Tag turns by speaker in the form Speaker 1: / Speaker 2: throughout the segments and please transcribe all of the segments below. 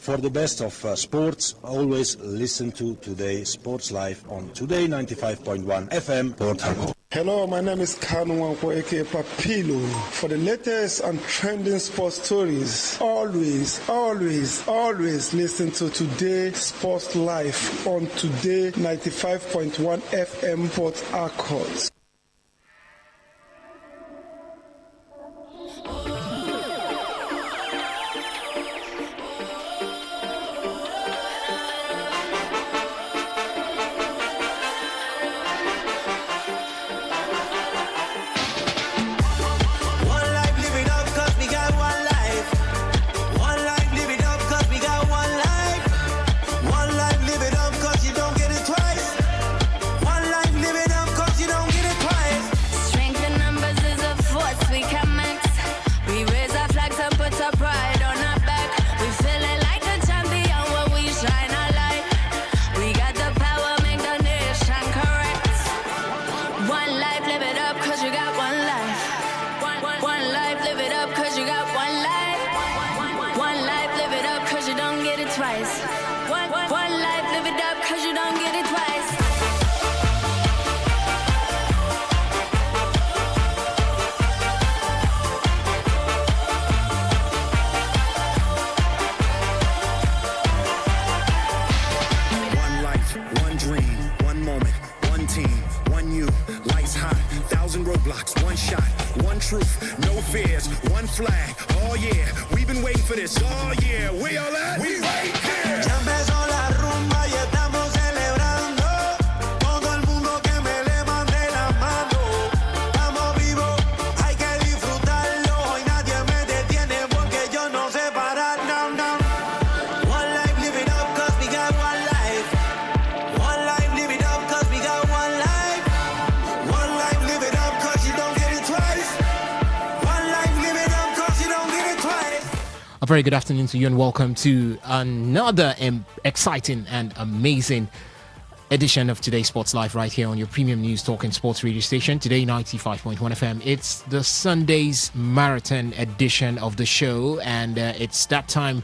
Speaker 1: For the best of sports, always listen to Today Sports Live on Today95.1 FM, Port Harcourt.
Speaker 2: Hello, my name is Kanu Wanko, aka Papilo. For the latest and trending sports stories, always listen to Today Sports Live on Today95.1 FM, Port Harcourt.
Speaker 3: Very good afternoon to you and welcome to another exciting and amazing edition of Today Sports Live right here on your premium news talking sports radio station, Today 95.1 FM. It's the Sunday's marathon edition of the show, and it's that time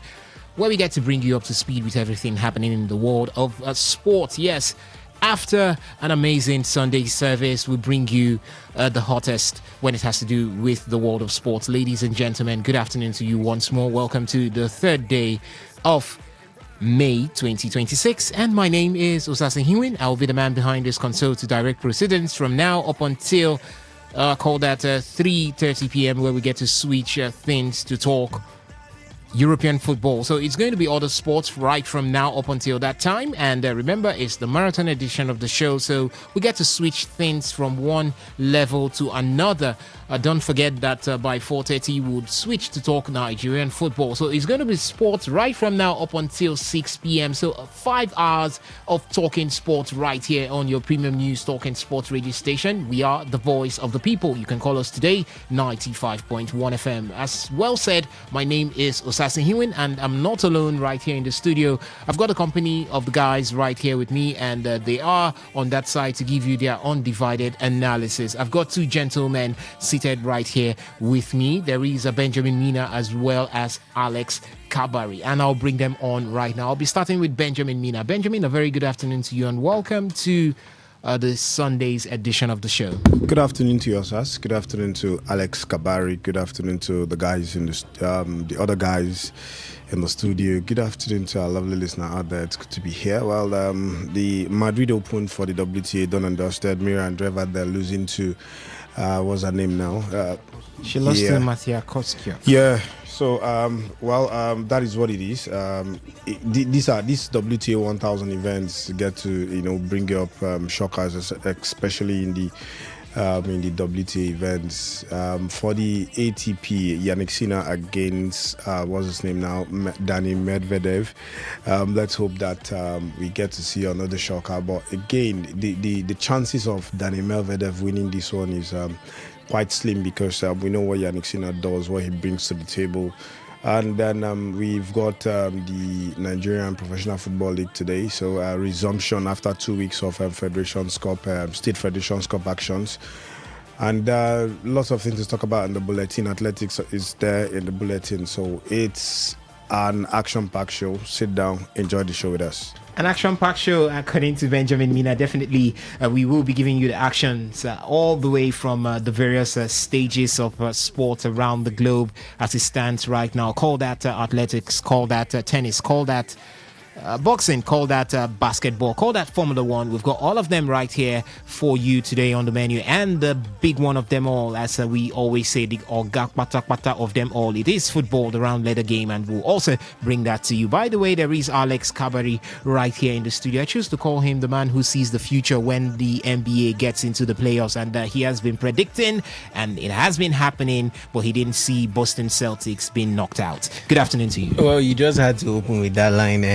Speaker 3: where we get to bring you up to speed with everything happening in the world of sport. Yes, after an amazing Sunday service, we bring you the hottest when it has to do with the world of sports. Ladies and gentlemen, good afternoon to you once more. Welcome to the third day of May 2026. And my name is Osasa Hiwin. I'll be the man behind this console to direct proceedings from now up until call that 3:30 p.m. where we get to switch things to talk European football. So it's going to be other sports right from now up until that time. And remember, it's the marathon edition of the show. So we get to switch things from one level to another. Don't forget that by 4:30 we would switch to talk Nigerian football. So it's going to be sports right from now up until 6 p.m. So 5 hours of talking sports right here on your premium news talking sports radio station. We are the voice of the people. You can call us today, 95.1 FM. As well said, my name is Osasa Hiwin, and I'm not alone right here in the studio. I've got a company of the guys right here with me, and they are on that side to give you their undivided analysis. I've got two gentlemen seated right here with me. There is a Benjamin Mina as well as Alex Kabari, and I'll bring them on right now. I'll be starting with Benjamin Mina. Benjamin, a very good afternoon to you, and welcome to the Sunday's edition of the show.
Speaker 2: Good afternoon to you, Osas. Good afternoon to Alex Kabari. Good afternoon to the guys in the other guys in the studio. Good afternoon to our lovely listener out there. It's good to be here. Well, the Madrid Open for the WTA done and dusted. Mira Andreeva, they're losing to what's her name now?
Speaker 3: She lost to Matija Kotskia.
Speaker 2: Yeah. So, that is what it is. These WTA 1000 events get to, bring up shockers, especially in the WTA events. For the ATP, Yannick Sinner against what's his name now, Dani Medvedev. Let's hope that we get to see another shocker. But again, the chances of Dani Medvedev winning this one is quite slim, because we know what Yannick Sinner does, what he brings to the table. And then we've got the Nigerian Professional Football League today. So resumption after 2 weeks of Federations Cup, State Federations Cup actions. And lots of things to talk about in the bulletin. Athletics is there in the bulletin. So it's an action-packed show. Sit down, enjoy the show with us.
Speaker 3: An action-packed show, according to Benjamin Mina. Definitely, we will be giving you the actions all the way from the various stages of sport around the globe as it stands right now. Call that athletics, call that tennis, call that boxing, call that basketball, call that Formula One. We've got all of them right here for you today on the menu, and the big one of them all, as we always say, the Oga Pata of them all, it is football, the round letter game, and we'll also bring that to you. By the way, there is Alex Kabari right here in the studio. I choose to call him the man who sees the future when the NBA gets into the playoffs, and he has been predicting, and it has been happening, but he didn't see Boston Celtics being knocked out. Good afternoon to you.
Speaker 4: Well, you just had to open with that line.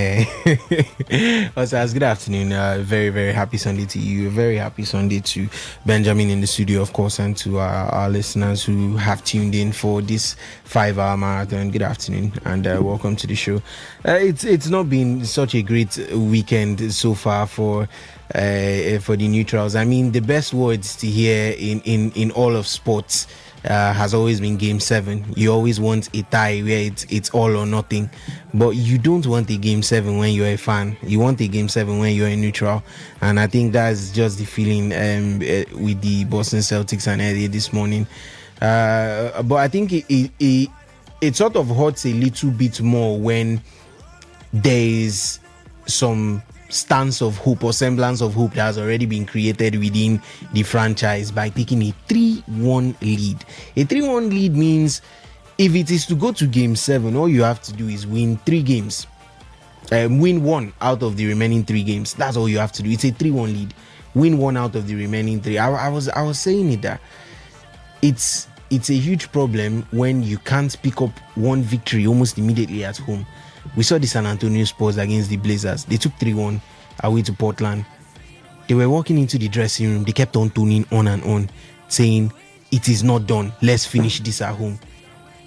Speaker 4: Osas, good afternoon. Very, very happy Sunday to you. A very happy Sunday to Benjamin in the studio, of course, and to our listeners who have tuned in for this 5-hour marathon. Good afternoon, and welcome to the show. It's not been such a great weekend so far for the neutrals. I mean, the best words to hear in all of sports has always been Game 7. You always want a tie where it's all or nothing, but you don't want a Game 7 when you're a fan. You want a Game 7 when you're a neutral, and I think that's just the feeling with the Boston Celtics and earlier this morning. But I think it sort of hurts a little bit more when there is some stance of hope or semblance of hope that has already been created within the franchise by taking a 3-1 lead. A 3-1 lead means if it is to go to Game 7, all you have to do is win 3 games. Win 1 out of the remaining 3 games. That's all you have to do. It's a 3-1 lead. Win 1 out of the remaining 3. I was saying it that it's a huge problem when you can't pick up one victory almost immediately at home. We saw the San Antonio Spurs against the Blazers. They took 3-1 away to Portland. They were walking into the dressing room. They kept on tuning on and on, saying, it is not done. Let's finish this at home.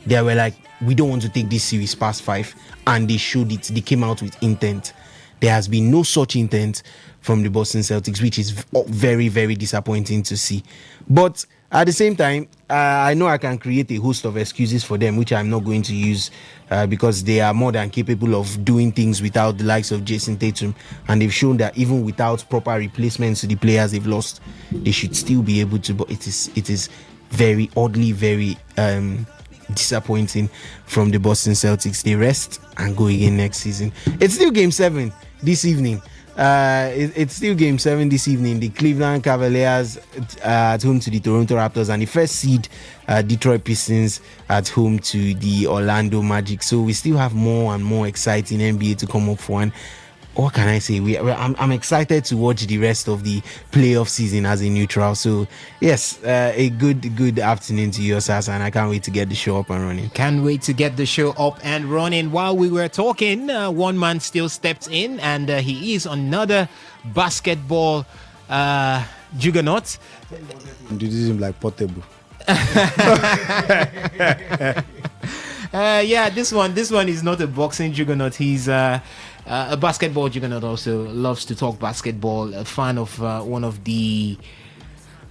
Speaker 4: They were like, we don't want to take this series past 5. And they showed it. They came out with intent. There has been no such intent from the Boston Celtics, which is very, very disappointing to see. But at the same time, I know I can create a host of excuses for them, which I'm not going to use because they are more than capable of doing things without the likes of Jason Tatum. And they've shown that even without proper replacements to the players they've lost, they should still be able to. But it is very oddly, very disappointing from the Boston Celtics. They rest and go again next season. It's still Game 7 this evening. It's still Game 7 this evening. The Cleveland Cavaliers at home to the Toronto Raptors, and the first seed Detroit Pistons at home to the Orlando Magic. So we still have more and more exciting NBA to come up for. And what can I say? I'm excited to watch the rest of the playoff season as a neutral. So yes, a good afternoon to you, Sas, and I can't wait to get the show up and running.
Speaker 3: Can't wait to get the show up and running. While we were talking, one man still stepped in, and he is another basketball juggernaut.
Speaker 2: This is like portable.
Speaker 3: Yeah, this one is not a boxing juggernaut. He's a basketball juggernaut. Also loves to talk basketball. A fan of one of the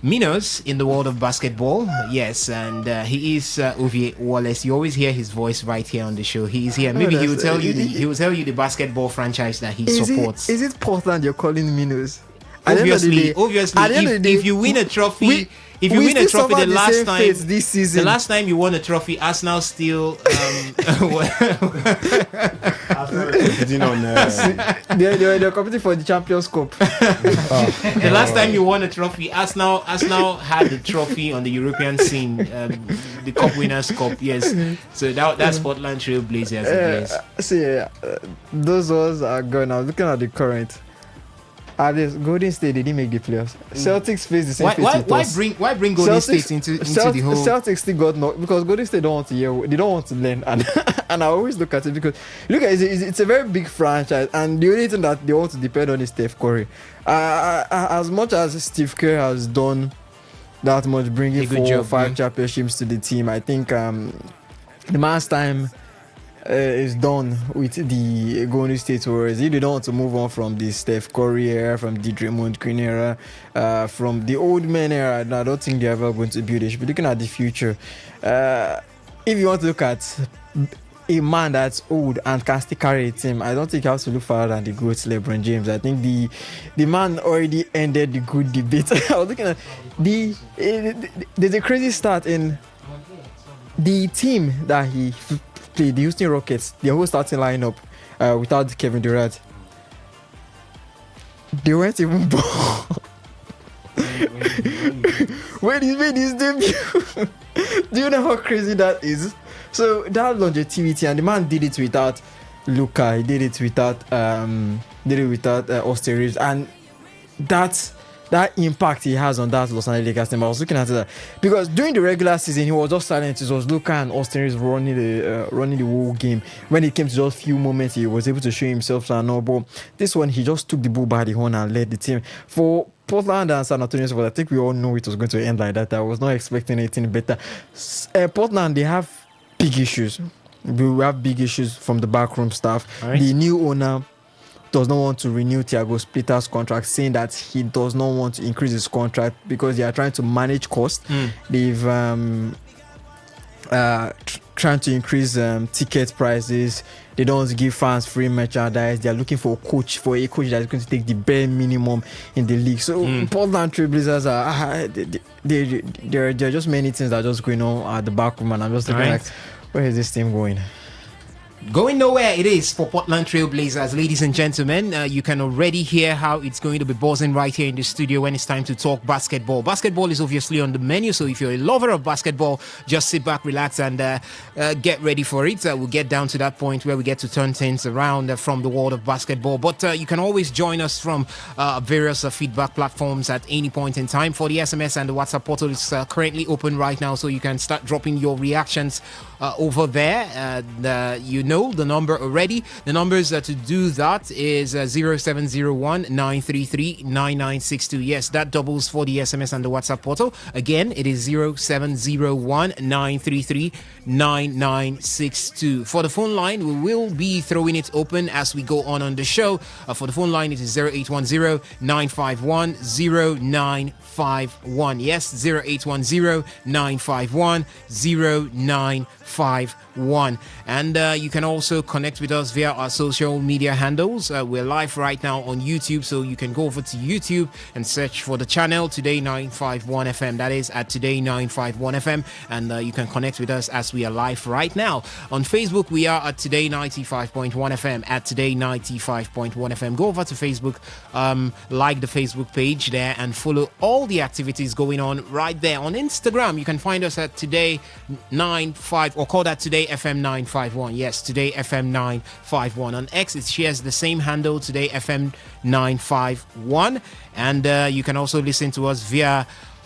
Speaker 3: minnows in the world of basketball. Yes, and he is Ovie Wallace. You always hear his voice right here on the show. He is here. Maybe he will tell you the basketball franchise that he supports.
Speaker 5: Is it Portland you're calling minnows?
Speaker 3: Obviously, if you win a trophy. If you win a trophy the last time
Speaker 5: this season,
Speaker 3: the last time you won a trophy, Arsenal still
Speaker 5: they're competing for the Champions Cup.
Speaker 3: The last time you won a trophy, Arsenal had the trophy on the European scene, the Cup Winners' Cup. Yes, so that's Portland Trail Blazers. Yes.
Speaker 5: See, those ones are gone. I was looking at the current. Golden State, they didn't make the playoffs. Celtics face the same fate with us.
Speaker 3: Why bring Golden State into the whole?
Speaker 5: Celtics still got knocked because Golden State don't want to hear. They don't want to learn, and I always look at it because look at it's a very big franchise, and the only thing that they want to depend on is Steph Curry. As much as Steve Kerr has done that much, bringing 4 or 5 championships to the team, I think the man's time is done with the Golden State Warriors. If they don't want to move on from the Steph Curry era, from the Draymond Green era, from the old men era, I don't think they're ever going to build. They should be looking at the future. If you want to look at a man that's old and can still carry a team, I don't think you have to look further than the GOAT LeBron James. I think the man already ended the good debate. I was looking at there's a crazy stat in the team that he played, the Houston Rockets, the whole starting lineup without Kevin Durant. They weren't even born when he made his debut. Do you know how crazy that is? So that longevity, and the man did it without Luka, he did it without Austin Reeves, and that impact he has on that Los Angeles Lakers team. I was looking at that because during the regular season he was just silent. It was Luka and Austin Reeves running the whole game. When it came to just few moments, he was able to show himself and all. But this one, he just took the bull by the horn and led the team. For Portland and San Antonio, but I think we all know it was going to end like that. I was not expecting anything better. Portland, they have big issues. We have big issues from the backroom staff. Right. The new owner does not want to renew Thiago Splitter's contract, saying that he does not want to increase his contract because they are trying to manage costs. They've trying to increase ticket prices. They don't want to give fans free merchandise. They are looking for a coach that is going to take the bare minimum in the league. So Portland Trail Blazers there are just many things that are just going on at the back room, and I'm just thinking, like, where is this team going?
Speaker 3: Going nowhere it is for Portland Trail Blazers, ladies and gentlemen. You can already hear how it's going to be buzzing right here in the studio when it's time to talk basketball. Basketball is obviously on the menu, so if you're a lover of basketball, just sit back, relax, and get ready for it. We'll get down to that point where we get to turn things around from the world of basketball. But you can always join us from various feedback platforms at any point in time. For the SMS and the WhatsApp portal is currently open right now, so you can start dropping your reactions over there. You know the number already. The numbers to do that is 0701 933 9962. Yes, that doubles for the SMS and the WhatsApp portal. Again, it is 0701 933 9962. For the phone line, we will be throwing it open as we go on the show. For the phone line, it is 0810 951 0951. Yes, 0810 951 0951. And you can also connect with us via our social media handles. We're live right now on YouTube, so you can go over to YouTube and search for the channel Today951FM. That is at Today951FM, and you can connect with us as we are live right now. On Facebook, we are at Today95.1FM, at Today95.1FM. Go over to Facebook, like the Facebook page there, and follow all the activities going on right there. On Instagram, you can find us at Today95, or call that Today FM 951. Yes, Today FM 951. On X, it shares the same handle, Today FM 951. And you can also listen to us via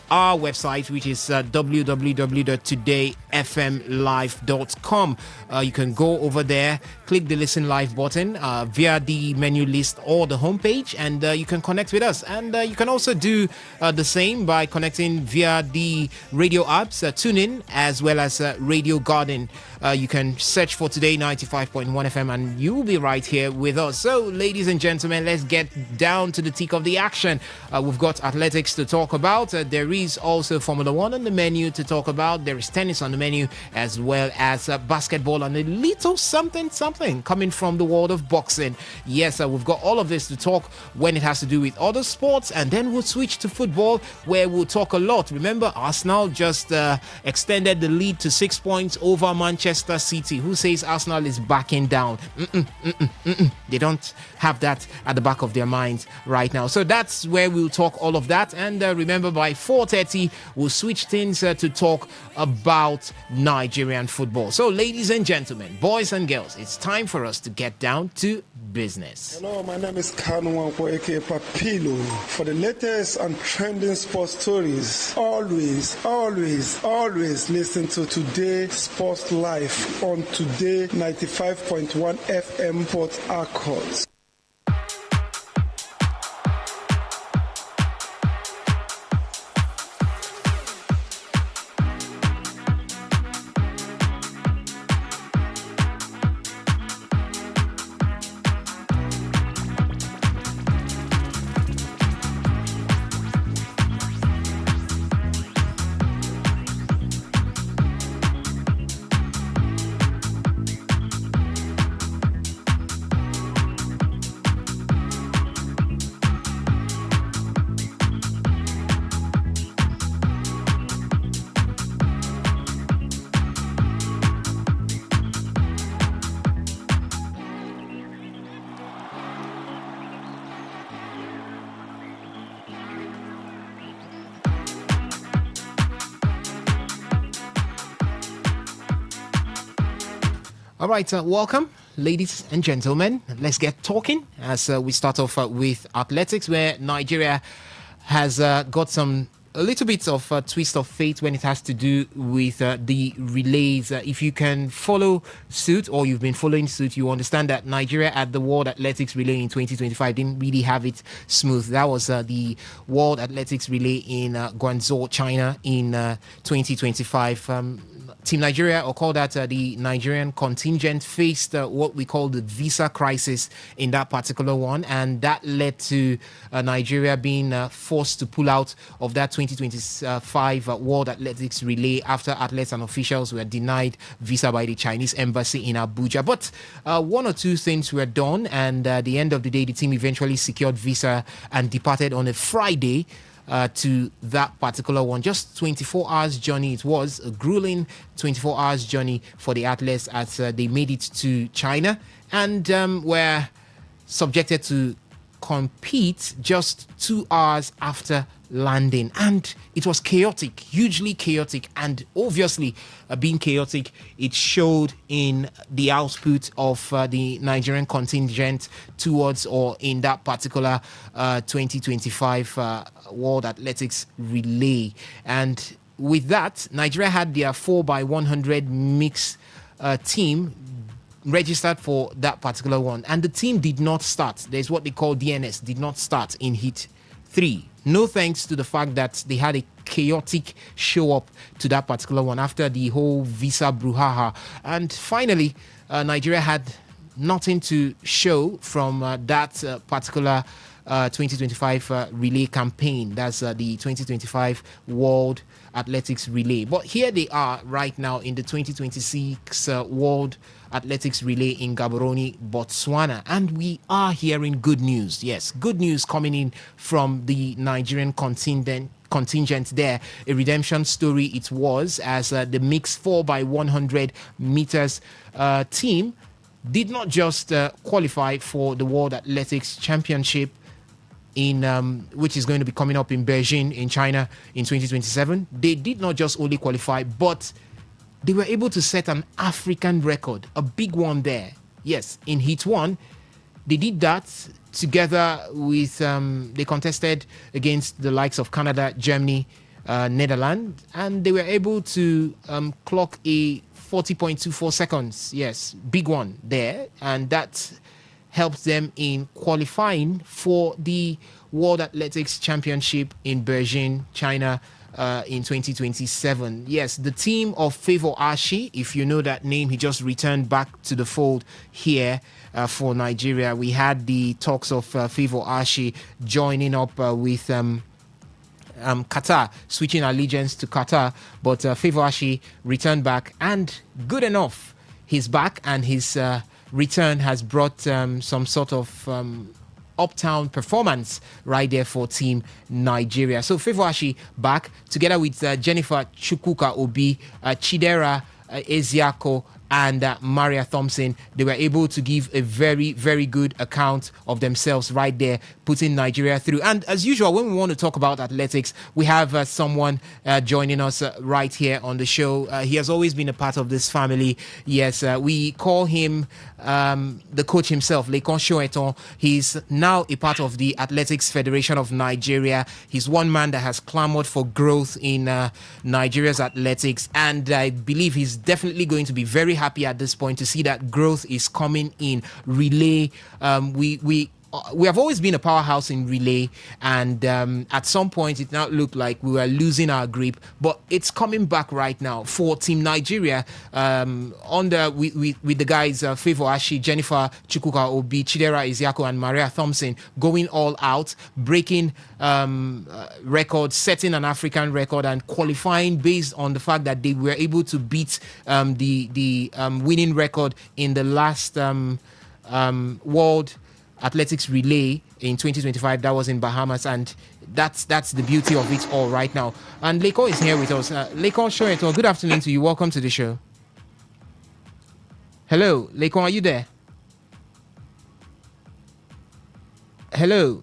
Speaker 3: our website, which is www.todayfmlive.com. You can go over there, click the listen live button via the menu list or the homepage, and you can connect with us. And you can also do the same by connecting via the radio apps, TuneIn, as well as Radio Garden. You can search for Today 95.1 FM and you'll be right here with us. So, ladies and gentlemen, let's get down to the thick of the action. We've got athletics to talk about. There is also Formula One on the menu to talk about. There is tennis on the menu, as well as basketball and a little something coming from the world of boxing. Yes, we've got all of this to talk when it has to do with other sports, and then we'll switch to football, where we'll talk a lot. Remember, Arsenal just extended the lead to 6 points over Manchester City. Who says Arsenal is backing down? They don't have that at the back of their minds right now. So that's where we'll talk all of that. And remember, by 4:30, we'll switch things to talk about Nigerian football. So, ladies and gentlemen, boys and girls, it's time for us to get down to business.
Speaker 6: Hello, my name is Kanu Wanko, aka Papilo. For the latest and trending sports stories, always listen to Today Sports Live on Today 95.1 FM Port Harcourt.
Speaker 3: All right, welcome, ladies and gentlemen. Let's get talking as we start off with athletics, where Nigeria has got a little bit of a twist of fate when it has to do with the relays. If you can follow suit, or you've been following suit, you understand that Nigeria at the World Athletics Relay in 2025 didn't really have it smooth. That was the World Athletics Relay in Guangzhou, China in 2025. Team Nigeria, or call that the Nigerian contingent, faced what we call the visa crisis in that particular one, and that led to Nigeria being forced to pull out of that 2025 World Athletics Relay after athletes and officials were denied visa by the Chinese embassy in Abuja. But one or two things were done, and at the end of the day, the team eventually secured visa and departed on a Friday to that particular one. Just 24 hours journey. It was a grueling 24 hours journey for the athletes as they made it to China and were subjected to compete just 2 hours after landing. And it was chaotic, hugely chaotic, and obviously being chaotic, it showed in the output of the Nigerian contingent towards, or in that particular 2025 World Athletics Relay. And with that, Nigeria had their 4x100 mix team registered for that particular one, and the team did not start. There's what they call DNS, did not start in heat 3. No thanks to the fact that they had a chaotic show up to that particular one after the whole visa brouhaha. And finally, Nigeria had nothing to show from that particular 2025 relay campaign. That's the 2025 World Athletics Relay. But here they are right now in the 2026 World Athletics Relay in Gaborone, Botswana. And we are hearing good news. Yes, good news coming in from the Nigerian contingent there. A redemption story it was, as the mixed 4x100 meters team did not just qualify for the World Athletics Championship in which is going to be coming up in Beijing in China in 2027. They did not just only qualify, but they were able to set an African record, a big one there. Yes, in Heat 1, they did that together with, they contested against the likes of Canada, Germany, Netherlands, and they were able to clock a 40.24 seconds. Yes, big one there. And that helped them in qualifying for the World Athletics Championship in Beijing, China, in 2027. Yes, the team of Favor Ashi, if you know that name, he just returned back to the fold here for Nigeria. We had the talks of Favor Ashi joining up with Qatar, switching allegiance to Qatar, but Favor Ashi returned back, and good enough, he's back, and his return has brought some sort of uptown performance right there for Team Nigeria. So Favor Ashi back together with Jennifer Chukwuka Obi, Chidera Eziako, and Maria Thompson. They were able to give a very, very good account of themselves right there, putting Nigeria through. And as usual, when we want to talk about athletics, we have someone joining us right here on the show. He has always been a part of this family. Yes, we call him the coach himself, Lekon Shoeton. He's now a part of the Athletics Federation of Nigeria. He's one man that has clamored for growth in Nigeria's athletics, and I believe he's definitely going to be very happy at this point to see that growth is coming in relay. We have always been a powerhouse in relay, and at some point it now looked like we were losing our grip, but it's coming back right now for Team Nigeria with the guys Favor Ashi, Jennifer Chukwuka Obi, Chidera Eziako, and Maria Thompson going all out, breaking records, setting an African record, and qualifying based on the fact that they were able to beat the winning record in the last World Athletics Relay in 2025. That was in Bahamas, and that's the beauty of it all right now. And Leko is here with us. Leko Shoeton, good afternoon to you. Welcome to the show. Hello, Leko, are you there? Hello.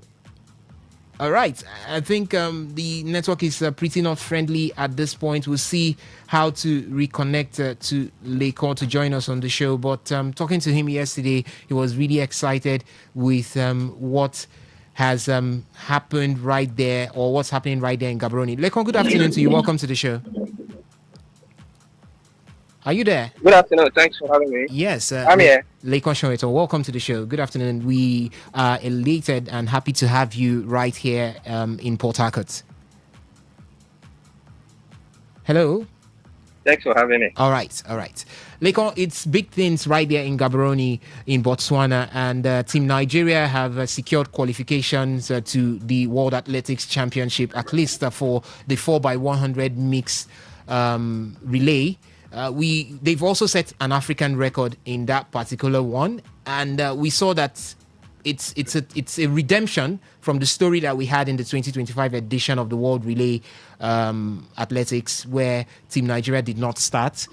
Speaker 3: All right. I think the network is pretty not friendly at this point. We'll see how to reconnect to Lekon to join us on the show. But talking to him yesterday, he was really excited with what has happened right there, or what's happening right there in Gaborone. Lekon, good afternoon to you. Welcome to the show. Are you there?
Speaker 7: Good afternoon. Thanks for having me.
Speaker 3: Yes.
Speaker 7: I'm here.
Speaker 3: Lekon Shoneto, welcome to the show. Good afternoon. We are elated and happy to have you right here in Port Harcourt. Hello.
Speaker 7: Thanks for having me.
Speaker 3: All right. Lekon, it's big things right there in Gaborone in Botswana, and Team Nigeria have secured qualifications to the World Athletics Championship, at least for the 4x100 mixed relay. They've also set an African record in that particular one, and we saw that it's a redemption from the story that we had in the 2025 edition of the World Relay Athletics, where Team Nigeria did not start.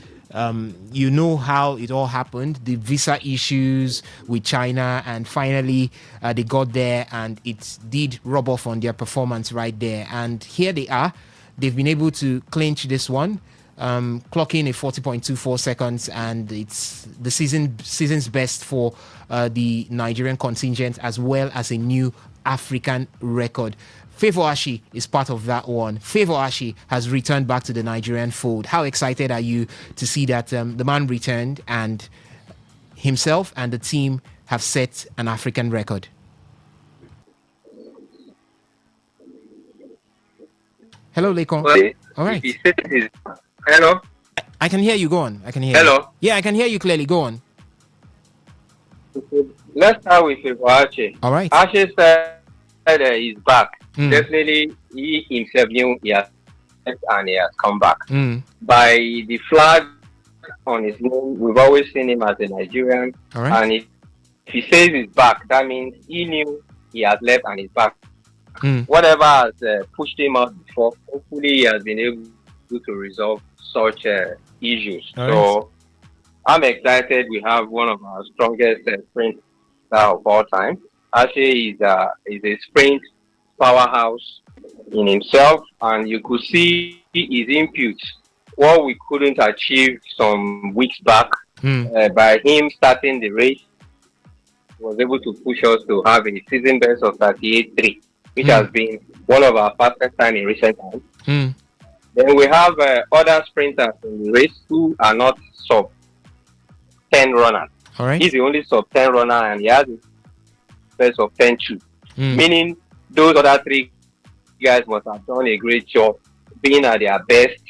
Speaker 3: You know how it all happened, the visa issues with China, and finally they got there, and it did rub off on their performance right there. And here they are. They've been able to clinch this one. Clocking a 40.24 seconds, and it's the season's best for the Nigerian contingent, as well as a new African record. Favour Ashi is part of that one. Favour Ashi has returned back to the Nigerian fold. How excited are you to see that the man returned and himself and the team have set an African record? Hello, Lekon.
Speaker 7: Well,
Speaker 3: All right.
Speaker 7: Hello.
Speaker 3: I can hear you. Go on. I can hear you.
Speaker 7: Hello.
Speaker 3: Yeah, I can hear you clearly. Go on.
Speaker 7: Let's start with Ache.
Speaker 3: All right.
Speaker 7: Ache said he's back.
Speaker 3: Mm.
Speaker 7: Definitely, he himself knew he has left and he has come back.
Speaker 3: Mm.
Speaker 7: By the flag on his name, we've always seen him as a Nigerian.
Speaker 3: All right.
Speaker 7: And if he says he's back, that means he knew he has left and he's back.
Speaker 3: Mm.
Speaker 7: Whatever has pushed him out before, hopefully he has been able to resolve such issues.
Speaker 3: All
Speaker 7: so
Speaker 3: right.
Speaker 7: I'm excited. We have one of our strongest sprinters of all time. Actually, is a sprint powerhouse in himself, and you could see his input. What we couldn't achieve some weeks back by him starting the race, was able to push us to have a season best of 38.3, which has been one of our fastest time in recent times.
Speaker 3: Mm.
Speaker 7: Then we have other sprinters in the race who are not sub 10 runners.
Speaker 3: All right.
Speaker 7: He's the only sub 10 runner, and he has a best of 10.2. Meaning those other three guys must have done a great job being at their best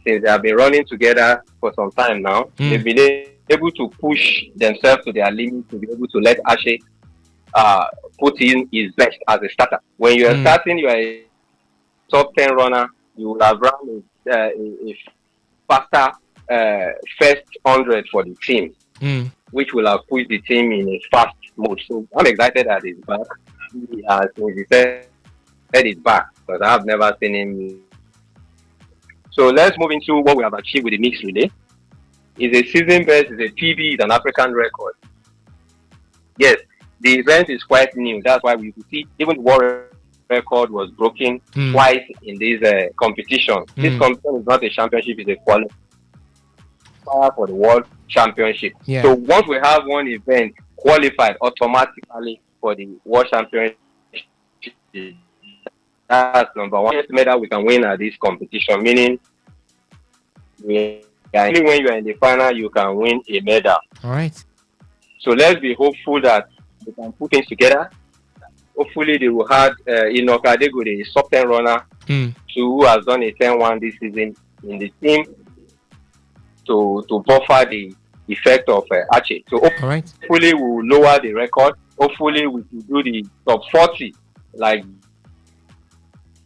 Speaker 7: since they have been running together for some time now. They've been able to push themselves to their limit to be able to let Ashe put in his best as a starter. When you are starting, you are a top 10 runner, you will have run a faster first 100 for the team, which will have pushed the team in a fast mode. So I'm excited that he's back. As he said he's back, because I have never seen him. So let's move into what we have achieved with the mixed relay. It's a season best, it's a PB, it's an African record. Yes, the event is quite new. That's why we could see even the world record was broken twice in this competition. This competition is not a championship, it's a qualifier for the world championship.
Speaker 3: Yeah.
Speaker 7: So once we have one event qualified automatically for the world championship, that's number one medal we can win at this competition, meaning only when you are in the final you can win a medal.
Speaker 3: All right.
Speaker 7: So let's be hopeful that we can put things together. Hopefully they will have Enoch Adego, the sub 10 runner, who has done a 10-1 this season in the team to buffer the effect of Ache. So hopefully we will lower the record. Hopefully we will do the top 40 like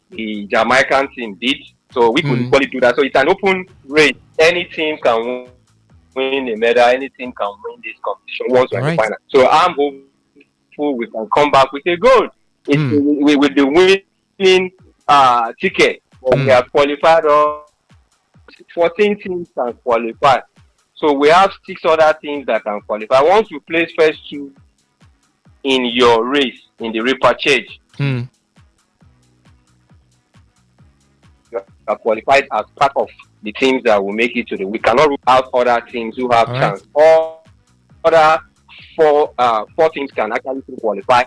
Speaker 7: the Jamaican team did. So we could equally do that. So it's an open race. Any team can win a medal. Any team can win this competition once we're in the final. So I'm hopeful we can come back with a gold. With the winning ticket. We have qualified. 14 teams can qualify. So we have 6 other teams that can qualify. Once you place first 2 in your race, in the repechage, qualified as part of the teams that will make it to the. We cannot rule out other teams who have
Speaker 3: All right.
Speaker 7: chance. All other four teams can actually qualify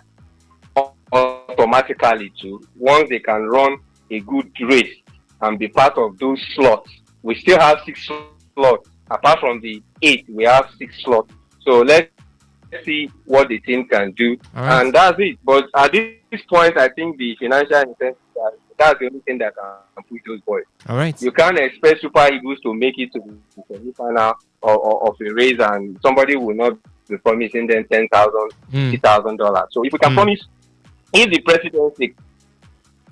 Speaker 7: automatically too. Once they can run a good race and be part of those slots. We still have 6 slots. Apart from the 8, we have 6 slots. So let's see what the team can do.
Speaker 3: Right.
Speaker 7: And that's it. But at this point, I think the financial incentive, that's the only thing that can push those boys.
Speaker 3: All right.
Speaker 7: You can't expect Super Eagles to make it to the semi-final of a race, and somebody will not be promising them $10,000, $50,000. So if we can promise, if the presidency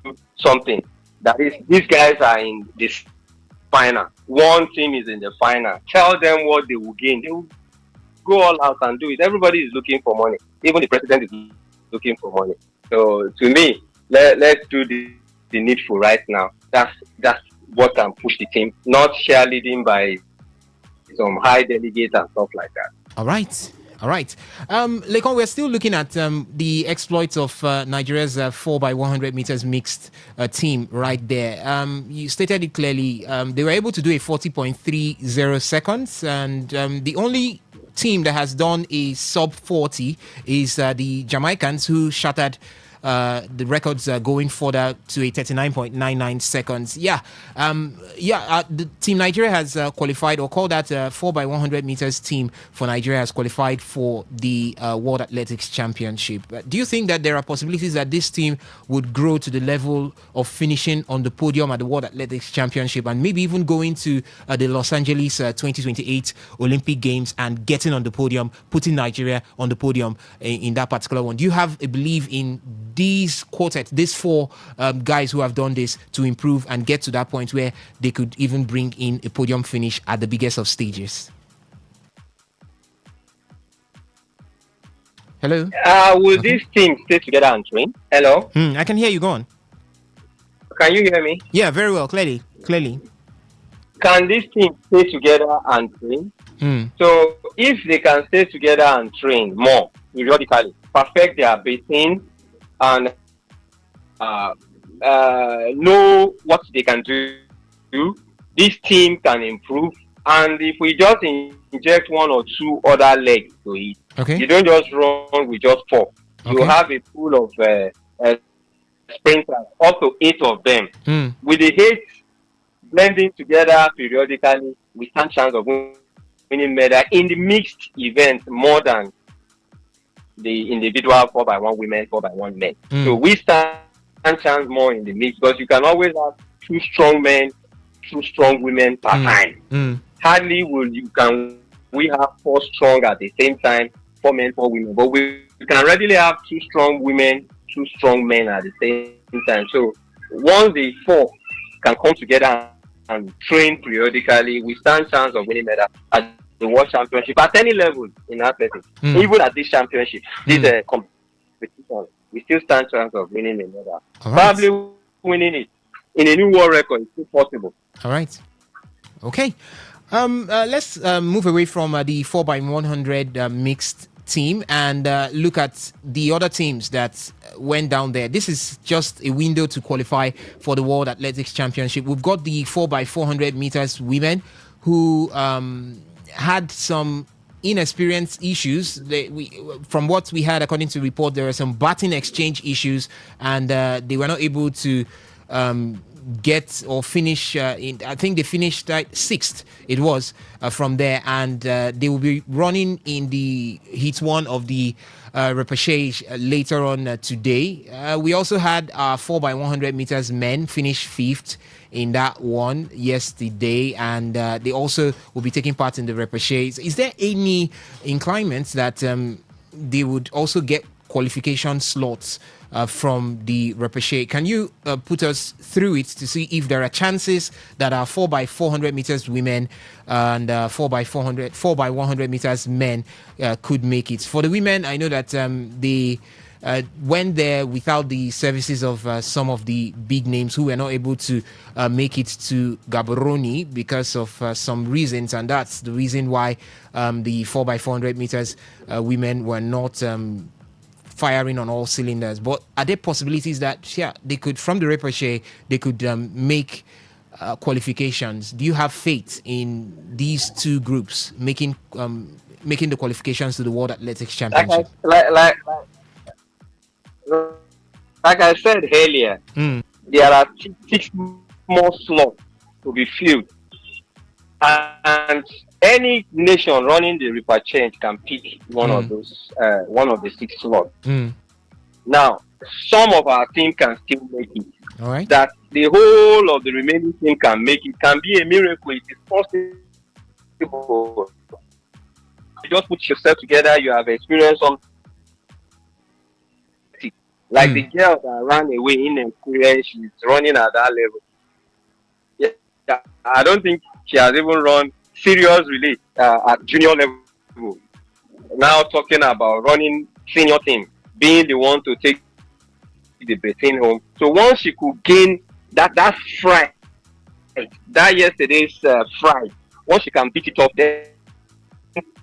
Speaker 7: do something, that is, these guys are in this final, one team is in the final, tell them what they will gain. They will go all out and do it. Everybody is looking for money. Even the president is looking for money. So to me, let's do the needful right now. That's what can push the team, not cheerleading by some high delegates and stuff like that.
Speaker 3: All right. Lekon, we're still looking at the exploits of Nigeria's 4x100 meters mixed team right there. You stated it clearly. They were able to do a 40.30 seconds, and the only team that has done a sub 40 is the Jamaicans, who shattered the records going further to a 39.99 seconds. The team Nigeria has qualified, or call that 4x100 meters team for Nigeria has qualified for the World Athletics Championship. Do you think that there are possibilities that this team would grow to the level of finishing on the podium at the World Athletics Championship, and maybe even going to the Los Angeles 2028 Olympic Games and getting on the podium, putting Nigeria on the podium in that particular one? Do you have a belief in these quartet, these 4 guys who have done this, to improve and get to that point where they could even bring in a podium finish at the biggest of stages? Hello?
Speaker 7: Will this team stay together and train? Hello?
Speaker 3: I can hear you. Go on.
Speaker 7: Can you hear me?
Speaker 3: Yeah, very well. Clearly.
Speaker 7: Can this team stay together and train? So if they can stay together and train more periodically, perfect their basin, and know what they can do, this team can improve. And if we just inject 1 or 2 other legs to it, you don't just run with just 4. You have a pool of sprinters, up to 8 of them. With the 8 blending together periodically, we stand chance of winning medal in the mixed event more than the individual 4x1 women, 4x1 men. So we stand chance more in the mix, because you can always have 2 strong men, 2 strong women per time. Hardly we have 4 strong at the same time, 4 men, 4 women. But we can readily have 2 strong women, 2 strong men at the same time. So once the 4 can come together and train periodically, we stand chance of winning medal at the World Championship at any level in athletics. Even at this championship, this competition, we still stand chance of winning a medal. Probably winning it in a new world record is still possible.
Speaker 3: All right. Okay. Let's move away from the 4x100 mixed team and look at the other teams that went down there. This is just a window to qualify for the World Athletics Championship. We've got the 4x400 meters women who had some inexperienced issues. From what we had, according to the report, there were some batting exchange issues, and they were not able to get or finish. I think they finished 6th. It was from there, and they will be running in the heat 1 of the repechage later on today. We also had our 4x100 meters men finish 5th in that one yesterday, and they also will be taking part in the repechage. Is there any inclination that they would also get qualification slots from the repechage? Can you put us through it to see if there are chances that our 4x400 meters women and 4x100 meters men could make it? For the women, I know that they went there without the services of some of the big names who were not able to make it to Gaborone because of some reasons, and that's the reason why the 4x400 meters women were not firing on all cylinders. But are there possibilities that they could, from the repechage, they could make qualifications. Do you have faith in these two groups making the qualifications to the World Athletics
Speaker 7: Like I
Speaker 3: Championship?
Speaker 7: like I said earlier, there are six more slots to be filled, and any nation running the repair change can pick one of the six slots. Now, some of our team can still make it.
Speaker 3: All right.
Speaker 7: That the whole of the remaining team can make it can be a miracle. It is possible. You just put yourself together. You have experienced some, like the girl that ran away in experience. She's running at that level. Yeah, I don't think she has even run serious relay at junior level. Now talking about running senior team, being the one to take the baton home. So once she could gain that fright, that yesterday's fright, once she can beat it up, then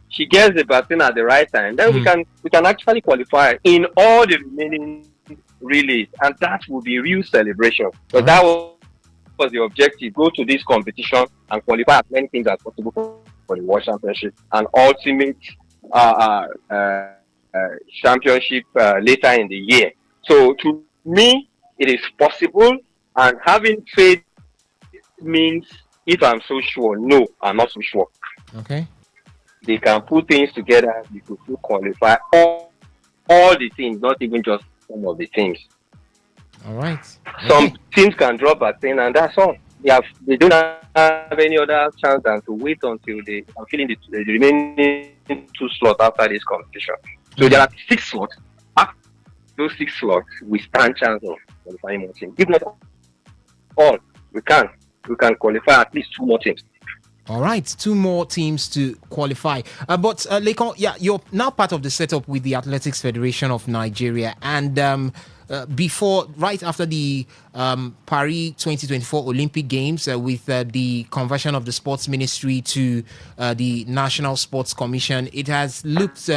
Speaker 7: she gets the baton at the right time. Then we can actually qualify in all the remaining relays, and that will be real celebration. So that was the objective: go to this competition and qualify as many things as possible for the World Championship and ultimate championship later in the year. So to me, it is possible, and having faith means if I'm so sure, no, I'm not so sure.
Speaker 3: Okay.
Speaker 7: They can put things together, they could still qualify all the teams, not even just some of the teams.
Speaker 3: All right.
Speaker 7: Some teams can drop a thing, and that's all. They don't have any other chance than to wait until they are filling the remaining two slots after this competition. So there are 6 slots. After those 6 slots, we stand chance of qualifying more teams. If not all, we can qualify at least 2 more teams.
Speaker 3: All right, 2 more teams to qualify. But Lekon, you're now part of the setup with the Athletics Federation of Nigeria, and right after the Paris 2024 Olympic Games, with the conversion of the Sports Ministry to the National Sports Commission, it has looked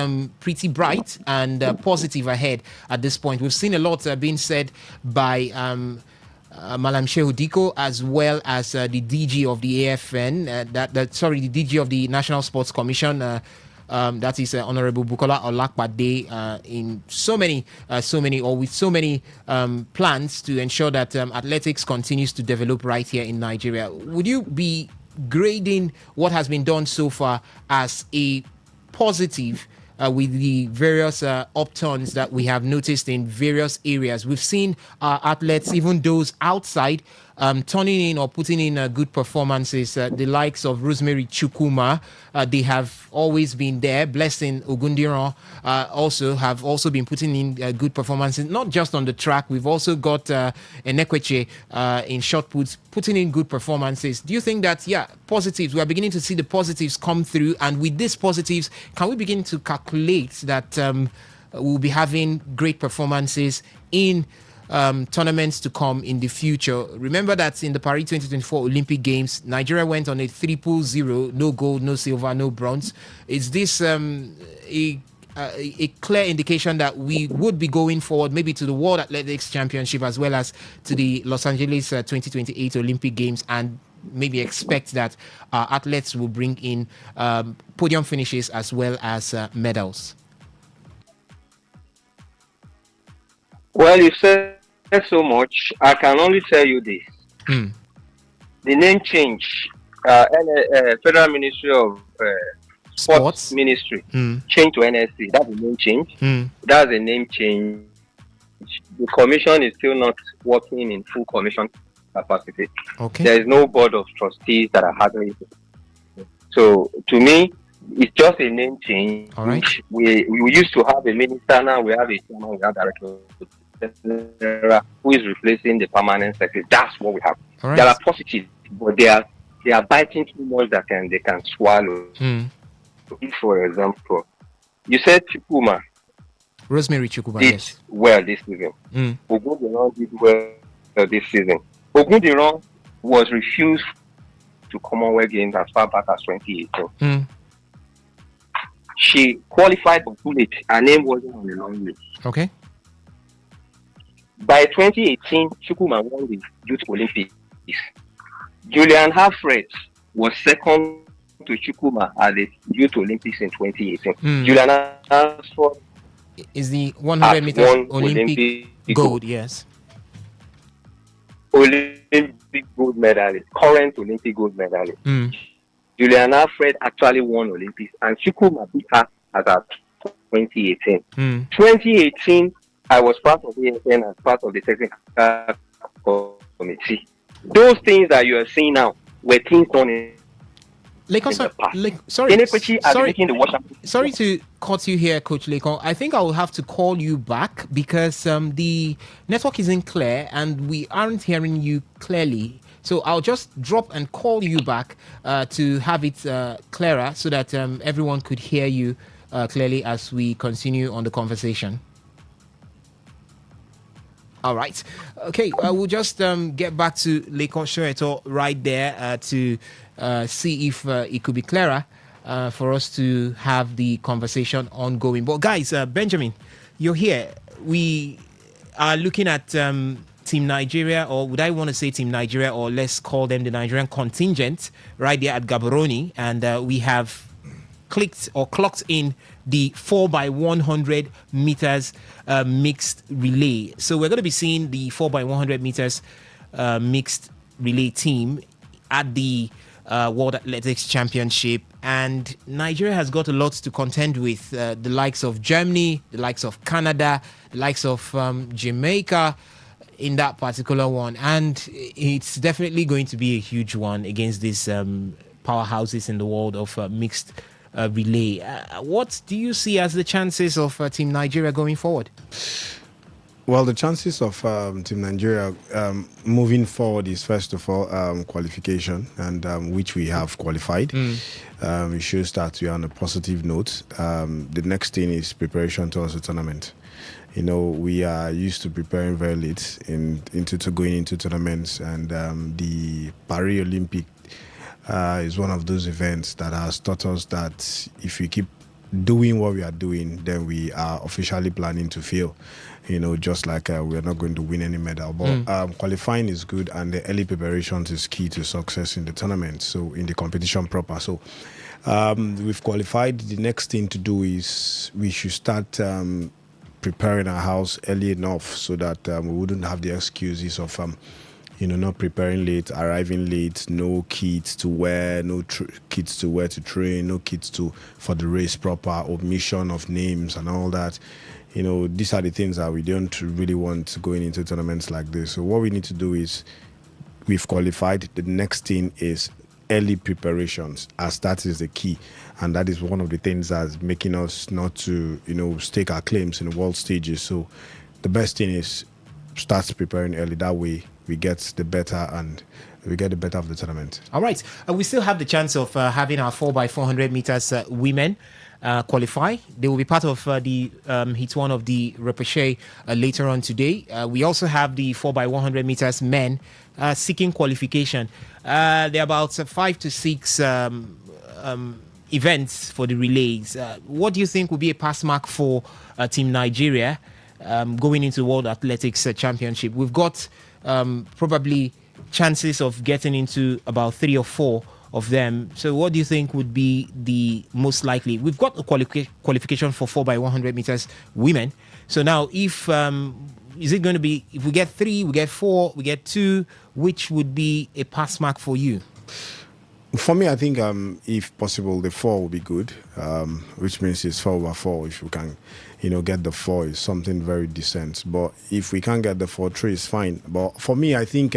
Speaker 3: pretty bright and positive ahead at this point. We've seen a lot being said by Malam Shehu Diko, as well as the DG of the AFN, the DG of the National Sports Commission, that is Honorable Bukola Olakpade, in so many, with so many plans to ensure that athletics continues to develop right here in Nigeria. Would you be grading what has been done so far as a positive, with the various upturns that we have noticed in various areas? We've seen our athletes, even those outside, turning in or putting in good performances. The likes of Rosemary Chukuma, they have always been there. Blessing Ogundiran have also been putting in good performances, not just on the track. We've also got Enekweche in short puts putting in good performances. Do you think that, positives, we are beginning to see the positives come through, and with these positives, can we begin to calculate that we'll be having great performances in tournaments to come in the future? Remember that in the Paris 2024 Olympic Games, Nigeria went on a 0-0, no gold, no silver, no bronze. Is this a clear indication that we would be going forward maybe to the World Athletics Championship as well as to the Los Angeles 2028 Olympic Games, and maybe expect that athletes will bring in podium finishes as well as medals?
Speaker 7: Well, you said so much. I can only tell you this. The name change, Federal Ministry of Sports Ministry, changed to NSC. That's a name change. That's a name change. The commission is still not working in full commission capacity.
Speaker 3: Okay.
Speaker 7: There is no board of trustees that are handling it. So, to me, it's just a name change.
Speaker 3: All right.
Speaker 7: We used to have a minister, now we have a chairman, we have director who is replacing the permanent secretary. That's what we have.
Speaker 3: All right.
Speaker 7: There are positives, but they are biting too much that they can swallow. If, for example, you said Chukuma,
Speaker 3: Rosemary Chukuma,
Speaker 7: did
Speaker 3: yes,
Speaker 7: well this season. Ogundiran did well this season. Ogundiran was refused to Commonwealth Games as far back as 2018. She qualified for too late. Her name wasn't on the long list.
Speaker 3: Okay.
Speaker 7: By 2018, Chukuma won the Youth Olympics. Julian Halfred was second to Chukuma at the Youth Olympics in 2018. Julian Halfred
Speaker 3: is the 100 meters
Speaker 7: won
Speaker 3: Olympic gold, yes.
Speaker 7: Olympic gold medalist, current Olympic gold medalist. Julian Alfred actually won Olympics, and Chukuma beat her at 2018. 2018, I was part of ASN as part of the technical committee. Those things that you are seeing now were things done in
Speaker 3: sorry to cut you here, Coach Lekon. I think I will have to call you back because the network isn't clear and we aren't hearing you clearly. So I'll just drop and call you back to have it clearer so that everyone could hear you clearly as we continue on the conversation. All right. Okay, we'll just get back to Lekon Shoeto right there to see if it could be clearer for us to have the conversation ongoing. But guys, Benjamin, you're here. We are looking at Team Nigeria, or would I want to say Team Nigeria, or let's call them the Nigerian contingent right there at Gaborone. And we have clicked or clocked in the 4x100 meters mixed relay. So we're going to be seeing the 4x100 meters mixed relay team at the World Athletics Championship, and Nigeria has got a lot to contend with. The likes of Germany, the likes of Canada, the likes of Jamaica in that particular one, and it's definitely going to be a huge one against these powerhouses in the world of mixed relay. What do you see as the chances of Team Nigeria going forward?
Speaker 2: Well, the chances of Team Nigeria moving forward is, first of all, qualification, and which we have qualified. It shows that we are on a positive note. The next thing is preparation towards the tournament. You know, we are used to preparing very late into going into tournaments, and the Paris Olympic is one of those events that has taught us that if we keep doing what we are doing, then we are officially planning to fail. You know, just like we're not going to win any medal. But qualifying is good, and the early preparations is key to success in the tournament, so in the competition proper. So we've qualified. The next thing to do is we should start preparing our house early enough so that we wouldn't have the excuses of not preparing late, arriving late, no kits to wear, no kits to wear to train, no kits for the race proper, omission of names and all that. You know, these are the things that we don't really want going into tournaments like this. So what we need to do is, we've qualified. The next thing is early preparations, as that is the key. And that is one of the things that's making us not to, stake our claims in the world stages. So the best thing is start preparing early. That way we get the better and we get the better of the tournament.
Speaker 3: All right. We still have the chance of having our 4x400 meters women qualify. They will be part of the Heat 1 of the repechage later on today. We also have the 4x100 meters men seeking qualification. There are about 5 to 6 events for the relays. What do you think will be a pass mark for Team Nigeria going into the World Athletics Championship? We've got probably chances of getting into about 3 or 4 of them. So what do you think would be the most likely? We've got a qualification for 4x100 meters women. So now if is it going to be, if we get 3, we get 4, we get 2, which would be a pass mark for you?
Speaker 2: For me, I think if possible, the 4 will be good, which means it's 4x4. If we can, get the 4 is something very decent. But if we can't get the 4-3, it's fine. But for me, I think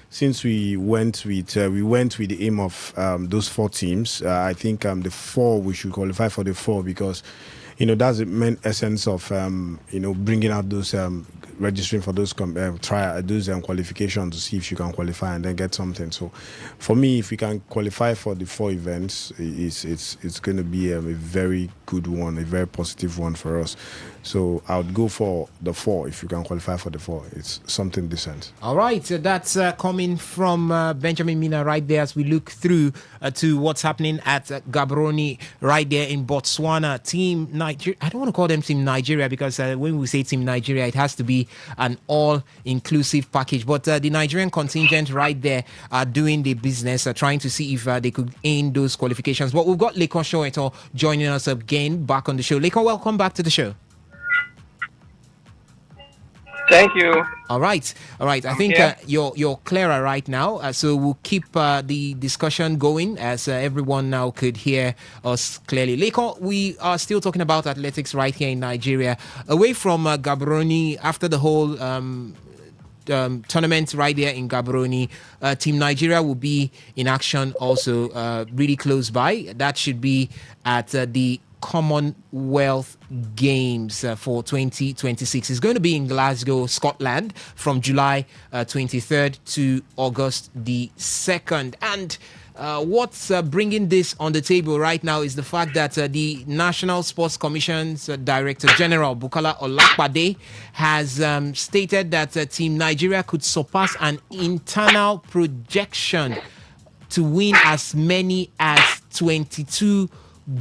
Speaker 2: since we went with the aim of those 4 teams, I think the 4, we should qualify for the 4 because that's the main essence of bringing out those registering for those qualifications to see if you can qualify and then get something. So for me, if we can qualify for the 4 events, it's going to be a very good one, a very positive one for us. So I would go for the 4 if you can qualify for the 4. It's something decent.
Speaker 3: All right, so that's coming from Benjamin Mina right there as we look through to what's happening at Gaborone right there in Botswana. Team Nigeria, I don't want to call them Team Nigeria because when we say Team Nigeria, it has to be an all-inclusive package. But the Nigerian contingent right there are doing the business, trying to see if they could gain those qualifications. But we've got Lekon Shoeto joining us again back on the show. Lekon, welcome back to the show.
Speaker 7: Thank you.
Speaker 3: All right. I think you're clearer right now. So we'll keep the discussion going as everyone now could hear us clearly. Lekon, we are still talking about athletics right here in Nigeria. Away from Gaborone, after the whole tournament right there in Gaborone, Team Nigeria will be in action also really close by. That should be at the Commonwealth Games for 2026. It's going to be in Glasgow, Scotland from July 23rd to August the 2nd. And what's bringing this on the table right now is the fact that the National Sports Commission's Director General, Bukola Olakpade, has stated that Team Nigeria could surpass an internal projection to win as many as 22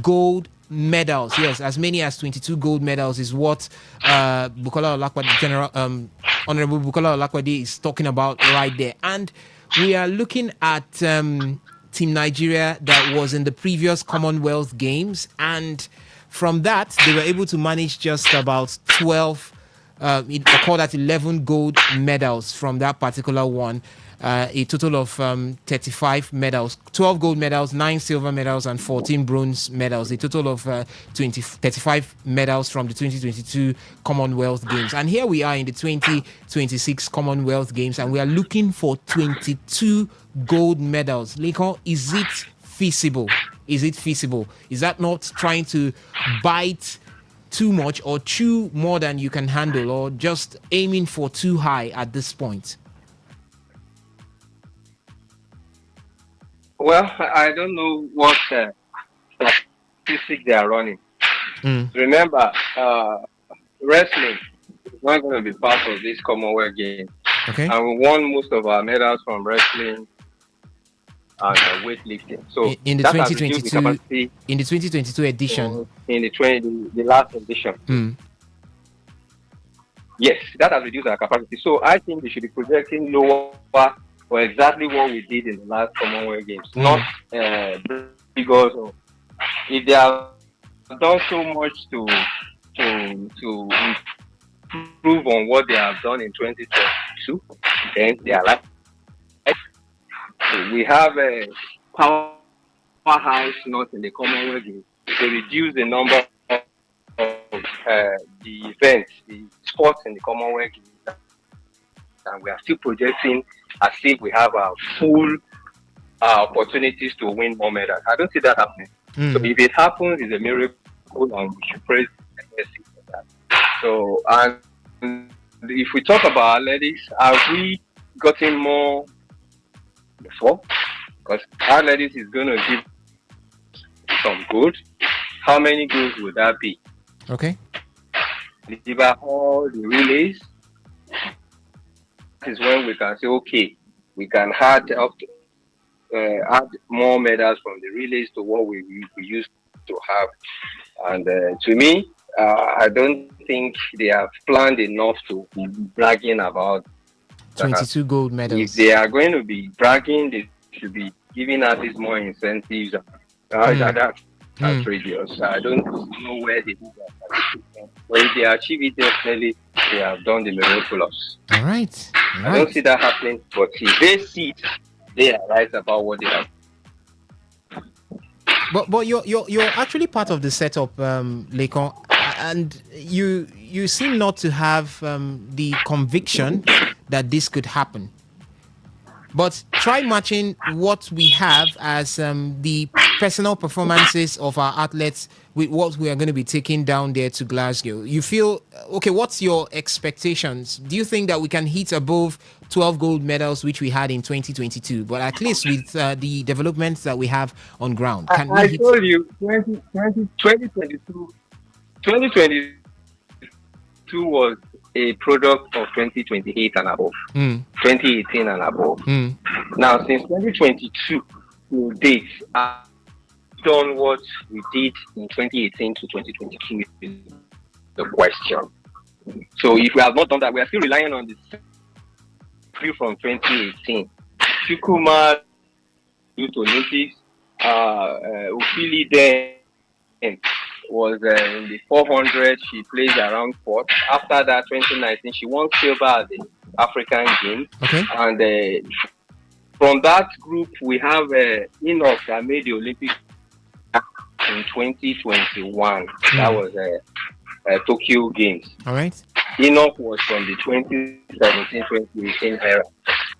Speaker 3: gold medals. Yes, as many as 22 gold medals is what Bukola Olakpade, Honorable Bukola Olakpade is talking about right there. And we are looking at Team Nigeria that was in the previous Commonwealth Games, and from that they were able to manage just about 12 I call that 11 gold medals from that particular one. A total of 35 medals, 12 gold medals, 9 silver medals, and 14 bronze medals. A total of 35 medals from the 2022 Commonwealth Games. And here we are in the 2026 Commonwealth Games, and we are looking for 22 gold medals. Lekon, is it feasible? Is it feasible? Is that not trying to bite too much or chew more than you can handle, or just aiming for too high at this point?
Speaker 7: Well, I don't know what statistics they are running. Remember, wrestling is not going to be part of this Commonwealth game.
Speaker 3: Okay.
Speaker 7: And we won most of our medals from wrestling and weightlifting. So
Speaker 3: in the 2022 edition,
Speaker 7: in the last edition. Yes, that has reduced our capacity. So I think they should be projecting lower for exactly what we did in the last Commonwealth Games, not because of, if they have done so much to improve on what they have done in 2022, then they are like, we have a powerhouse not in the Commonwealth Games. They reduce the number of the events, the sports in the Commonwealth Games, and we are still projecting as if we have our full opportunities to win more medals. I don't see that happening. So if it happens, it's a miracle, and we should praise NSC for that. So, and if we talk about athletics, have we gotten more before? Because athletics is going to give some good. How many goals would that be?
Speaker 3: Okay.
Speaker 7: Deliver all the relays. Is when we can say, okay, we can add more medals from the relays to what we used to have. And to me, I don't think they have planned enough to be bragging about
Speaker 3: 22 gold medals.
Speaker 7: If they are going to be bragging, they should be giving athletes more incentives. That's outrageous. I don't know where they do that. But if they achieve it, definitely they have done the miraculous.
Speaker 3: All right.
Speaker 7: I don't see that happening, but if they see it, they are right about what they have.
Speaker 3: But you're actually part of the setup, Lekon, and you seem not to have the conviction that this could happen. But try matching what we have as the personal performances of our athletes with what we are going to be taking down there to Glasgow. You feel, okay, what's your expectations? Do you think that we can hit above 12 gold medals, which we had in 2022, but at least with the developments that we have on ground? Can
Speaker 7: I told you, 2022 2022 was a product of 2028 and above, 2018 and above. Now, since 2022 to date, I've done what we did in 2018 to 2022 is the question. So if we have not done that, we are still relying on the view from 2018. Chukuma due to Olympics, Ufili then was in the 400. She plays around fourth. After that, 2019, she won silver at the African Games.
Speaker 3: Okay.
Speaker 7: And from that group, we have Enoch that made the Olympics in 2021. That was Tokyo Games.
Speaker 3: All right.
Speaker 7: Enoch was from the 2017-2018 era.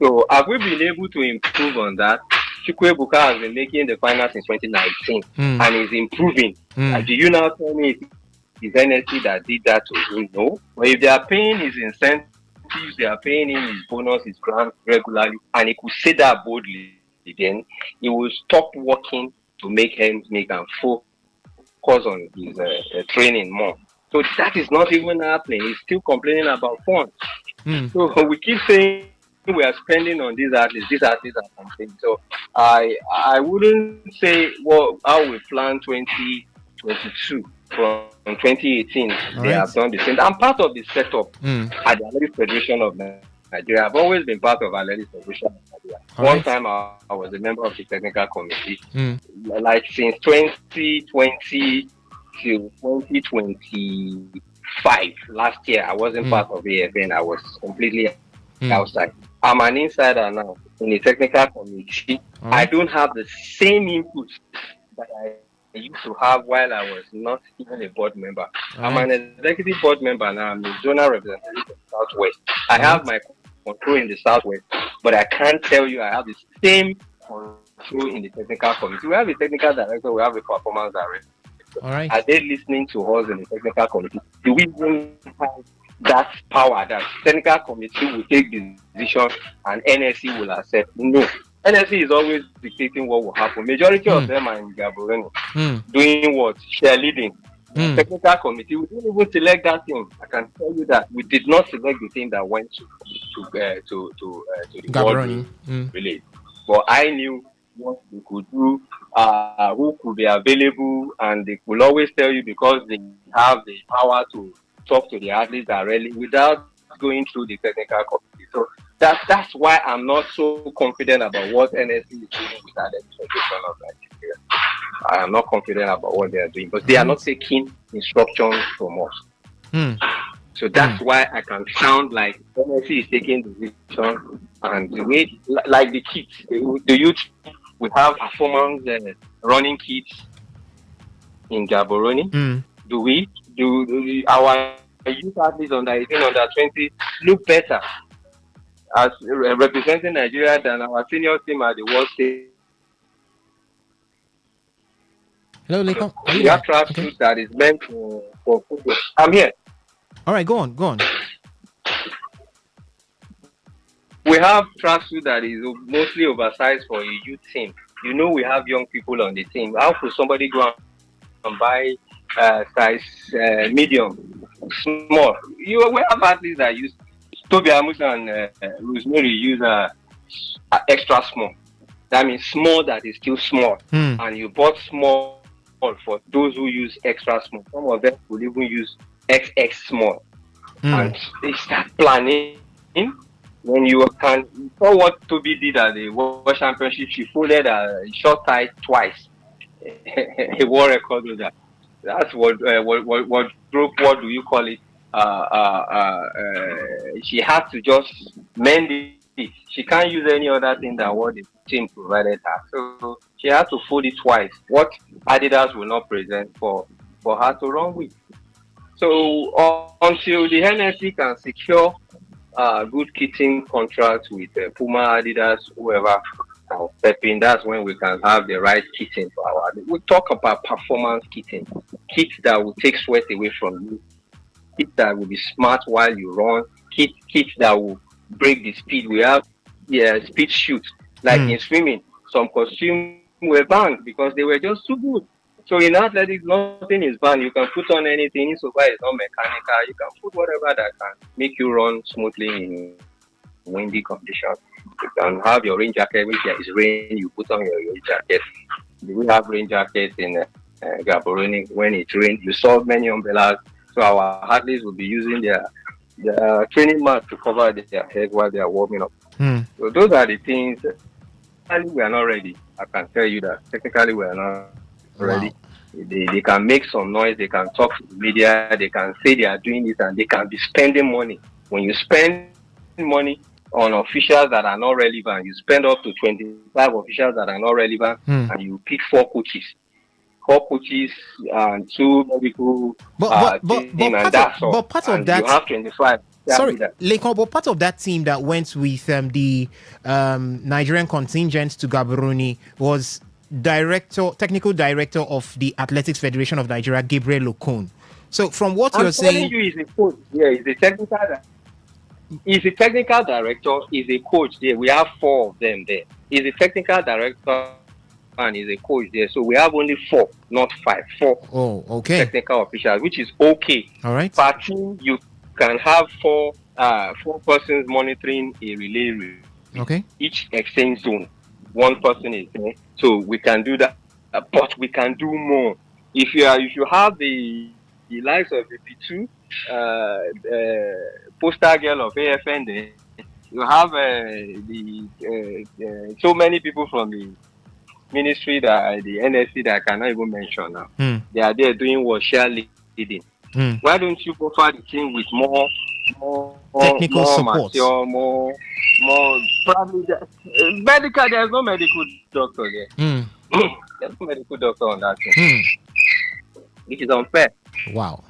Speaker 7: So have we been able to improve on that? Chukwuebuka has been making the finals since 2019 and is improving. Do you now tell me it's NSC that did that to him? No. But if they are paying his incentives, they are paying him his bonus, his grant regularly, and he could say that boldly, then he will stop working to make ends meet and focus on his training more. So that is not even happening. He's still complaining about funds. So we keep saying we are spending on these athletes and something. So I wouldn't say how we plan 2022 from 2018. They have done the same. I'm part of the setup at the Athletics Federation of Nigeria. I've always been part of Athletics Federation of Nigeria. One time I was a member of the technical committee. Like since 2020 till 2025, last year, I wasn't part of AFN. I was completely outside. I'm an insider now in the technical committee. I don't have the same input that I used to have while I was not even a board member. I'm an executive board member now. I'm a zonal representative of Southwest. I have my control in the Southwest, but I can't tell you I have the same control in the technical committee. We have a technical director, we have a performance director. Are they listening to us in the technical committee? Do we even have that power that technical committee will take the decision and NSC will accept? No. NSC is always dictating what will happen. Majority of them are in Gaborone doing what? Cheerleading. Technical committee, we didn't even select that team. I can tell you that we did not select the team that went to the Gaborone relay. But I knew what we could do, who could be available, and they could always tell you because they have the power to talk to the athletes directly without going through the technical committee. So that's why I'm not so confident about what NSC is doing with the Federation of Nigeria. I am not confident about what they are doing, but they are not taking instructions from us. So that's why I can sound like NSC is taking the decision, and the way, like the kids, the youth, we have performance running kits in Gaborone. Do our youth athletes under 18, under 20 look better as representing Nigeria than our senior team at the World Stage?
Speaker 3: Hello, Lekon.
Speaker 7: We have tracksuit that is meant for football. I'm here.
Speaker 3: All right, go on.
Speaker 7: We have tracksuit that is mostly oversized for a youth team. You know, we have young people on the team. How could somebody go and buy size medium, small? We have athletes that use Toby Amus and Rosemary use extra small. That means small that is still small. And you bought small for those who use extra small. Some of them will even use XX small. And they start planning. When you saw what Toby did at the World Championship, she folded a short tie twice. A world record with that. That's what group, what do you call it? She had to just mend it. She can't use any other thing than what the team provided her. So she had to fold it twice. What Adidas will not present for her to run with. So until the NSC can secure good kitting contracts with Puma, Adidas, whoever, stepping, that's when we can have the right kitting for our. We talk about performance kitting, kits that will take sweat away from you, kits that will be smart while you run, kits that will break the speed. We have speed shoot, like in swimming. Some costumes were banned because they were just too good. So in athletics, nothing is banned. You can put on anything. So far it's not mechanical. You can put whatever that can make you run smoothly in windy conditions. You can have your rain jacket. When there is rain, you put on your rain jacket. We have rain jackets in Gaborone. When it rains, you saw many umbrellas. So our athletes will be using their training mat to cover their head while they are warming up.
Speaker 3: Mm.
Speaker 7: So those are the things. Technically, we are not ready. I can tell you that. Technically, we are not ready.
Speaker 3: Wow.
Speaker 7: They can make some noise. They can talk to the media. They can say they are doing this, and they can be spending money. When you spend money on officials that are not relevant, you spend up to 25 officials that are not relevant,
Speaker 3: Mm.
Speaker 7: and you pick four coaches and two medical team, and that's all.
Speaker 3: But part of
Speaker 7: And you
Speaker 3: that,
Speaker 7: have 25.
Speaker 3: sorry, Lekon, but part of that team that went with the Nigerian contingent to Gaborone was technical director of the Athletics Federation of Nigeria, Gabriel Okon. So from what you're saying,
Speaker 7: You is a coach. Yeah, he's a technical director. He's a coach there. We have four of them there. He's a technical director and he's a coach there. So we have only four, not five. Four.
Speaker 3: Oh, okay.
Speaker 7: Technical officials, which is okay.
Speaker 3: All right.
Speaker 7: Per team, you can have four persons monitoring a relay route.
Speaker 3: Okay.
Speaker 7: Each exchange zone, one person is there. So we can do that, but we can do more. If you have the likes of the P2, poster girl of AFN there, you have so many people from the ministry that the NSC that I cannot even mention now. They are there doing what share leading. Why don't you offer the team with more
Speaker 3: technical support?
Speaker 7: Mature, more probably medical. There's no medical doctor there. There's no medical doctor on that team. Which is unfair.
Speaker 3: Wow.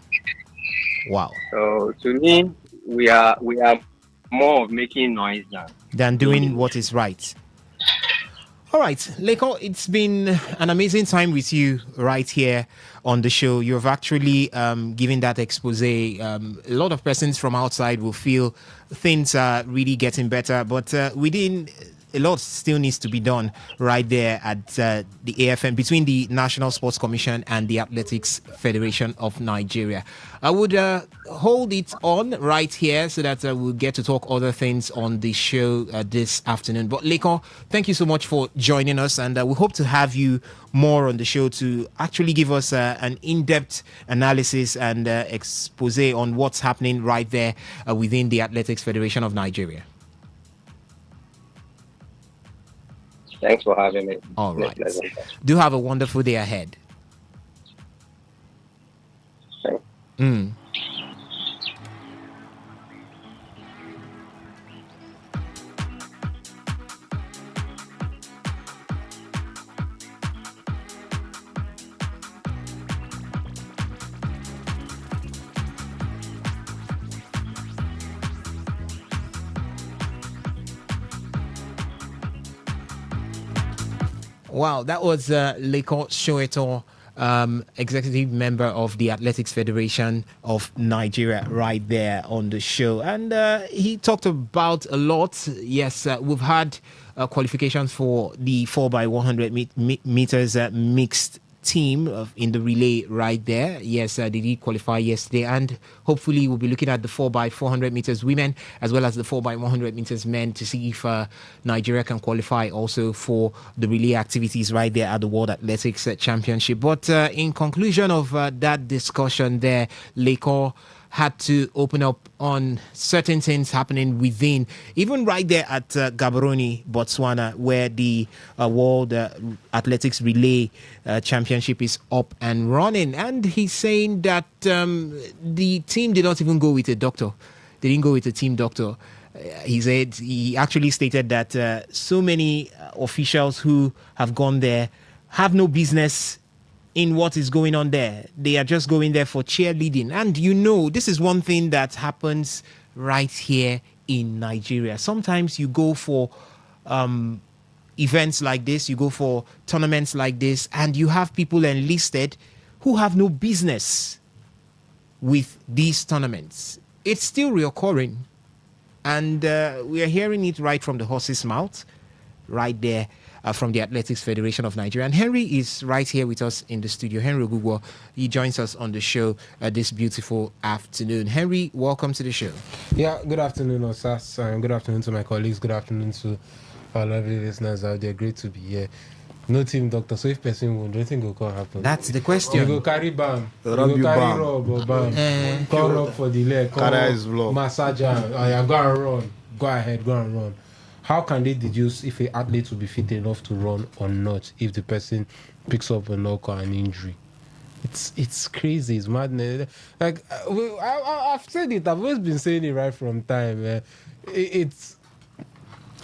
Speaker 7: So to me, we are more of making noise
Speaker 3: than doing what is right. All right, Leko, it's been an amazing time with you right here on the show. You've actually given that expose. A lot of persons from outside will feel things are really getting better, but within a lot still needs to be done right there at the AFN between the National Sports Commission and the Athletics Federation of Nigeria. I would hold it on right here so that we'll get to talk other things on the show this afternoon. But Lekon, thank you so much for joining us, and we hope to have you more on the show to actually give us an in-depth analysis and expose on what's happening right there within the Athletics Federation of Nigeria.
Speaker 7: Thanks for having me.
Speaker 3: All right. Do have a wonderful day ahead.
Speaker 7: Thanks.
Speaker 3: Wow, that was Leko Soweto, executive member of the Athletics Federation of Nigeria, right there on the show. And he talked about a lot. Yes, we've had qualifications for the 4x100 meters mixed team in the relay right there. Yes, they did qualify yesterday, and hopefully we'll be looking at the 4x400 meters women as well as the 4x100 meters men to see if Nigeria can qualify also for the relay activities right there at the World Athletics Championship. But in conclusion of that discussion there, Leko had to open up on certain things happening within, even right there at Gaborone, Botswana, where the World Athletics Relay Championship is up and running. And he's saying that the team did not even go with a doctor. They didn't go with a team doctor. He actually stated that so many officials who have gone there have no business in what is going on there. They are just going there for cheerleading. And this is one thing that happens right here in Nigeria. Sometimes you go for events like this, you go for tournaments like this, and you have people enlisted who have no business with these tournaments. It's still reoccurring. And we are hearing it right from the horse's mouth right there from the Athletics Federation of Nigeria. And Henry is right here with us in the studio. Henry Ogugwo, he joins us on the show this beautiful afternoon. Henry, welcome to the show.
Speaker 8: Yeah, good afternoon, Osas. Good afternoon to my colleagues. Good afternoon to our lovely listeners out there. Great to be here. No team doctor, so if person won't, do you think it will happen?
Speaker 3: That's the question.
Speaker 8: You go carry bam, you
Speaker 2: Rub
Speaker 8: go
Speaker 2: you
Speaker 8: carry
Speaker 2: bam.
Speaker 8: rub or bam, come rub for the leg, come
Speaker 2: Carry his block.
Speaker 8: massage am, yeah, go and run, go ahead, go and run. How can they deduce if an athlete will be fit enough to run or not if the person picks up a knock or an injury? It's crazy, it's madness. Like I've said it, I've always been saying it right from time.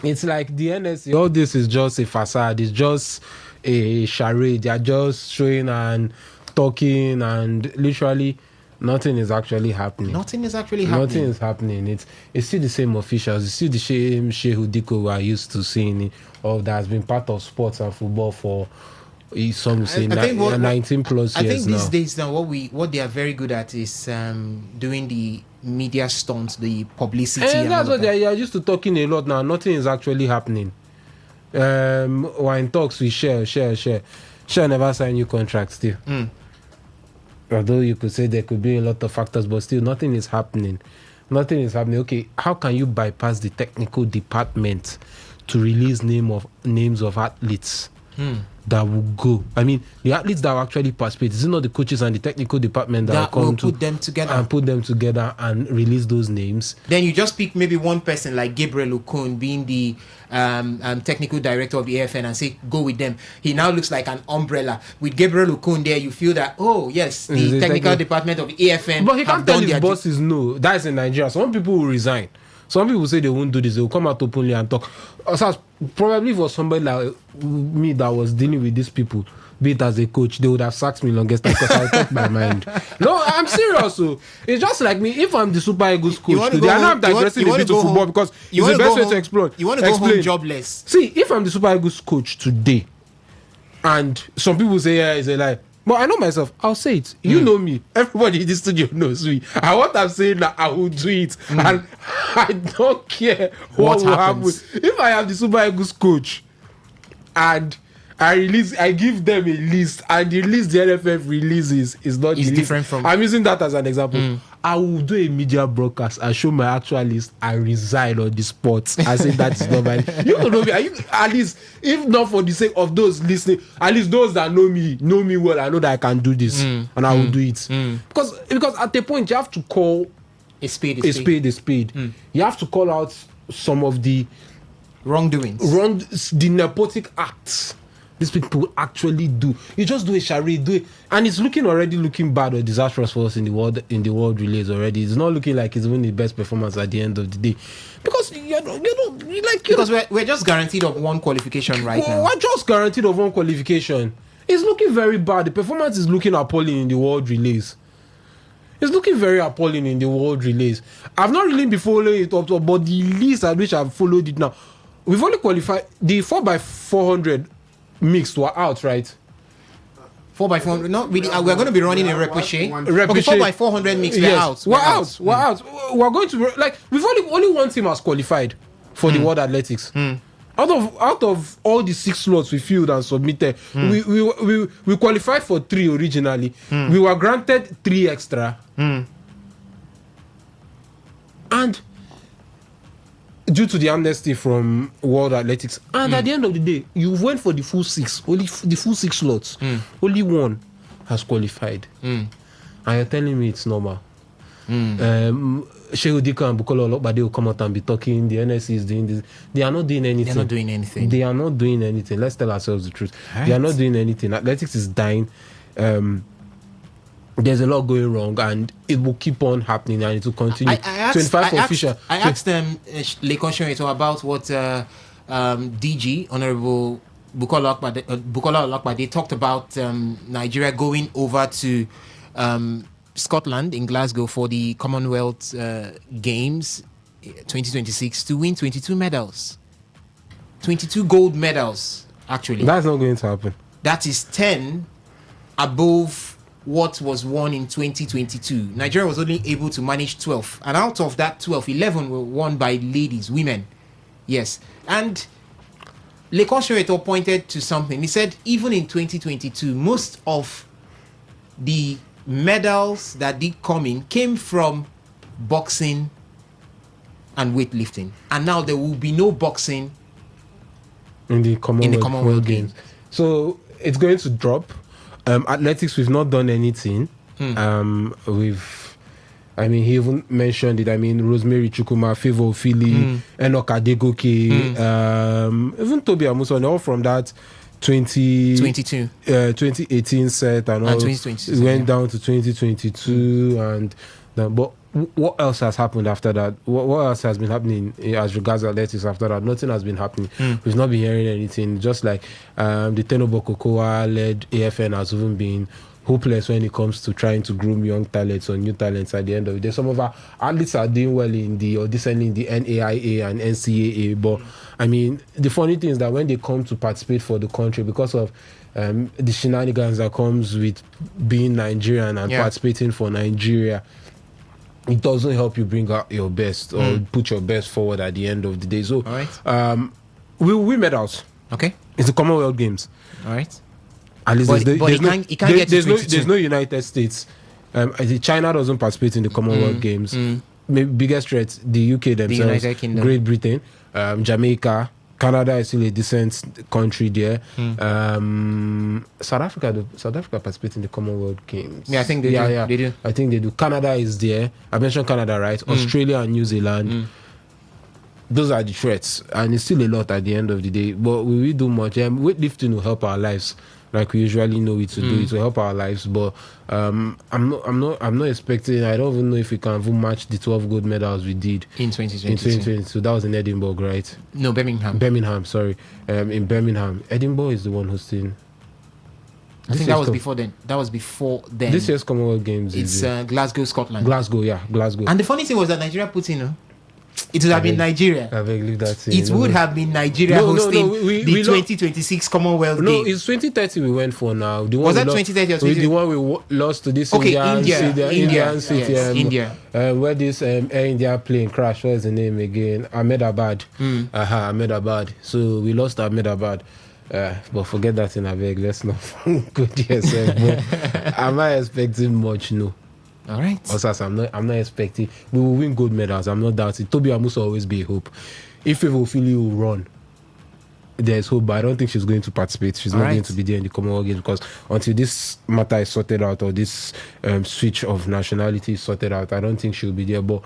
Speaker 8: It's like the NSC, all this is just a facade, it's just a charade. They are just showing and talking, and literally nothing is actually happening.
Speaker 3: Nothing is actually happening.
Speaker 8: Nothing is happening. It's still the same officials. It's still the same Shehu Diko we are used to seeing, or that has been part of sports and football for some say 19 plus years now.
Speaker 3: I think these days now what they are very good at is doing the media stunts, the publicity.
Speaker 8: And that's what they are used to talking a lot now. Nothing is actually happening. We're in talks with Shell. Shell never signed new contracts still. Although you could say there could be a lot of factors, but still nothing is happening. Nothing is happening. Okay, how can you bypass the technical department to release names of athletes that will go? I mean, the athletes that will actually participate, is it not the coaches and the technical department that will come to
Speaker 3: put them together
Speaker 8: and release those names?
Speaker 3: Then you just pick maybe one person like Gabriel Okon being the technical director of the AFN and say, go with them. He now looks like an umbrella. With Gabriel Okon there, you feel that, oh, yes, the technical department of the AFN.
Speaker 8: But he can't tell his bosses no. That's in Nigeria. Some people will resign. Some people say they won't do this. They will come out openly and talk. So probably for somebody like me that was dealing with these people, be it as a coach, they would have sacked me longest time because I talk my mind. No, I'm serious. So it's just like me. If I'm the Super Eagles coach today, I know I'm digressing a bit to football because it's the best way to explore.
Speaker 3: You want to go home jobless.
Speaker 8: See, if I'm the Super Eagles coach today, and some people say, yeah, it's a lie. But I know myself, I'll say it. You know me. Everybody in the studio knows me. And what I'm saying now, I will do it. And I don't care what will happen. If I am the Super Eagles coach and I give them a list, and the list the NFF releases is not
Speaker 3: it's
Speaker 8: the
Speaker 3: different
Speaker 8: list.
Speaker 3: from.
Speaker 8: I'm using that as an example. I will do a media broadcast and show my actual list and resign on the spot. I say that is not my list. You don't know me. At least, if not for the sake of those listening, at least those that know me well, I know that I can do this and I will do it. Because at the point you have to call
Speaker 3: a spade.
Speaker 8: You have to call out some of the
Speaker 3: wrongdoings,
Speaker 8: the nepotic acts these people actually do. You just do a charade, and it's already looking bad or disastrous for us in the world relays already. It's not looking like it's even the best performance at the end of the day, because
Speaker 3: we're just guaranteed of one qualification now.
Speaker 8: We're just guaranteed of one qualification. It's looking very bad. The performance is looking appalling in the world relays. It's looking very appalling in the world relays. I've not really been following it up, but the list at which I've followed it now, we've only qualified the 4x400 mixed were out, right?
Speaker 3: 4x400. No, really. We're going to be running a repouché. Okay, 4x400 mixed. Yes.
Speaker 8: We're out. We're going to we've only one team has qualified for the World Athletics. Out of all the 6 slots we filled and submitted, we qualified for 3 originally. We were granted 3 extra, and due to the amnesty from World Athletics, and at the end of the day, you went for the full 6, only the full 6 slots. Only one has qualified, and you're telling me it's normal. Shehu Diko and Bukola Olokbade will come out and be talking. The NSC is doing this. They are not doing anything. They are not doing anything. Let's tell ourselves the truth. Right. They are not doing anything. Athletics is dying. There's a lot going wrong, and it will keep on happening, and it will continue. I
Speaker 3: asked them Lekon Shoneto about what DG Honorable Bukola Olokbade talked about Nigeria going over to Scotland in Glasgow for the Commonwealth Games 2026 to win 22 medals. 22 gold medals, actually.
Speaker 8: That's not going to happen.
Speaker 3: That is 10 above what was won in 2022. Nigeria was only able to manage 12. And out of that 12, 11 were won by ladies, women. Yes. And Lekon Soweto pointed to something. He said even in 2022, most of the medals that did come in came from boxing and weightlifting, and now there will be no boxing
Speaker 8: in the Commonwealth,
Speaker 3: World
Speaker 8: Games. So it's going to drop. Athletics, we've not done anything. He even mentioned it. I mean, Rosemary Chukuma, Favor Ofili, Enoch Adegoke, even Toby Amuson, all from that 2018 set and all.
Speaker 3: 2022
Speaker 8: it went down to 2022 and but what else has happened after that? What else has been happening as regards athletics after that? Nothing has been happening. We've not been hearing anything. Just like the Tenobo Kokoa led AFN has even been hopeless when it comes to trying to groom young talents or new talents at the end of the day. Some of our athletes are doing well in the auditioning the NAIA and NCAA, but I mean, the funny thing is that when they come to participate for the country, because of the shenanigans that comes with being Nigerian and participating for Nigeria, it doesn't help you bring out your best or put your best forward at the end of the day. So, we medals.
Speaker 3: Okay.
Speaker 8: It's the Commonwealth Games.
Speaker 3: All right.
Speaker 8: At least there's no United States. China doesn't participate in the Commonwealth Games. Maybe biggest threat, the UK themselves,
Speaker 3: the United Kingdom.
Speaker 8: Great Britain, Jamaica, Canada is still a decent country there. South Africa participates in the Commonwealth Games.
Speaker 3: Yeah, I think they do.
Speaker 8: Yeah.
Speaker 3: They do.
Speaker 8: I think they do. Canada is there. I mentioned Canada, right? Australia and New Zealand. Those are the threats, and it's still a lot at the end of the day. But we will do much. Weightlifting will help our lives, like we usually know it to do. It will help our lives. But I'm not expecting. I don't even know if we can even match the 12 gold medals we did
Speaker 3: in 2022.
Speaker 8: That was in Edinburgh, right?
Speaker 3: No, Birmingham.
Speaker 8: Birmingham, sorry. In Birmingham, Edinburgh is the one hosting.
Speaker 3: I think that was before then.
Speaker 8: This year's Commonwealth Games.
Speaker 3: It's Glasgow, Scotland.
Speaker 8: Glasgow.
Speaker 3: And the funny thing was that Nigeria put in. It would have been Nigeria.
Speaker 8: I believe that.
Speaker 3: It would have been Nigeria hosting the 2026 Commonwealth Games.
Speaker 8: No, it's 2030 we went for now.
Speaker 3: Was that 2030 or 2030?
Speaker 8: The one we lost to this Indian city.
Speaker 3: India.
Speaker 8: Where this Air India plane crashed. What is the name again? Ahmedabad. Ahmedabad. So we lost Ahmedabad. But forget that in a bag. Let's not go yourself. But am I expecting much? No.
Speaker 3: All right.
Speaker 8: Also, I'm not expecting we will win gold medals. I'm not doubting. Toby Amusa will always be a hope. If Favor Ofili will run, there's hope, but I don't think she's going to participate. She's not going to be there in the Commonwealth Games because until this matter is sorted out or this switch of nationality is sorted out, I don't think she'll be there. But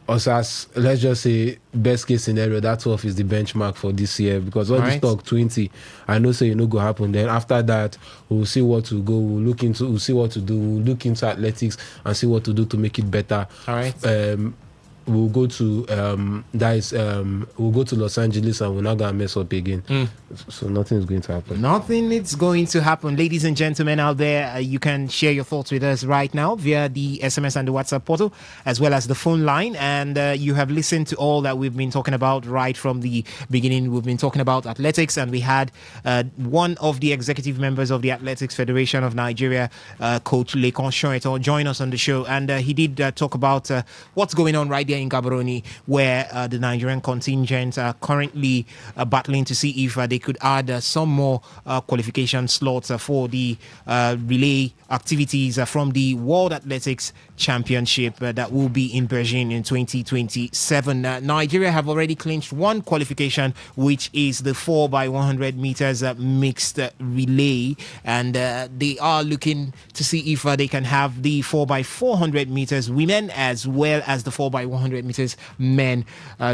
Speaker 8: also, let's just say best case scenario, that 12 is the benchmark for this year because all this talk 20, I know say go happen. Then after that, we'll see what to go. We'll see what to do. We'll look into athletics and see what to do to make it better.
Speaker 3: All right.
Speaker 8: We'll go to we'll go to Los Angeles and we're not gonna mess up again. So nothing is going to happen.
Speaker 3: Nothing is going to happen. Ladies and gentlemen out there, you can share your thoughts with us right now via the SMS and the WhatsApp portal, as well as the phone line. And you have listened to all that we've been talking about right from the beginning. We've been talking about athletics, and we had one of the executive members of the Athletics Federation of Nigeria, Coach Lekon Soweto, join us on the show. And he did talk about what's going on right there in Gaborone, where the Nigerian contingent are currently battling to see if they could add some more qualification slots for the relay activities from the World Athletics Championship that will be in Beijing in 2027. Nigeria have already clinched one qualification, which is the 4x100 meters mixed relay, and they are looking to see if they can have the 4x400 meters women as well as the 4x100 meters men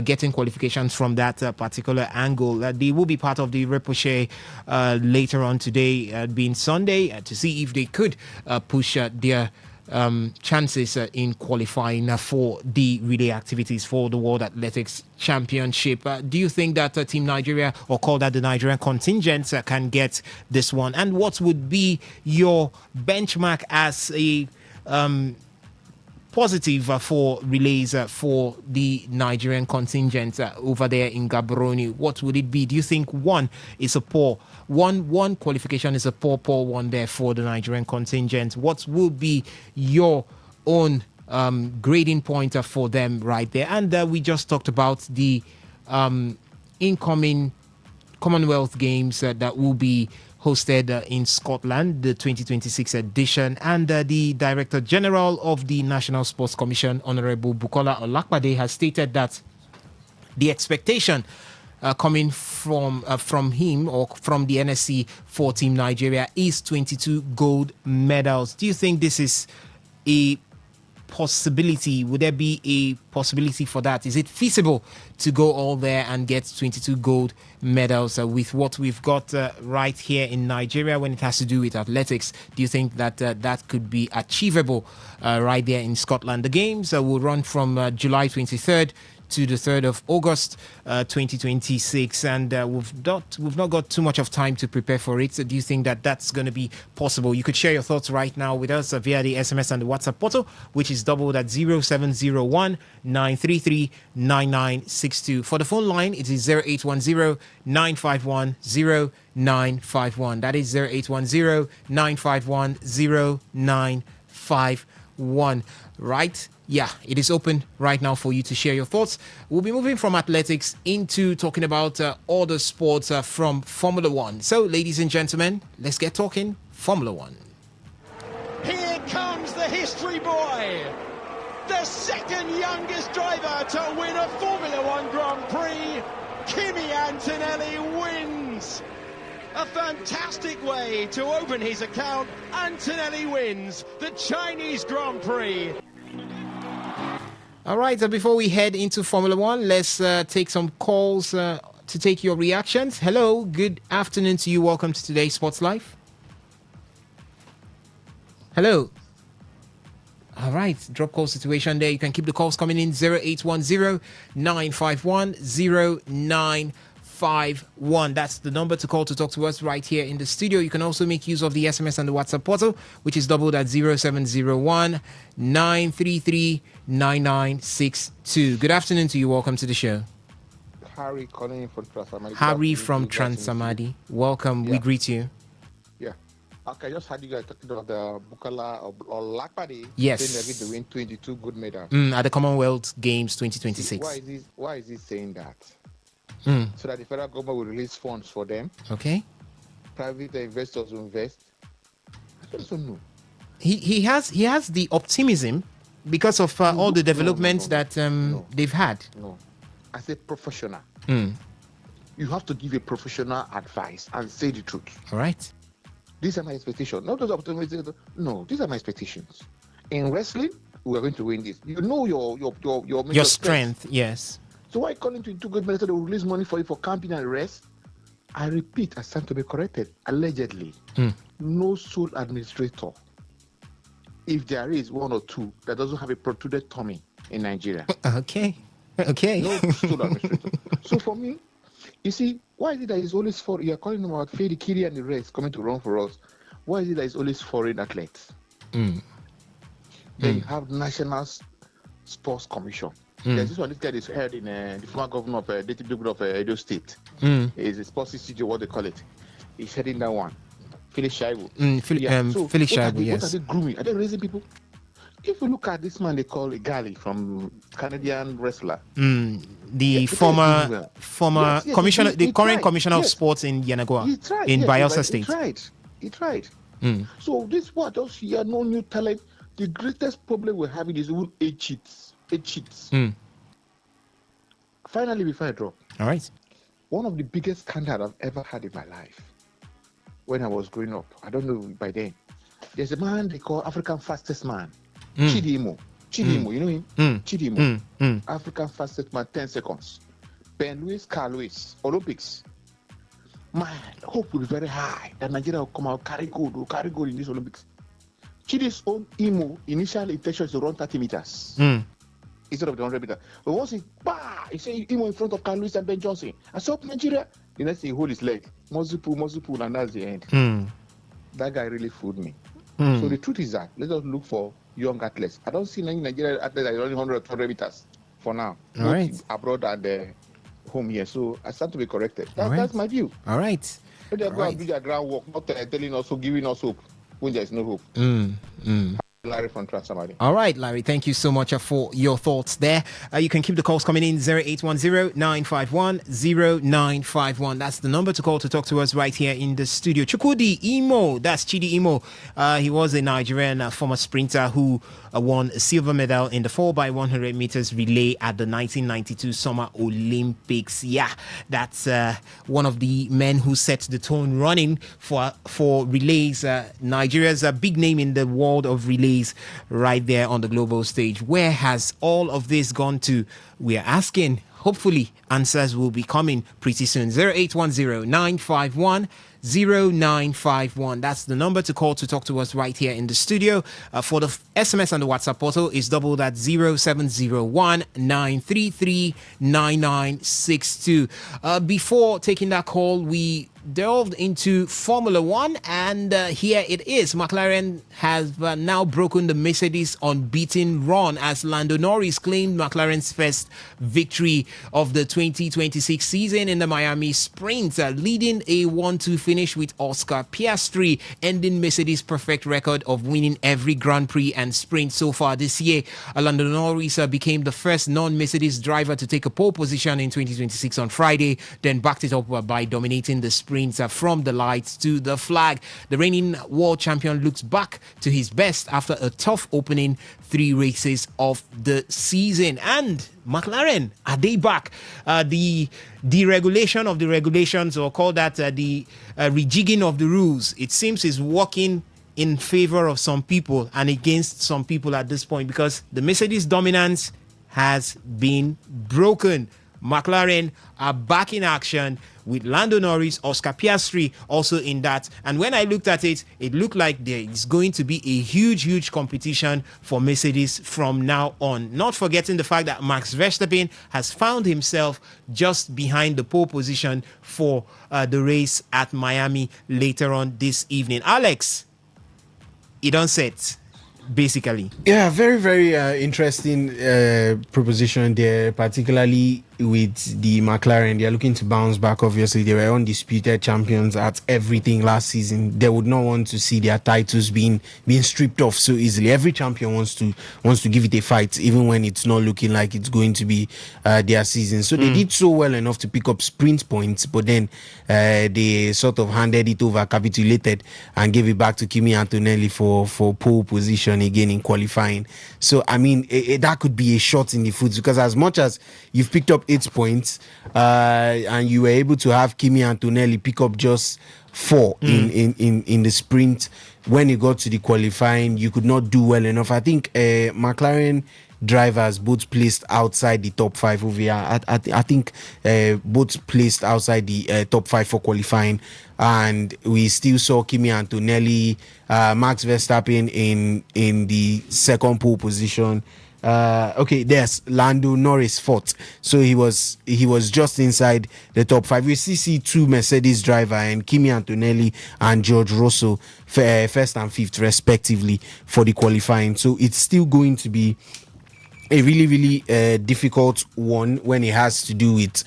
Speaker 3: getting qualifications from that particular angle. They will be part of the Repouche later on today, being Sunday, to see if they could push their chances in qualifying for the relay activities for the World Athletics Championship. Do you think that Team Nigeria, or call that the Nigerian contingent, can get this one? And what would be your benchmark as a positive for relays for the Nigerian contingent over there in Gaborone? What would it be? Do you think one qualification is a poor one there for the Nigerian contingent? What will be your own grading point for them right there? And we just talked about the incoming Commonwealth Games that will be hosted in Scotland, the 2026 edition. And the Director General of the National Sports Commission, Honorable Bukola Olakpade, has stated that the expectation coming from him or from the NSC for Team Nigeria is 22 gold medals. Do you think this is a possibility? Would there be a possibility for that? Is it feasible to go all there and get 22 gold medals with what we've got right here in Nigeria when it has to do with athletics? Do you think that that could be achievable right there in Scotland? The games will run from July 23rd to the 3rd of August 2026, and we've not got too much of time to prepare for it. So do you think that that's going to be possible? You could share your thoughts right now with us via the SMS and the WhatsApp portal, which is doubled at 0701 933 9962. For the phone line, it is 0810 951 0951. That is 0810 951 0951. Right? Yeah, it is open right now for you to share your thoughts. We'll be moving from athletics into talking about other sports from Formula One. So, ladies and gentlemen, let's get talking Formula One.
Speaker 9: Here comes the history boy, the second youngest driver to win a Formula One Grand Prix. Kimi Antonelli wins. A fantastic way to open his account. Antonelli wins the Chinese Grand Prix.
Speaker 3: All right, before we head into Formula One, let's take some calls to take your reactions. Hello, good afternoon to you. Welcome to today's Sports Life. Hello. All right, drop call situation there. You can keep the calls coming in 0810 951 0951. That's the number to call to talk to us right here in the studio. You can also make use of the SMS and the WhatsApp portal, which is doubled at 0701 933 9962. Good afternoon to you. Welcome to the show.
Speaker 10: Harry calling from Transamadi.
Speaker 3: Harry from Transamadi. Welcome.
Speaker 10: Yeah.
Speaker 3: We greet you.
Speaker 10: Yeah. Okay, I just heard you guys talking about the Bukola or Lakpadi.
Speaker 3: Yes.
Speaker 10: Saying they're going to win 22 gold medals.
Speaker 3: At the Commonwealth Games 2026.
Speaker 10: Why is he saying that? So that the federal government will release funds for them.
Speaker 3: Okay.
Speaker 10: Private investors will invest. I just don't know.
Speaker 3: He has the optimism because of all the developments that they've had.
Speaker 10: No. As a professional, you have to give a professional advice and say the truth.
Speaker 3: All right.
Speaker 10: These are my expectations. Not those optimism. No, these are my expectations. In wrestling, we are going to win this. You know your
Speaker 3: strength, yes.
Speaker 10: So why calling to good medals to release money for you for camping and rest? I repeat, I stand to be corrected. Allegedly, no sole administrator, if there is one or two, that doesn't have a protruded tummy in Nigeria.
Speaker 3: Okay.
Speaker 10: No sole administrator. So for me, you see, why is it that it's always for you are calling about Fedi Kiri and the rest coming to run for us? Why is it that it's always foreign athletes? Then you have National Sports Commission. There's this one. This guy is heard in the former governor of Edo State. Is a sports institute, what they call it. He's heading that one. Felix Shaibu.
Speaker 3: Felix Shaibu, yes.
Speaker 10: What are they grooming? Are they raising people? If you look at this man they call Gali from Canadian wrestler.
Speaker 3: The former commissioner, the current commissioner of sports in Yenagoa, in Bayelsa State.
Speaker 10: He tried. So this what else here, no new talent. The greatest problem we're having is even age cheats. Finally, before I drop.
Speaker 3: All right.
Speaker 10: One of the biggest scandals I've ever had in my life when I was growing up, I don't know by then, there's a man they call African fastest man. Chidimo, you know him? Chidimo. African fastest man, 10 seconds. Ben Lewis, Carl Lewis, Olympics. My hope will be very high that Nigeria will come out, carry gold in this Olympics. Chidi's own initial intention is to run 30 meters instead of the 100 meters. But once he say Imo in front of Carl Lewis and Ben Johnson, I saw Nigeria. The next thing he hold his leg, muscle pull, and that's the end. That guy really fooled me. So the truth is that let us look for young athletes. I don't see any Nigerian athletes that are running 100 or 200 meters for now.
Speaker 3: All right.
Speaker 10: Abroad and home here. So I stand to be corrected. That's my view.
Speaker 3: All right.
Speaker 10: Let them go and do their groundwork, not telling us, giving us hope when there is no hope. Larry from Transamadi.
Speaker 3: All right, Larry, thank you so much for your thoughts there. You can keep the calls coming in 0810-951-0951. That's the number to call to talk to us right here in the studio. Chukwudi Imo, that's Chidi Imo. He was a Nigerian former sprinter who won a silver medal in the 4x100 meters relay at the 1992 Summer Olympics. Yeah, that's one of the men who set the tone running for relays. Nigeria's a big name in the world of relays right there on the global stage. Where has all of this gone to? We are asking. Hopefully, answers will be coming pretty soon. 0810-951-0951. That's the number to call to talk to us right here in the studio. For the SMS and the WhatsApp portal is double that 0701-933-9962. Before taking that call, we delved into Formula One, and here it is. McLaren has now broken the Mercedes unbeaten run as Lando Norris claimed McLaren's first victory of the 2026 season in the Miami Sprint, leading a 1-2 finish with Oscar Piastri, ending Mercedes' perfect record of winning every Grand Prix and Sprint so far this year. Lando Norris became the first non-Mercedes driver to take a pole position in 2026 on Friday, then backed it up by dominating the sprint from the lights to the flag. The reigning world champion looks back to his best after a tough opening 3 races of the season. And McLaren, are they back? The deregulation of the regulations, or call that the rejigging of the rules, it seems is working in favor of some people and against some people at this point, because the Mercedes dominance has been broken. McLaren are back in action with Lando Norris, Oscar Piastri also in that. And when I looked at it, it looked like there is going to be a huge competition for Mercedes from now on. Not forgetting the fact that Max Verstappen has found himself just behind the pole position for the race at Miami later on this evening. Alex, it on set. Basically,
Speaker 4: yeah, very interesting proposition there, particularly with the McLaren. They are looking to bounce back. Obviously, they were undisputed champions at everything last season. They would not want to see their titles being stripped off so easily. Every champion wants to give it a fight, even when it's not looking like it's going to be their season. So they did so well enough to pick up sprint points, but then they sort of handed it over, capitulated, and gave it back to Kimi Antonelli for pole position again in qualifying. So I mean, that could be a shot in the foot, because as much as you've picked up 8 points and you were able to have Kimi Antonelli pick up just 4 in the sprint, when you got to the qualifying, you could not do well enough. I think McLaren drivers both placed outside the top 5 over here. I think both placed outside the top 5 for qualifying, and we still saw Kimi Antonelli, Max Verstappen in the second pole position. There's Lando Norris 4th, so he was just inside the top 5. We see 2 Mercedes driver, and Kimi Antonelli and George Russell 1st and 5th respectively for the qualifying. So it's still going to be a really difficult one when it has to do with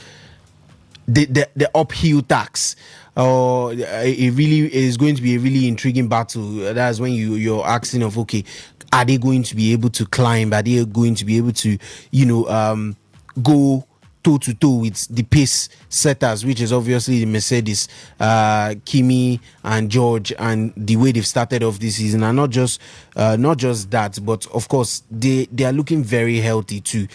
Speaker 4: the uphill tax. It really is going to be a really intriguing battle. That's when you're asking of, okay, are they going to be able to climb? Are they going to be able to, go toe to toe with the pace setters, which is obviously the Mercedes, Kimi and George, and the way they've started off this season? And not just that, but of course they are looking very healthy too.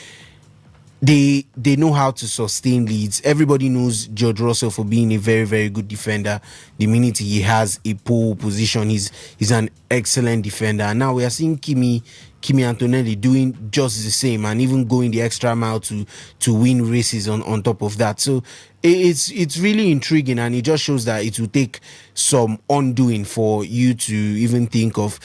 Speaker 4: They know how to sustain leads. Everybody knows George Russell for being a very good defender. The minute he has a pole position, he's an excellent defender. And now we are seeing Kimi Antonelli doing just the same, and even going the extra mile to win races on top of that. So it's really intriguing, and it just shows that it will take some undoing for you to even think of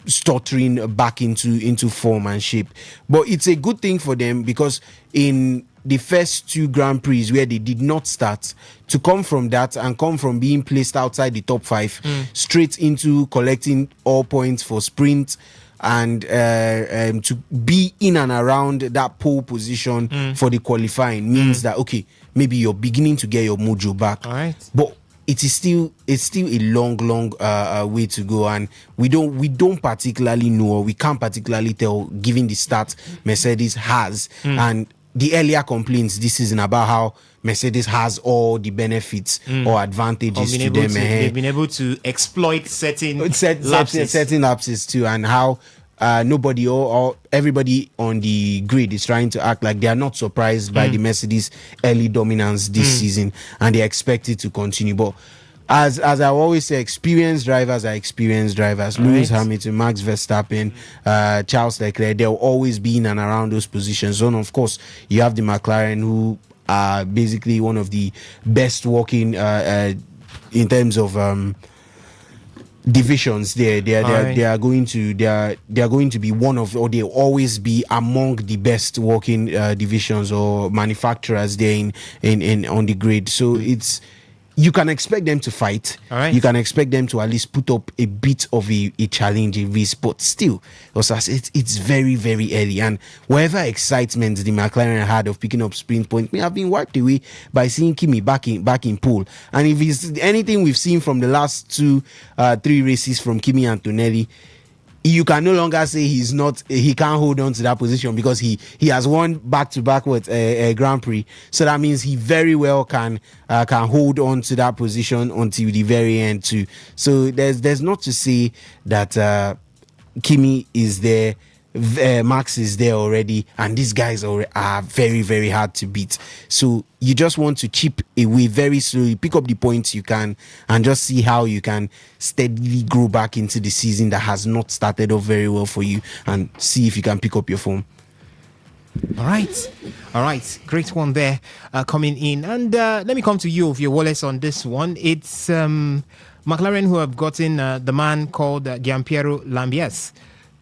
Speaker 4: stuttering back into form and shape. But it's a good thing for them, because in the first 2 Grand Prix where they did not start, to come from that and come from being placed outside the top 5 straight into collecting all points for sprint, and to be in and around that pole position for the qualifying means that, okay, maybe you're beginning to get your mojo back.
Speaker 3: All right.
Speaker 4: But it's still a long way to go, and we don't particularly know, or we can't particularly tell, given the start Mercedes has and the earlier complaints this season about how Mercedes has all the benefits or advantages to them.
Speaker 3: They've been able to exploit certain
Speaker 4: lapses too, and how nobody or everybody on the grid is trying to act like they are not surprised by the Mercedes early dominance this season, and they expect it to continue. But as I always say, experienced drivers are experienced drivers. Lewis Hamilton, Max Verstappen, Charles Leclerc, they'll always be in and around those positions. And of course, you have the McLaren, who are basically one of the best working in terms of divisions. They are going to be one of, or they'll always be among the best working divisions or manufacturers there in on the grid. So you can expect them to fight. You can expect them to at least put up a bit of a challenge, a race, but still, it's very, very early. And whatever excitement the McLaren had of picking up sprint points may have been wiped away by seeing Kimi back in pole. And if it's anything we've seen from the last 2-3 races from Kimi Antonelli, you can no longer say he can't hold on to that position, because he has won back-to-back with a Grand Prix. So that means he very well can hold on to that position until the very end too. So there's not to say that Kimi is there, Max is there already, and these guys are very, very hard to beat. So you just want to chip away very slowly, pick up the points you can, and just see how you can steadily grow back into the season that has not started off very well for you, and see if you can pick up your form.
Speaker 3: All right, great one there coming in. And let me come to you, Wallace, on this one. It's McLaren who have gotten the man called Gianpiero Lambiase.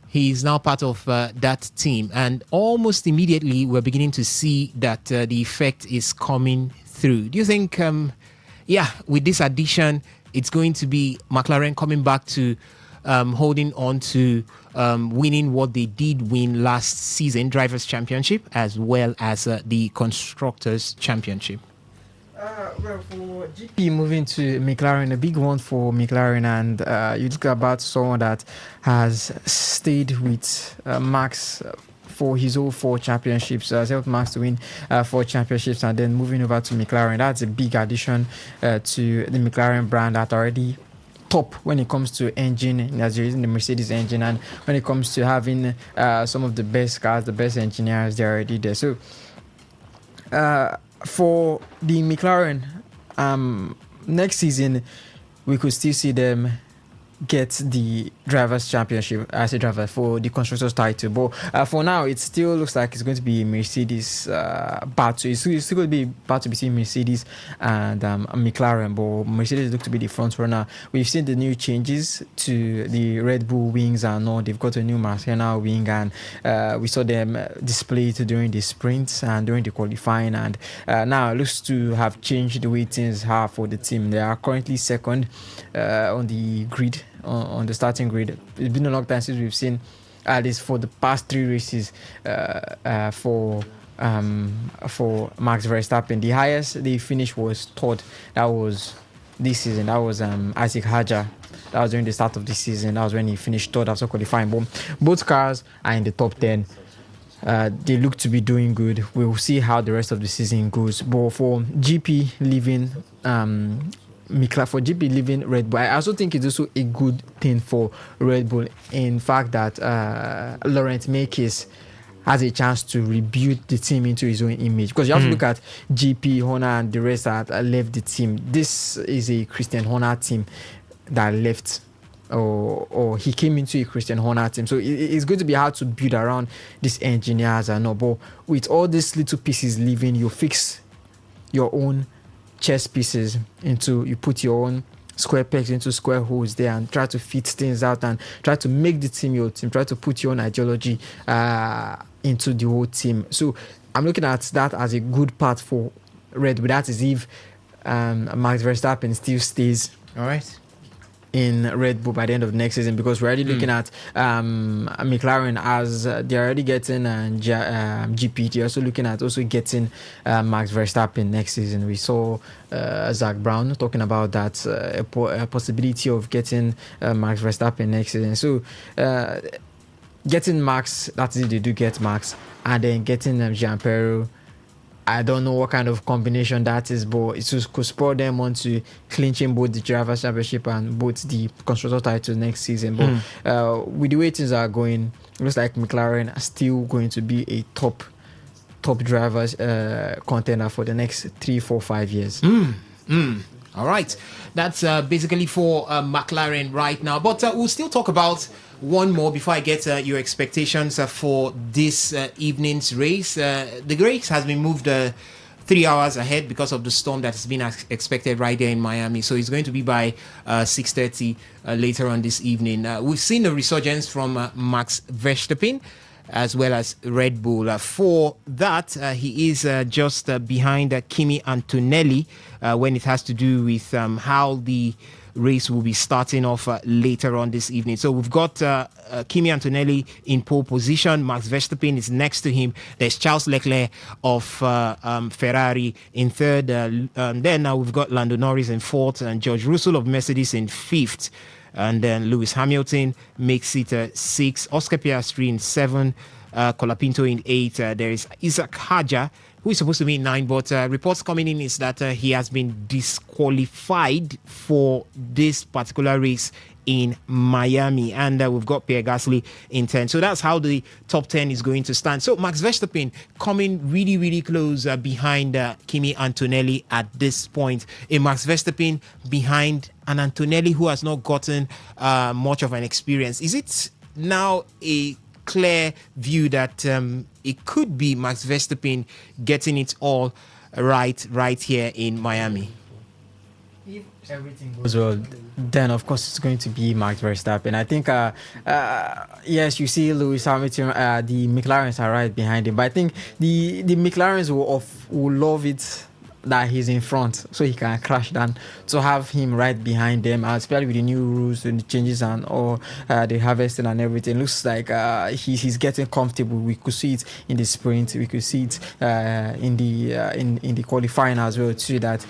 Speaker 3: He's now part of that team, and almost immediately we're beginning to see that the effect is coming through. Do you think, with this addition, it's going to be McLaren coming back to holding on to winning what they did win last season, Drivers' Championship, as well as the Constructors' Championship?
Speaker 5: Well, for GP moving to McLaren, a big one for McLaren, and you look about someone that has stayed with Max for his whole 4 championships, has helped Max to win 4 championships, and then moving over to McLaren. That's a big addition to the McLaren brand that already top when it comes to engine, as you're using the Mercedes engine, and when it comes to having some of the best cars, the best engineers, they're already there. So for the McLaren, next season we could still see them get the Drivers' Championship as a driver for the Constructors' title. But for now, it still looks like it's going to be a Mercedes battle. It's still going to be a battle between Mercedes and McLaren, but Mercedes look to be the front runner. We've seen the new changes to the Red Bull wings and all. They've got a new Marciana wing, and we saw them display it during the sprints and during the qualifying, and now it looks to have changed the way things are for the team. They are currently second on the grid, on the starting grid. It's been a long time since we've seen, at least for the past 3 races, for Max Verstappen. The highest they finished was third. That was this season. That was Isaac Hadjar. That was during the start of the season. That was when he finished third after qualifying. Both cars are in the top 10. They look to be doing good. We'll see how the rest of the season goes. But for GP leaving Red Bull, I also think it's also a good thing for Red Bull, in fact that Laurent Mekies has a chance to rebuild the team into his own image, because you have to look at GP, Horner, and the rest that left the team. This is a Christian Horner team that left, or he came into a Christian Horner team. So it's going to be hard to build around these engineers and all. But with all these little pieces leaving, you fix your own chess pieces you put your own square pegs into square holes there, and try to fit things out and try to make the team your team, try to put your own ideology into the whole team. So I'm looking at that as a good part for Red Bull. That is if Max Verstappen still stays.
Speaker 3: All right.
Speaker 5: in Red Bull by the end of next season, because we're already looking at McLaren as they're already getting GP. They're also looking at getting Max Verstappen next season. We saw Zach Brown talking about that a possibility of getting Max Verstappen next season. So getting Max, that's if they do get Max, and then getting Gianpero. I don't know what kind of combination that is, but it could spur them on to clinching both the Drivers' Championship and both the Constructor title next season. But with the way things are going, it looks like McLaren are still going to be a top drivers contender for the next 3, 4, 5 years.
Speaker 3: All right, that's basically for McLaren right now. But we'll still talk about one more before I get your expectations for this evening's race. The race has been moved 3 hours ahead because of the storm that has been expected right there in Miami. So it's going to be by 6:30 later on this evening. We've seen a resurgence from Max Verstappen as well as Red Bull. For that, he is just behind Kimi Antonelli when it has to do with how the race will be starting off later on this evening. So we've got Kimi Antonelli in pole position. Max Verstappen is next to him. There's Charles Leclerc of Ferrari in third. Then now we've got Lando Norris in fourth and George Russell of Mercedes in fifth. And then Lewis Hamilton makes it 6. Oscar Piastri in 7. Colapinto in 8. There is Isaac Hajar, who is supposed to be in 9, but reports coming in is that he has been disqualified for this particular race in Miami. And we've got Pierre Gasly in 10. So that's how the top 10 is going to stand. So Max Verstappen coming really, really close behind Kimi Antonelli at this point. A Max Verstappen behind an Antonelli who has not gotten much of an experience. Is it now a clear view that it could be Max Verstappen getting it all right here in Miami?
Speaker 5: If everything goes well, then of course it's going to be Max Verstappen. I think yes, you see Lewis Hamilton, the McLarens are right behind him, but I think the McLarens will love it that he's in front, so he can crash down, to have him right behind them, especially with the new rules and the changes and all the harvesting and everything. Looks like he's getting comfortable. We could see it in the sprint, we could see it in the qualifying as well too, that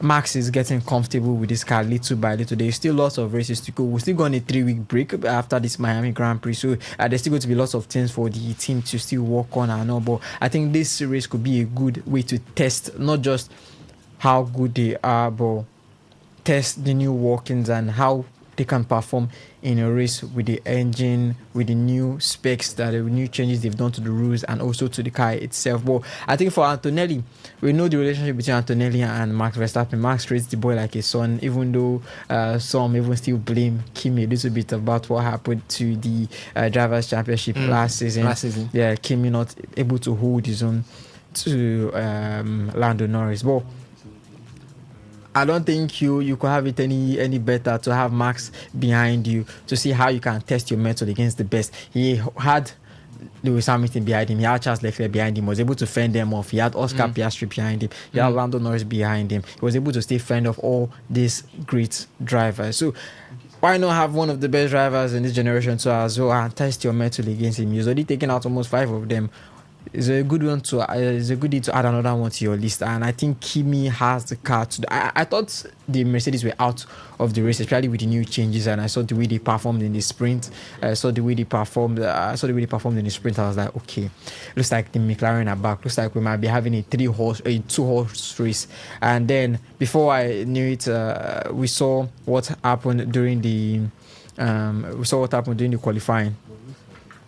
Speaker 5: Max is getting comfortable with this car little by little. There's still lots of races to go. We're still going on a 3-week break after this Miami Grand Prix, so there's still going to be lots of things for the team to still work on and all. But I think this race could be a good way to test not just how good they are, but test the new workings and how they can perform in a race with the engine, with the new specs, the new changes they've done to the rules and also to the car itself. But I think for Antonelli, we know the relationship between Antonelli and Max Verstappen. Max treats the boy like a son, even though some even still blame Kimi a little bit about what happened to the Drivers' Championship last season. Yeah, Kimi not able to hold his own to Lando Norris. But I don't think you could have it any better to have Max behind you to see how you can test your method against the best. He had Lewis Hamilton behind him. He had Charles Leclerc behind him. He was able to fend them off. He had Oscar Piastri behind him. He had Lando Norris behind him. He was able to stay fend off all these great drivers. So why not have one of the best drivers in this generation to as well and test your method against him? He's already taken out almost 5 of them. It's a good one to it's a good deal to add another one to your list, and I think Kimi has the car to. I thought the Mercedes were out of the race, especially with the new changes, and I saw the way they performed in the sprint. I saw the way they performed in the sprint. I was like, okay, looks like the McLaren are back. Looks like we might be having a 2-horse race. And then before I knew it, we saw what happened during the qualifying.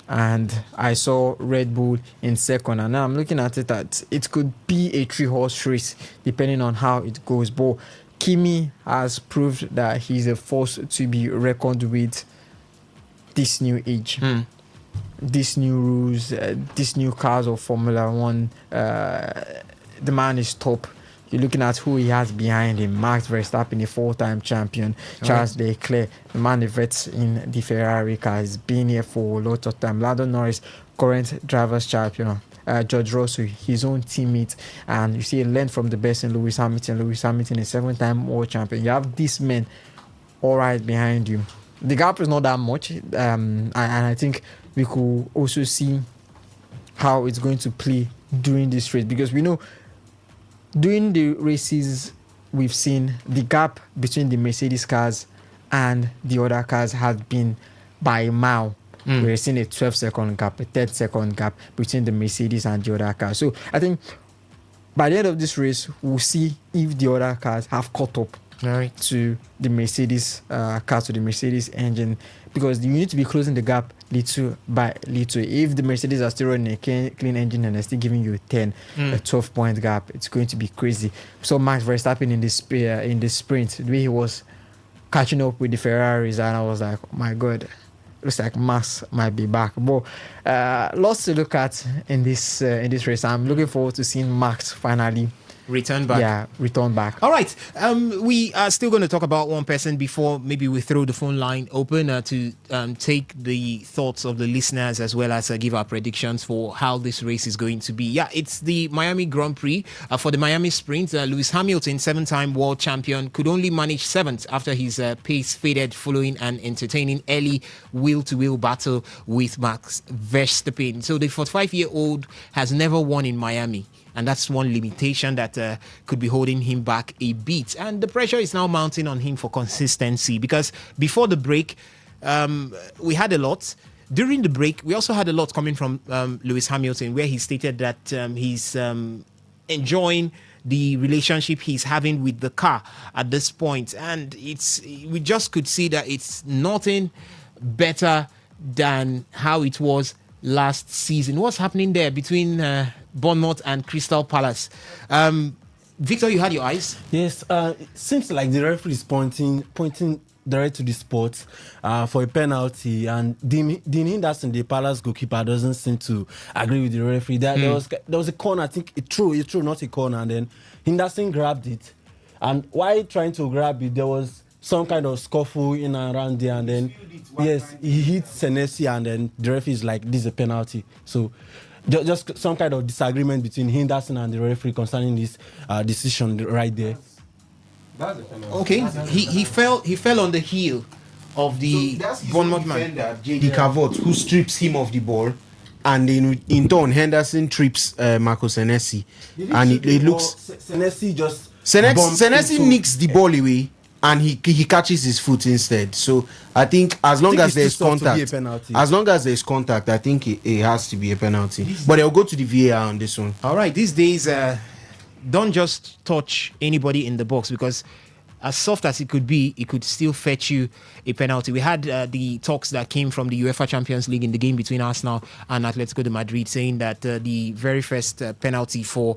Speaker 5: And I saw Red Bull in second, and now I'm looking at it that it could be a 3-horse race depending on how it goes. But Kimi has proved that he's a force to be reckoned with this new age, these new rules, these new cars of Formula One. The man is top. You're looking at who he has behind him. Max Verstappen, a 4-time champion. Charles Leclerc, the man the vets in the Ferrari car, has been here for a lot of time. Lando Norris, current drivers' champion. George Russell, his own teammate. And you see, he learned from the best in Lewis Hamilton. Lewis Hamilton is 7-time world champion. You have these men all right behind you. The gap is not that much, and I think we could also see how it's going to play during this race, because we know during the races we've seen the gap between the Mercedes cars and the other cars has been by a mile. We're seeing a 12-second gap, a 10-second gap between the Mercedes and the other cars. So I think by the end of this race, we'll see if the other cars have caught up to the Mercedes car, to the Mercedes engine, because you need to be closing the gap little by little. If the Mercedes are still running a clean engine and they're still giving you a 12-point gap, it's going to be crazy. So Max Verstappen in this sprint, the way he was catching up with the Ferraris, and I was like, oh my God, looks like Max might be back. But lots to look at in this race. I'm looking forward to seeing Max finally
Speaker 3: return back.
Speaker 5: Yeah, return back.
Speaker 3: All right. We are still going to talk about one person before maybe we throw the phone line open to take the thoughts of the listeners, as well as give our predictions for how this race is going to be. Yeah, it's the Miami Grand Prix. For the Miami Sprint, Lewis Hamilton, 7-time world champion, could only manage 7th after his pace faded following an entertaining early wheel-to-wheel battle with Max Verstappen. So the 45-year-old has never won in Miami, and that's one limitation that could be holding him back a bit. And the pressure is now mounting on him for consistency, because before the break, we had a lot. During the break, we also had a lot coming from Lewis Hamilton, where he stated that he's enjoying the relationship he's having with the car at this point. And we just could see that it's nothing better than how it was last season. What's happening there between Bournemouth and Crystal Palace? Victor, you had your eyes?
Speaker 4: Yes, it seems like the referee is pointing direct to the spot for a penalty, and Dean Henderson, the Palace goalkeeper, doesn't seem to agree with the referee. There was a corner, I think a throw, not a corner, and then Henderson grabbed it, and while trying to grab it, there was some kind of scuffle in and around there, and then yes, he hit Senesi, and then the referee is like, this is a penalty. So just some kind of disagreement between Henderson and the referee concerning this decision right there.
Speaker 3: Okay, he fell on the heel of the Bournemouth man,
Speaker 4: J.D. Cavott, who strips him of the ball, and in turn Henderson trips Marco Senesi, and it looks Senesi nicks the ball away, and he catches his foot instead. So I think as long as there's contact, I think it has to be a penalty. But they'll go to the VAR on this one.
Speaker 3: All right, these days, don't just touch anybody in the box, because as soft as it could be, it could still fetch you a penalty. We had the talks that came from the UEFA Champions League in the game between Arsenal and Atletico de Madrid, saying that the very first penalty for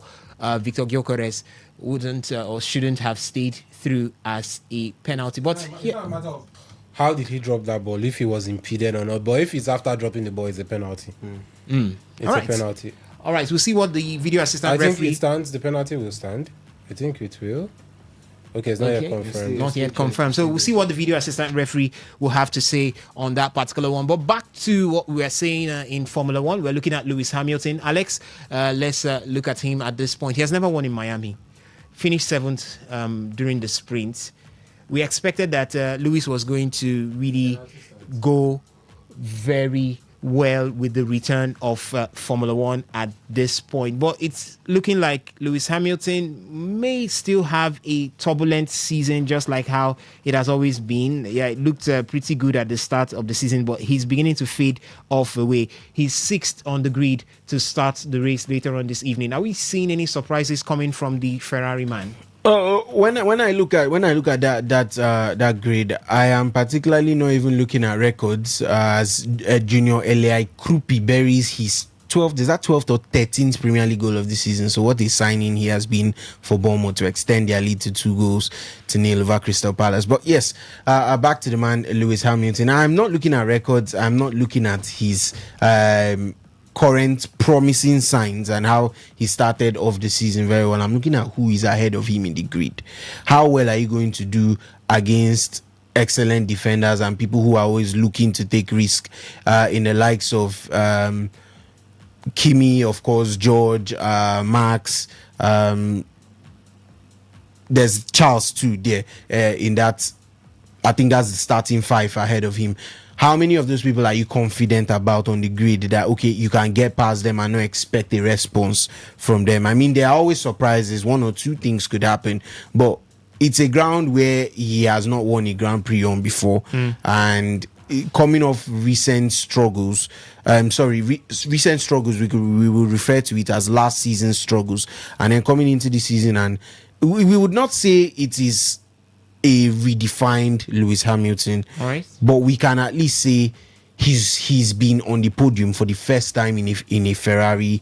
Speaker 3: Victor Gyökeres wouldn't or shouldn't have stayed through as a penalty. But
Speaker 8: how did he drop that ball, if he was impeded or not? But if it's after dropping the ball, it's a penalty. It's a penalty.
Speaker 3: All right, we'll see what the video assistant
Speaker 8: I
Speaker 3: referee...
Speaker 8: think it stands. The penalty will stand. I think it will. Okay, it's not yet confirmed.
Speaker 3: Not yet confirmed. So we'll see what the video assistant referee will have to say on that particular one. But back to what we were saying in Formula One, we're looking at Lewis Hamilton. Alex, let's look at him at this point. He has never won in Miami. Finished 7th during the sprint. We expected that Lewis was going to really go very well with the return of Formula One at this point. But it's looking like Lewis Hamilton may still have a turbulent season, just like how it has always been. Yeah, it looked pretty good at the start of the season, but he's beginning to fade off away. He's 6th on the grid to start the race later on this evening. Are we seeing any surprises coming from the Ferrari man?
Speaker 4: When I look at that grade, I am particularly not even looking at records. As Junior Eli Krupi buries his 12th, is that 12th or 13th Premier League goal of the season? So what a signing he has been for Bournemouth to extend their lead to 2-0 over Crystal Palace. But yes, back to the man Lewis Hamilton. I'm not looking at records. I'm not looking at his current promising signs and how he started off the season very well. I'm looking at who is ahead of him in the grid. How well are you going to do against excellent defenders and people who are always looking to take risk in the likes of Kimi, of course, George, Max, there's Charles too there in that I think that's the starting 5 ahead of him. How many of those people are you confident about on the grid that, okay, you can get past them and not expect a response from them? I mean, there are always surprises. 1 or 2 things could happen, but it's a ground where he has not won a Grand Prix on before. And coming off recent struggles, recent struggles, we will refer to it as last season's struggles. And then coming into the season, and we would not say it is a redefined Lewis Hamilton,
Speaker 3: all right,
Speaker 4: but we can at least say he's been on the podium for the first time in a Ferrari,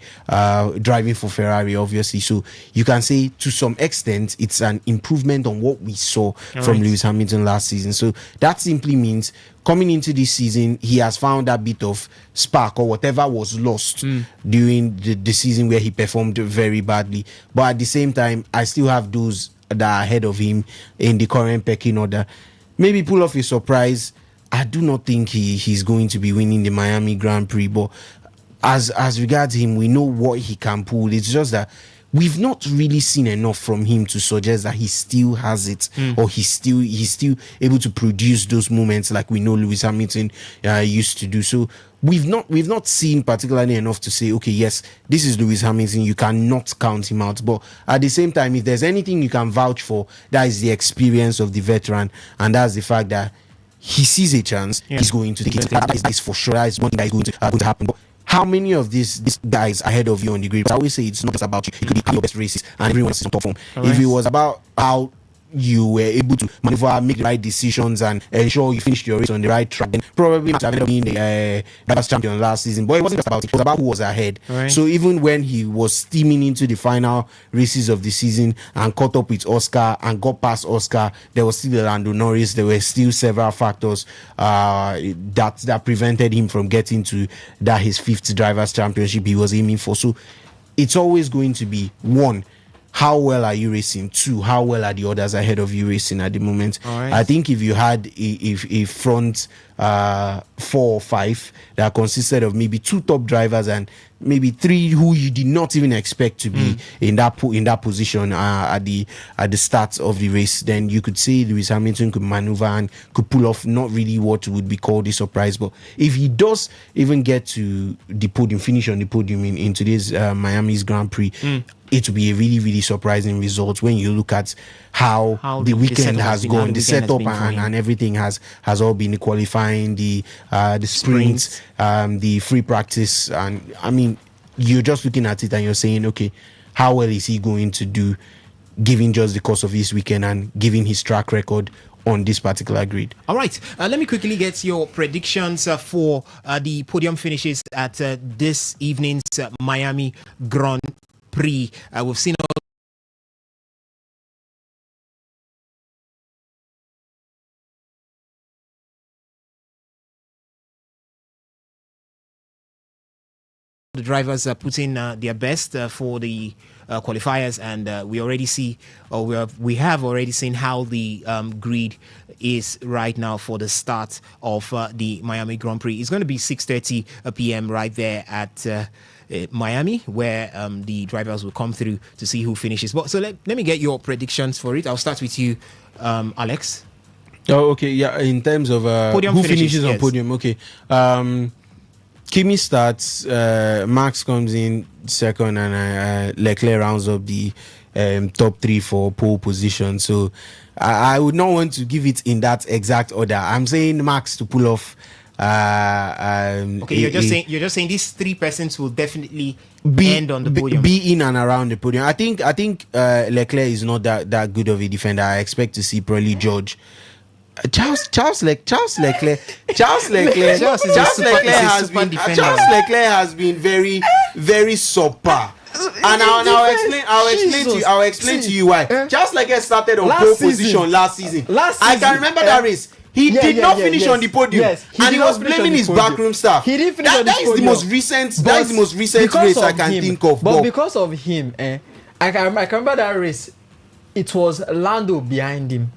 Speaker 4: driving for Ferrari, obviously. So you can say to some extent it's an improvement on what we saw from Lewis Hamilton last season. So that simply means coming into this season, he has found that bit of spark or whatever was lost during the season where he performed very badly. But at the same time, I still have those that are ahead of him in the current pecking order. Maybe pull off a surprise. I do not think he's going to be winning the Miami Grand Prix, but as regards him, we know what he can pull. It's just that we've not really seen enough from him to suggest that he still has it, or he's still able to produce those moments like we know Lewis Hamilton used to do. So we've not seen particularly enough to say, okay, yes, this is Lewis Hamilton, you cannot count him out. But at the same time, if there's anything you can vouch for, that is the experience of the veteran, and that's the fact that he sees a chance, he's going to take it. That is for sure. That is one thing that is going to happen. But how many of these guys ahead of you on the grid? I always say it's not just about you. It could be your best races and everyone is on top form. If it was about how you were able to maneuver, make the right decisions, and ensure you finished your race on the right track, then probably not have been the drivers' champion last season. But it wasn't just about it. It was about who was ahead. So even when he was steaming into the final races of the season and caught up with Oscar and got past Oscar, there was still Lando Norris. There were still several factors that prevented him from getting to that his 5th drivers' championship he was aiming for. So it's always going to be, 1, how well are you racing? 2, how well are the others ahead of you racing at the moment? I think if you had a front 4 or 5 that consisted of maybe 2 top drivers and maybe 3 who you did not even expect to be in that position at the start of the race, then you could say Lewis Hamilton could maneuver and could pull off not really what would be called a surprise. But if he does even get to the podium, finish on the podium in today's Miami's Grand Prix, it will be a really, really surprising result when you look at how the weekend has gone, the setup and everything has all been, the qualifying, the sprints, the free practice, and I mean, you're just looking at it and you're saying, okay, how well is he going to do, given just the course of his weekend and given his track record on this particular grid.
Speaker 3: All right, let me quickly get your predictions for the podium finishes at this evening's Miami Grand Prix. We've seen all the drivers are putting their best for the qualifiers, and we already see, or we have already seen how the grid is right now for the start of the Miami Grand Prix. It's going to be 6:30 p.m. right there at Miami, where the drivers will come through to see who finishes. But so let me get your predictions for it. I'll start with you, Alex.
Speaker 4: Oh, okay, yeah. In terms of
Speaker 3: podium
Speaker 4: who finishes on podium, okay. Kimi starts, Max comes in second, and Leclerc rounds up the top 3 for pole position. So I would not want to give it in that exact order. I'm saying Max to pull off.
Speaker 3: Okay, you're just saying these 3 persons will definitely end on the podium.
Speaker 4: Be in and around the podium. I think Leclerc is not that good of a defender. I expect to see probably George. Charles Leclerc has been very, very subpar. And I'll explain to you why. Charles Leclerc started on pole position last season. I can remember that race. He did not finish on the podium, and he was blaming his backroom staff. He didn't finish on the podium. That is the most recent race I can think of.
Speaker 5: But because of him, I can remember that race. It was Lando behind him.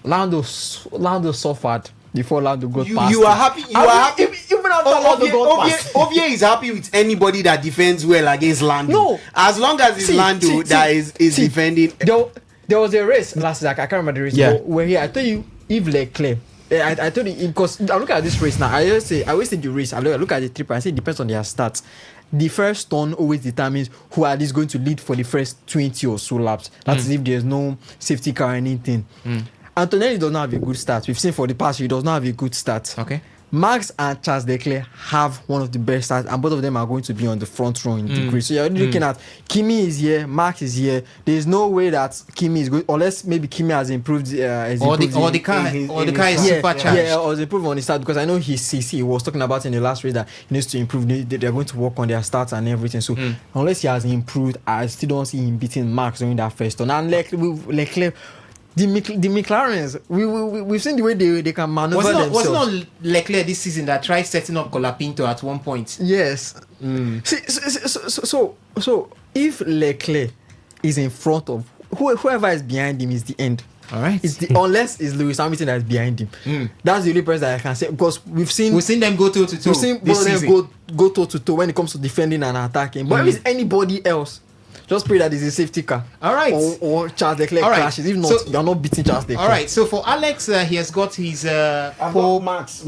Speaker 5: Lando suffered before Lando got past.
Speaker 4: You are happy.
Speaker 5: Even after Lando got past.
Speaker 4: Ovie is happy with anybody that defends well against Lando. No, as long as it's Lando that is defending.
Speaker 5: There was a race last season. I can't remember the race. Where I tell you, if Leclerc, I told you because I look at this race now. I always say the race. I look at the trip. I say it depends on their stats. The first turn always determines who are these going to lead for the first 20 or so laps. That's if there's no safety car or anything. Antonelli does not have a good start. We've seen for the past, he does not have a good start.
Speaker 3: Okay.
Speaker 5: Max and Charles Leclerc have one of the best starts, and both of them are going to be on the front row in the grid. So you're looking at Kimi is here, Max is here. There's no way that Kimi is good, unless maybe Kimi has improved.
Speaker 3: The car is supercharged.
Speaker 5: Yeah, or has improved on the start, because I know he was talking about in the last race that he needs to improve. They're going to work on their starts and everything. So unless he has improved, I still don't see him beating Max during that first turn. And Leclerc. The McLarens, we've seen the way they can maneuver themselves.
Speaker 3: Was it not Leclerc this season that tried setting up Colapinto at one point?
Speaker 5: Yes. See, so if Leclerc is in front of whoever is behind him is the end.
Speaker 3: All right.
Speaker 5: Unless it's Lewis Hamilton that is behind him. That's the only person that I can say, because we've seen
Speaker 3: them go toe to toe.
Speaker 5: We've seen both of them go toe to toe when it comes to defending and attacking. But if it's anybody else, just pray that it's a safety car.
Speaker 3: All right.
Speaker 5: Or Charles Leclerc crashes. If not, you're not beating Charles Leclerc.
Speaker 3: All right. So for Alex, he has got his
Speaker 4: Max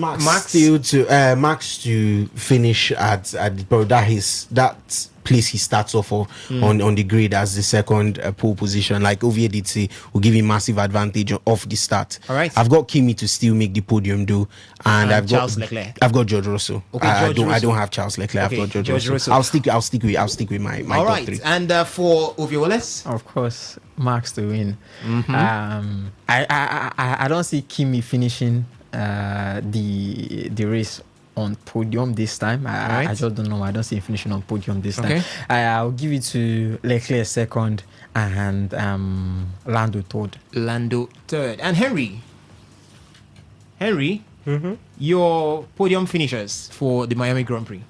Speaker 4: still to Max to finish at that place he starts off on the grid as the second pole position. Like Ovie did say, will give him massive advantage off the start.
Speaker 3: All right.
Speaker 4: I've got Kimi to still make the podium though, and I've
Speaker 3: Charles
Speaker 4: got
Speaker 3: Leclerc.
Speaker 4: I've got George Russell.
Speaker 3: Okay,
Speaker 4: I don't have Charles Leclerc.
Speaker 3: Okay,
Speaker 4: I've got George Russell. I'll stick with my
Speaker 3: all
Speaker 4: top
Speaker 3: right.
Speaker 4: three.
Speaker 3: And for Ovie Wallace,
Speaker 5: of course, Max to win. I don't see Kimi finishing the race on podium this time. I just don't know. I don't see him finishing on podium this time. I'll give it to Leclerc second and Lando third.
Speaker 3: And Henry, your podium finishers for the Miami Grand Prix.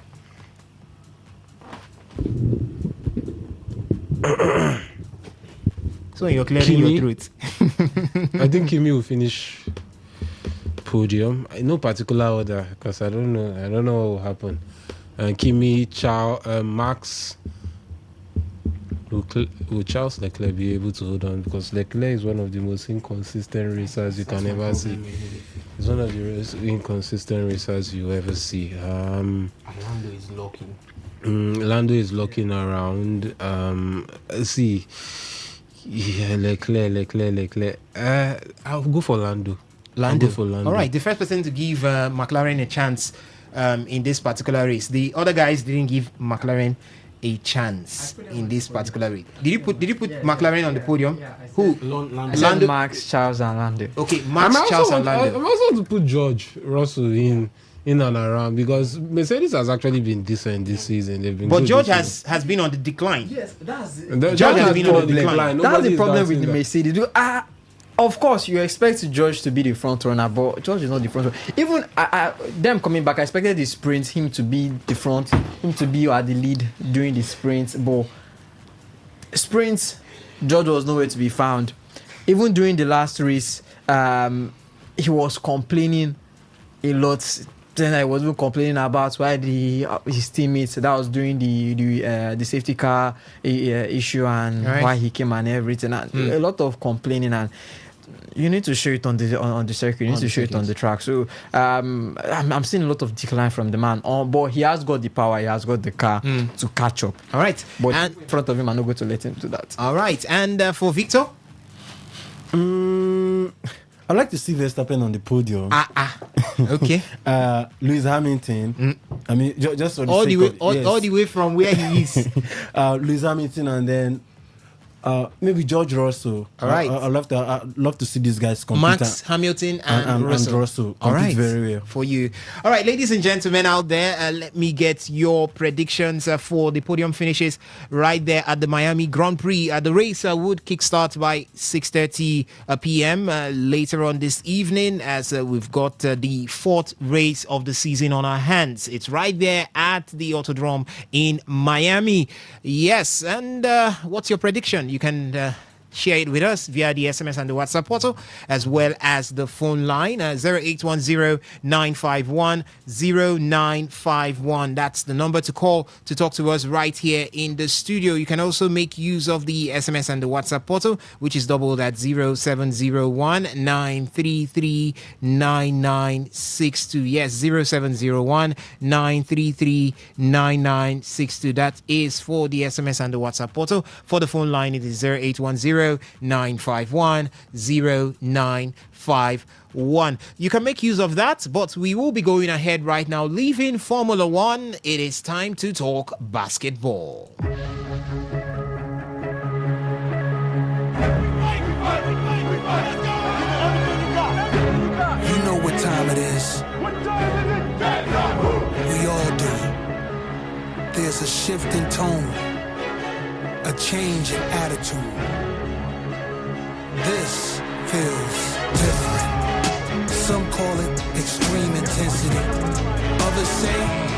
Speaker 3: So you're clearing your throat.
Speaker 8: I think Kimi will finish podium. In no particular order, because I don't know what will happen. Kimi, Charles, Max. Will Charles Leclerc be able to hold on? Because Leclerc is one of the most inconsistent racers you can ever see. He's one of the most inconsistent racers you ever see.
Speaker 4: Lando is locking.
Speaker 8: Lando is locking around. See. Yeah, Leclerc. I'll go for Lando.
Speaker 3: All right, the first person to give McLaren a chance in this particular race. The other guys didn't give McLaren a chance in this particular race. Did you put McLaren on the podium? Who?
Speaker 5: Lando, Max, Charles, and Lando.
Speaker 3: Okay, Max, Charles, and Lando.
Speaker 8: I'm also to put George Russell in and around, because Mercedes has actually been decent this season. They've been
Speaker 3: but George has been on the decline.
Speaker 5: Yes, that's
Speaker 8: George has been on the decline.
Speaker 5: That's the problem with the Mercedes. Of course, you expect George to be the front runner, but George is not the front runner. Even them coming back, I expected the sprint, him to be the front, him to be at the lead during the sprints. But sprints, George was nowhere to be found. Even during the last race, he was complaining a lot. Then I was even complaining about why his teammates, that was during the safety car issue and why he came and everything. And a lot of complaining, and you need to show it on the circuit. You need to show it on the track. So I'm seeing a lot of decline from the man. But he has got the power. He has got the car to catch up.
Speaker 3: All right.
Speaker 5: But in front of him, I'm not going to let him do that.
Speaker 3: All right. And for Victor?
Speaker 11: I'd like to see Verstappen on the podium.
Speaker 3: Okay.
Speaker 11: Lewis Hamilton. I mean, just for
Speaker 3: all the way from where he is.
Speaker 11: Lewis Hamilton, and then maybe George Russell.
Speaker 3: All right.
Speaker 11: I'd love to see these guys compete.
Speaker 3: Max, Hamilton, and Russell.
Speaker 11: All right. Very well
Speaker 3: for you. All right, ladies and gentlemen out there, let me get your predictions for the podium finishes right there at the Miami Grand Prix. The race would kickstart by 6:30 p.m. Later on this evening, as we've got the fourth race of the season on our hands. It's right there at the Autodrome in Miami. Yes, and what's your prediction? You can share it with us via the SMS and the WhatsApp portal, as well as the phone line, 0810-951-0951. That's the number to call to talk to us right here in the studio. You can also make use of the SMS and the WhatsApp portal, which is doubled at 0701-933-9962. Yes, 0701-933-9962. That is for the SMS and the WhatsApp portal. For the phone line, it is 0810-951-0951. You can make use of that, but we will be going ahead right now. Leaving Formula One, it is time to talk basketball.
Speaker 12: You know what time it is. We all do. There's a shift in tone, a change in attitude. This feels different. Some call it extreme intensity. Others say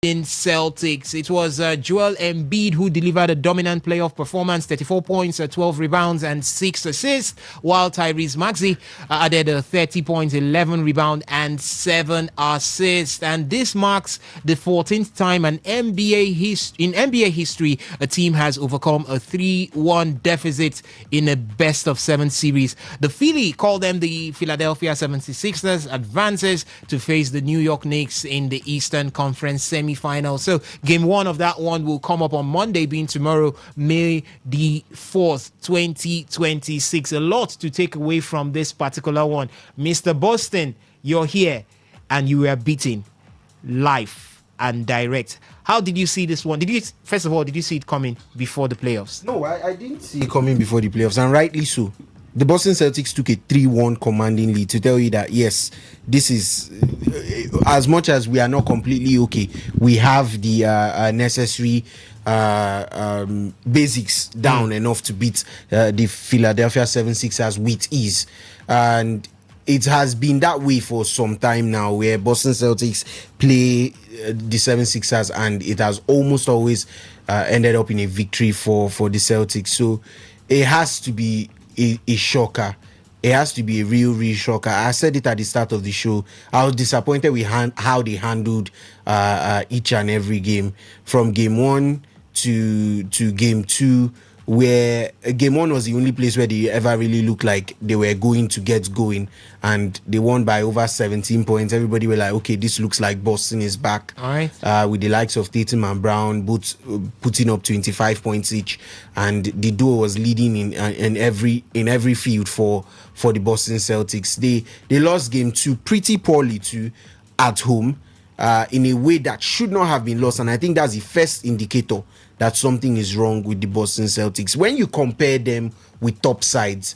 Speaker 3: in Celtics. It was Joel Embiid who delivered a dominant playoff performance, 34 points, 12 rebounds, and 6 assists, while Tyrese Maxey added 30 points, 11 rebounds, and 7 assists. And this marks the 14th time in NBA history a team has overcome a 3-1 deficit in a best-of-7 series. The Philly, called them the Philadelphia 76ers, advances to face the New York Knicks in the Eastern Conference semi-final. So game 1 of that one will come up on Monday, being tomorrow, May the 4th, 2026. A lot to take away from this particular one. Mr. Boston, you're here and you were beaten live and direct. How did you see this one? First of all, did you see it coming before the playoffs?
Speaker 4: No, I didn't see it coming before the playoffs, and rightly so. The Boston Celtics took a 3-1 commanding lead to tell you that, yes, this is, as much as we are not completely okay, we have the necessary basics down enough to beat the Philadelphia 76ers with ease. And it has been that way for some time now, where Boston Celtics play the 76ers and it has almost always ended up in a victory for the Celtics. So it has to be a shocker. It has to be a real shocker. I said it at the start of the show. I was disappointed with how they handled each and every game, from game 1 to game 2, where game 1 was the only place where they ever really looked like they were going to get going, and they won by over 17 points. Everybody were like, okay, this looks like Boston is back.
Speaker 3: All right.
Speaker 4: With the likes of Tatum and Brown both putting up 25 points each, and the duo was leading in every field for the Boston Celtics. They lost game 2 pretty poorly too, at home. in a way that should not have been lost. And I think that's the first indicator that something is wrong with the Boston Celtics. When you compare them with top sides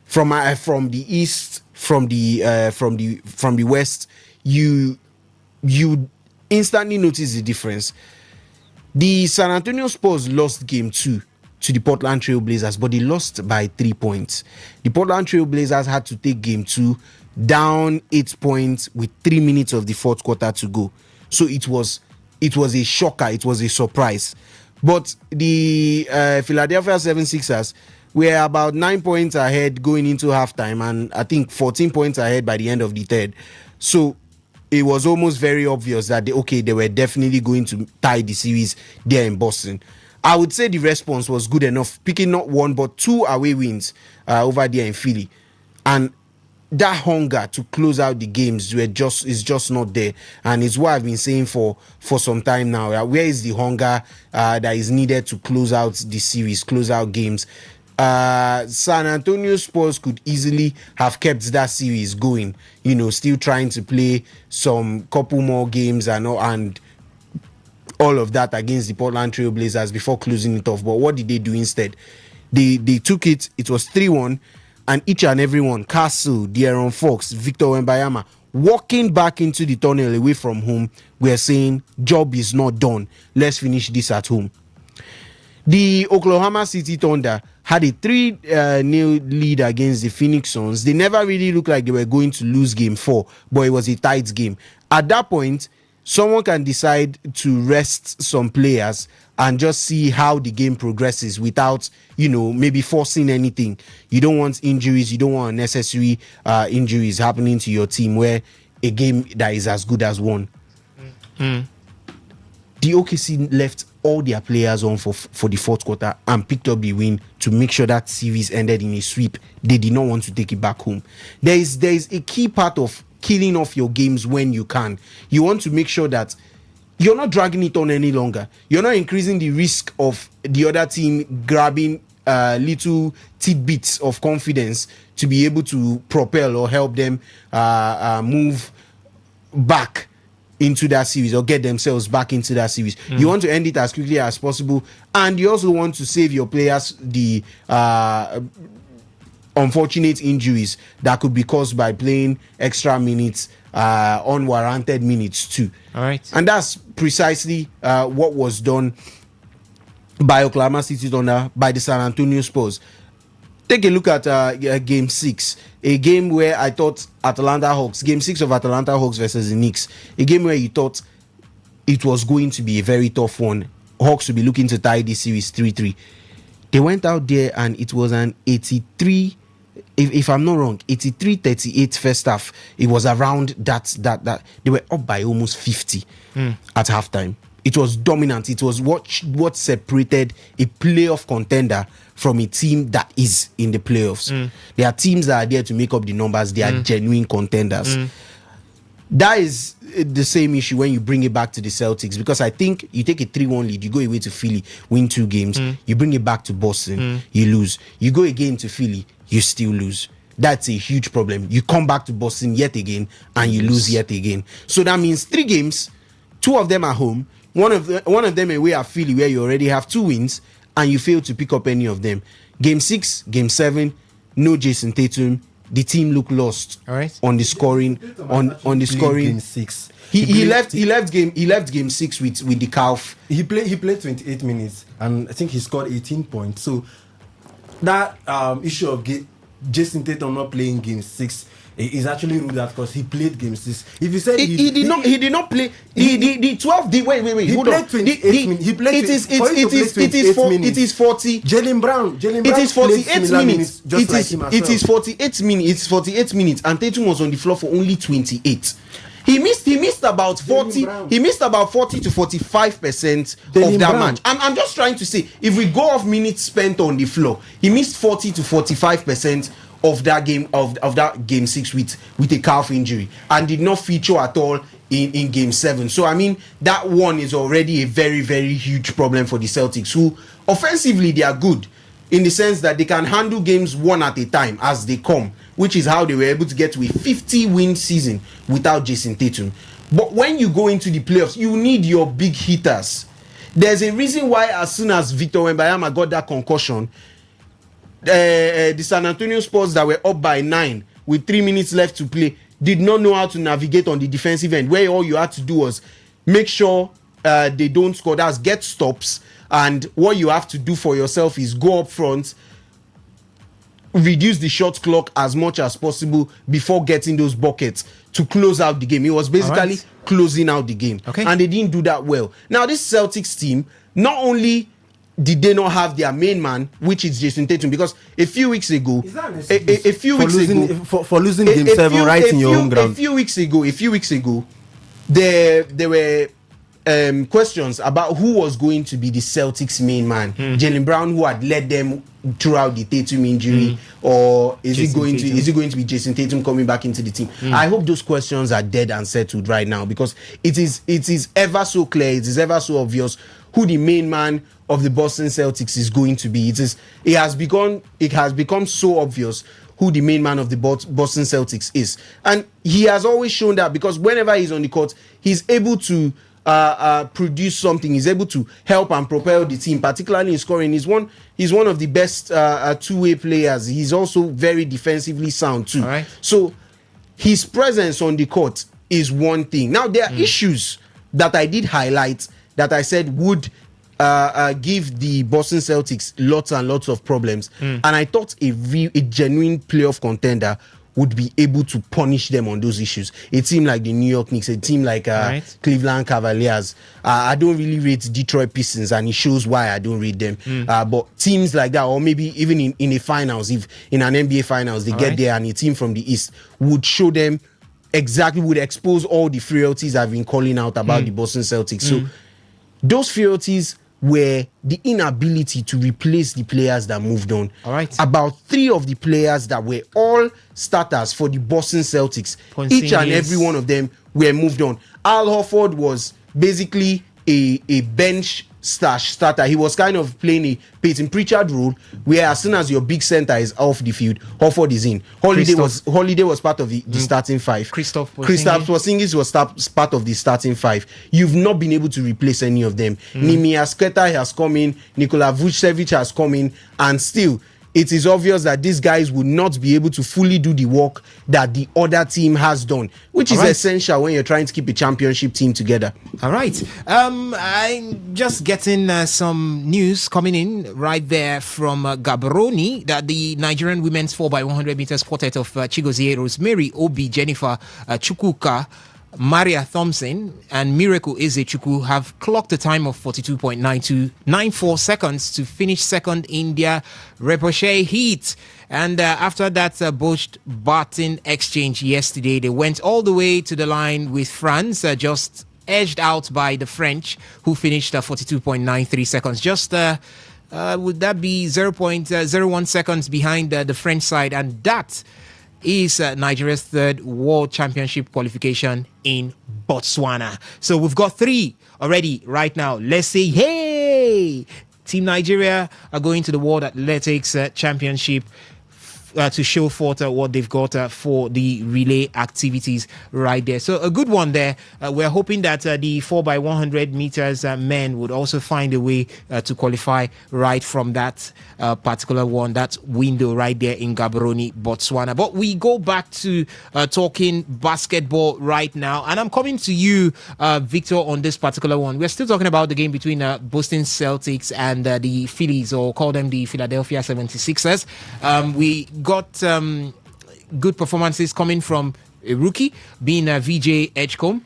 Speaker 4: from the East, from the West, you instantly notice the difference. The San Antonio Spurs lost game 2 to the Portland Trail Blazers, but they lost by 3 points. The Portland Trail Blazers had to take game 2 down 8 points with 3 minutes of the fourth quarter to go. So it was a shocker. It was a surprise. But the Philadelphia 76ers were about 9 points ahead going into halftime, and I think 14 points ahead by the end of the third. So it was almost very obvious that they were definitely going to tie the series there in Boston. I would say the response was good enough, picking not 1 but 2 away wins over there in Philly, and that hunger to close out the games is just not there, and it's what I've been saying for some time now. Where is the hunger that is needed to close out the series, close out games? San Antonio Spurs could easily have kept that series going, still trying to play some couple more games and all of that against the Portland Trail Blazers before closing it off. But what did they do instead? They took it. It was 3-1, and each and every one, Castle, De'Aaron Fox, Victor Wembanyama, walking back into the tunnel away from home, we're saying, job is not done. Let's finish this at home. The Oklahoma City Thunder had a 3-0 lead against the Phoenix Suns. They never really looked like they were going to lose game 4, but it was a tight game. At that point, someone can decide to rest some players and just see how the game progresses without, maybe forcing anything. You don't want injuries. You don't want unnecessary injuries happening to your team where a game that is as good as won. The OKC left all their players on for the fourth quarter and picked up the win to make sure that series ended in a sweep. They did not want to take it back home. There is a key part of killing off your games when you can. You want to make sure that you're not dragging it on any longer. You're not increasing the risk of the other team grabbing little tidbits of confidence to be able to propel or help them move back into that series or get themselves back into that series. You want to end it as quickly as possible, and you also want to save your players the unfortunate injuries that could be caused by playing extra minutes, unwarranted minutes too.
Speaker 3: All right.
Speaker 4: And that's precisely what was done by Oklahoma City Thunder, by the San Antonio Spurs. Take a look at Game 6, a game where I thought Game 6 of Atlanta Hawks versus the Knicks, a game where you thought it was going to be a very tough one. Hawks would be looking to tie this series 3-3. They went out there and it was an 83, if I'm not wrong, 83-38 first half. It was around that they were up by almost 50 at halftime. It was dominant. It was what separated a playoff contender from a team that is in the playoffs. There are teams that are there to make up the numbers. They are genuine contenders. That is the same issue when you bring it back to the Celtics, because I think you take a 3-1 lead, you go away to Philly, win 2 games, you bring it back to Boston, you lose. You go again to Philly, you still lose. That's a huge problem. You come back to Boston yet again and you lose yet again. So that means 3 games, 2 of them at home, one of them away at Philly where you already have 2 wins and you fail to pick up any of them. Game 6, Game 7, no Jason Tatum. The team looked lost.
Speaker 3: All right.
Speaker 4: On the scoring. On the scoring.
Speaker 11: Game 6.
Speaker 4: He left game 6 with the calf.
Speaker 11: He played 28 minutes and I think he scored 18 points. So that issue of Jason Tatum not playing game 6 is actually ruled out because he played game 6. If you said
Speaker 4: he did not play the 12. Wait.
Speaker 11: He
Speaker 4: Hold
Speaker 11: played
Speaker 4: on.
Speaker 11: 28 minutes. He played. It
Speaker 4: is 40.
Speaker 11: Jalen Brown.
Speaker 4: It is 48 minutes.
Speaker 11: It
Speaker 4: is 48 minutes. It's 48 minutes, and Tatum was on the floor for only 28. He missed about 40. He missed about 40 to 45% of that match. I'm just trying to say, if we go off minutes spent on the floor, he missed 40 to 45% of that game of that game 6 with a calf injury and did not feature at all in game 7. So I mean, that one is already a very, very huge problem for the Celtics, who offensively they are good in the sense that they can handle games one at a time as they come, which is how they were able to get to a 50-win season without Jason Tatum. But when you go into the playoffs, you need your big hitters. There's a reason why as soon as Victor Wembanyama got that concussion, the San Antonio Spurs that were up by 9 with 3 minutes left to play did not know how to navigate on the defensive end, where all you had to do was make sure they don't score. That's get stops, and what you have to do for yourself is go up front, reduce the shot clock as much as possible before getting those buckets to close out the game. It was basically closing out the game.
Speaker 3: Okay.
Speaker 4: And they didn't do that well. Now, this Celtics team, not only did they not have their main man, which is Jason Tatum, because a few weeks ago,
Speaker 11: for losing game 7 right in your home ground.
Speaker 4: A few weeks ago, there were questions about who was going to be the Celtics main man. Jaylen Brown, who had led them throughout the Tatum injury, or is it going to be Jason Tatum coming back into the team? I hope those questions are dead and settled right now, because it is ever so clear, it is ever so obvious who the main man of the Boston Celtics is going to be. It has become so obvious who the main man of the Boston Celtics is, and he has always shown that, because whenever he's on the court, he's able to produce something. He's able to help and propel the team, particularly in scoring. He's one of the best two-way players. He's also very defensively sound too.
Speaker 3: All right.
Speaker 4: So his presence on the court is one thing. Now there are issues that I did highlight that I said would give the Boston Celtics lots and lots of problems, and I thought a genuine playoff contender would be able to punish them on those issues. A team like the New York Knicks, a team like Cleveland Cavaliers. I don't really rate Detroit Pistons, and it shows why I don't rate them. But teams like that, or maybe even in a finals, if in an NBA finals they get there and a team from the East would show them would expose all the frailties I've been calling out about the Boston Celtics. So those frailties were the inability to replace the players that moved on.
Speaker 3: All right.
Speaker 4: About 3 of the players that were all starters for the Boston Celtics, each and every one of them were moved on. Al Horford was basically a bench starter. He was kind of playing a Peyton Pritchard role, where as soon as your big center is off the field, Horford is in. Holiday was part of the starting 5.
Speaker 3: Kristaps
Speaker 4: Porzingis was part of the starting 5. You've not been able to replace any of them. Nimi Asketa has come in, Nikola Vucevic has come in, and still it is obvious that these guys would not be able to fully do the work that the other team has done, which is essential when you're trying to keep a championship team together.
Speaker 3: All right. I'm just getting some news coming in right there from Gaborone that the Nigerian women's 4x100 meters quartet of Chigozie, Rosemary, Obi, Jennifer, Chukwuka, Maria Thompson and Miracle Ezechukwu have clocked a time of 42.9294 seconds to finish second in their Repochet heat. And after that botched Barton exchange yesterday, they went all the way to the line with France, just edged out by the French, who finished 42.93 seconds. Just would that be 0.01 seconds behind the French side? And that is Nigeria's 3rd World Championship qualification in Botswana. So we've got 3 already right now. Let's say, hey, Team Nigeria are going to the World Athletics Championship to show forth what they've got for the relay activities right there. So a good one there. We're hoping that the 4x100 meters men would also find a way to qualify right from that particular one, that window right there in Gaborone, Botswana. But we go back to talking basketball right now, and I'm coming to you, Victor, on this particular one. We're still talking about the game between Boston Celtics and the Phillies, or call them the Philadelphia 76ers. We got good performances coming from a rookie, being VJ Edgecombe.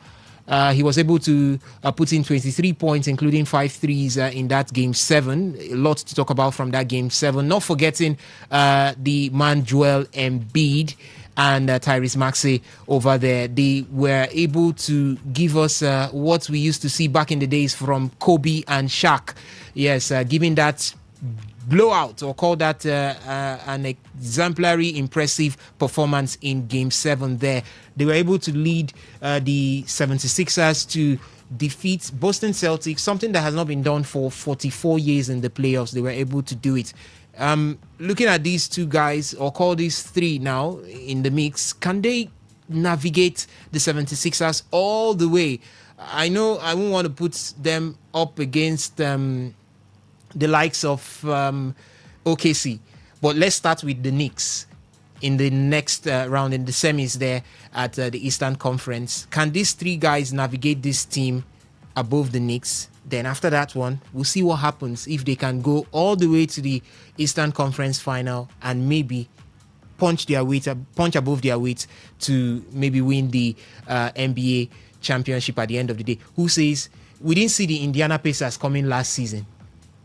Speaker 3: He was able to put in 23 points, including 5 threes in that game 7. A lot to talk about from that game 7. Not forgetting the man Joel Embiid and Tyrese Maxey over there. They were able to give us what we used to see back in the days from Kobe and Shaq. Yes, giving that blowout, or call that an exemplary, impressive performance in Game 7 there. They were able to lead the 76ers to defeat Boston Celtics, something that has not been done for 44 years in the playoffs. They were able to do it. Looking at these 2 guys, or call these 3 now in the mix, can they navigate the 76ers all the way? I know I won't want to put them up against the likes of OKC, but let's start with the Knicks in the next round in the semis there at the Eastern Conference. Can these three guys navigate this team above the Knicks? Then after that one, we'll see what happens if they can go all the way to the Eastern Conference final and maybe punch above their weight to maybe win the NBA championship at the end of the day. Who says we didn't see the Indiana Pacers coming last season,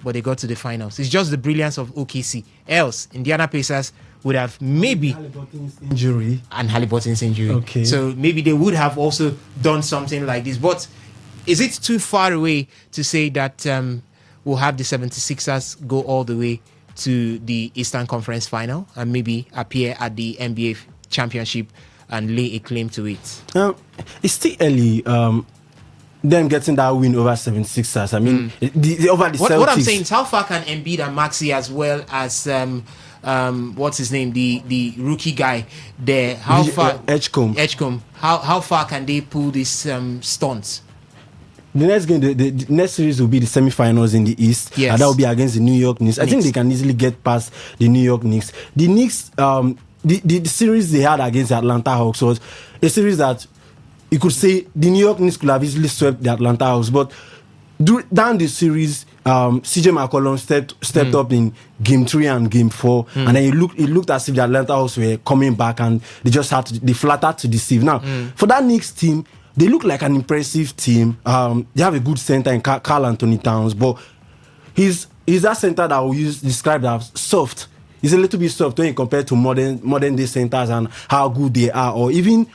Speaker 3: but they got to the finals? It's just the brilliance of OKC. Else, Indiana Pacers would have maybe Halliburton's injury.
Speaker 11: Okay.
Speaker 3: So maybe they would have also done something like this. But is it too far away to say that we'll have the 76ers go all the way to the Eastern Conference final and maybe appear at the NBA championship and lay a claim to it?
Speaker 11: It's still early. Them getting that win over 76ers. I mean, over the Celtics.
Speaker 3: What I'm saying is, how far can Embiid and Maxey, as well as what's his name, the rookie guy there, how far? Edgecombe. How far can they pull these stunts?
Speaker 11: The next game, the next series will be the semi-finals in the East.
Speaker 3: Yes.
Speaker 11: And that will be against the New York Knicks. I think they can easily get past the New York Knicks. The Knicks, the series they had against the Atlanta Hawks was a series that you could say the New York Knicks could have easily swept the Atlanta Hawks. But down the series, CJ McCollum stepped up in Game 3 and Game 4, and then it looked as if the Atlanta Hawks were coming back, and they flattered to deceive. Now, for that Knicks team, they look like an impressive team. They have a good center in Karl Anthony Towns, but he's that center that we describe as soft. He's a little bit soft when you compare to modern day centers and how good they are, or even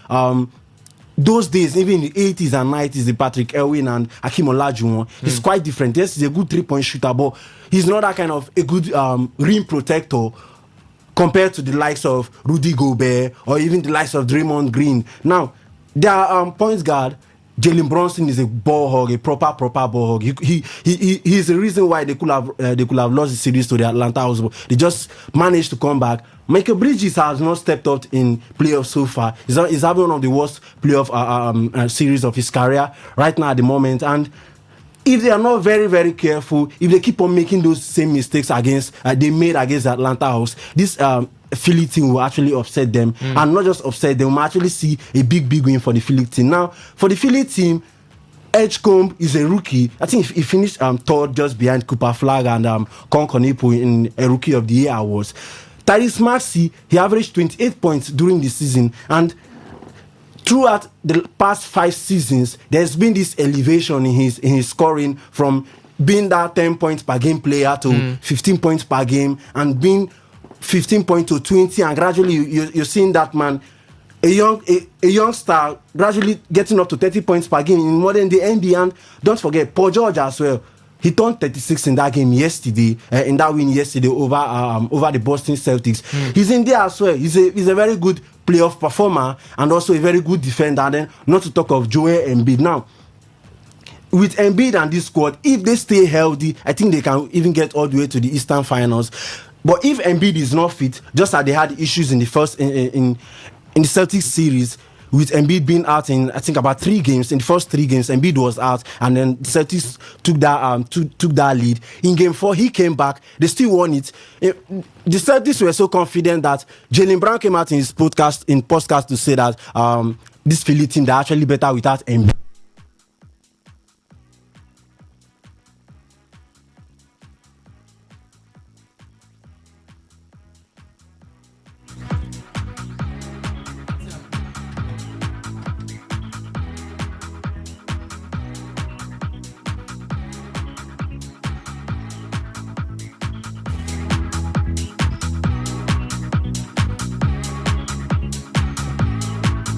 Speaker 11: those days, even in the 80s and 90s, the Patrick Ewing and Hakeem Olajuwon, it's quite different. Yes, he's a good 3-point shooter, but he's not that kind of a good rim protector compared to the likes of Rudy Gobert or even the likes of Draymond Green. Now, their point guard, Jalen Brunson, is a ball hog, a proper ball hog. He's the reason why they could have lost the series to the Atlanta Hawks. They just managed to come back. Michael Bridges has not stepped up in playoffs so far. He's having one of the worst playoff series of his career right now at the moment. And if they are not very, very careful, if they keep on making those same mistakes they made against the Atlanta Hawks, this Philly team will actually upset them, and not just upset them, we'll actually see a big win for the Philly team. Now, for the Philly team, Edgecombe is a rookie. I think he finished third, just behind Cooper Flagg and Con Konepo in a Rookie of the Year awards. Tyrese Maxey, he averaged 28 points during the season, and throughout the past 5 seasons, there's been this elevation in his scoring, from being that 10 points per game player to 15 points per game, and being 15 points to 20, and gradually you're seeing that man, a young star, gradually getting up to 30 points per game in modern day NBA. And don't forget Paul George as well. He turned 36 in that game yesterday, in that win yesterday over the Boston Celtics. He's in there as well. He's a very good playoff performer and also a very good defender. And then, not to talk of Joel Embiid. Now, with Embiid and this squad, if they stay healthy, I think they can even get all the way to the Eastern Finals. But if Embiid is not fit, just as they had issues in the first in the Celtics series, with Embiid being out in, I think, about 3 games. In the first 3 games, Embiid was out, and then the Celtics took that lead. In Game 4, he came back. They still won it. The Celtics were so confident that Jaylen Brown came out in his podcast to say that this Philly team, they're actually better without Embiid.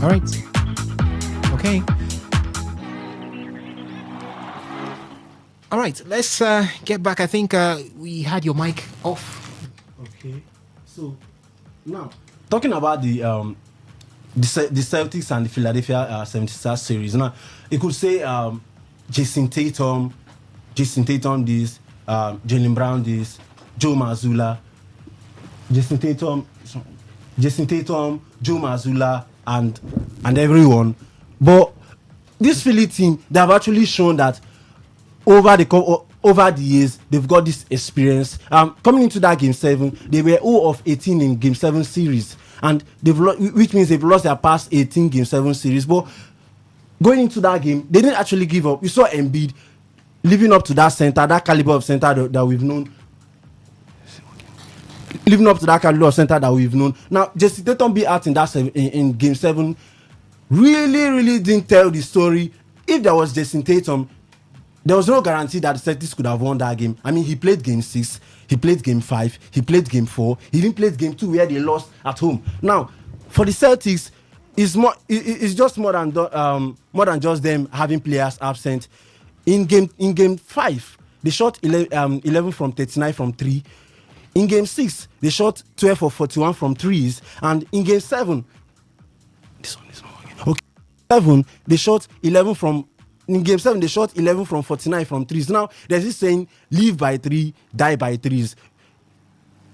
Speaker 3: All right. Okay. All right. Let's get back. I think we had your mic off.
Speaker 11: Okay. So now, talking about the Celtics and the Philadelphia 76ers series. Now, you could say Jason Tatum this, Jaylen Brown this, Joe Mazzulla, Jason Tatum, Joe Mazzulla, and everyone. But this Philly team, they have actually shown that over the years, they've got this experience. Coming into that game 7, they were 0 of 18 in game 7 series, and which means they've lost their past 18 game 7 series. But going into that game, they didn't actually give up. You saw Embiid living up to that center, that caliber of center that we've known. Living up to that caliber of center that we've known. Now, Jason Tatum be out in game 7 really didn't tell the story. If there was Jason Tatum, there was no guarantee that the Celtics could have won that game. I mean, he played game 6, he played game 5, he played game 4, he even played game 2 where they lost at home. Now, for the Celtics, it's just more than just them having players absent. In game 5, they shot 11 from 39 from 3. In game 6, they shot 12 for 41 from threes, and in game 7, this one is wrong again. Okay, 7 they shot 11 from. In game 7, they shot 11 from 49 from threes. Now, there's this saying, live by 3, die by 3s.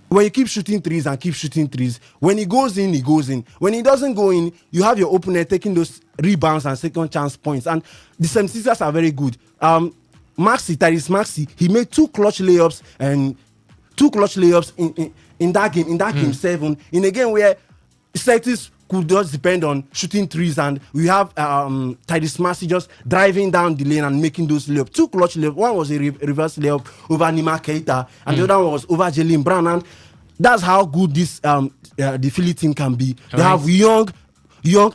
Speaker 11: When you keep shooting threes and keep shooting threes, when he goes in, he goes in. When he doesn't go in, you have your opener taking those rebounds and second chance points. And the 76ers are very good. Tyrese Maxey, he made two clutch layups in that game 7, in a game where Celtics could just depend on shooting threes, and we have Tyrese Maxey just driving down the lane and making those layups. Two clutch layups. One was a reverse layup over Nima Keita, and the other one was over Jalen Brown. And that's how good this the Philly team can be. They have young,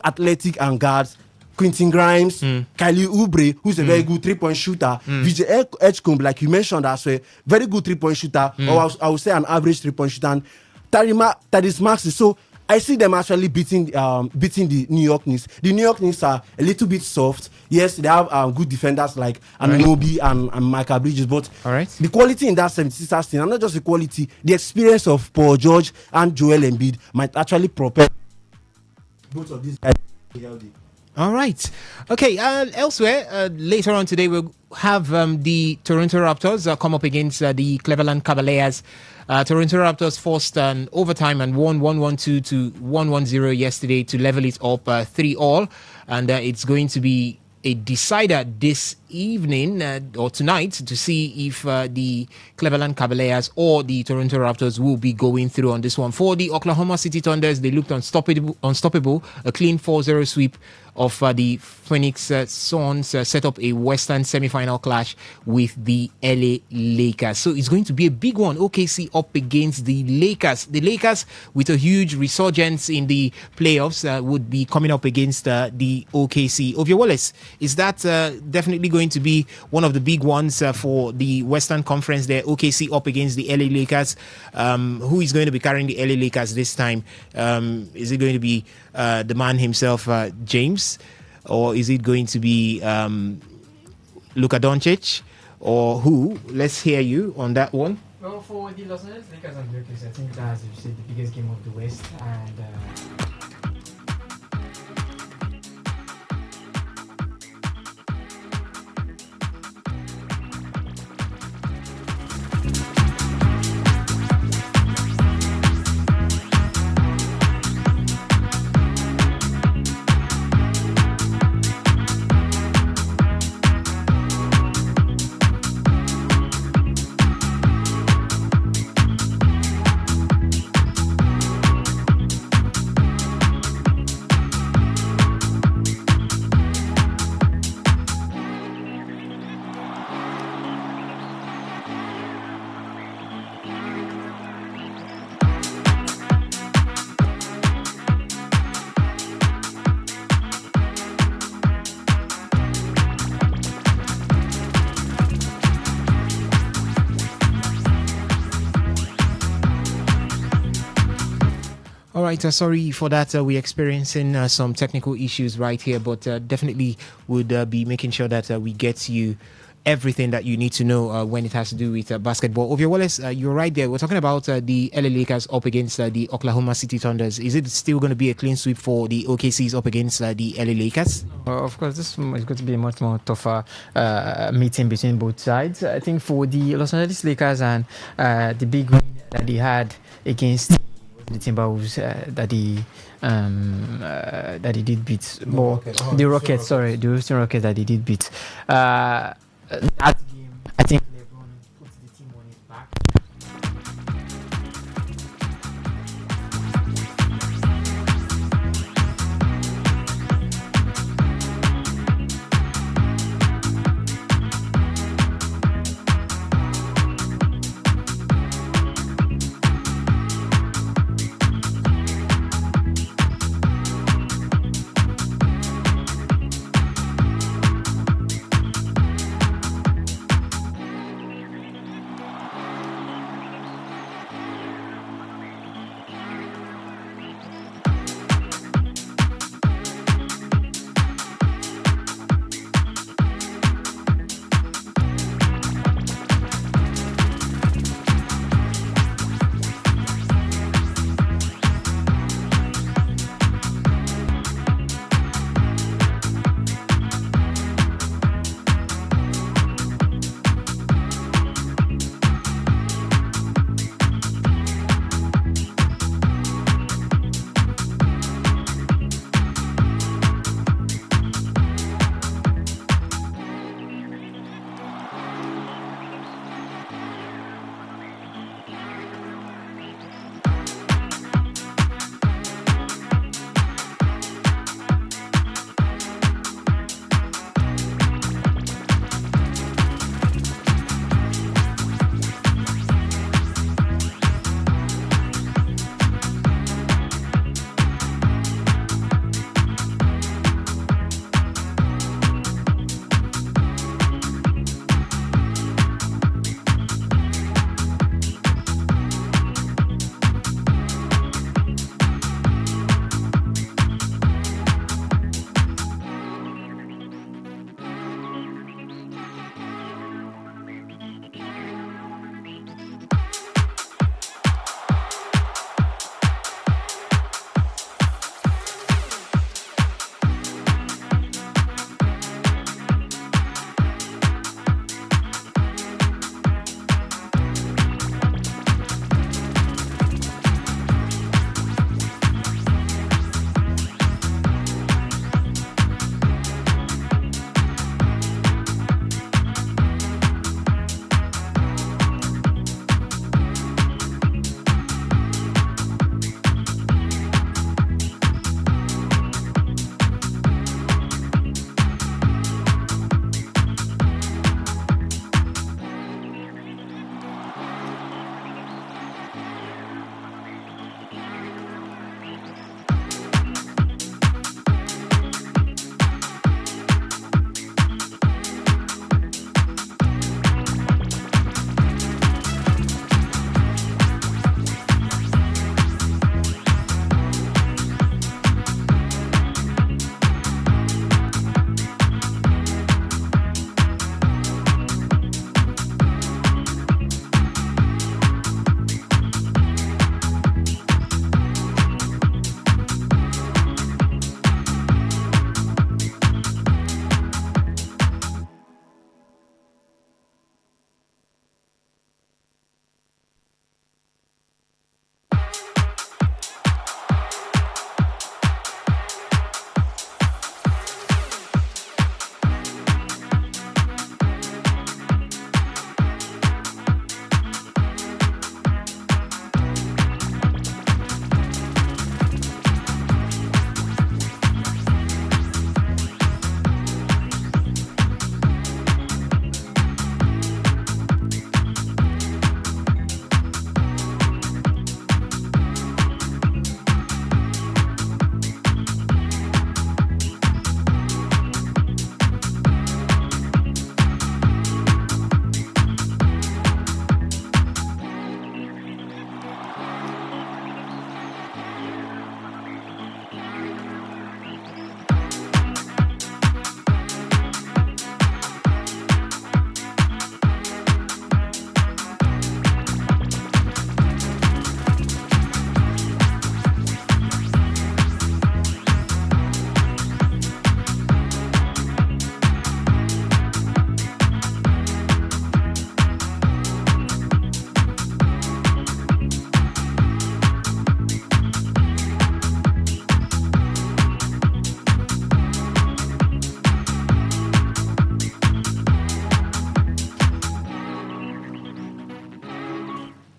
Speaker 11: athletic and guards. Quentin Grimes, Kylie Oubre, who's a very good 3-point shooter. VJ Edgecombe, like you mentioned, as well, very good 3-point shooter, or I would say an average 3-point shooter. And Tyrese Maxey. So I see them actually beating the New York Knicks. The New York Knicks are a little bit soft. Yes, they have good defenders like Anunoby and Michael Bridges, but the quality in that 76ers team, and not just the quality, the experience of Paul George and Joel Embiid might actually propel both of these guys to be healthy.
Speaker 3: All right. Okay. Elsewhere, later on today, we'll have the Toronto Raptors come up against the Cleveland Cavaliers. Toronto Raptors forced an overtime and won 112 to 110 yesterday to level it up 3-all. And it's going to be a decider this evening or tonight to see if the Cleveland Cavaliers or the Toronto Raptors will be going through on this one. For the Oklahoma City Thunders, they looked unstoppable. A clean 4-0 sweep of the Phoenix Suns set up a Western semi-final clash with the LA Lakers. So it's going to be a big one. OKC up against the Lakers. The Lakers, with a huge resurgence in the playoffs, would be coming up against the OKC. Ovia Wallace, is that definitely going to be one of the big ones for the Western Conference there? OKC up against the LA Lakers. Who is going to be carrying the LA Lakers this time? Is it going to be the man himself, James? Or is it going to be Luka Doncic? Or who? Let's hear you on that one.
Speaker 13: Well, for the Los Angeles Lakers and Lakers, I think that's, as you said, the biggest game of the West. And
Speaker 3: All right, sorry for that. We're experiencing some technical issues right here, but definitely would be making sure that we get you everything that you need to know when it has to do with basketball. Ovia Wallace, you're right there. We're talking about the LA Lakers up against the Oklahoma City Thunders. Is it still going to be a clean sweep for the OKCs up against the LA Lakers?
Speaker 13: well, of course, this is going to be a much more tougher meeting between both sides. I think for the Los Angeles Lakers and the big win that they had against the Timberwolves that he did beat. The Rockets, sorry, the Houston Rockets that he did beat. That game, I think LeBron put the team on his back.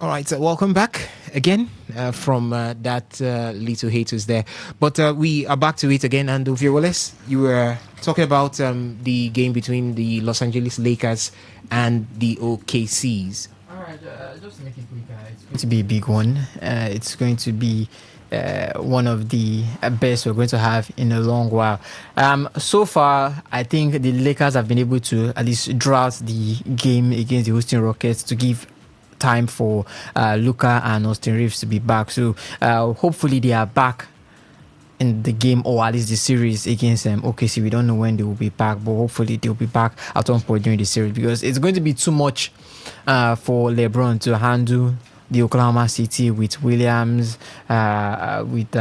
Speaker 3: All right, welcome back again from that little haters there. But we are back to it again. And Ovie Wallace, you were talking about the game between the Los Angeles Lakers and the OKCs.
Speaker 13: All right, just to make it quicker, it's going to be a big one. It's going to be one of the best we're going to have in a long while. So far, I think the Lakers have been able to at least draw out the game against the Houston Rockets to give time for Luka and Austin Reeves to be back. So hopefully they are back in the game, or at least the series against OKC. We don't know when they will be back, but hopefully they'll be back at one point during the series, because it's going to be too much for LeBron to handle the Oklahoma City with Williams, with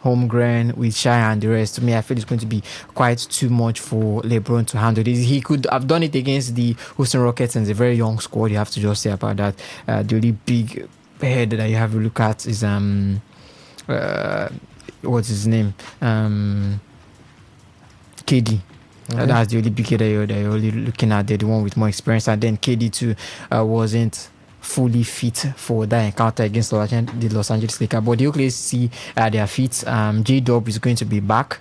Speaker 13: Holmgren, with Shai and the rest. To me, I feel it's going to be quite too much for LeBron to handle this. He could have done it against the Houston Rockets, and it's a very young squad. You have to just say about that. The only big head that you have to look at is what's his name? KD. That's the only big head that you're only looking at. They're the one with more experience, and then KD too wasn't fully fit for that encounter against the Los Angeles Lakers, but they okay see their fit. J-Dub is going to be back,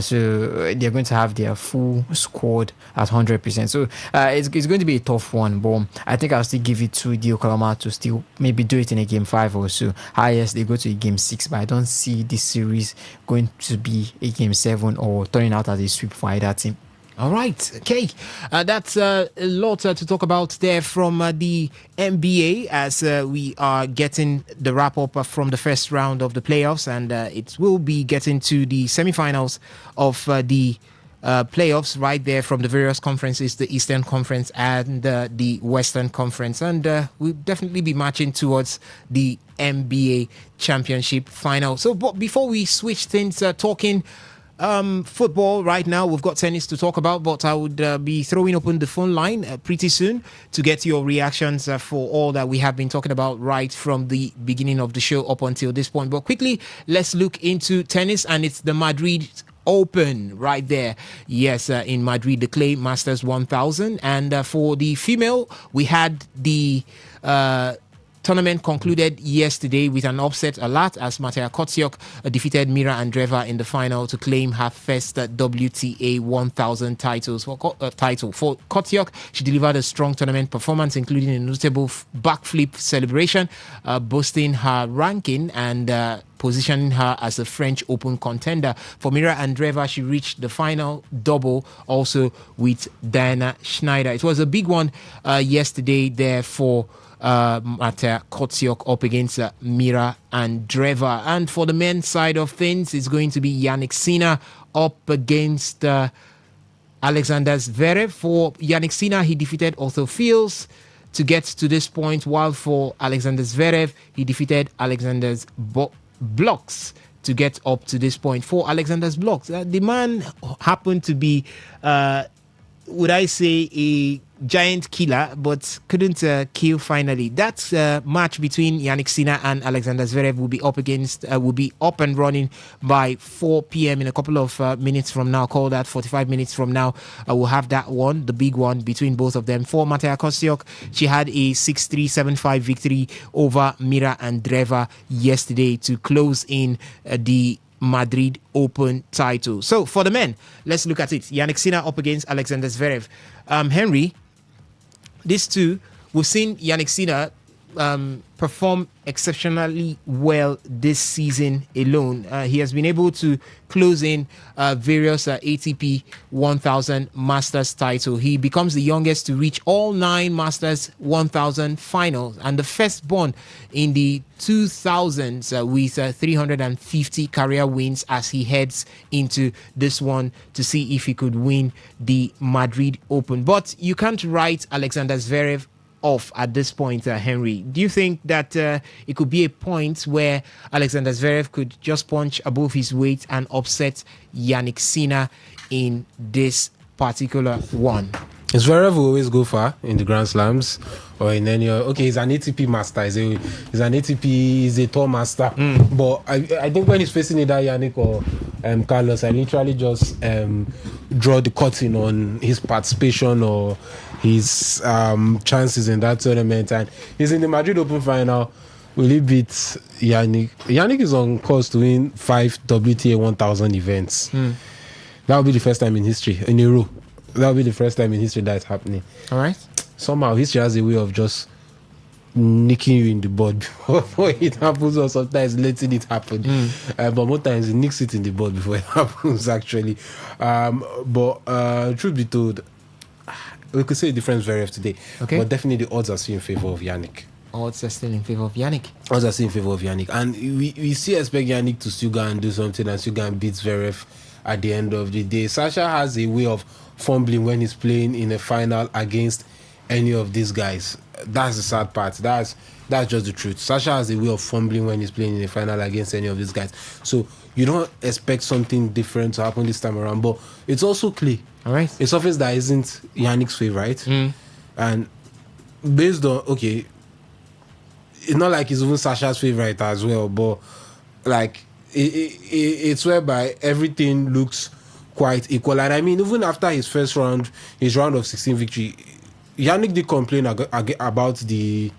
Speaker 13: so they're going to have their full squad at 100%. So it's going to be a tough one, but I think I'll still give it to the Oklahoma to still maybe do it in a game 5 or so. Highest they go to a game 6, but I don't see this series going to be a game 7 or turning out as a sweep for either team.
Speaker 3: All right, okay. That's a lot to talk about there from the NBA, as we are getting the wrap-up from the first round of the playoffs, and it will be getting to the semifinals of the playoffs right there from the various conferences, the Eastern Conference and the Western Conference. And we'll definitely be marching towards the NBA Championship final. So but before we switch things, talking football right now, we've got tennis to talk about, but I would be throwing open the phone line pretty soon to get your reactions for all that we have been talking about right from the beginning of the show up until this point. But quickly, let's look into tennis, and it's the Madrid Open right there. Yes, in Madrid, the Clay Masters 1000. And for the female, we had the tournament concluded yesterday with an upset alert as Matija Kotsiuk defeated Mira Andreeva in the final to claim her first WTA 1000 title. For Kotsiuk, she delivered a strong tournament performance, including a notable backflip celebration, boosting her ranking and positioning her as a French Open contender. For Mira Andreeva, she reached the final double also with Diana Schneider. It was a big one yesterday there for Matija Kotsiuk up against Mira Andreeva. And for the men's side of things, it's going to be Yannick Sinner up against Alexander Zverev. For Yannick Sinner, he defeated Otto Fields to get to this point, while for Alexander Zverev, he defeated Alexander's Blocks to get up to this point. For Alexander's Blocks, the man happened to be, would I say, a giant killer, but couldn't kill finally. That match between Yannick Sinner and Alexander Zverev will be up and running by 4 p.m. in a couple of minutes from now. Call that 45 minutes from now. We'll have that one, the big one between both of them. For Matija Kotsiuk, she had a 6-3, 7-5 victory over Mira Andreeva yesterday to close in the Madrid Open title. So for the men, let's look at it. Yannick Sinner up against Alexander Zverev. Henry, these two, we've seen Yannick Sinner perform exceptionally well this season alone. He has been able to close in various ATP 1000 Masters title. He becomes the youngest to reach all 9 Masters 1000 finals and the firstborn in the 2000s with 350 career wins as he heads into this one to see if he could win the Madrid Open. But you can't write Alexander Zverev off at this point, Henry. Do you think that it could be a point where Alexander Zverev could just punch above his weight and upset Yannick Sinner in this particular one?
Speaker 8: Zverev will always go far in the Grand Slams or in any. Okay, he's an ATP master. He's an ATP. He's a tour master. But I think when he's facing either Yannick or Carlos, I literally just draw the curtain on his participation or his chances in that tournament, and he's in the Madrid Open final. Will he beat Yannick? Yannick is on course to win 5 WTA 1000 events. That will be the first time in history, in a row. That will be the first time in history that's happening.
Speaker 3: All right.
Speaker 8: Somehow history has a way of just nicking you in the bud before it happens, or sometimes letting it happen. But most times it nicks it in the bud before it happens, actually. But truth be told, we could say a different Zverev today.
Speaker 3: Okay.
Speaker 8: But definitely the odds are still in favor of Yannick.
Speaker 3: Odds are still in favor of Yannick.
Speaker 8: Odds are still in favor of Yannick. And we still expect Yannick to still go and do something and still go and beat Zverev at the end of the day. Sasha has a way of fumbling when he's playing in a final against any of these guys. That's the sad part. That's just the truth. Sasha has a way of fumbling when he's playing in a final against any of these guys. So you don't expect something different to happen this time around. But it's also clear.
Speaker 3: All right.
Speaker 8: A surface that isn't Yannick's favorite. And based on, okay, it's not like it's even Sasha's favorite as well, but like it's whereby everything looks quite equal. And I mean, even after his first round, his round of 16 victory, Yannick did complain about the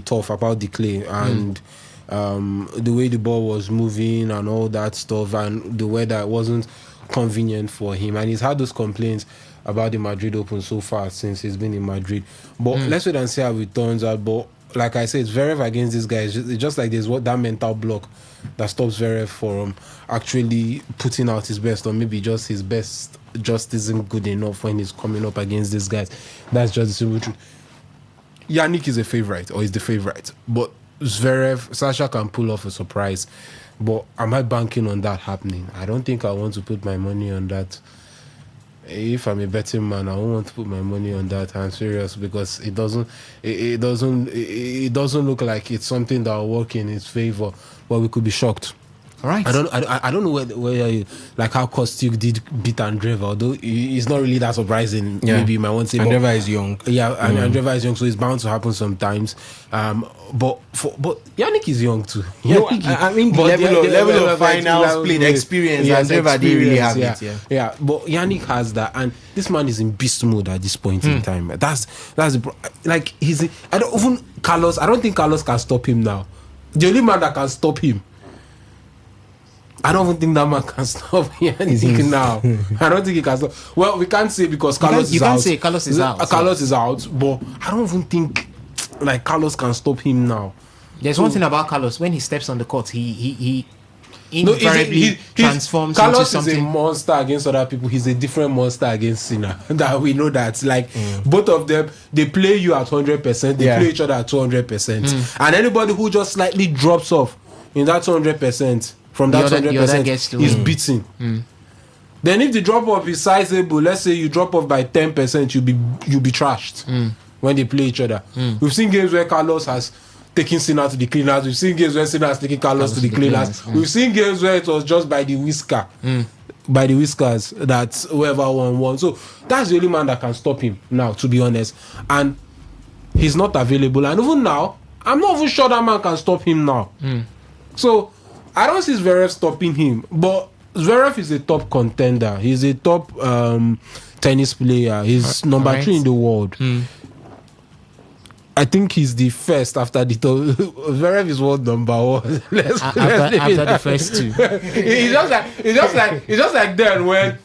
Speaker 8: turf, about the clay, and the way the ball was moving and all that stuff, and the weather wasn't convenient for him. And he's had those complaints about the Madrid Open so far since he's been in Madrid. But let's wait and see how it turns out. But like I said, Zverev against this guy, it's just like there's that mental block that stops Zverev from actually putting out his best, or maybe just his best just isn't good enough when he's coming up against these guys. That's just the simple truth. Yannick is a favorite, or is the favorite, but Zverev, Sasha can pull off a surprise. But am I banking on that happening? I don't think I want to put my money on that. If I'm a betting man, I won't want to put my money on that. I'm serious, because it doesn't look like it's something that will work in his favor. But we could be shocked.
Speaker 3: All right.
Speaker 8: I don't know where you, like how Kostyuk did beat Andreeva, although it's not really that surprising.
Speaker 4: Yeah.
Speaker 8: Maybe you might want to say
Speaker 4: Andreeva is young.
Speaker 8: Yeah, and Andreeva is young, so it's bound to happen sometimes. But Yannick is young too.
Speaker 4: No, I mean the level of finals played experience. Andreeva didn't really have it.
Speaker 8: Yeah, but Yannick has that, and this man is in beast mode at this point in time. That's like I don't think Carlos can stop him now. The only man that can stop him, I don't even think that man can stop Yannick now. I don't think he can stop. Well, we can't say because Carlos is out.
Speaker 3: You can't say Carlos is out.
Speaker 8: Carlos is out, but I don't even think like Carlos can stop him now.
Speaker 3: There's one thing about Carlos: when he steps on the court, he invariably transforms
Speaker 8: Carlos
Speaker 3: into something.
Speaker 8: Is a monster against other people. He's a different monster against Sinner. That we know that. Like both of them, they play you at 100%. They play each other at 200%. And anybody who just slightly drops off in that 200%. From that 100% is beaten. Then if the drop off is sizable, let's say you drop off by 10%, you'll be trashed when they play each other. We've seen games where Carlos has taken Sinner to the cleaners. We've seen games where Sinner has taken Carlos to the cleaners. We've seen games where it was just by the whisker, by the whiskers that whoever won. So that's the only man that can stop him now, to be honest. And he's not available. And even now, I'm not even sure that man can stop him now. So I don't see Zverev stopping him, but Zverev is a top contender. He's a top tennis player. He's number 3 in the world. I think he's the first after the top. Zverev is world number 1.
Speaker 3: After the first 2.
Speaker 8: It's just like then when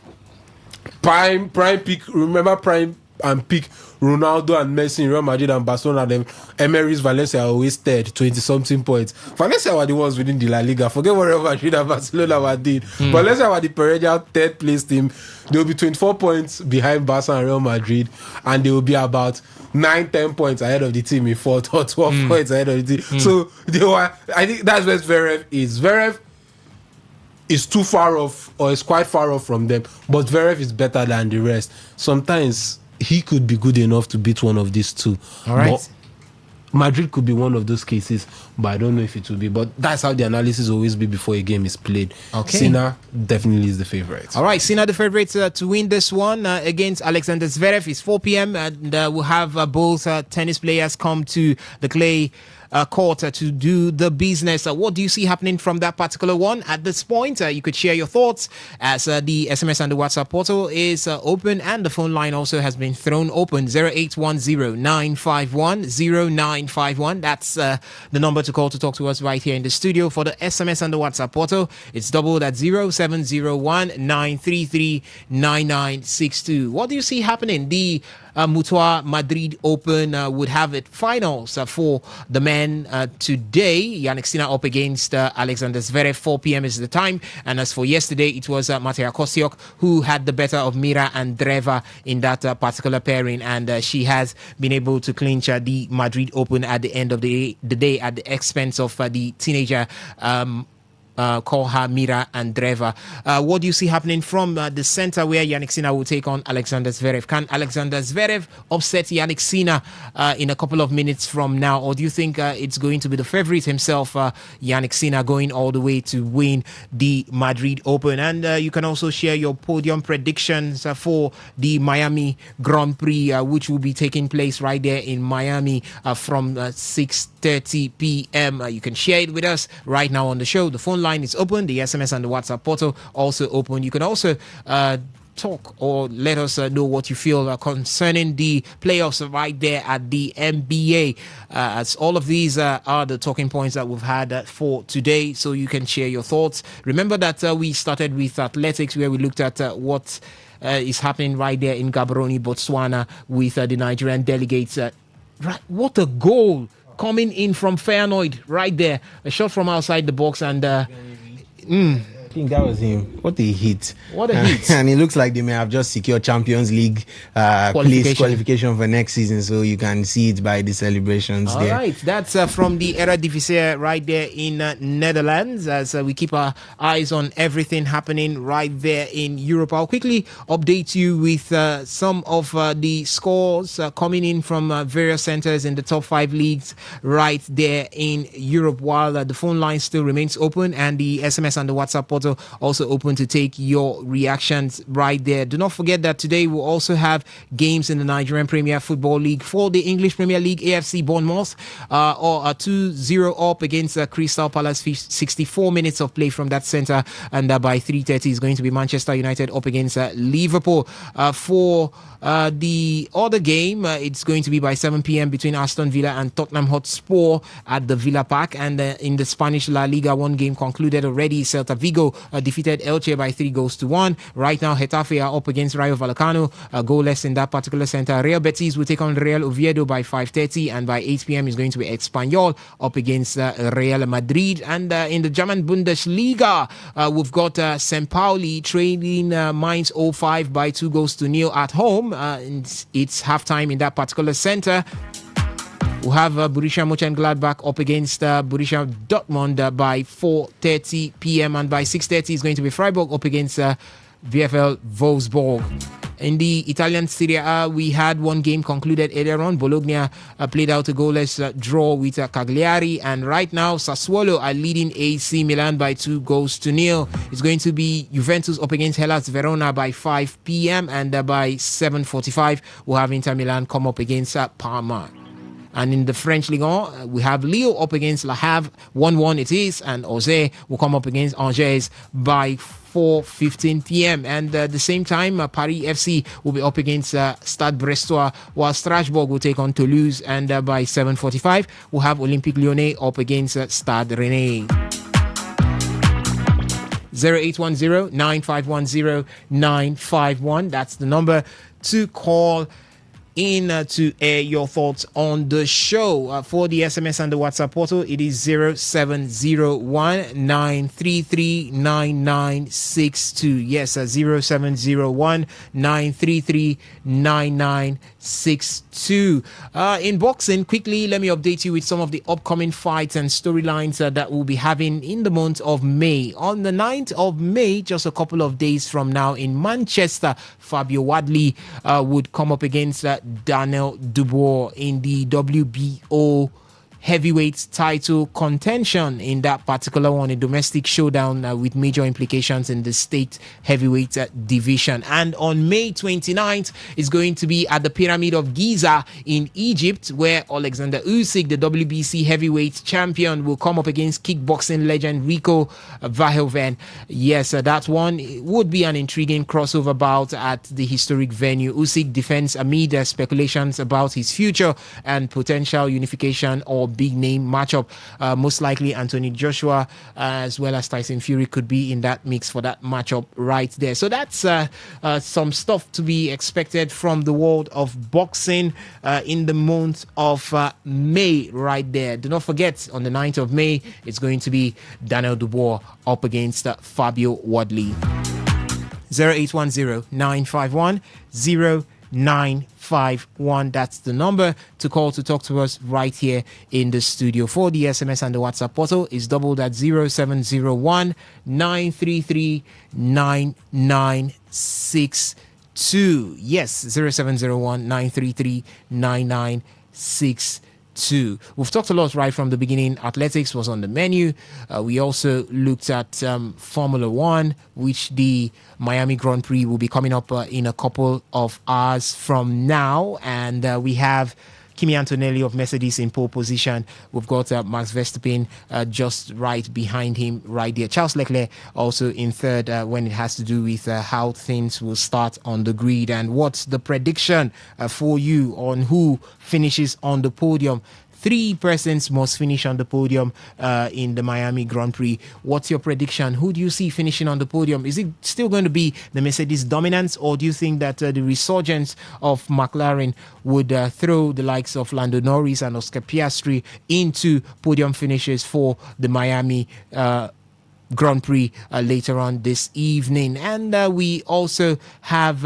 Speaker 8: prime peak. Remember prime and peak Ronaldo and Messi in Real Madrid and Barcelona, them Emery's Valencia are always third, 20-something points. Valencia were the ones winning the La Liga. Forget what Real Madrid and Barcelona were did. Valencia were the perennial third place team. They will be 24 points behind Barca and Real Madrid, and they will be about 9-10 points ahead of the team in fourth, or 12 points ahead of the team. So they were. I think that's where Zverev is. Zverev is too far off, or is quite far off from them, but Zverev is better than the rest. Sometimes he could be good enough to beat one of these two.
Speaker 3: All right.
Speaker 8: But Madrid could be one of those cases, but I don't know if it will be. But that's how the analysis always be before a game is played.
Speaker 3: Okay.
Speaker 8: Sinner definitely is the favorite.
Speaker 3: All right, Sinner the favorite to win this one against Alexander Zverev. It's 4 p.m. and we'll have both tennis players come to the clay court to do the business. What do you see happening from that particular one at this point? You could share your thoughts as the SMS and the WhatsApp portal is open, and the phone line also has been thrown open. 0810-951-0951. That's the number to call to talk to us right here in the studio. For the SMS and the WhatsApp portal, it's doubled at 0701-933-9962. What do you see happening? The Mutua Madrid Open would have its finals for the men today. Yannick Sinner up against Alexander Zverev. 4 p.m. is the time. And as for yesterday, it was Mateja Kostyuk who had the better of Mira Andreeva in that particular pairing, and she has been able to clinch the Madrid Open at the end of the day at the expense of the teenager. Call her Mira Andreeva. What do you see happening from the center where Yannick Sinner will take on Alexander Zverev? Can Alexander Zverev upset Yannick Sinner in a couple of minutes from now, or do you think it's going to be the favorite himself, Yannick Sinner, going all the way to win the Madrid Open? And you can also share your podium predictions for the Miami Grand Prix, which will be taking place right there in Miami from 6:30 p.m. You can share it with us right now on the show. The phone line is open. The SMS and the WhatsApp portal also open. You can also talk or let us know what you feel concerning the playoffs right there at the NBA. As all of these are the talking points that we've had for today, so you can share your thoughts. Remember that we started with athletics, where we looked at what is happening right there in Gaborone, Botswana, with the Nigerian delegates. Right, what a goal coming in from Feyenoord right there. A shot from outside the box, and
Speaker 4: I think that was him. What a hit.
Speaker 3: What a hit.
Speaker 4: And it looks like they may have just secured Champions League qualification for next season, so you can see it by the celebrations there.
Speaker 3: All right, that's from the Eredivisie right there in Netherlands, as we keep our eyes on everything happening right there in Europe. I'll quickly update you with some of the scores coming in from various centers in the top 5 leagues right there in Europe, while the phone line still remains open, and the SMS and the WhatsApp portal also open to take your reactions right there. Do not forget that today we'll also have games in the Nigerian Premier Football League. For the English Premier League, AFC Bournemouth or 2-0 up against Crystal Palace. 64 minutes of play from that center, and by 3:30 is going to be Manchester United up against Liverpool. For the other game, it's going to be by 7 p.m. between Aston Villa and Tottenham Hotspur at the Villa Park. And in the Spanish La Liga, one game concluded already. Celta Vigo defeated Elche by 3-1. Right now, Getafe are up against Rayo Vallecano, goalless in that particular center. Real Betis will take on Real Oviedo by 5:30, and by 8 p.m. is going to be Espanyol up against Real Madrid. And in the German Bundesliga, we've got St. Pauli trading Mainz 05 by 2-0 at home. It's halftime in that particular center. We have Borussia Mönchengladbach up against Borussia Dortmund by 4:30 p.m. and by 6:30 is going to be Freiburg up against VfL Wolfsburg. In the Italian Serie A, we had one game concluded earlier on. Bologna played out a goalless draw with Cagliari, and right now Sassuolo are leading AC Milan by 2-0. It's going to be Juventus up against Hellas Verona by 5 p.m. and by 7:45 we'll have Inter Milan come up against Parma. And in the French Ligue 1, we have Lille up against Le Havre, 1-1 it is, and Auxerre will come up against Angers by 4:15 p.m. And at the same time, Paris FC will be up against Stade Brestois, while Strasbourg will take on Toulouse, and by 7:45 we'll have Olympique Lyonnais up against Stade Rennais. 0810-951-0951. That's the number to call in to air your thoughts on the show. For the SMS and the WhatsApp portal, it is 0701-933-9962. Yes, 0701-933-9962. In boxing, quickly, let me update you with some of the upcoming fights and storylines that we'll be having in the month of May. On the 9th of May, just a couple of days from now in Manchester, Fabio Wadley would come up against Daniel Dubois in the WBO heavyweight title contention in that particular one, a domestic showdown with major implications in the state heavyweight division. And on May 29th, it's going to be at the Pyramid of Giza in Egypt, where Alexander Usyk, the WBC heavyweight champion, will come up against kickboxing legend Rico Verhoeven. Yes, that one would be an intriguing crossover bout at the historic venue. Usyk defends amid speculations about his future and potential unification or big name matchup. Most likely Anthony Joshua as well as Tyson Fury could be in that mix for that matchup right there. So that's some stuff to be expected from the world of boxing in the month of May right there. Do not forget, on the 9th of May, it's going to be Daniel Dubois up against Fabio Wadley. 0810-951-0951. That's the number to call to talk to us right here in the studio. For the SMS and the WhatsApp portal is doubled at 0701-933-9962. Yes, 0701-933-9962. We've talked a lot right from the beginning. Athletics was on the menu. We also looked at Formula One, which the Miami Grand Prix will be coming up in a couple of hours from now. And we have Kimi Antonelli of Mercedes in pole position. We've got Max Verstappen just right behind him right there. Charles Leclerc also in third when it has to do with how things will start on the grid. And what's the prediction for you on who finishes on the podium? 3 persons must finish on the podium in the Miami Grand Prix. What's your prediction? Who do you see finishing on the podium? Is it still going to be the Mercedes dominance, or do you think that the resurgence of McLaren would throw the likes of Lando Norris and Oscar Piastri into podium finishes for the Miami Grand Prix later on this evening? And we also had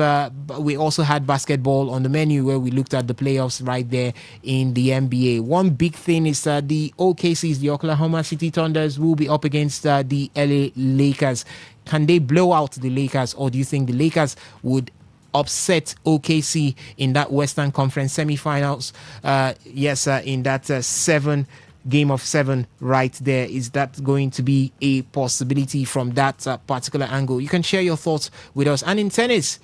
Speaker 3: basketball on the menu, where we looked at the playoffs right there in the NBA. One big thing is the OKC's, the Oklahoma City Thunders, will be up against the LA Lakers. Can they blow out the Lakers, or do you think the Lakers would upset OKC in that Western Conference semifinals? In that game of 7 right there. Is that going to be a possibility from that particular angle? You can share your thoughts with us. And in tennis,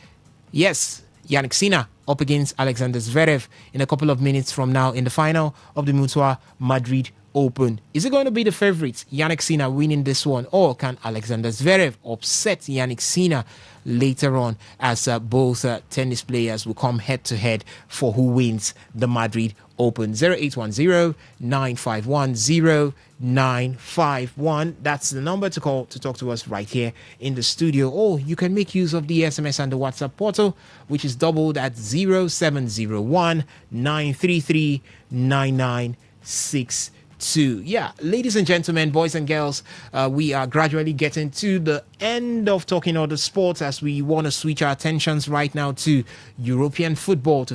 Speaker 3: yes, Yannick Sinner up against Alexander Zverev in a couple of minutes from now in the final of the Mutua Madrid Open. Is it going to be the favorite, Yannick Sinner, winning this one, or can Alexander Zverev upset Yannick Sinner later on, as both tennis players will come head to head for who wins the Madrid Open? 0810-951-0951. That's the number to call to talk to us right here in the studio. Or you can make use of the SMS and the WhatsApp portal, which is doubled at 0701-933-9962. Yeah, ladies and gentlemen, boys and girls, we are gradually getting to the end of talking all the sports, as we want to switch our attentions right now to European football,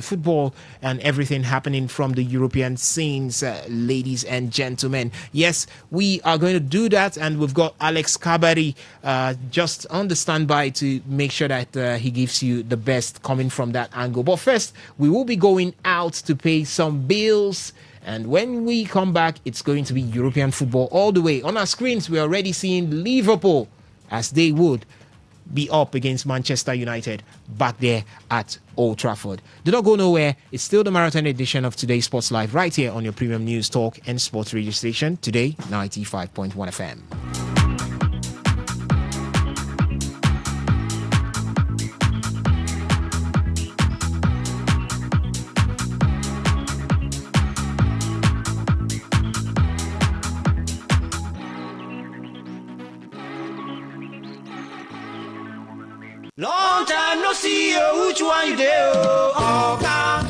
Speaker 3: and everything happening from the European scenes, ladies and gentlemen. Yes, we are going to do that, and we've got Alex Kabari just on the standby to make sure that he gives you the best coming from that angle. But first, we will be going out to pay some bills. And when we come back, it's going to be European football all the way. On our screens, we're already seeing Liverpool, as they would be up against Manchester United back there at Old Trafford. Do not go nowhere. It's still the marathon edition of Today Sports Live right here on your premium news, talk and sports radio station, Today 95.1 FM.
Speaker 14: Long time no see you, which one you do?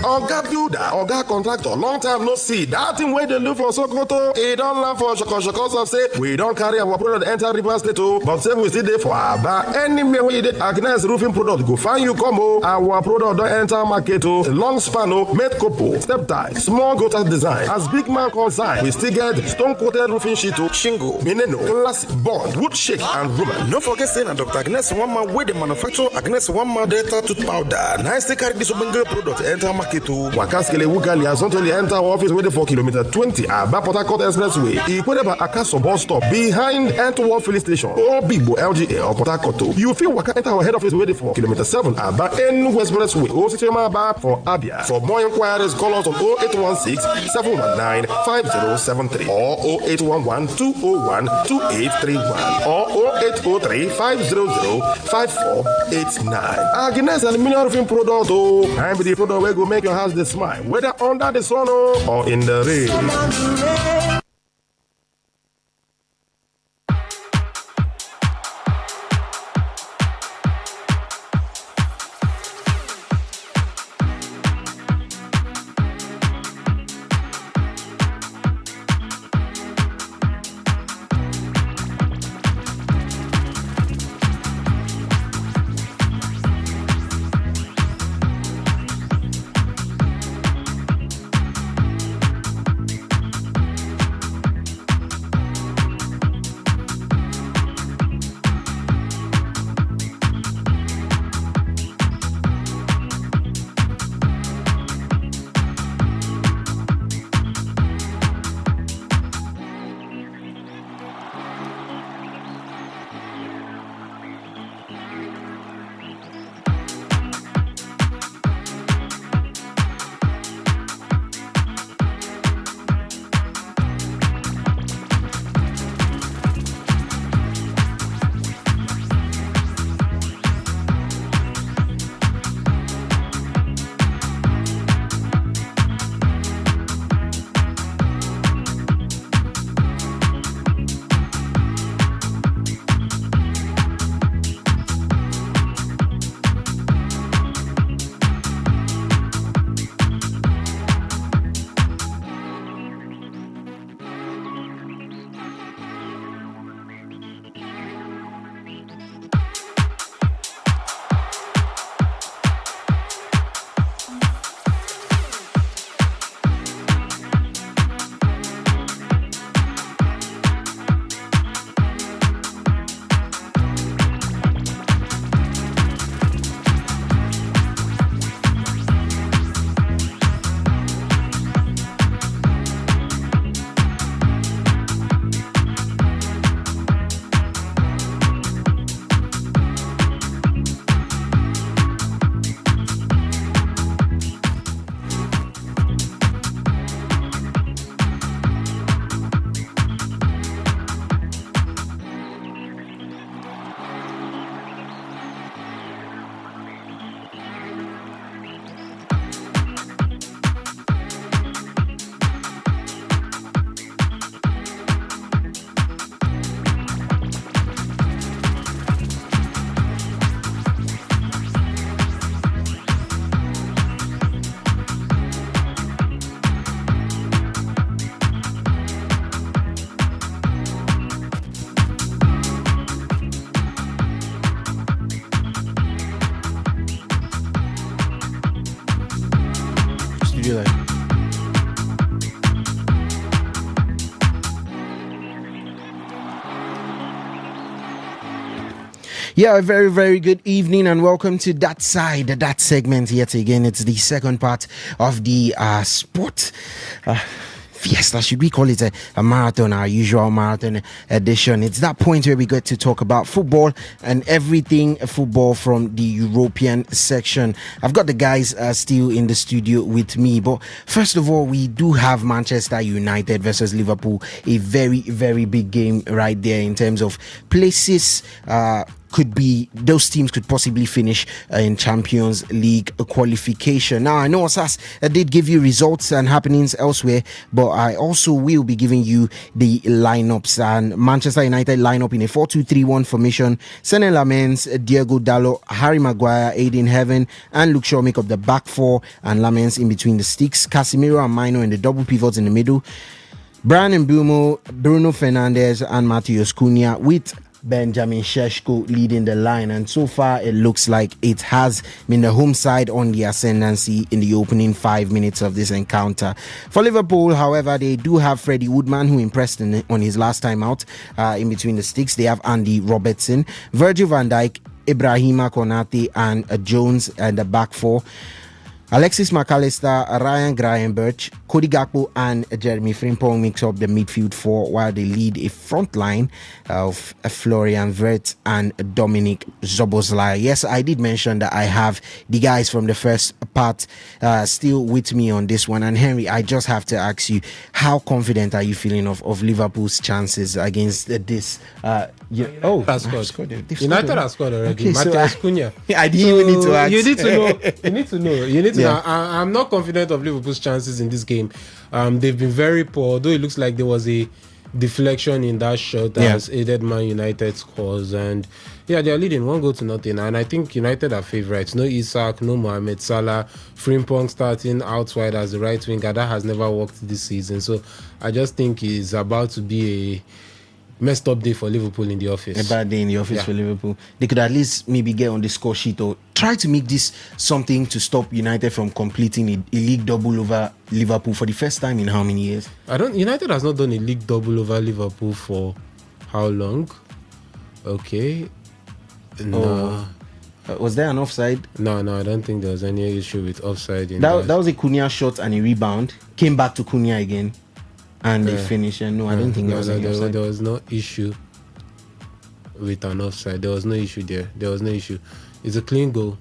Speaker 14: Oga builder, Oga contractor, long time no see. That thing where they look for Sokoto, it don't land for Shoko say, we don't carry our product enter River State, but say we still there for Aba. Anywhere where you did Agnes roofing product, go find you come, our product don't enter market, long span, made couple, step tie, small gutter design. As big man consign, we still get stone coated roofing sheet, shingle, mineno, glass, bond, wood shake, and rubber.
Speaker 15: No forget saying Dr. Agnes, one man with the manufacturer Agnes
Speaker 14: Agnes one more data tooth powder. Nice to carry this open product enter market to Wakaskele Wugali as only enter office waiting for kilometer 20 at Port Harcourt Expressway. Equated Akaso bus stop behind Antwerp filling station or Bigbo LGA or Port Harcourt. You feel Waka enter our head office waiting for kilometer 7 at N Expressway or Sichema Bar for Abia. For more inquiries, call us on 0816 719 5073 or 0811 201 2831 or 0803 500 5489. Agnes Aluminium Roofing Product, I'm the product where go make your house the smile, whether under the sun or in the rain.
Speaker 4: Yeah, a very, very good evening and welcome to that segment yet again. It's the second part of the sport fiesta. Should we call it a marathon, our usual marathon edition? It's that point where we get to talk about football and everything football from the European section. I've got the guys still in the studio with me, but first of all, we do have Manchester United versus Liverpool, a very, very big game right there in terms of places. Those teams could possibly finish in Champions League qualification. Now, I know Osas did give you results and happenings elsewhere, but I also will be giving you the lineups. And Manchester United lineup in a 4-2-3-1 formation. Sene Lamens, Diego Dalot, Harry Maguire, Aiden Heaven, and Luke Shaw make up the back four, and Lamens in between the sticks. Casemiro and Mino in the double pivots in the middle. Brian Mbeumo, Bruno Fernandes, and Matheus Cunha with Benjamin Šeško leading the line, and so far it looks like it has been the home side on the ascendancy in the opening 5 minutes of this encounter. For Liverpool, however, they do have Freddie Woodman, who impressed on his last time out in between the sticks. They have Andy Robertson, Virgil van Dijk, Ibrahima Konate and Jones and the back four. Alexis McAllister, Ryan Gravenberch, Cody Gakpo and Jeremy Frimpong mix up the midfield four, while they lead a front line of Florian Wirtz and Dominic Zoboslai. Yes, I did mention that I have the guys from the first part still with me on this one. And Henry, I just have to ask you, how confident are you feeling of Liverpool's chances against this?
Speaker 8: United has scored already.
Speaker 4: Okay,
Speaker 8: Matheus Cunha.
Speaker 4: I didn't even need to ask.
Speaker 8: You need to know. You need to
Speaker 4: Yeah.
Speaker 8: know. I'm not confident of Liverpool's chances in this game. They've been very poor. Though it looks like there was a deflection in that shot that has aided Man United's scores, and they're leading 1-0. And I think United are favourites. No Isak, no Mohamed Salah, Frimpong starting out wide as the right winger. That has never worked this season. So I just think it's about to be a messed up day for Liverpool in the office.
Speaker 4: A bad day in the office for Liverpool. They could at least maybe get on the score sheet or try to make this something to stop United from completing a league double over Liverpool for the first time in how many years?
Speaker 8: United has not done a league double over Liverpool for how long? Okay. No.
Speaker 4: Was there an offside?
Speaker 8: No, I don't think there was any issue with offside.
Speaker 4: That was a Cunha shot and a rebound. Came back to Cunha again. And they finished. No, I don't think there was any offside.
Speaker 8: There was no issue with an offside. There was no issue there. It's a clean goal.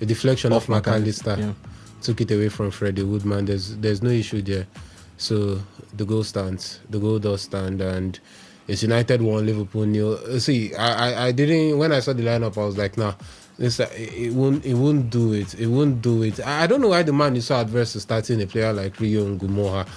Speaker 8: A deflection of McAllister took it away from Freddie Woodman. There's no issue there. So the goal stands. The goal does stand, and it's United 1, Liverpool 0. See, I didn't, when I saw the lineup, I was like, nah. It won't do it. I don't know why the man is so adverse to starting a player like Rio Ngumoha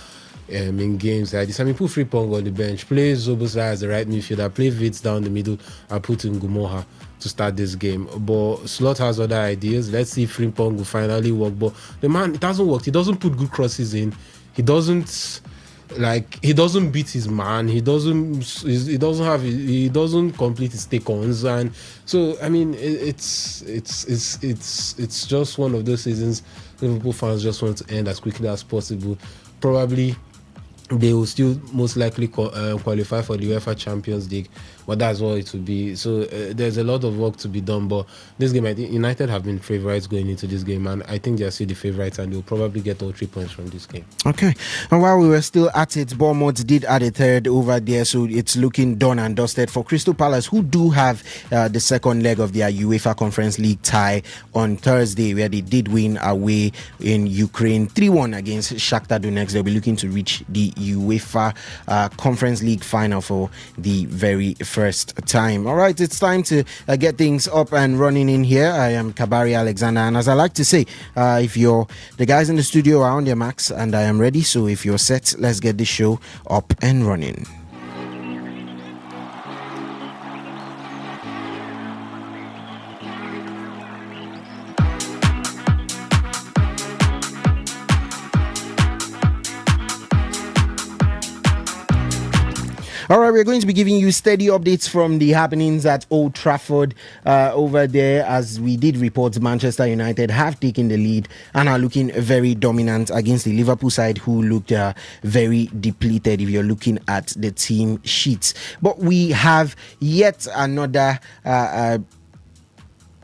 Speaker 8: in games like this. I mean, put Frimpong on the bench, play Zoboslai as the right midfielder, play Vitz down the middle, and put in Ngumoha to start this game. But Slot has other ideas. Let's see if Frimpong will finally work. But the man, it doesn't work. He doesn't put good crosses in. He doesn't beat his man. He doesn't complete his take-ons. And so, I mean, it's just one of those seasons Liverpool fans just want to end as quickly as possible. Probably they will still most likely qualify for the UEFA Champions League, but that's what it will be. So there's a lot of work to be done, but this game, I think United have been favourites going into this game, and I think they're still the favourites, and they'll probably get all 3 points from this game.
Speaker 4: Okay, and while we were still at it, Bournemouth did add a third over there, so it's looking done and dusted for Crystal Palace, who do have the second leg of their UEFA Conference League tie on Thursday, where they did win away in Ukraine 3-1 against Shakhtar Donetsk. They'll be looking to reach the UEFA Conference League final for the very first time. All right, it's time to get things up and running in here. I am Kabari Alexander, and as I like to say, if you're the guys in the studio are on their marks and I am ready, so if you're set, let's get this show up and running. All right, we're going to be giving you steady updates from the happenings at Old Trafford over there, as we did report Manchester United have taken the lead and are looking very dominant against the Liverpool side, who looked very depleted if you're looking at the team sheets. But we have yet another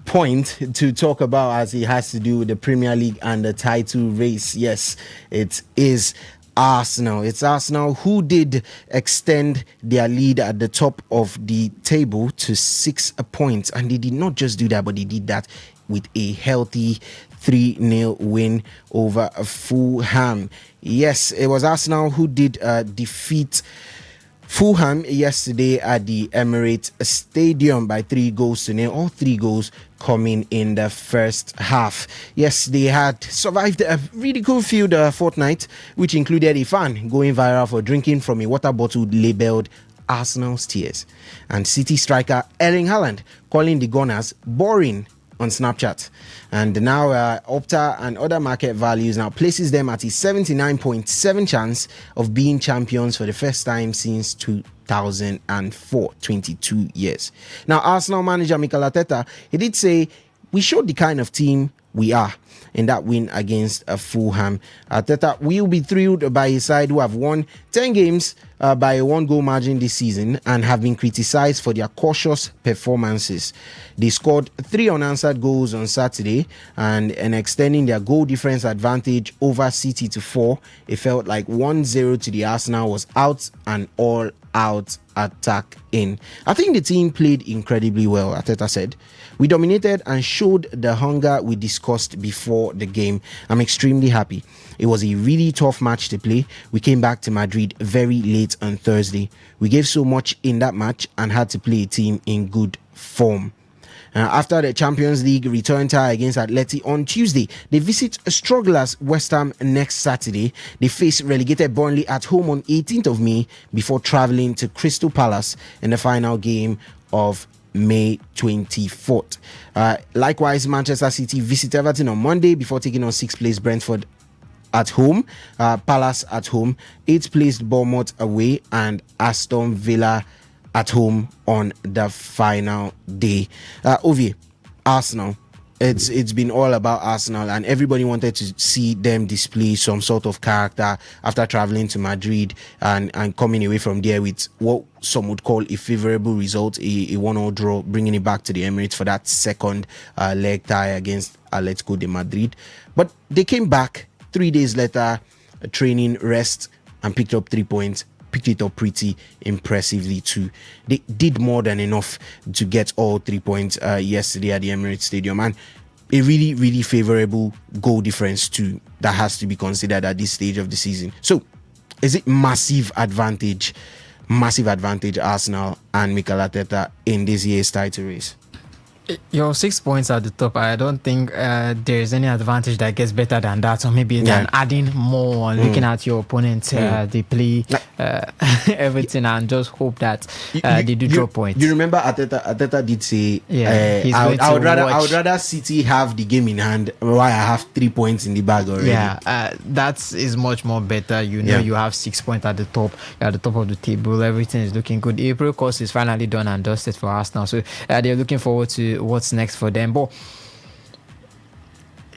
Speaker 4: point to talk about, as it has to do with the Premier League and the title race. Yes, it is Arsenal. It's Arsenal who did extend their lead at the top of the table to 6 points, and they did not just do that, but they did that with a healthy 3-0 win over Fulham. Yes, it was Arsenal who did defeat Fulham yesterday at the Emirates Stadium by 3-0. All 3 goals coming in the first half. Yes, they had survived a ridicule-filled fortnight, which included a fan going viral for drinking from a water bottle labelled Arsenal's Tears, and City striker Erling Haaland calling the Gunners boring on Snapchat. And now Opta and other market values now places them at a 79.7 chance of being champions for the first time since 2004, 22 years. Now, Arsenal manager Mikel Arteta, he did say, we showed the kind of team we are in that win against Fulham. Arteta will be thrilled by his side, who have won 10 games by a 1-goal margin this season and have been criticized for their cautious performances. They scored 3 unanswered goals on Saturday and extending their goal difference advantage over City to 4. It felt like 1-0 to the Arsenal was out and all out attack in. I think the team played incredibly well, Arteta said. We dominated and showed the hunger we discussed before the game. I'm extremely happy. It was a really tough match to play. We came back to Madrid very late on Thursday. We gave so much in that match and had to play a team in good form. After the Champions League return tie against Atleti on Tuesday, they visit strugglers West Ham next Saturday. They face relegated Burnley at home on 18th of May before travelling to Crystal Palace in the final game of May 24th. Likewise, Manchester City visit Everton on Monday before taking on 6th place Brentford at home, Palace at home, 8th placed Bournemouth away, and Aston Villa at home on the final day. Ovie, Arsenal. It's been all about Arsenal, and everybody wanted to see them display some sort of character after traveling to Madrid and coming away from there with what some would call a favorable result, a 1-0 draw, bringing it back to the Emirates for that second leg tie against Atletico de Madrid. But they came back 3 days later, training, rest, and picked up 3 points. Picked it up pretty impressively too. They did more than enough to get all 3 points yesterday at the Emirates Stadium, and a really, really favorable goal difference too that has to be considered at this stage of the season. So, is it massive advantage Arsenal and Mikel Arteta in this year's title race?
Speaker 13: Your 6 points at the top, I don't think there's any advantage that gets better than that, or maybe than adding more, looking at your opponents, they play everything, and just hope that they do draw points.
Speaker 4: You remember Arteta did say, I would rather City have the game in hand while I have 3 points in the bag already.
Speaker 13: That is much more better. You have 6 points at the top, you're at the top of the table, everything is looking good. April course is finally done and dusted for Arsenal, so they're looking forward to what's next for them. But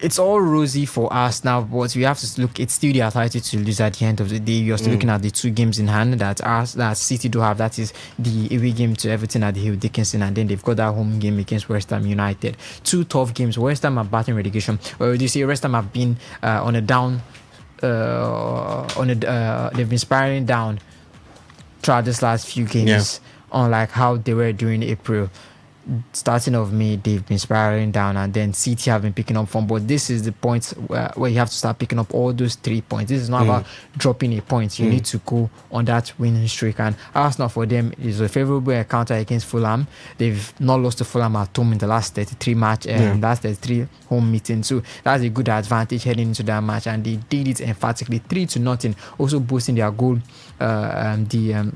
Speaker 13: it's all rosy for us now, but we have to look, it's still their title to lose at the end of the day. You're still looking at the 2 games in hand that City do have. That is the away game to Everton at the Hill Dickinson, and then they've got that home game against West Ham United. 2 tough games. West Ham are battling relegation. Well, you see, West Ham have been on a down they've been spiraling down throughout this last few games, unlike how they were during April. Starting of May, they've been spiraling down, and then City have been picking up form. But this is the point where you have to start picking up all those 3 points. This is not about dropping a point. You need to go on that winning streak. And Arsenal, for them, is a favourable encounter against Fulham. They've not lost to Fulham at home in the last 33 match, last 33 home meetings. So that's a good advantage heading into that match, and they did it emphatically, 3-0, also boosting their goal, the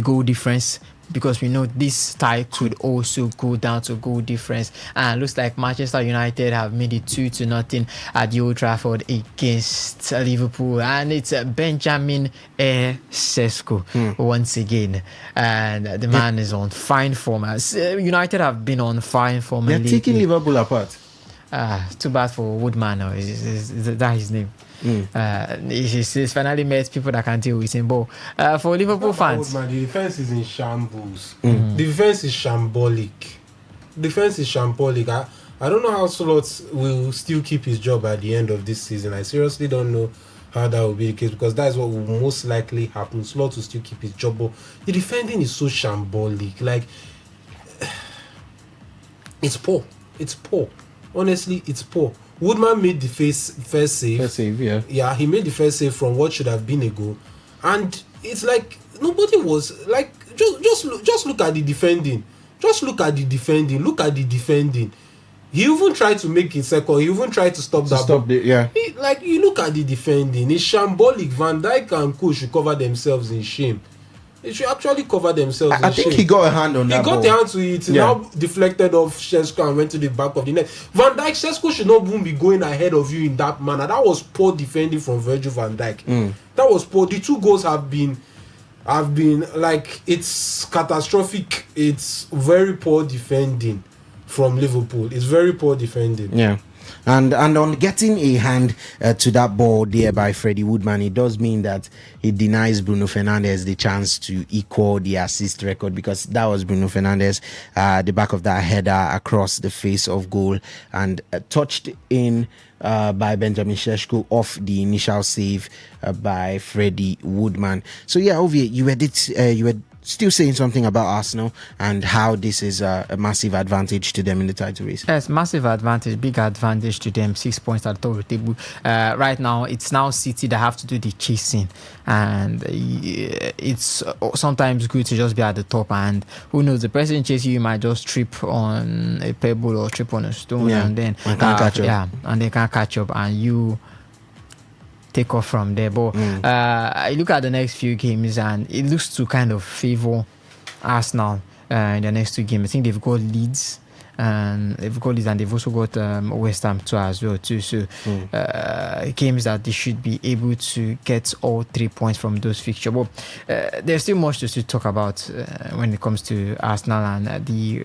Speaker 13: goal difference, because we know this tie could also go down to goal difference. And it looks like Manchester United have made it 2-0 at the Old Trafford against Liverpool, and it's Benjamin Sesko once again, and the man is on fine form. United have been on fine form.
Speaker 4: They're taking Liverpool apart.
Speaker 13: Too bad for Woodman, or is that his name? He's finally met people that can deal with him. But for Liverpool fans,
Speaker 8: the defense is in shambles. The defense is shambolic. I don't know how Slot will still keep his job at the end of this season. I seriously don't know how that will be the case, because that is what will most likely happen. Slot will still keep his job, but the defending is so shambolic. Like, it's poor. Honestly, it's poor. Woodman made the first save. Yeah, he made the first save from what should have been a goal, and it's like nobody was like, just look at the defending. Look at the defending. He even tried to make it second. He even tried to stop that. You look at the defending. It's shambolic. Van Dijk and Co should cover themselves in shame. They should actually cover themselves.
Speaker 4: I think he got a hand on that.
Speaker 8: He got a hand to it. Now deflected off Sesko and went to the back of the net. Van Dijk, Sesko should not even be going ahead of you in that manner. That was poor defending from Virgil van Dijk. That was poor. The 2 goals have been like, it's catastrophic. It's very poor defending from Liverpool. It's very poor defending.
Speaker 4: And on getting a hand to that ball there by Freddie Woodman, it does mean that it denies Bruno Fernandes the chance to equal the assist record, because that was Bruno Fernandes, the back of that header across the face of goal and touched in by Benjamin Šeško off the initial save by Freddie Woodman. So yeah, Ovie, you were still saying something about Arsenal and how this is a massive advantage to them in the title race.
Speaker 13: Yes, massive advantage, big advantage to them. 6 points at the top of the table. Right now, it's now City that have to do the chasing, and it's sometimes good to just be at the top. And who knows, the person chasing you might just trip on a pebble or trip on a stone, and then
Speaker 4: can't catch up.
Speaker 13: Yeah, and they can't catch up, and you take off from there. But I look at the next few games and it looks to kind of favor Arsenal in the next two games. I think they've got Leeds and they've also got West Ham too as well too. So games that they should be able to get all 3 points from those fixtures. But there's still much to still talk about when it comes to Arsenal and the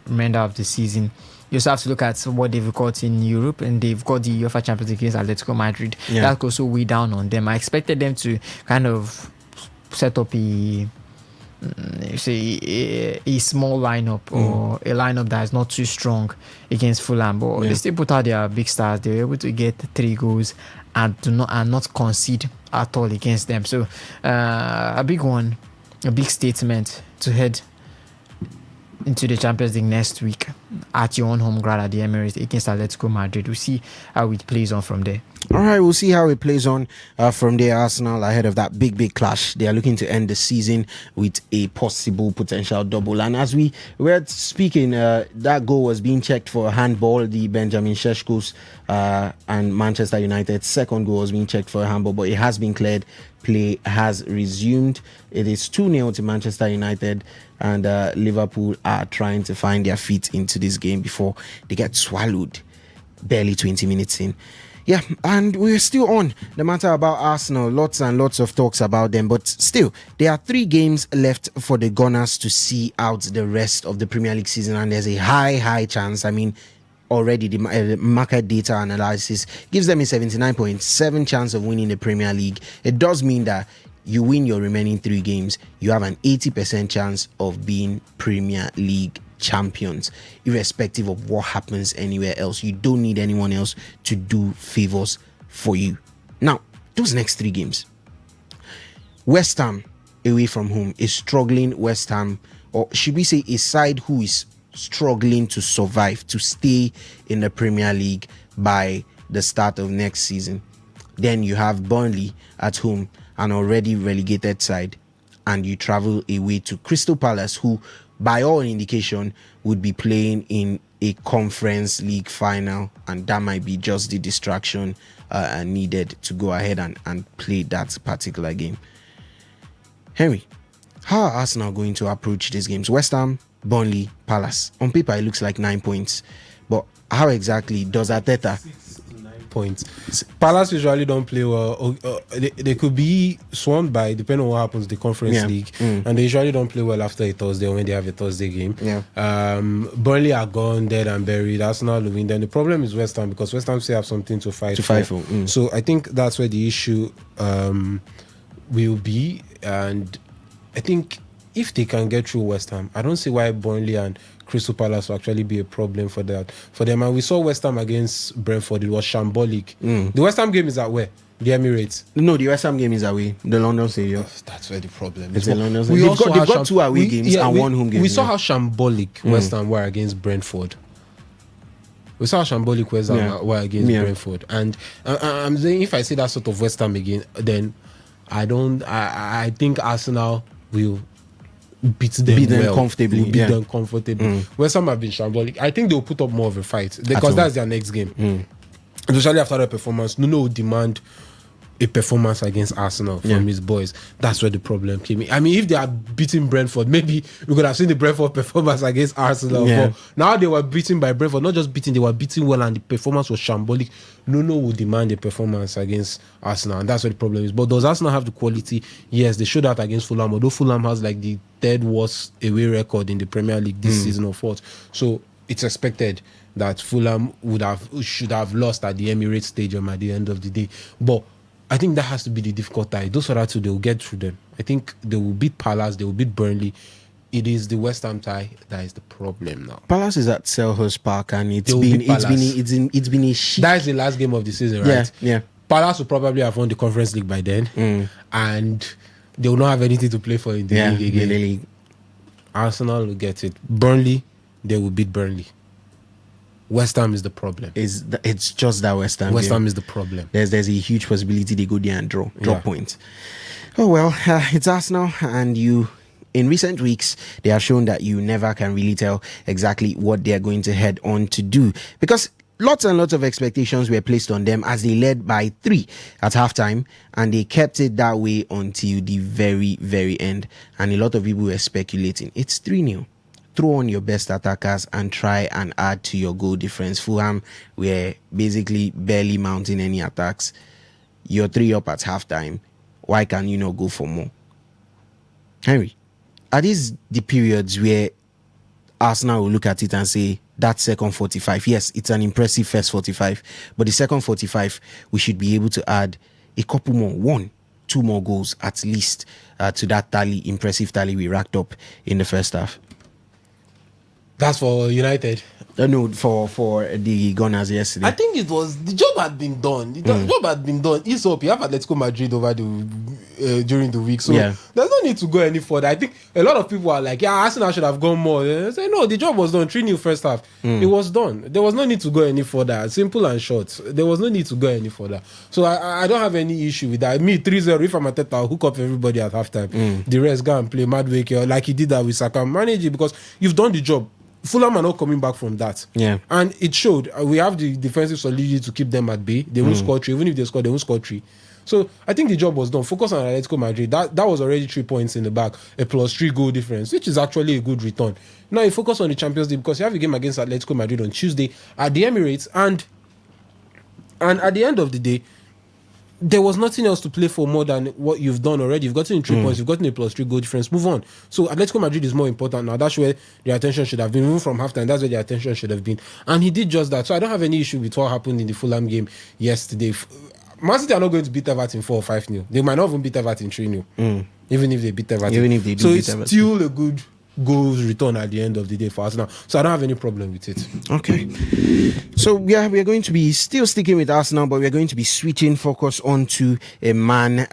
Speaker 13: remainder of the season. You also have to look at what they've got in Europe, and they've got the UEFA Champions League against Atletico Madrid.
Speaker 4: Yeah.
Speaker 13: That goes so way down on them. I expected them to kind of set up a small lineup or a lineup that is not too strong against Fulham, but they still put out their big stars. They were able to get 3 goals and not concede at all against them. So a big one, a big statement to head into the Champions League next week at your own home ground at the Emirates against Atletico Madrid. We'll see how it plays on from there.
Speaker 4: All right, we'll see how it plays on from there. Arsenal ahead of that big clash. They are looking to end the season with a potential double. And as we were speaking, that goal was being checked for a handball. The Benjamin Šeško's and Manchester United's second goal was being checked for a handball, but it has been cleared. Play has resumed. It is 2-0 to Manchester United, and Liverpool are trying to find their feet into this game before they get swallowed barely 20 minutes in. Yeah, and we're still on the matter about Arsenal. Lots and lots of talks about them, but still, there are 3 games left for the Gunners to see out the rest of the Premier League season, and there's a high chance. I mean, already the market data analysis gives them a 79.7 chance of winning the Premier League. It does mean that you win your remaining 3 games, you have an 80% chance of being Premier League champions, irrespective of what happens anywhere else. You don't need anyone else to do favors for you. Now, those next 3 games, West Ham away from home, is struggling West Ham, or should we say a side who is struggling to survive, to stay in the Premier League by the start of next season. Then you have Burnley at home, an already relegated side, and you travel away to Crystal Palace, who by all indication would be playing in a Conference League final, and that might be just the distraction needed to go ahead and play that particular game. Henry, how are Arsenal going to approach these games? West Ham, Burnley, Palace. On paper, it looks like 9 points, but how exactly does Arteta?
Speaker 8: 6 to 9 points. Palace usually don't play well. They could be swamped by, depending on what happens, the Conference League, and they usually don't play well after a Thursday or when they have a Thursday game. Burnley are gone, dead and buried. Arsenal will win. Then the problem is West Ham, because West Ham still have something to fight for. So I think that's where the issue will be, and I think if they can get through West Ham, I don't see why Burnley and Crystal Palace will actually be a problem for them. And we saw West Ham against Brentford. It was shambolic. The West Ham game is at where? The Emirates.
Speaker 4: No, the West Ham game is away. The London Stadium.
Speaker 8: That's where the problem
Speaker 4: is.
Speaker 8: It's
Speaker 4: the London Stadium. They've got 2 away games and 1 home game.
Speaker 8: We saw how shambolic West Ham were against Brentford. We saw how shambolic West Ham were against Brentford. And I'm saying, if I see that sort of West Ham again, then I think Arsenal will beat them
Speaker 4: comfortably.
Speaker 8: Beat them comfortably. West Ham have been shambolic. I think they'll put up more of a fight, because that's their next game. Especially after the performance. Nuno will demand a performance against Arsenal from his boys. That's where the problem came in. I mean, if they are beating Brentford, maybe we could have seen the Brentford performance against Arsenal. But now they were beaten by Brentford. Not just beating, they were beating well, and the performance was shambolic. Nuno will demand a performance against Arsenal, and that's where the problem is. But does Arsenal have the quality? Yes, they showed that against Fulham, although Fulham has like the 3rd worst away record in the Premier League this season or 4th. So it's expected. that Fulham should have lost at the Emirates Stadium at the end of the day. But I think that has to be the difficult tie. Those other two, they will get through them. I think they will beat Palace, they will beat Burnley. It is the West Ham tie that is the problem now.
Speaker 4: Palace is at Selhurst Park, and it's been a shit.
Speaker 8: That is the last game of the season, right?
Speaker 4: Yeah.
Speaker 8: Palace will probably have won the Conference League by then, and they will not have anything to play for in the league again.
Speaker 4: The league.
Speaker 8: Arsenal will get it. Burnley, they will beat Burnley. West Ham is the problem.
Speaker 4: It's just that West Ham.
Speaker 8: West Ham is the problem.
Speaker 4: There's a huge possibility they go there and drop points. Oh well, it's Arsenal, and you. In recent weeks, they have shown that you never can really tell exactly what they are going to head on to do, because lots and lots of expectations were placed on them as they led by 3 at halftime, and they kept it that way until the very, very end. And a lot of people were speculating, it's 3-0. Throw on your best attackers and try and add to your goal difference. Fulham were basically barely mounting any attacks. You're 3 up at halftime. Why can you not go for more? Henry, are these the periods where Arsenal will look at it and say, that second 45, yes, it's an impressive first 45, but the second 45, we should be able to add a couple more, 1-2 more goals at least to that impressive tally we racked up in the first half?
Speaker 8: That's for United.
Speaker 4: No, for the Gunners yesterday.
Speaker 8: I think the job had been done. The job had been done. It's up. You have Atletico Madrid over during the week, so there's no need to go any further. I think a lot of people are like, Arsenal should have gone more. They say, no, the job was done. 3-0 first half. It was done. There was no need to go any further. Simple and short. There was no need to go any further. So I don't have any issue with that. Me, 3-0, if I'm at Teta, I'll hook up everybody at halftime. The rest go and play Madwake like he did that with Saka. Manage it, because you've done the job. Fulham are not coming back from that.
Speaker 4: Yeah.
Speaker 8: And it showed. We have the defensive solidity to keep them at bay. They won't score 3. Even if they score, they won't score 3. So I think the job was done. Focus on Atletico Madrid. That was already 3 points in the bag. A +3 goal difference, which is actually a good return. Now you focus on the Champions League, because you have a game against Atletico Madrid on Tuesday at the Emirates. And at the end of the day, there was nothing else to play for more than what you've done already. You've gotten 3 points, you've gotten a +3 goal difference. Move on. So Atletico Madrid is more important now. That's where their attention should have been. Moving from halftime, that's where their attention should have been. And he did just that. So I don't have any issue with what happened in the Fulham game yesterday. Man City are not going to beat Everton 4 or 5-0. They might not even beat Everton 3-0. Even if they beat Everton.
Speaker 4: Even if they do
Speaker 8: so
Speaker 4: beat
Speaker 8: it's
Speaker 4: Everton.
Speaker 8: still a good goals return at the end of the day for Arsenal. So I don't have any problem with it.
Speaker 4: Okay. So yeah, we are going to be still sticking with Arsenal, but we are going to be switching focus onto a man,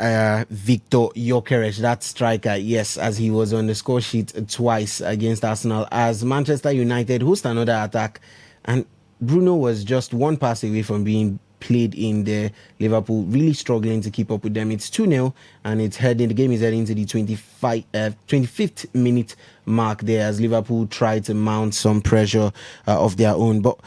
Speaker 4: Victor Gyökeres, that striker, yes, as he was on the score sheet twice against Arsenal, as Manchester United host another attack, and Bruno was just 1 pass away from being played in the Liverpool, really struggling to keep up with them. It's 2-0, and the game is heading to the 25th minute mark there, as Liverpool try to mount some pressure of their own. But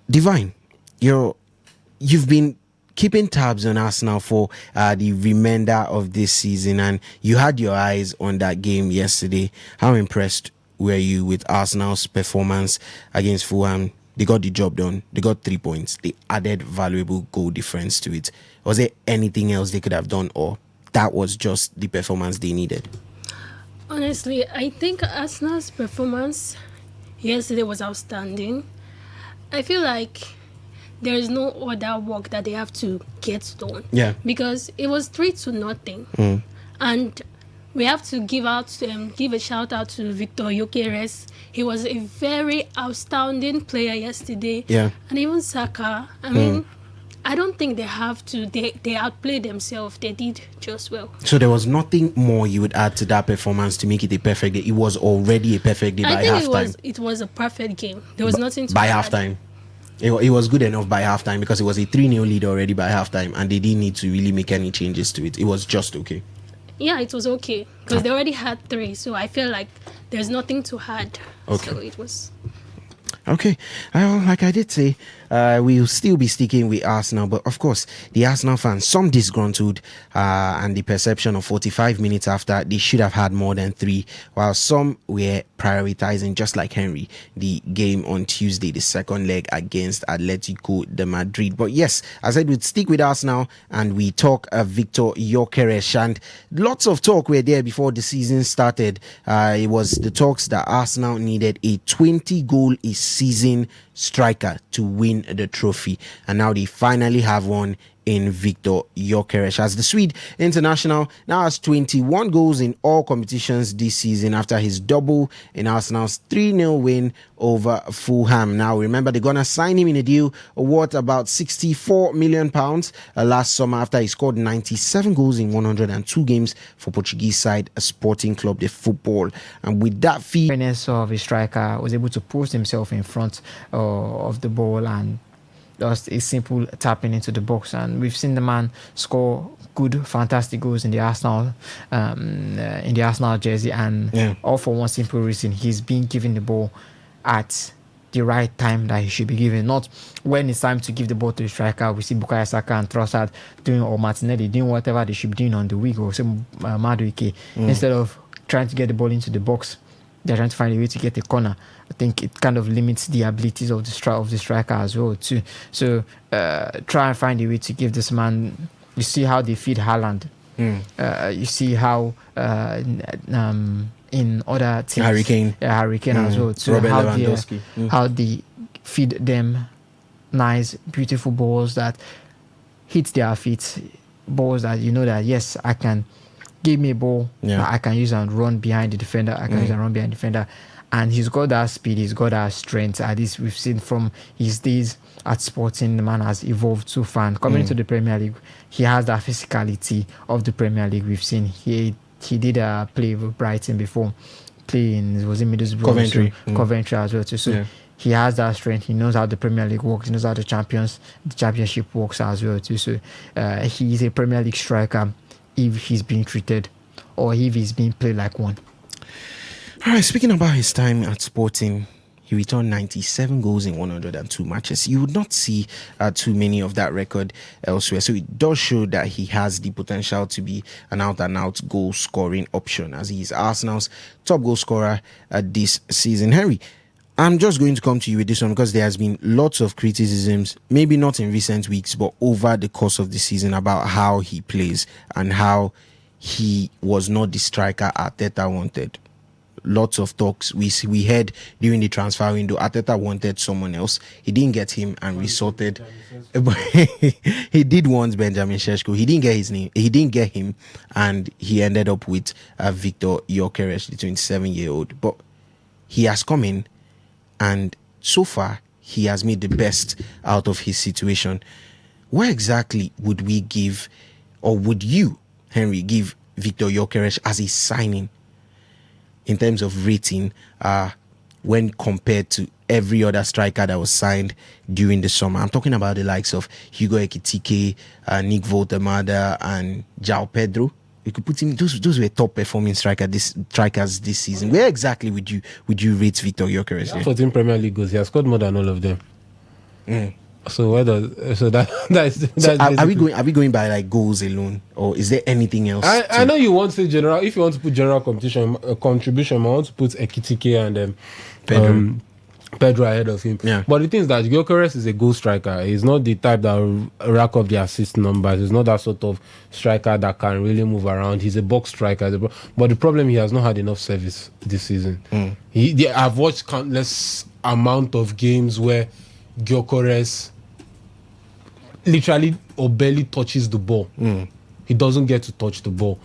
Speaker 4: Divine, you've been keeping tabs on Arsenal for the remainder of this season, and you had your eyes on that game yesterday. How impressed were you with Arsenal's performance against Fulham? They got the job done. They got 3 points. They added valuable goal difference to it. Was there anything else they could have done, or that was just the performance they needed?
Speaker 15: Honestly, I think Arsenal's performance yesterday was outstanding. I feel like there is no other work that they have to get done.
Speaker 4: Yeah.
Speaker 15: Because it was 3-0. And we have to give a shout out to Victor Gyökeres. He was a very outstanding player yesterday.
Speaker 4: Yeah.
Speaker 15: And even Saka. I mean, I don't think they have to. They outplayed themselves. They did just well.
Speaker 4: So there was nothing more you would add to that performance to make it a perfect day. It was already a perfect day by halftime.
Speaker 15: It was a perfect game. There was nothing to
Speaker 4: by
Speaker 15: add.
Speaker 4: halftime. It was good enough by halftime, because it was a 3-0 lead already by halftime, and they didn't need to really make any changes to it. It was just okay.
Speaker 15: Yeah, it was okay, because they already had 3, so I feel like there's nothing to add.
Speaker 4: Okay.
Speaker 15: So it was...
Speaker 4: Okay. Like I did say, we'll still be sticking with Arsenal, but of course, the Arsenal fans, some disgruntled, and the perception of 45 minutes after they should have had more than 3, while some were prioritizing, just like Henry, the game on Tuesday, the second leg against Atletico de Madrid. But yes, as I said, we'd stick with Arsenal and we talk Victor Gyökeres, and lots of talk were there before the season started. It was the talks that Arsenal needed a 20-goal a season striker to win the trophy, and now they finally have one in Victor Gyökeres, as the Swede international now has 21 goals in all competitions this season after his double in Arsenal's 3-0 win over Fulham. Now remember, they're gonna sign him in a deal worth about £64 million last summer after he scored 97 goals in 102 games for Portuguese side Sporting Club de Football. And with that fee,
Speaker 13: of a striker was able to post himself in front of the ball and just a simple tapping into the box, and we've seen the man score good, fantastic goals in the Arsenal jersey, and all for one simple reason: he's been given the ball at the right time that he should be given. Not when it's time to give the ball to the striker. We see Bukayo Saka and Trossard doing, or Martinelli doing whatever they should be doing on the wing, or some Madueke, instead of trying to get the ball into the box. They're trying to find a way to get a corner. I think it kind of limits the abilities of the striker as well too. So try and find a way to give this man. You see how they feed Haaland. You see how in other teams, Harry Kane as well too.
Speaker 4: Robert
Speaker 13: How
Speaker 4: Lewandowski.
Speaker 13: How they feed them nice, beautiful balls that hit their feet, balls that you know that yes, I can. Give me a ball that I can use and run behind the defender. And he's got that speed, he's got that strength. At least we've seen from his days at Sporting, the man has evolved so far. And coming into the Premier League, he has that physicality of the Premier League. We've seen he did a play with Brighton before, playing was in Middlesbrough, Coventry as well too. So he has that strength. He knows how the Premier League works. He knows how the championship works as well too. So he is a Premier League striker if he's being treated or if he's being played like one.
Speaker 4: All right, speaking about his time at Sporting, he returned 97 goals in 102 matches. You would not see too many of that record elsewhere. So it does show that he has the potential to be an out-and-out goal-scoring option, as he is Arsenal's top goal scorer this season. Henry, I'm just going to come to you with this one because there has been lots of criticisms, maybe not in recent weeks, but over the course of the season about how he plays and how he was not the striker Arteta wanted. Lots of talks we heard during the transfer window. Arteta wanted someone else. He didn't get him and resorted. He did want Benjamin Šeško. He didn't get his name. He didn't get him, and he ended up with Victor Gyökeres, the 27-year-old. But he has come in, and so far he has made the best out of his situation. What exactly would we give, or would you, Henry, give Victor Gyökeres as a signing in terms of rating when compared to every other striker that was signed during the summer? I'm talking about the likes of Hugo Ekitike, Nick Voltemada, and João Pedro. You could put him; those were top performing strikers this season. Where exactly would you rate Victor Gyökeres?
Speaker 8: 14 Premier League goals. He has scored more than all of them. So
Speaker 4: are we going by like goals alone, or is there anything else?
Speaker 8: I know you want to say general. If you want to put general contribution, I want to put Ekitike and Pedro ahead of him.
Speaker 4: Yeah.
Speaker 8: But the thing is that Gyökeres is a goal striker. He's not the type that will rack up the assist numbers. He's not that sort of striker that can really move around. He's a box striker. But the problem, he has not had enough service this season. I've watched countless amount of games where Gyökeres literally or barely touches the ball. He doesn't get to touch the ball.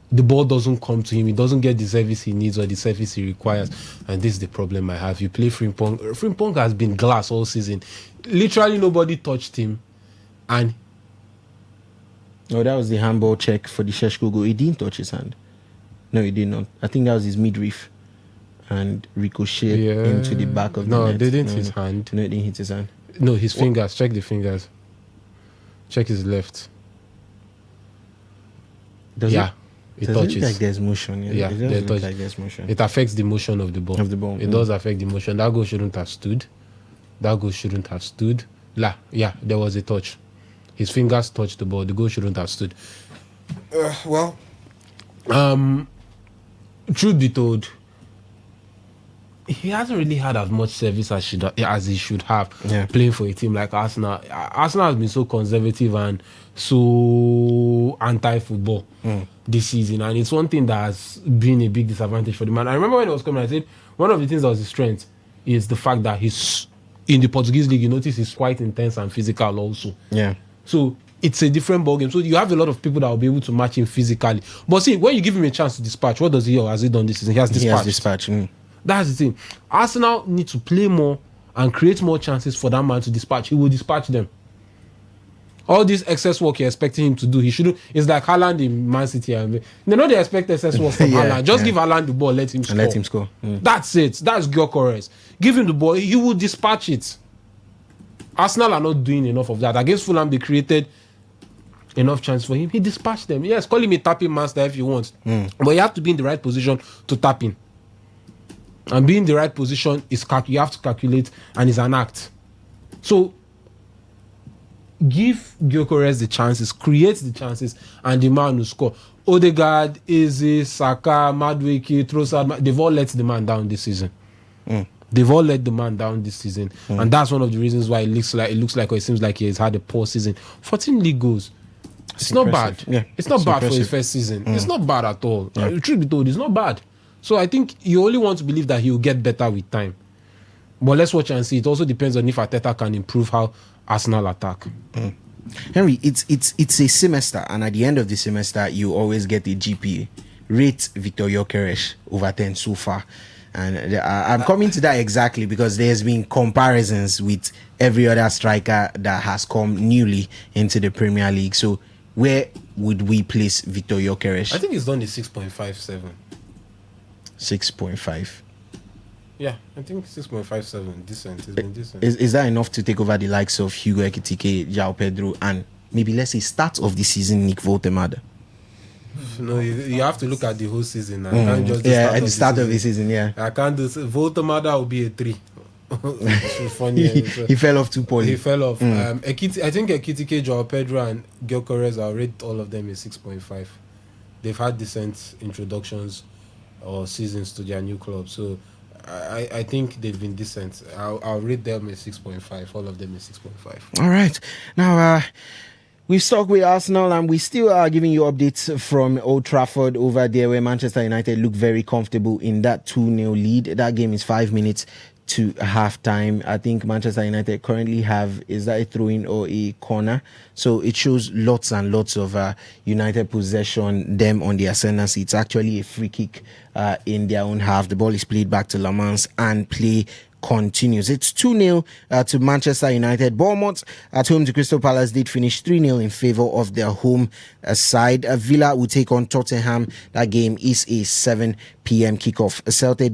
Speaker 8: The ball doesn't come to him. He doesn't get the service he needs or the service he requires. And this is the problem I have. You play Frimpong. Frimpong has been glass all season. Literally nobody touched him. And
Speaker 4: that was the handball check for the Šeško goal. He didn't touch his hand. No, he did not. I think that was his midriff and ricochet into the back of the net.
Speaker 8: No, they didn't hit his hand.
Speaker 4: No, it didn't hit his hand.
Speaker 8: No, his fingers. Check the fingers. Check his left.
Speaker 4: Does
Speaker 8: it? It touches.
Speaker 4: Look like there's motion.
Speaker 8: Yeah,
Speaker 4: it does look like there's motion.
Speaker 8: It affects the motion of the ball. It does affect the motion. That goal shouldn't have stood. Yeah, there was a touch. His fingers touched the ball. The goal shouldn't have stood. Truth be told, he hasn't really had as much service as he should have playing for a team like Arsenal. Arsenal has been so conservative and so anti-football this season, and it's one thing that has been a big disadvantage for the man. I remember when he was coming, I said one of the things that was his strength is the fact that he's in the Portuguese league. You notice he's quite intense and physical also.
Speaker 4: Yeah.
Speaker 8: So it's a different ballgame. So you have a lot of people that will be able to match him physically. But see, when you give him a chance to dispatch, what does he or has he done this season? He has dispatched. That's the thing. Arsenal need to play more and create more chances for that man to dispatch. He will dispatch them. All this excess work you're expecting him to do, he shouldn't. It's like Haaland in Man City. They know they expect excess work from Haaland. Just give Haaland the ball, let him score.
Speaker 4: And let him score.
Speaker 8: That's it. That's Gyökeres. Give him the ball, he will dispatch it. Arsenal are not doing enough of that. Against Fulham, they created enough chance for him. He dispatched them. Yes, call him a tapping master if you want. But you have to be in the right position to tap in. And being in the right position is you have to calculate, and it's an act. So give Gyökeres the chances, create the chances, and the man will score. Odegaard, Eze, Saka, Madueke, Trossard, they've all let the man down this season. They've all let the man down this season, and that's one of the reasons why it looks like or it seems like he has had a poor season. 14 league goals. It's not bad.
Speaker 4: Yeah,
Speaker 8: it's not bad
Speaker 4: impressive.
Speaker 8: for his first season. It's not bad at all. Truth be told, it's not bad. So I think you only want to believe that he will get better with time. But let's watch and see. It also depends on if Arteta can improve how Arsenal attack.
Speaker 4: Henry, it's a semester, and at the end of the semester, you always get a GPA. Rate Victor Gyökeres over 10 so far. And I'm coming to that exactly because there's been comparisons with every other striker that has come newly into the Premier League. So where would we place Victor Gyökeres?
Speaker 8: I think he's done the 6.57.
Speaker 4: 6.5.
Speaker 8: Yeah, I think 6.57. Decent. It's been decent.
Speaker 4: Is that enough to take over the likes of Hugo Ekitike, João Pedro, and maybe let's say start of the season, Nick Voltemade?
Speaker 8: No, you have to look at the whole season. I can't just
Speaker 4: at the start of the season,
Speaker 8: I can't do Voltemade will be a 3. Funny.
Speaker 4: He fell off too poorly.
Speaker 8: He fell off. I think Ekitike, João Pedro, and Gyökeres, I'll rate all of them a 6.5. They've had decent introductions or seasons to their new club, so I think they've been decent. I'll rate them a 6.5. All of them a 6.5.
Speaker 4: All right. Now, we've stuck with Arsenal, and we still are giving you updates from Old Trafford over there, where Manchester United look very comfortable in that 2-0 lead. That game is 5 minutes to half time. I think Manchester United currently have, is that a throw-in or a corner? So it shows lots and lots of United possession, them on the ascendancy. It's actually a free kick in their own half. The ball is played back to Lamans and play continues. It's 2-0 to Manchester United. Bournemouth at home to Crystal Palace did finish 3-0 in favour of their home side. Villa will take on Tottenham. That game is a 7 p.m. kickoff. Celta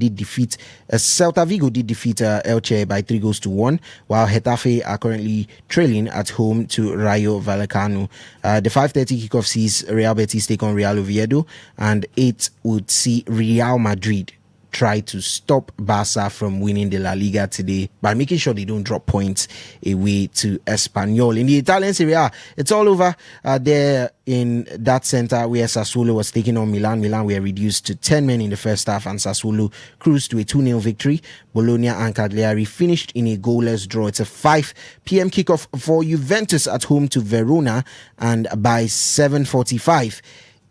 Speaker 4: Vigo did defeat Elche by 3-1, while Getafe are currently trailing at home to Rayo Vallecano. The 5:30 kickoff sees Real Betis take on Real Oviedo, and 8 would see Real Madrid try to stop Barca from winning the La Liga today by making sure they don't drop points away to Espanyol. In the Italian Serie A, it's all over there in that center where Sassuolo was taking on Milan. Milan were reduced to 10 men in the first half, and Sassuolo cruised to a 2-0 victory. Bologna and Cagliari finished in a goalless draw. It's a 5 p.m. kickoff for Juventus at home to Verona, and by 7:45,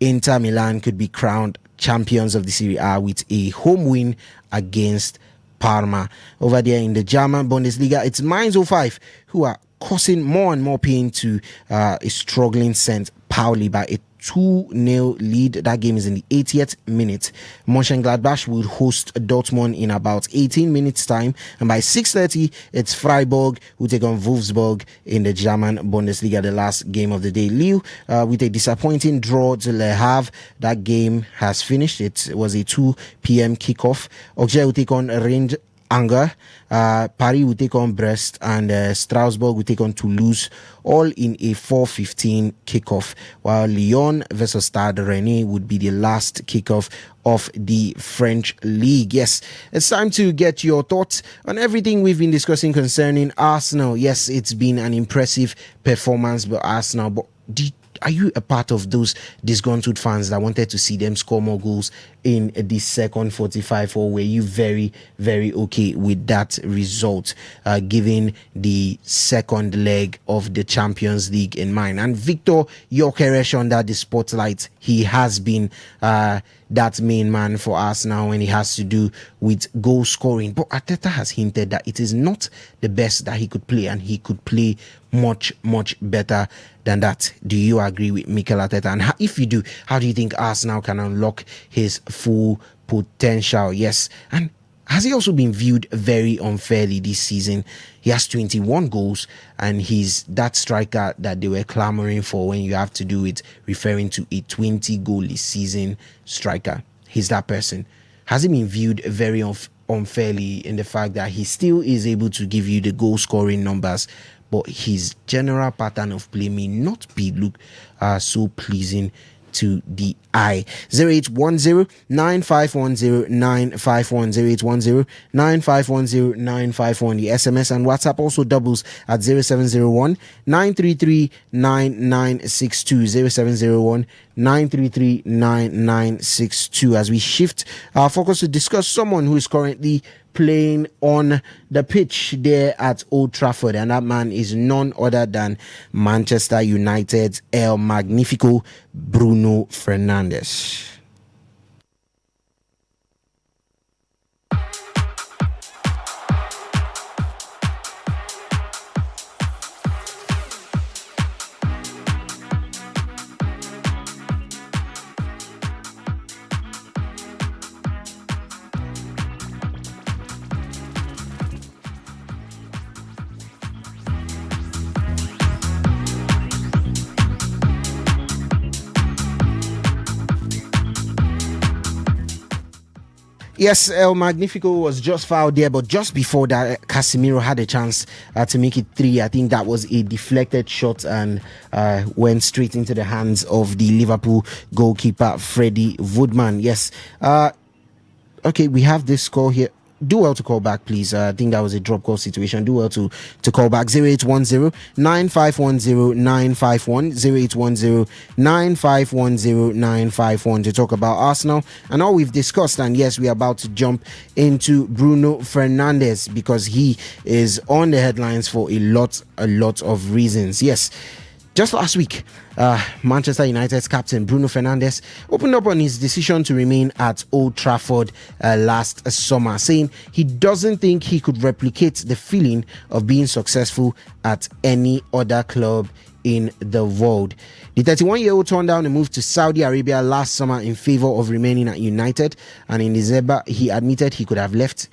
Speaker 4: Inter Milan could be crowned champions of the Serie A with a home win against Parma. Over there in the German Bundesliga, it's Mainz 05 who are causing more and more pain to a struggling St. Pauli by a 2-0 lead. That game is in the 80th minute. Mönchengladbach will host Dortmund in about 18 minutes time, and by 6:30 it's Freiburg who take on Wolfsburg in the German Bundesliga, the last game of the day. Lille with a disappointing draw to Le Havre. That game has finished. It was a 2 p.m. kickoff. Auxerre will take on Angers. Paris will take on Brest, and Strasbourg will take on Toulouse, all in a 4:15 kickoff, while Lyon versus Stade Rennais would be the last kickoff of the French league. Yes, it's time to get your thoughts on everything we've been discussing concerning Arsenal. Yes, it's been an impressive performance by Arsenal, but are you a part of those disgruntled fans that wanted to see them score more goals in the second 45, or were you very, very okay with that result, given the second leg of the Champions League in mind? And Victor Gyökeres under the spotlight, he has been that main man for us now when it has to do with goal scoring. But Arteta has hinted that it is not the best that he could play, and he could play much, much better than that. Do you agree with Mikel Arteta? And if you do, how do you think Arsenal can unlock his full potential? Yes, and has he also been viewed very unfairly this season? He has 21 goals, and he's that striker that they were clamoring for when you have to do it, referring to a 20-goal season striker. He's that person. Has he been viewed very unfairly in the fact that he still is able to give you the goal-scoring numbers, but his general pattern of play may not be so pleasing to the eye? 0810-9510-951, 0810-9510-951. The SMS and WhatsApp also doubles at 0701-933-9962, 0701-933-9962, as we shift our focus to discuss someone who is currently playing on the pitch there at Old Trafford, and that man is none other than Manchester United's El Magnifico, Bruno Fernandes. Yes, El Magnifico was just fouled there, but just before that, Casemiro had a chance to make it 3. I think that was a deflected shot and went straight into the hands of the Liverpool goalkeeper, Freddie Woodman. Yes. Okay, we have this score here. Do well to call back, please. I think that was a drop call situation. Do well to call back. 0810-9510-951, 0810-9510-951 to talk about Arsenal and all we've discussed. And yes, we are about to jump into Bruno Fernandes because he is on the headlines for a lot of reasons. Yes. Just last week, Manchester United's captain Bruno Fernandes opened up on his decision to remain at Old Trafford last summer, saying he doesn't think he could replicate the feeling of being successful at any other club in the world. The 31-year-old turned down a move to Saudi Arabia last summer in favor of remaining at United, and in December he admitted he could have left,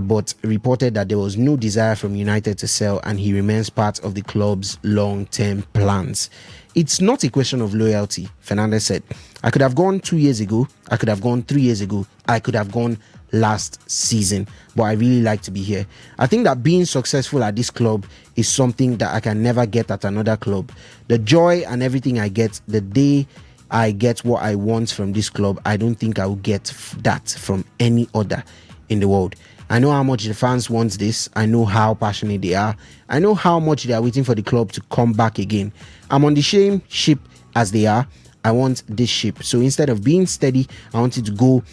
Speaker 4: but reported that there was no desire from United to sell, and he remains part of the club's long-term plans. It's not a question of loyalty, Fernandes said. I could have gone 2 years ago, I could have gone 3 years ago, I could have gone last season, but I really like to be here. I think that being successful at this club is something that I can never get at another club. The joy and everything I get the day I get what I want from this club, I don't think I will get that from any other in the world. I know how much the fans want this. I know how passionate they are. I know how much they are waiting for the club to come back again. I'm on the same ship as they are. I want this ship. So instead of being steady, I want it to go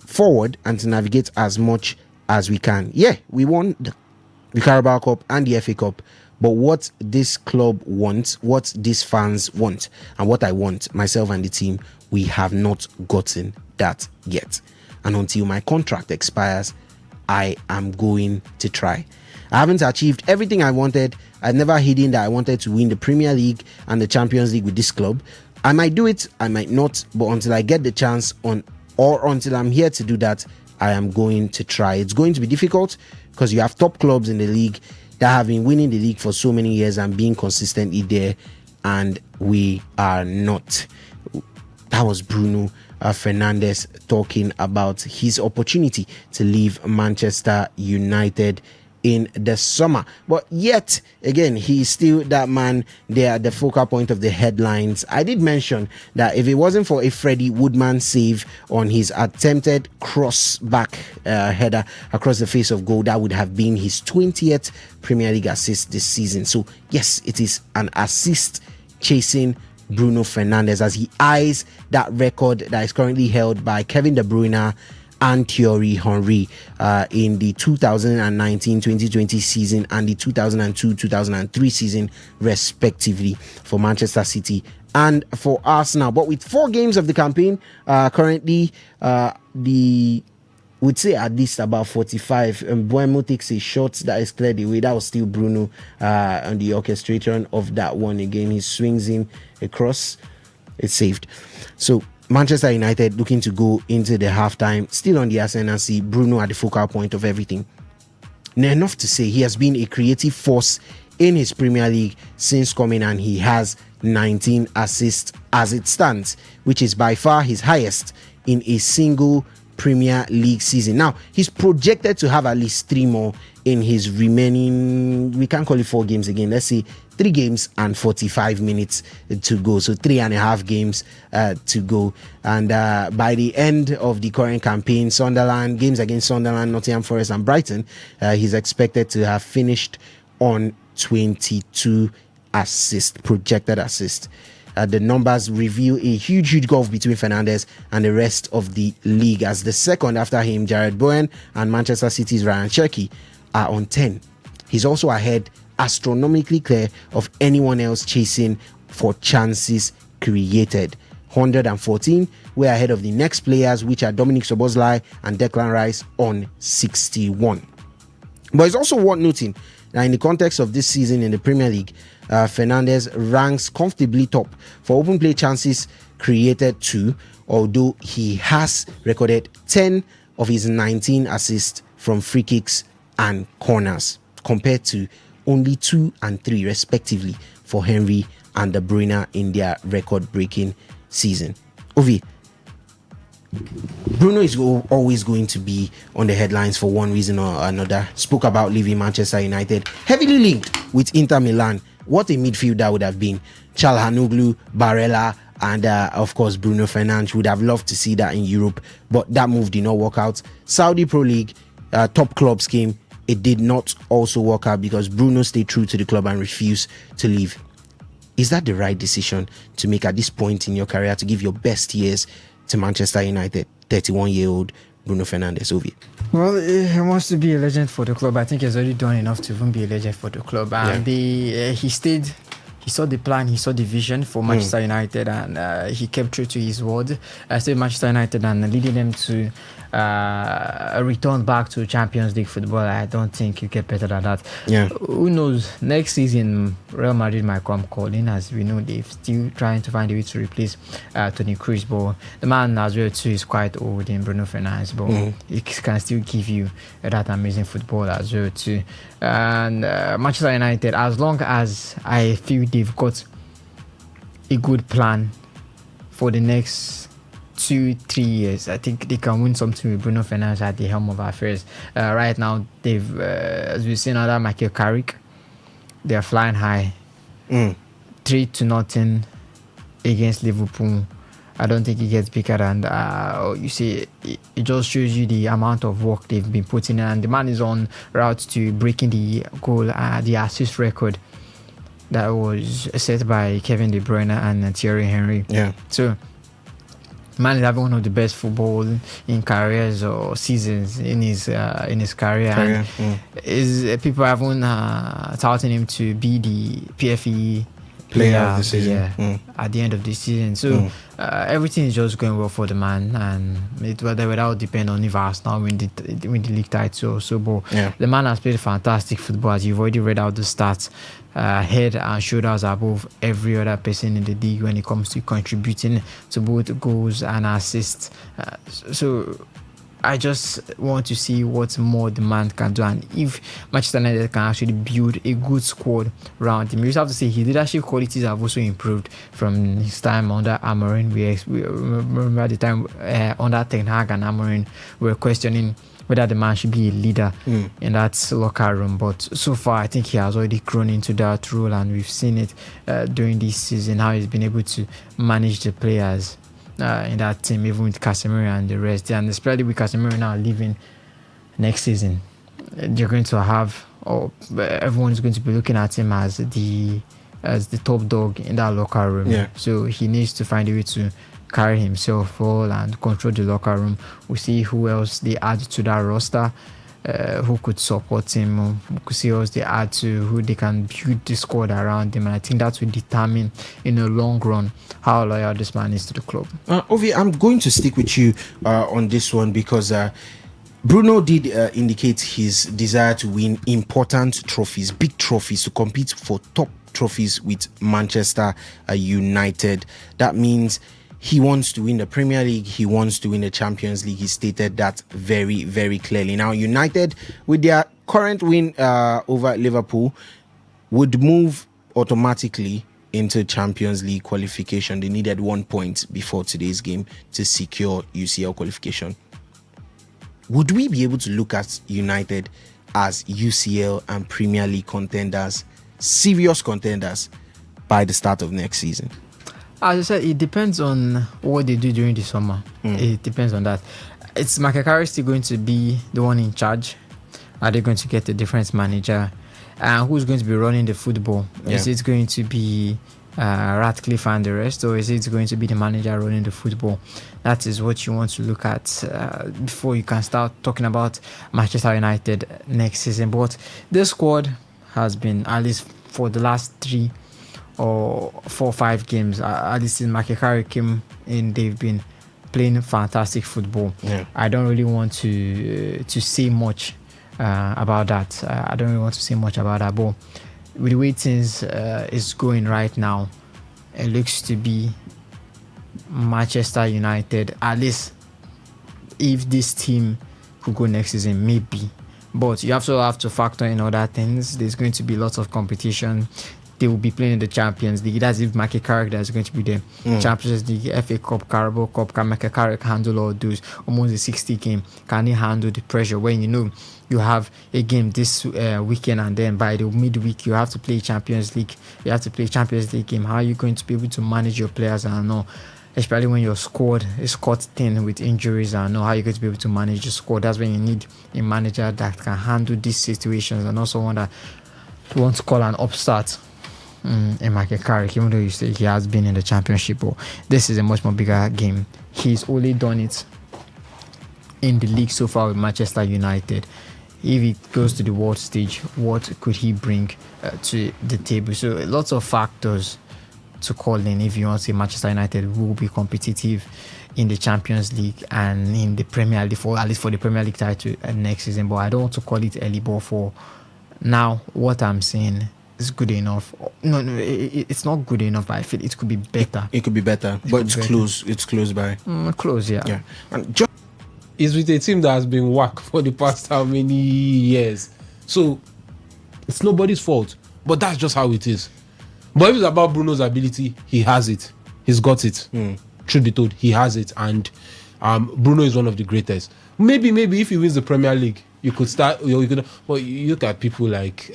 Speaker 4: forward and to navigate as much as we can. Yeah, we won the Carabao Cup and the FA Cup, but what this club wants, what these fans want, and what I want, myself and the team, we have not gotten that yet. And until my contract expires, I am going to try. I haven't achieved everything I wanted. I've never hidden that I wanted to win the Premier League and the Champions League with this club. I might do it, I might not, but until I get the chance or until I'm here to do that, I am going to try. It's going to be difficult because you have top clubs in the league that have been winning the league for so many years and being consistently there, and we are not. That was Bruno Fernandes talking about his opportunity to leave Manchester United in the summer. But yet again, he's still that man there at the focal point of the headlines. I did mention that if it wasn't for a Freddie Woodman save on his attempted cross back header across the face of goal, that would have been his 20th Premier League assist this season. So yes, it is an assist chasing Bruno Fernandes as he eyes that record that is currently held by Kevin De Bruyne and Thierry Henry in the 2019-2020 season and the 2002-2003 season respectively for Manchester City and for Arsenal. But with 4 games of the campaign currently, we'd say at least about 45. Buemo takes a shot that is cleared away. That was still Bruno on the orchestration of that one again. He swings in across. It's saved. So Manchester United looking to go into the halftime, still on the ascendancy. Bruno at the focal point of everything. Now, enough to say he has been a creative force in his Premier League since coming, and he has 19 assists as it stands, which is by far his highest in a single Premier League season. Now, he's projected to have at least 3 more in his remaining, we can't call it 4 games again, let's say 3 games and 45 minutes to go. So 3.5 games to go. And by the end of the current campaign, games against Sunderland, Nottingham Forest and Brighton, he's expected to have finished on 22 projected assists. The numbers reveal a huge gulf between Fernandes and the rest of the league, as the second after him, Jared Bowen, and Manchester City's Ryan Cherki are on 10. He's also ahead, astronomically clear of anyone else chasing for chances created. 114. We're ahead of the next players, which are Dominic Szoboszlai and Declan Rice on 61. But it's also worth noting that in the context of this season in the Premier League, Fernandes ranks comfortably top for open play chances created too, although he has recorded 10 of his 19 assists from free kicks and corners, compared to only 2 and 3 respectively for Henry and De Bruyne in their record-breaking season. Ovi, Bruno is always going to be on the headlines for one reason or another. Spoke about leaving Manchester United, heavily linked with Inter Milan. What a midfield that would have been. Çalhanoğlu, Barella, and of course Bruno Fernandes. Would have loved to see that in Europe, but that move did not work out. Saudi Pro League, top clubs came. It did not also work out because Bruno stayed true to the club and refused to leave. Is that the right decision to make at this point in your career, to give your best years to Manchester United? 31-year-old Bruno Fernandes. Ovi.
Speaker 13: Well, he wants to be a legend for the club. I think he's already done enough to even be a legend for the club. And he stayed. He saw the plan, he saw the vision for Manchester United, and he kept true to his word. Stayed Manchester United and leading them to return back to Champions League football. I don't think you get better than that.
Speaker 4: Yeah.
Speaker 13: Who knows? Next season, Real Madrid might come calling. As we know, they're still trying to find a way to replace Toni Kroos. But the man as well too is quite old in Bruno Fernandes, but he can still give you that amazing football as well too. And Manchester United, as long as I feel they've got a good plan for the next 2-3 years, I think they can win something with Bruno Fernandes at the helm of affairs. Right now, they've, as we've seen, under Michael Carrick, they're flying high. 3-0 against Liverpool. I don't think it gets bigger than you see. It just shows you the amount of work they've been putting in, and the man is on route to breaking the goal, the assist record that was set by Kevin De Bruyne and Thierry Henry.
Speaker 4: Yeah.
Speaker 13: So, man is having one of the best football in careers or seasons in his career. And people haven't touting him to be the PFE player of the season at the end of the season. So everything is just going well for the man, and it without depend on if Arsenal win the league title or so. But the man has played fantastic football, as you've already read out the stats. Head and shoulders above every other person in the league when it comes to contributing to both goals and assists. So I just want to see what more the man can do, and if Manchester United can actually build a good squad around him. You just have to say his leadership qualities have also improved from his time under Amorim. We remember the time under Ten Hag and Amorim, we were questioning whether the man should be a leader in that locker room. But so far, I think he has already grown into that role, and we've seen it during this season, how he's been able to manage the players in that team, even with Casemiro and the rest. And especially with Casemiro now leaving next season, they're going to have, or everyone's going to be looking at him as the top dog in that locker room.
Speaker 4: Yeah.
Speaker 13: So he needs to find a way to carry himself well and control the locker room. We'll see who else they add to that roster, who could support him. We could see who else they add to, who they can build the squad around him. And I think that will determine in the long run how loyal this man is to the club.
Speaker 4: Ovi, I'm going to stick with you on this one because Bruno did indicate his desire to win important trophies, big trophies, to compete for top trophies with Manchester United. That means he wants to win the Premier League. He wants to win the Champions League. He stated that very, very clearly. Now, United, with their current win over Liverpool, would move automatically into Champions League qualification. They needed 1 point before today's game to secure UCL qualification. Would we be able to look at United as UCL and Premier League contenders, serious contenders, by the start of next season?
Speaker 13: As I said, it depends on what they do during the summer. It depends on that. Is Michael Carrick still going to be the one in charge? Are they going to get a different manager? Who's going to be running the football?
Speaker 4: Yeah.
Speaker 13: Is it going to be Ratcliffe and the rest, or is it going to be the manager running the football? That is what you want to look at before you can start talking about Manchester United next season. But this squad has been, at least for the last 3 or 4 or 5 games, at least since Michael Carrick came in, they've been playing fantastic football.
Speaker 4: Yeah.
Speaker 13: I don't really want to say much about that. I don't really want to say much about that. But with the way things is going right now, it looks to be Manchester United, at least if this team could go next season, maybe. But you also have to factor in other things. There's going to be lots of competition. They will be playing in the Champions League. That's if Michael Carrick is going to be there. Champions League, FA Cup, Carabao Cup. Can Michael Carrick handle all those? Almost a 60 game. Can he handle the pressure when you have a game this weekend, and then by the midweek you have to play Champions League. You have to play Champions League game. How are you going to be able to manage your players? I know, especially when your squad is cut thin with injuries. I know how you're going to be able to manage your squad. That's when you need a manager that can handle these situations, and also one that wants to call an upstart. In Michael Carrick, even though you say he has been in the Championship, but this is a much more bigger game. He's only done it in the league so far with Manchester United. If he goes to the world stage, what could he bring to the table? So lots of factors to call in if you want to say Manchester United will be competitive in the Champions League and in the Premier League, at least for the Premier League title next season. But I don't want to call it early, but for now, what I'm saying is good enough. No, it's not good enough, but I feel it could be better.
Speaker 4: It could be better, but it's close. It's close by.
Speaker 13: Close, yeah.
Speaker 4: Yeah. And
Speaker 8: is with a team that has been whacked for the past how many years? So it's nobody's fault, but that's just how it is. But if it's about Bruno's ability, he has it. He's got it. Truth be told, he has it, and Bruno is one of the greatest. Maybe if he wins the Premier League, you could start. But you look at people like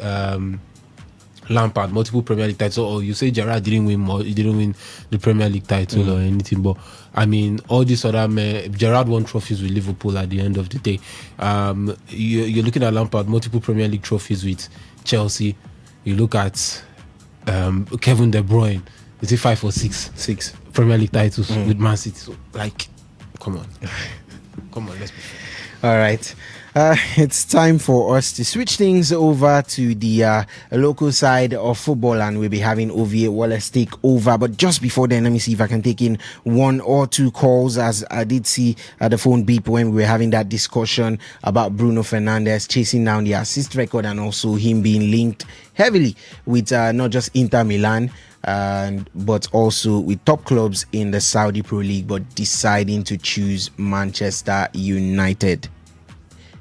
Speaker 8: Lampard, multiple Premier League titles, or you say Gerrard didn't win the Premier League title or anything, but I mean all these other men, Gerrard won trophies with Liverpool at the end of the day. You're looking at Lampard, multiple Premier League trophies with Chelsea. You look at Kevin De Bruyne, is it 5 or 6 Premier League titles with Man City? So, like, come on, let's be fair.
Speaker 4: All right. It's time for us to switch things over to the local side of football, and we'll be having Ovie Wallace take over. But just before then, let me see if I can take in 1 or 2 calls, as I did see the phone beep when we were having that discussion about Bruno Fernandes chasing down the assist record and also him being linked heavily with not just Inter Milan, but also with top clubs in the Saudi Pro League, but deciding to choose Manchester United.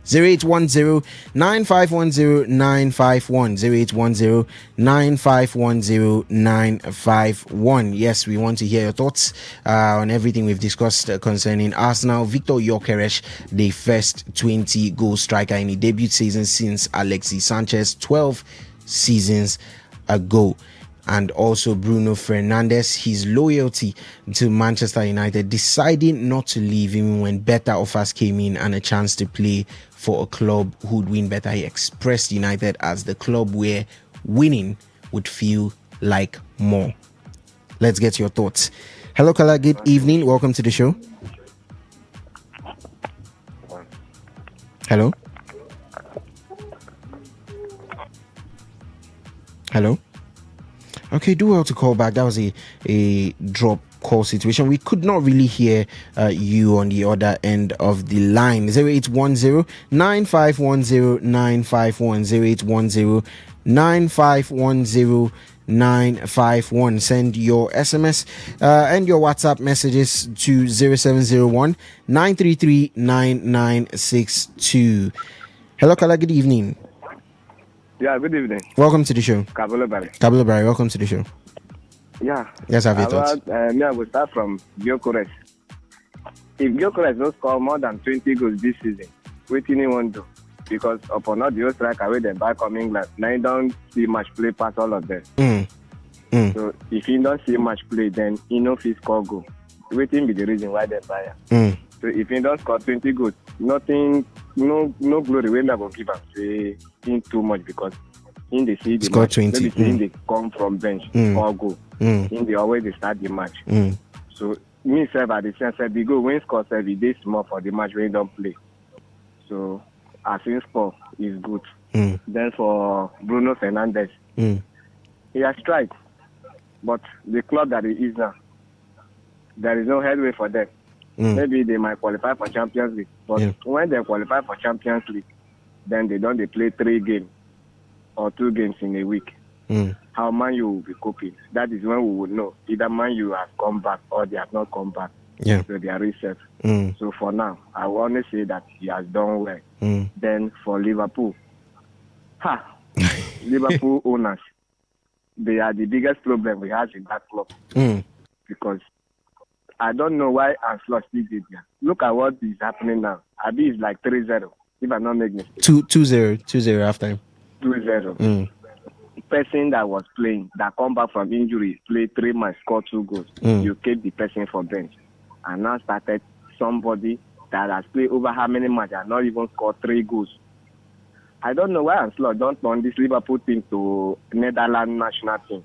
Speaker 4: 0810-9510-951 0810-9510-951. Yes, we want to hear your thoughts on everything we've discussed concerning Arsenal. Victor Gyökeres, the first 20-goal striker in the debut season since Alexis Sanchez 12 seasons ago. And also Bruno Fernandes, his loyalty to Manchester United, deciding not to leave even when better offers came in and a chance to play for a club who would win better. He expressed United as the club where winning would feel like more. Let's get your thoughts. Hello, Kala. Good evening. Welcome to the show. Hello. Hello. Okay, do well to call back. That was a drop call situation. We could not really hear you on the other end of the line. 0810-9510-951 0810-9510-951. Send your SMS and your WhatsApp messages to 0701-933-9962. Hello, Kala. Good evening.
Speaker 16: Yeah, good evening.
Speaker 4: Welcome to the show.
Speaker 16: Kabula Barry.
Speaker 4: Welcome to the show.
Speaker 16: Yeah.
Speaker 4: Let's have your thoughts.
Speaker 16: Me, I will start from Gyökeres. If Gyökeres don't score more than 20 goals this season, what do you want to do? Because upon all the striker with them back from England, now you don't see much play past all of them. So if you don't see much play, then you know if he score goal. Waiting be the reason why they buy him. So if he don't score 20 goals, nothing, no glory. We never give him say in too much because in the see the
Speaker 4: score
Speaker 16: match,
Speaker 4: 20.
Speaker 16: maybe in they come from bench or go. In the always they start the match. So me self at the sense that they go when score every day small for the match when you don't play. So as in score is good. Then for Bruno Fernandes, he has tried, but the club that he is now, there is no headway for them. Maybe they might qualify for Champions League, but when they qualify for Champions League, then they play 3 games or 2 games in a week. How Man U will be coping. That is when we will know either Man U has come back or they have not come back. So they are reset. So for now, I want to say that he has done well. Then for Liverpool, Liverpool owners, they are the biggest problem we have in that club. Because I don't know why Anslot still did there. Look at what is happening now. Abi is like 3-0, if I'm not making mistake.
Speaker 4: 2-0 halftime.
Speaker 16: 2-0. Person that was playing, that come back from injury, play 3 matches, score 2 goals. You keep the person for bench. And now started somebody that has played over how many matches and not even scored 3 goals. I don't know why Anslot don't turn this Liverpool team to Netherlands national team.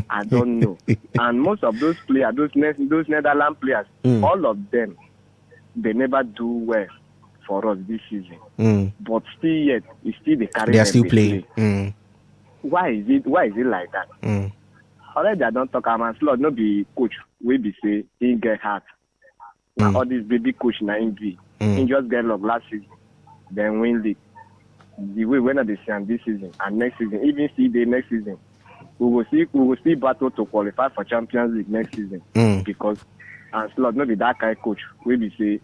Speaker 16: I don't know. And most of those players, those Netherlands players, all of them, they never do well for us this season. But still yet, it's still the carry.
Speaker 4: They are still playing.
Speaker 16: Why is it like that? Already I don't talk about Slot, no be coach, we be say he get hurt. Now all this baby coach na him be. He just get luck last season, then win league. The way when they see this season and next season, even see the next season, we will see battle to qualify for Champions League next season. Because and Slot no be that kind of coach. We be say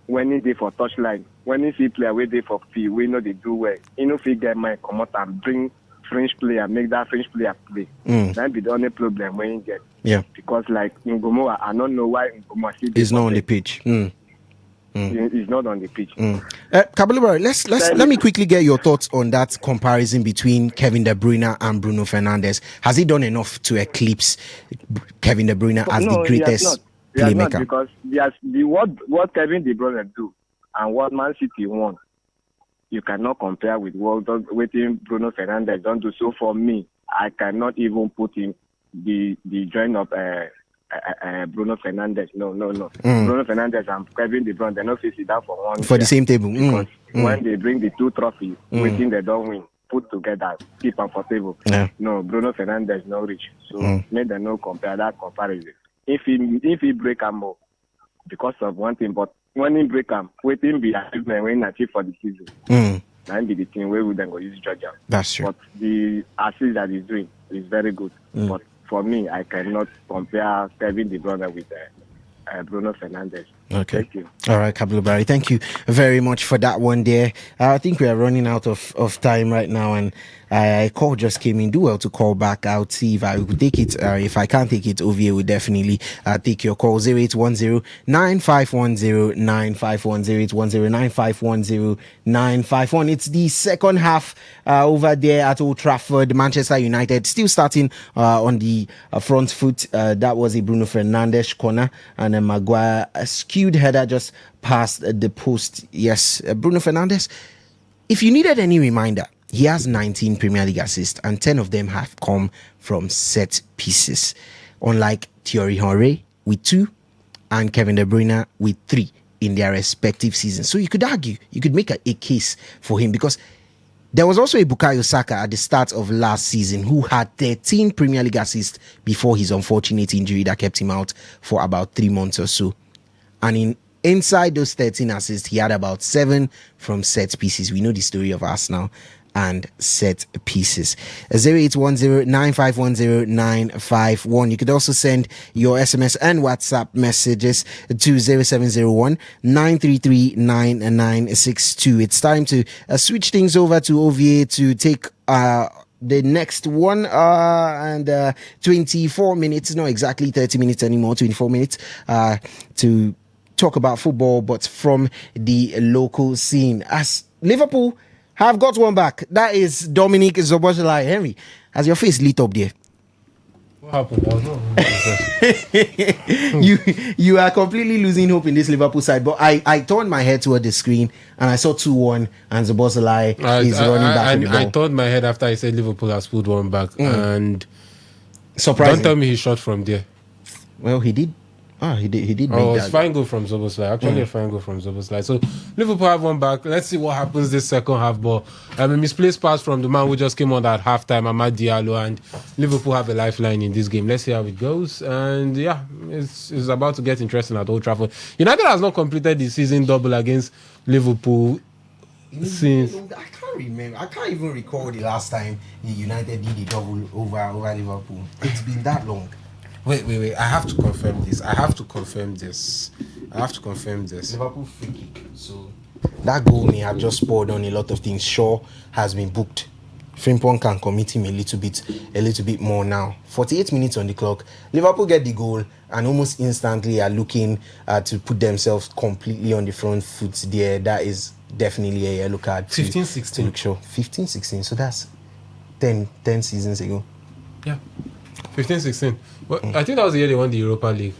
Speaker 16: when he dey for touchline, when he see player we dey for field, we know they do well. He no fit get mind come out and bring French player, make that French player play. That be the only problem when you get. Because like Ngomo, I don't know why Ngomo
Speaker 4: is not on the pitch.
Speaker 16: He's not on the pitch.
Speaker 4: Kabulibari, let me quickly get your thoughts on that comparison between Kevin De Bruyne and Bruno Fernandes. Has he done enough to eclipse Kevin De Bruyne as the greatest playmaker?
Speaker 16: Because what Kevin De Bruyne do and what Man City won, you cannot compare with what Bruno Fernandes don't do. So for me, I cannot even put in the joint of Bruno Fernandes. No. Bruno Fernandes and Kevin De Bruyne, they not face it down for one
Speaker 4: for the same table.
Speaker 16: Because when they bring the 2 trophies, waiting they don't win, put together, keep them for table. No, Bruno Fernandes no reach. So make them no compare that comparison. If he break them more because of one thing, but when he break them, waiting be achievement when he achieve for the season. That be the thing where we then go use judge.
Speaker 4: That's true.
Speaker 16: But the assist that he's doing, is very good. But for me, I cannot compare Kevin De Bruyne with Bruno Fernandes.
Speaker 4: Okay.
Speaker 16: Thank you.
Speaker 4: All right, Kablo Barry. Thank you very much for that one there. I think we are running out of time right now, and a call just came in. Do well to call back. I'll see if I will take it. If I can't take it, OVA will definitely take your call. 0810 9510 9510 0810 9510 951. It's the second half over there at Old Trafford. Manchester United still starting on the front foot. That was a Bruno Fernandes corner, and then Maguire skewed header just past the post. Yes, Bruno Fernandes, if you needed any reminder, he has 19 Premier League assists and 10 of them have come from set pieces, unlike Thierry Henry with 2 and Kevin De Bruyne with 3 in their respective seasons. So you could argue, you could make a case for him, because there was also a Bukayo Saka at the start of last season who had 13 Premier League assists before his unfortunate injury that kept him out for about 3 months or so. And inside those 13 assists, he had about 7 from set pieces. We know the story of Arsenal and set pieces. 0810 9510 951. You could also send your SMS and WhatsApp messages to 0701 933 9962. It's time to switch things over to OVA to take the next 1 and 24 minutes, not exactly 30 minutes anymore, 24 minutes to talk about football, but from the local scene. As Liverpool have got one back, that is Dominic Szoboszlai. Henry, has your face lit up there?
Speaker 8: What happened? I was not
Speaker 4: you are completely losing hope in this Liverpool side, but I turned my head toward the screen and I saw 2-1 and Szoboszlai is running back in the ball.
Speaker 8: I turned my head after I said Liverpool has pulled one back, and
Speaker 4: surprising.
Speaker 8: Don't tell me he shot from there.
Speaker 4: Well, he did. He did.
Speaker 8: Oh, it's fine goal from Szoboszlai. Actually, a fine goal from Szoboszlai. So Liverpool have one back. Let's see what happens this second half. But a misplaced pass from the man who just came on at halftime, Amad Diallo, and Liverpool have a lifeline in this game. Let's see how it goes. And yeah, it's about to get interesting at Old Trafford. United has not completed the season double against Liverpool since.
Speaker 4: I can't remember. I can't even recall the last time United did a double over Liverpool. It's been that long.
Speaker 8: Wait. I have to confirm this.
Speaker 4: Liverpool free kick. So that goal may have just poured on a lot of things. Shaw has been booked. Frimpong can commit him a little bit more now. 48 minutes on the clock. Liverpool get the goal and almost instantly are looking to put themselves completely on the front foot there. That is definitely a yellow card.
Speaker 8: 15-16.
Speaker 4: Look, sure. 15-16. So that's 10 seasons ago.
Speaker 8: Yeah. 15-16. Well, I think that was the year they won the Europa League.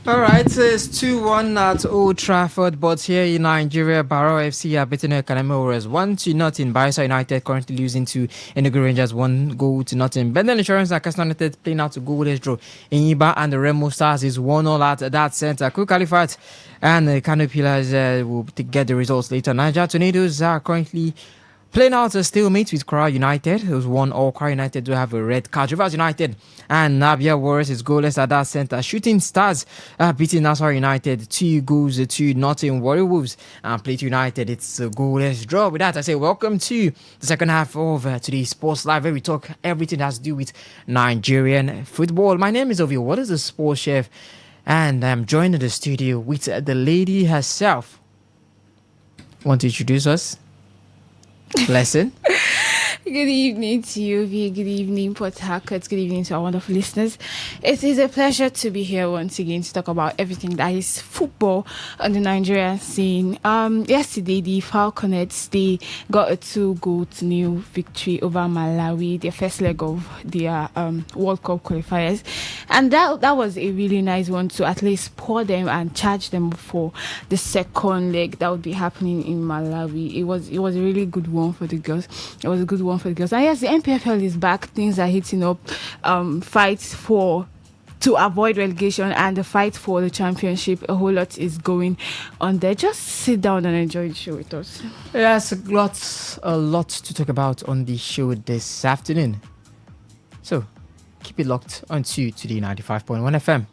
Speaker 13: All right, it's 2-1 at Old Trafford, but here in Nigeria, Barrow FC are beating Academy Warriors 1-0. Bayelsa United currently losing to Enugu Rangers 1-0. Bendel Insurance and Castle United playing out to goalless draw. Inyiba and the Remo Stars is 1-0 at that centre. Quick Califat and Kano Pillars will get the results later. Niger Tornadoes are currently playing out a stalemate with Kwara United. It was 1-1. Kwara United do have a red card. Rivers United and Nabia Warriors is goalless at that centre. Shooting Stars beating Nassau United 2-0. Warrior Wolves and Plateau United, it's a goalless draw. With that, I say welcome to the second half of today's Sports Live, where we talk everything that has to do with Nigerian football. My name is Ovio. What is the sports chef? And I'm joined in the studio with the lady herself. Want to introduce us? Lesson.
Speaker 17: Good evening to you, V. Good evening, Port Harcourt. Good evening to our wonderful listeners. It is a pleasure to be here once again to talk about everything that is football on the Nigerian scene. Yesterday, the Falconets, they got a 2-0 victory over Malawi, their first leg of their World Cup qualifiers. And that was a really nice one to at least pour them and charge them for the second leg that would be happening in Malawi. It was a really good one for the girls. It was a good one for the girls. And yes, the NPFL is back. Things are heating up. Fights to avoid relegation and the fight for the championship. A whole lot is going on there. Just sit down and enjoy the show with us.
Speaker 13: Yes, a lot to talk about on the show this afternoon. So keep it locked onto Today 95.1 FM.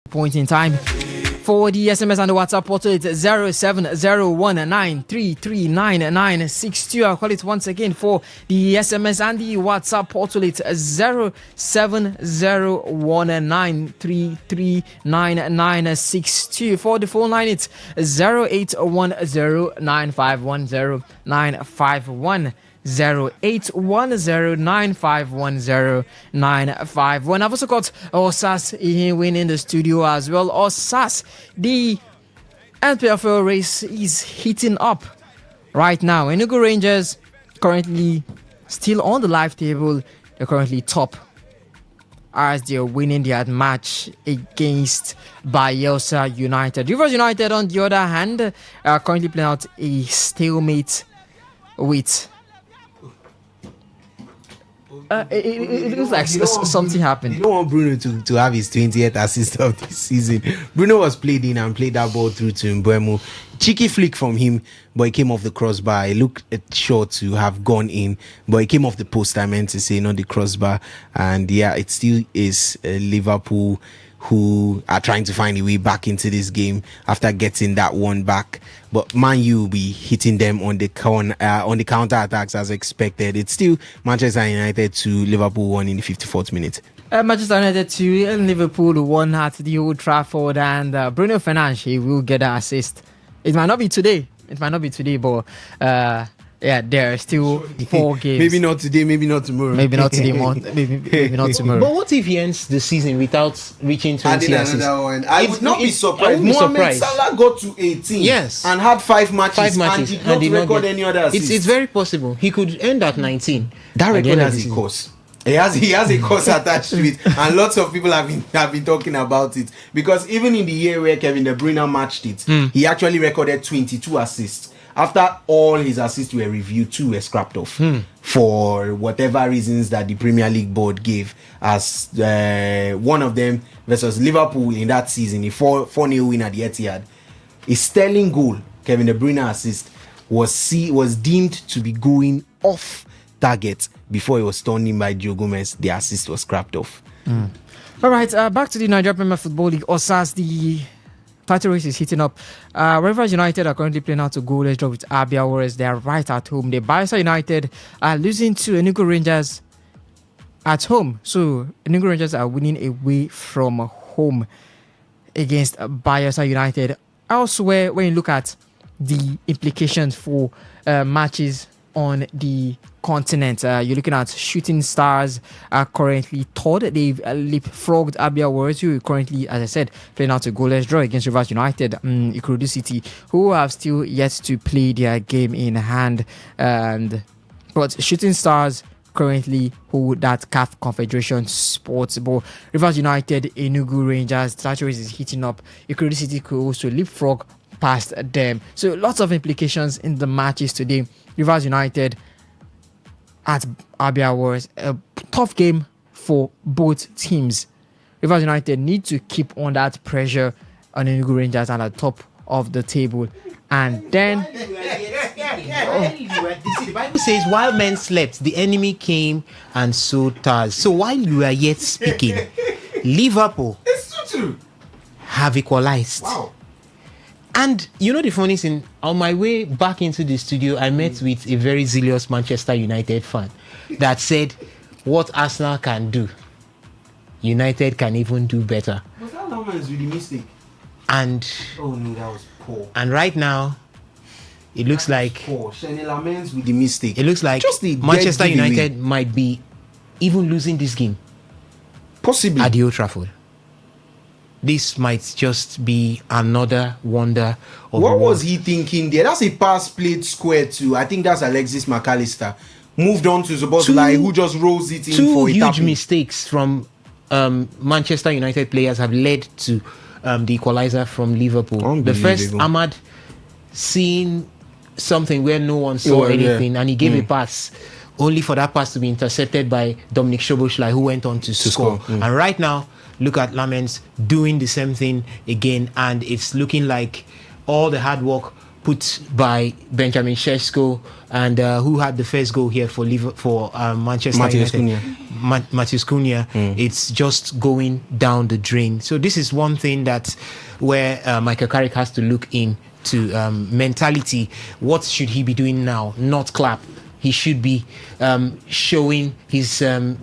Speaker 13: point in time. For the SMS and the WhatsApp portal, it's 070193399962. I'll call it once again. For the SMS and the WhatsApp portal, it's 070193399962. For the phone line, it's 08109510951951. 0810951095. I've also got Osas Ihinwin in the studio as well. Osas, the NPFL race is heating up right now. Enugu Rangers currently still on the live table. They're currently top as they're winning their match against Bayelsa United. Rivers United, on the other hand, are currently playing out a stalemate with it looks like something happened.
Speaker 4: You don't want Bruno to have his 20th assist of this season. Bruno was played in and played that ball through to Mbeumo. Cheeky flick from him, but it came off the crossbar. It looked short to have gone in, but it came off the post, I meant to say, not the crossbar. And yeah, it still is Liverpool who are trying to find a way back into this game after getting that one back. But Man U will be hitting them on the counter attacks as expected. It's still Manchester United 2, Liverpool 1 in the 54th minute.
Speaker 13: Manchester United 2 and Liverpool 1 at the Old Trafford, and Bruno Fernandes will get an assist. It might not be today, but yeah, there are still 4 games.
Speaker 4: Maybe not today, maybe not tomorrow.
Speaker 13: Maybe not today, maybe not tomorrow.
Speaker 3: But what if he ends the season without reaching 20 assists?
Speaker 4: I would not be surprised. Mohamed Salah got to 18.
Speaker 3: Yes.
Speaker 4: And had 5 matches and did not record any other assists.
Speaker 3: It's very possible. He could end at 19.
Speaker 4: That record has a course. He has a course attached to it, and lots of people have been talking about it, because even in the year where Kevin De Bruyne matched it, he actually recorded 22 assists. After all his assists were reviewed, 2 were scrapped off for whatever reasons that the Premier League board gave, as one of them versus Liverpool in that season, a 4-0 win at the Etihad. A sterling goal, Kevin De Bruyne assist, was deemed to be going off target before it was turned in by Joe Gomez. The assist was scrapped off.
Speaker 13: All right, back to the Nigeria Premier Football League. Osas, the title race is heating up. Rivers United are currently playing out a goalless draw with Abia Warriors. They are right at home. The Bayelsa United are losing to Enugu Rangers at home. So Enugu Rangers are winning away from home against Bayelsa United. Elsewhere, when you look at the implications for matches on the continent, you're looking at Shooting Stars are currently third. They've leapfrogged Abia Warriors, who are currently, as I said, playing out a goalless draw against Rivers United, Ikorodu City, who have still yet to play their game in hand. But Shooting Stars currently hold that CAF Confederation Sports Bowl. Rivers United, Enugu Rangers, that race is heating up. Ikorodu City could also leapfrog past them. So lots of implications in the matches today. Rivers United at Abia Warriors, a tough game for both teams. Rivers United need to keep on that pressure on Enugu Rangers and at the top of the table. And then
Speaker 3: the Bible says, while men slept, the enemy came and sowed tares. So while you are yet speaking, Liverpool have equalized.
Speaker 4: Wow.
Speaker 3: And you know the funny thing, on my way back into the studio, I met with a very zealous Manchester United fan that said, what Arsenal can do, United can even do better.
Speaker 4: Was that Lamans with the mistake?
Speaker 3: And
Speaker 4: oh no, that was poor.
Speaker 3: And right now, it looks like
Speaker 4: Shane Lamans with the mistake.
Speaker 3: It looks like Manchester United might be even losing this game,
Speaker 4: possibly
Speaker 3: at the Old Trafford. This might just be another wonder of
Speaker 4: what was he thinking there? That's a pass played square to, I think that's Alexis McAllister. Moved on to Zoboslai, who just rolls it in for a
Speaker 3: huge
Speaker 4: tapping.
Speaker 3: mistakes from Manchester United players have led to the equalizer from Liverpool. The first, Ahmad seeing something where no one saw anything, and he gave a pass, only for that pass to be intercepted by Dominic Szoboszlai, who went on to score. And right now, look at Lamens doing the same thing again, and it's looking like all the hard work put by Benjamin Sesko, and who had the first goal here for Manchester United? Matheus Cunha. It's just going down the drain. So this is one thing that where Michael Carrick has to look into mentality. What should he be doing now? Not clap. He should be showing his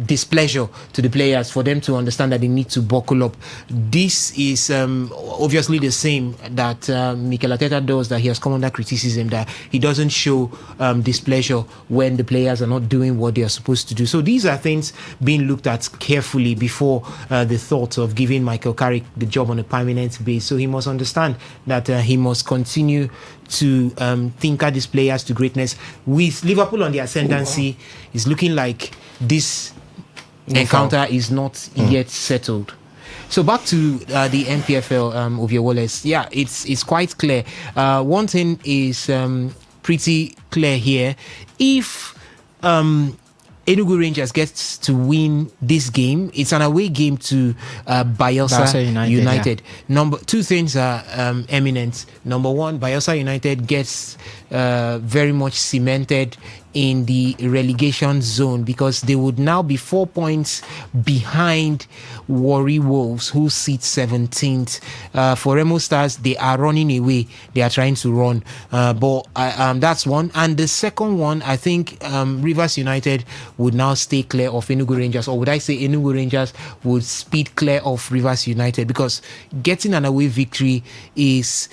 Speaker 3: displeasure to the players for them to understand that they need to buckle up. This is obviously the same that Mikel Arteta does, that he has come under criticism, that he doesn't show displeasure when the players are not doing what they are supposed to do. So these are things being looked at carefully before the thought of giving Michael Carrick the job on a permanent base. So he must understand that he must continue to tinker these players to greatness. With Liverpool on the ascendancy, it's looking like this encounter is not yet settled. So back to the NPFL of your Wallace. Yeah, it's quite clear. One thing is pretty clear here. If Enugu Rangers gets to win this game, it's an away game to Bayelsa United. Yeah. Two things are eminent. Number one, Bayelsa United gets very much cemented in the relegation zone, because they would now be 4 points behind Warri Wolves, who sit 17th. For Remo Stars, they are running away. They are trying to run. But that's one. And the second one, I think Rivers United would now stay clear of Enugu Rangers, or would I say Enugu Rangers would speed clear of Rivers United, because getting an away victory is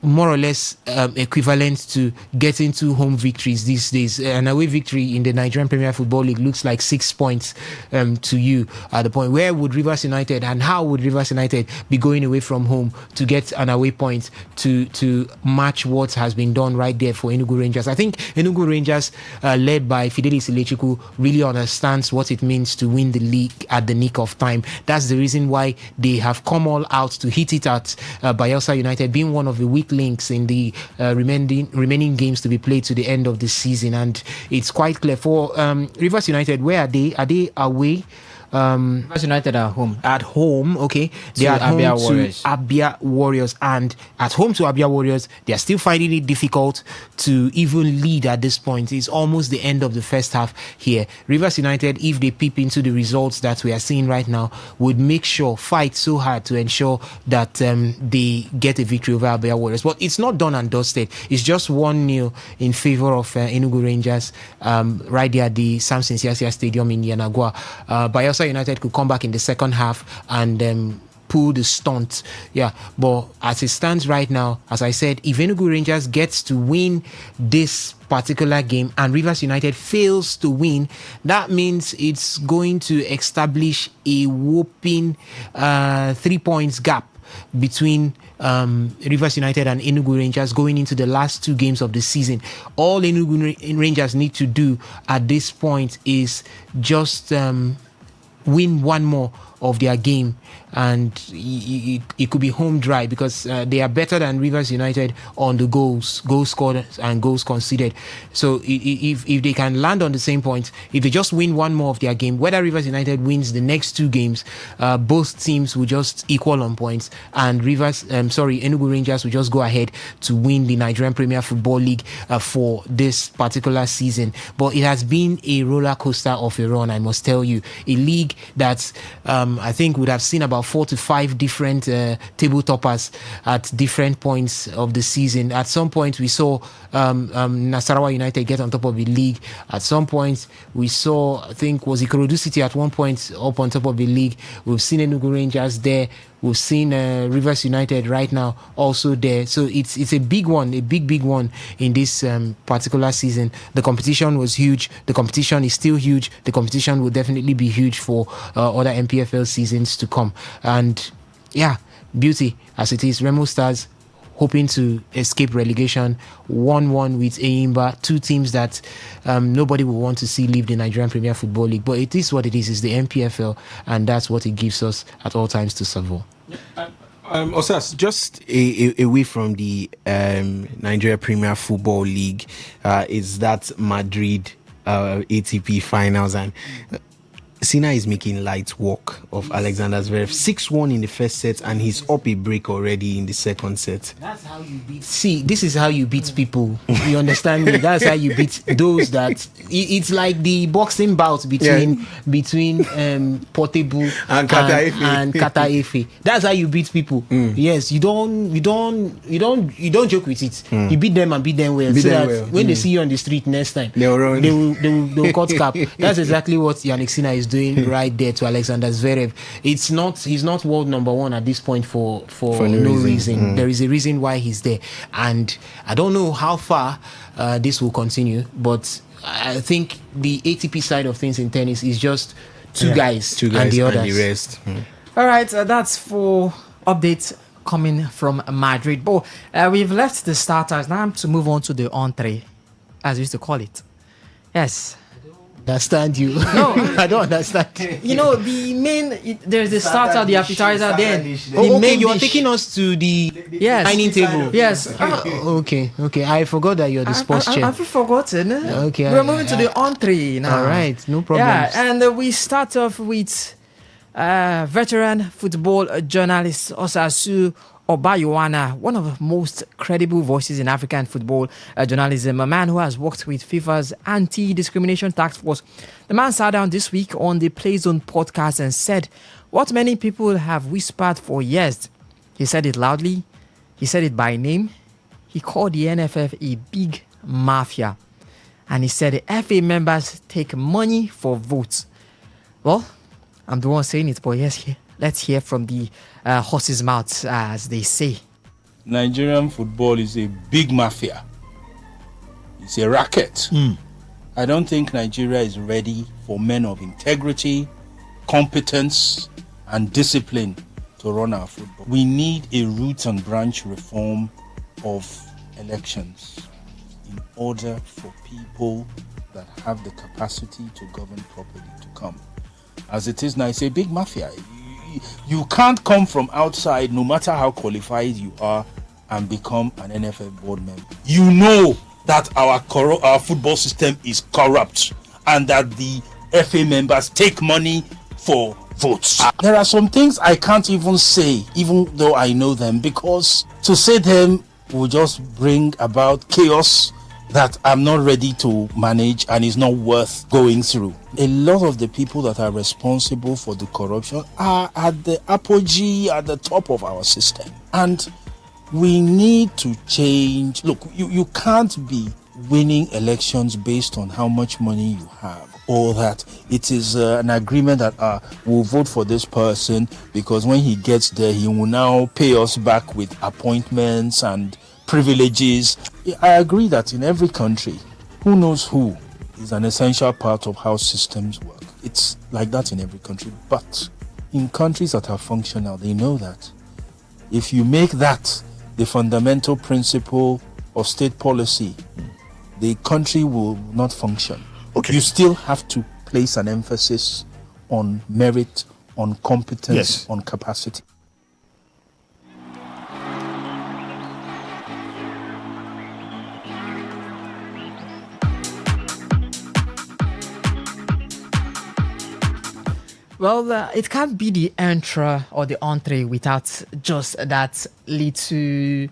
Speaker 3: more or less equivalent to getting 2 home victories these days. An away victory in the Nigerian Premier Football League looks like 6 points to you at the point. Where would Rivers United, and how would Rivers United be going away from home to get an away point to match what has been done right there for Enugu Rangers? I think Enugu Rangers, led by Fidelis Ilechukwu, really understands what it means to win the league at the nick of time. That's the reason why they have come all out to hit it at Bayelsa United, being one of the weak links in the remaining games to be played to the end of the season. And it's quite clear for Rivers United. Where are they? Are they away?
Speaker 13: Rivers United are home.
Speaker 3: At home, okay. They are home to Abia Warriors, and at home to Abia Warriors, they are still finding it difficult to even lead at this point. It's almost the end of the first half here. Rivers United, if they peep into the results that we are seeing right now, would make sure, fight so hard to ensure that they get a victory over Abia Warriors. But it's not done and dusted. It's just 1-0 in favor of Enugu Rangers right there at the Samson Siasia Stadium in Yanagwa. Bayelsa United could come back in the second half and pull the stunt. Yeah, but as it stands right now, as I said, if Enugu Rangers gets to win this particular game and Rivers United fails to win, that means it's going to establish a whopping 3 points gap between Rivers United and Enugu Rangers going into the last 2 games of the season. All Enugu Rangers need to do at this point is just win one more of their game, and it could be home dry, because they are better than Rivers United on the goals scored and goals conceded. So if they can land on the same point, if they just win one more of their game, whether Rivers United wins the next 2 games, both teams will just equal on points, and Enugu Rangers will just go ahead to win the Nigerian Premier Football League for this particular season. But it has been a roller coaster of a run, I must tell you. A league that I think would have seen about 4 to 5 different table toppers at different points of the season. At some point, we saw Nasarawa United get on top of the league. At some point, we saw, I think, was Ikorodu City at one point up on top of the league. We've seen Enugu Rangers there. We've seen Rivers United right now also there. So it's a big one, a big one in this particular season. The competition was huge. The competition is still huge. The competition will definitely be huge for other MPFL seasons to come. And yeah, beauty as it is. Remo Stars hoping to escape relegation, 1-1 with Eimba, 2 teams that nobody will want to see leave the Nigerian Premier Football League. But it is what it is. It's the MPFL, and that's what it gives us at all times to survive.
Speaker 4: Osas, just away from the Nigeria Premier Football League, is that Madrid ATP finals, and Sina is making light work of Alexander Zverev. 6-1 in the first set, and he's up a break already in the second set.
Speaker 3: That's how you beat. See, this is how you beat people. You understand me? That's how you beat those that. It's like the boxing bout between Portable and Kata Efe. That's how you beat people. Yes, you don't joke with it. You beat them and beat them well. When they see you on the street next time, they will cut cap. That's exactly what Yannick Sinner is doing right there to Alexander Zverev. He's not world number one at this point for no reason. There is a reason why he's there, and I don't know how far this will continue, but I think the ATP side of things in tennis is just two guys and the others.
Speaker 4: And the rest.
Speaker 13: All right, that's for updates coming from Madrid. But we've left the starters. Now to move on to the entree, as we used to call it. Yes.
Speaker 3: Understand you? No, I don't understand.
Speaker 13: You know, the main, there's the starter, the appetizer, then
Speaker 3: the main. You are taking us to the dining table.
Speaker 13: Yes.
Speaker 3: Okay. I forgot that you're the sports chef.
Speaker 13: Have you forgotten?
Speaker 3: Okay.
Speaker 13: We're moving to the entree now.
Speaker 3: All right, no problem.
Speaker 13: Yeah, and we start off with veteran football journalist Osasu Obayoana, one of the most credible voices in African football journalism, a man who has worked with FIFA's anti-discrimination task force. The man sat down this week on the Play Zone podcast and said what many people have whispered for years. He said it loudly. He said it by name. He called the NFF a big mafia. And he said the FA members take money for votes. Well, I'm the one saying it, but yes, let's hear from the horse's mouth, as they say.
Speaker 18: Nigerian football is a big mafia. It's a racket. I don't think Nigeria is ready for men of integrity, competence, and discipline to run our football. We need a root and branch reform of elections in order for people that have the capacity to govern properly to come. As it is now, it's a big mafia. You can't come from outside, no matter how qualified you are, and become an NFF board member. You know that our football system is corrupt and that the FA members take money for votes. There are some things I can't even say, even though I know them, because to say them will just bring about chaos that I'm not ready to manage and is not worth going through. A lot of the people that are responsible for the corruption are at the apogee, at the top of our system. And we need to change. Look, you can't be winning elections based on how much money you have, or that it is an agreement that we'll vote for this person because when he gets there, he will now pay us back with appointments and privileges. I agree that in every country, who knows who is an essential part of how systems work. It's like that in every country. But in countries that are functional, they know that if you make that the fundamental principle of state policy, the country will not function. Okay. You still have to place an emphasis on merit, on competence, on capacity.
Speaker 13: Well, it can't be the entree without just that little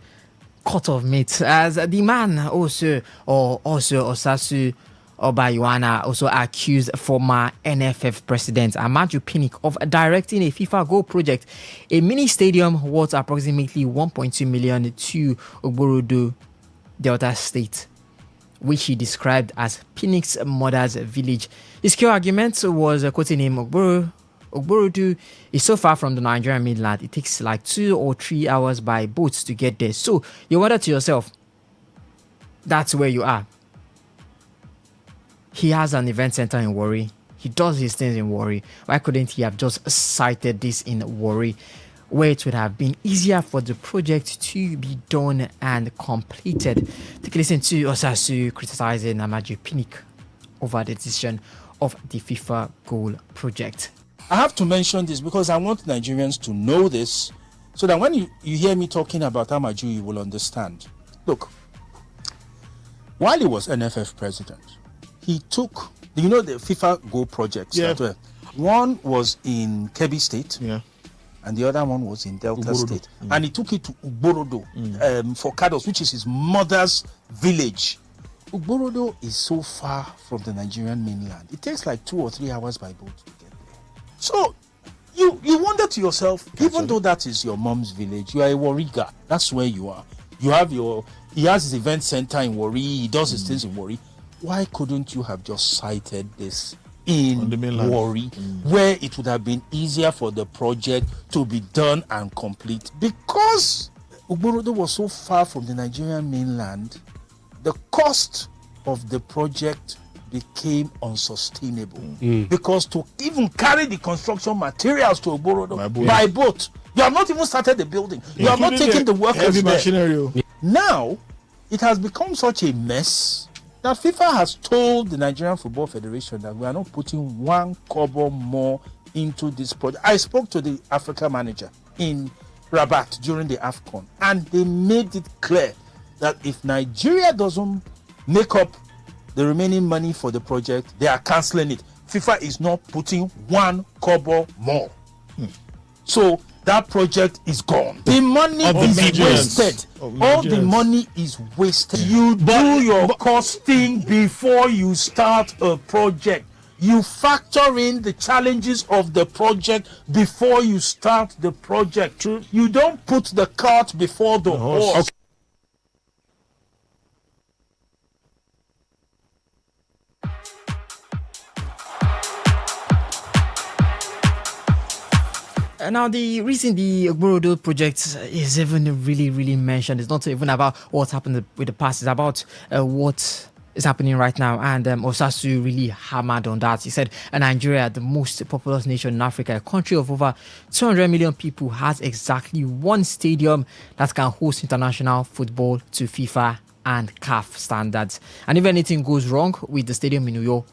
Speaker 13: cut of meat. As the man also Osasu Obayoana also accused former NFF president Amaju Pinnick of directing a FIFA Go project, a mini stadium worth approximately 1.2 million to Ogborodo, Delta State, which he described as Pinnick's mother's village. His key argument was, quoting him, Ogborodo is so far from the Nigerian mainland, it takes like 2 or 3 hours by boat to get there. So you wonder to yourself, that's where you are. He has an event center in Warri. He does his things in Warri. Why couldn't he have just cited this in Warri, where it would have been easier for the project to be done and completed? Take a listen to Osasu criticizing Amaju Pinnick over the decision of the FIFA Goal project.
Speaker 18: I have to mention this because I want Nigerians to know this so that when you hear me talking about Amaju, you will understand. Look, while he was NFF president, he took, the FIFA Go projects. One was in Kebbi State.
Speaker 2: Yeah.
Speaker 18: And the other one was in Delta
Speaker 2: Ugborodo.
Speaker 18: State. And he took it to Ugborodo for Kados, which is his mother's village. Ugborodo is so far from the Nigerian mainland. It takes like 2 or 3 hours by boat to get there. So you wonder to yourself, even though that is your mom's village, you are a Wariga. That's where you are. He has his event center in Warri. He does his things in Warri. Why couldn't you have just cited this in Warri, where it would have been easier for the project to be done and complete? Because Ugborodo was so far from the Nigerian mainland, the cost of the project became unsustainable. Because to even carry the construction materials to Ugborodo by boat, you have not even started the building. You have not taken the workers
Speaker 2: heavy
Speaker 18: there.
Speaker 2: machinery.
Speaker 18: Now, it has become such a mess that FIFA has told the Nigerian Football Federation that we are not putting 1 kobo more into this project. I spoke to the Africa manager in Rabat during the AFCON, and they made it clear that if Nigeria doesn't make up the remaining money for the project, they are cancelling it. FIFA is not putting 1 kobo more. So that project is gone. The money is wasted. All the money is wasted. You do your costing before you start a project. You factor in the challenges of the project before you start the project. You don't put the cart before the horse. Okay.
Speaker 13: Now, the reason the Ugborodo project is even really mentioned is not even about what's happened with the past. It's about what is happening right now. And Osasu really hammered on that. He said, Nigeria, the most populous nation in Africa, a country of over 200 million people, has exactly one stadium that can host international football to FIFA and CAF standards. And if anything goes wrong with the stadium in Uyo,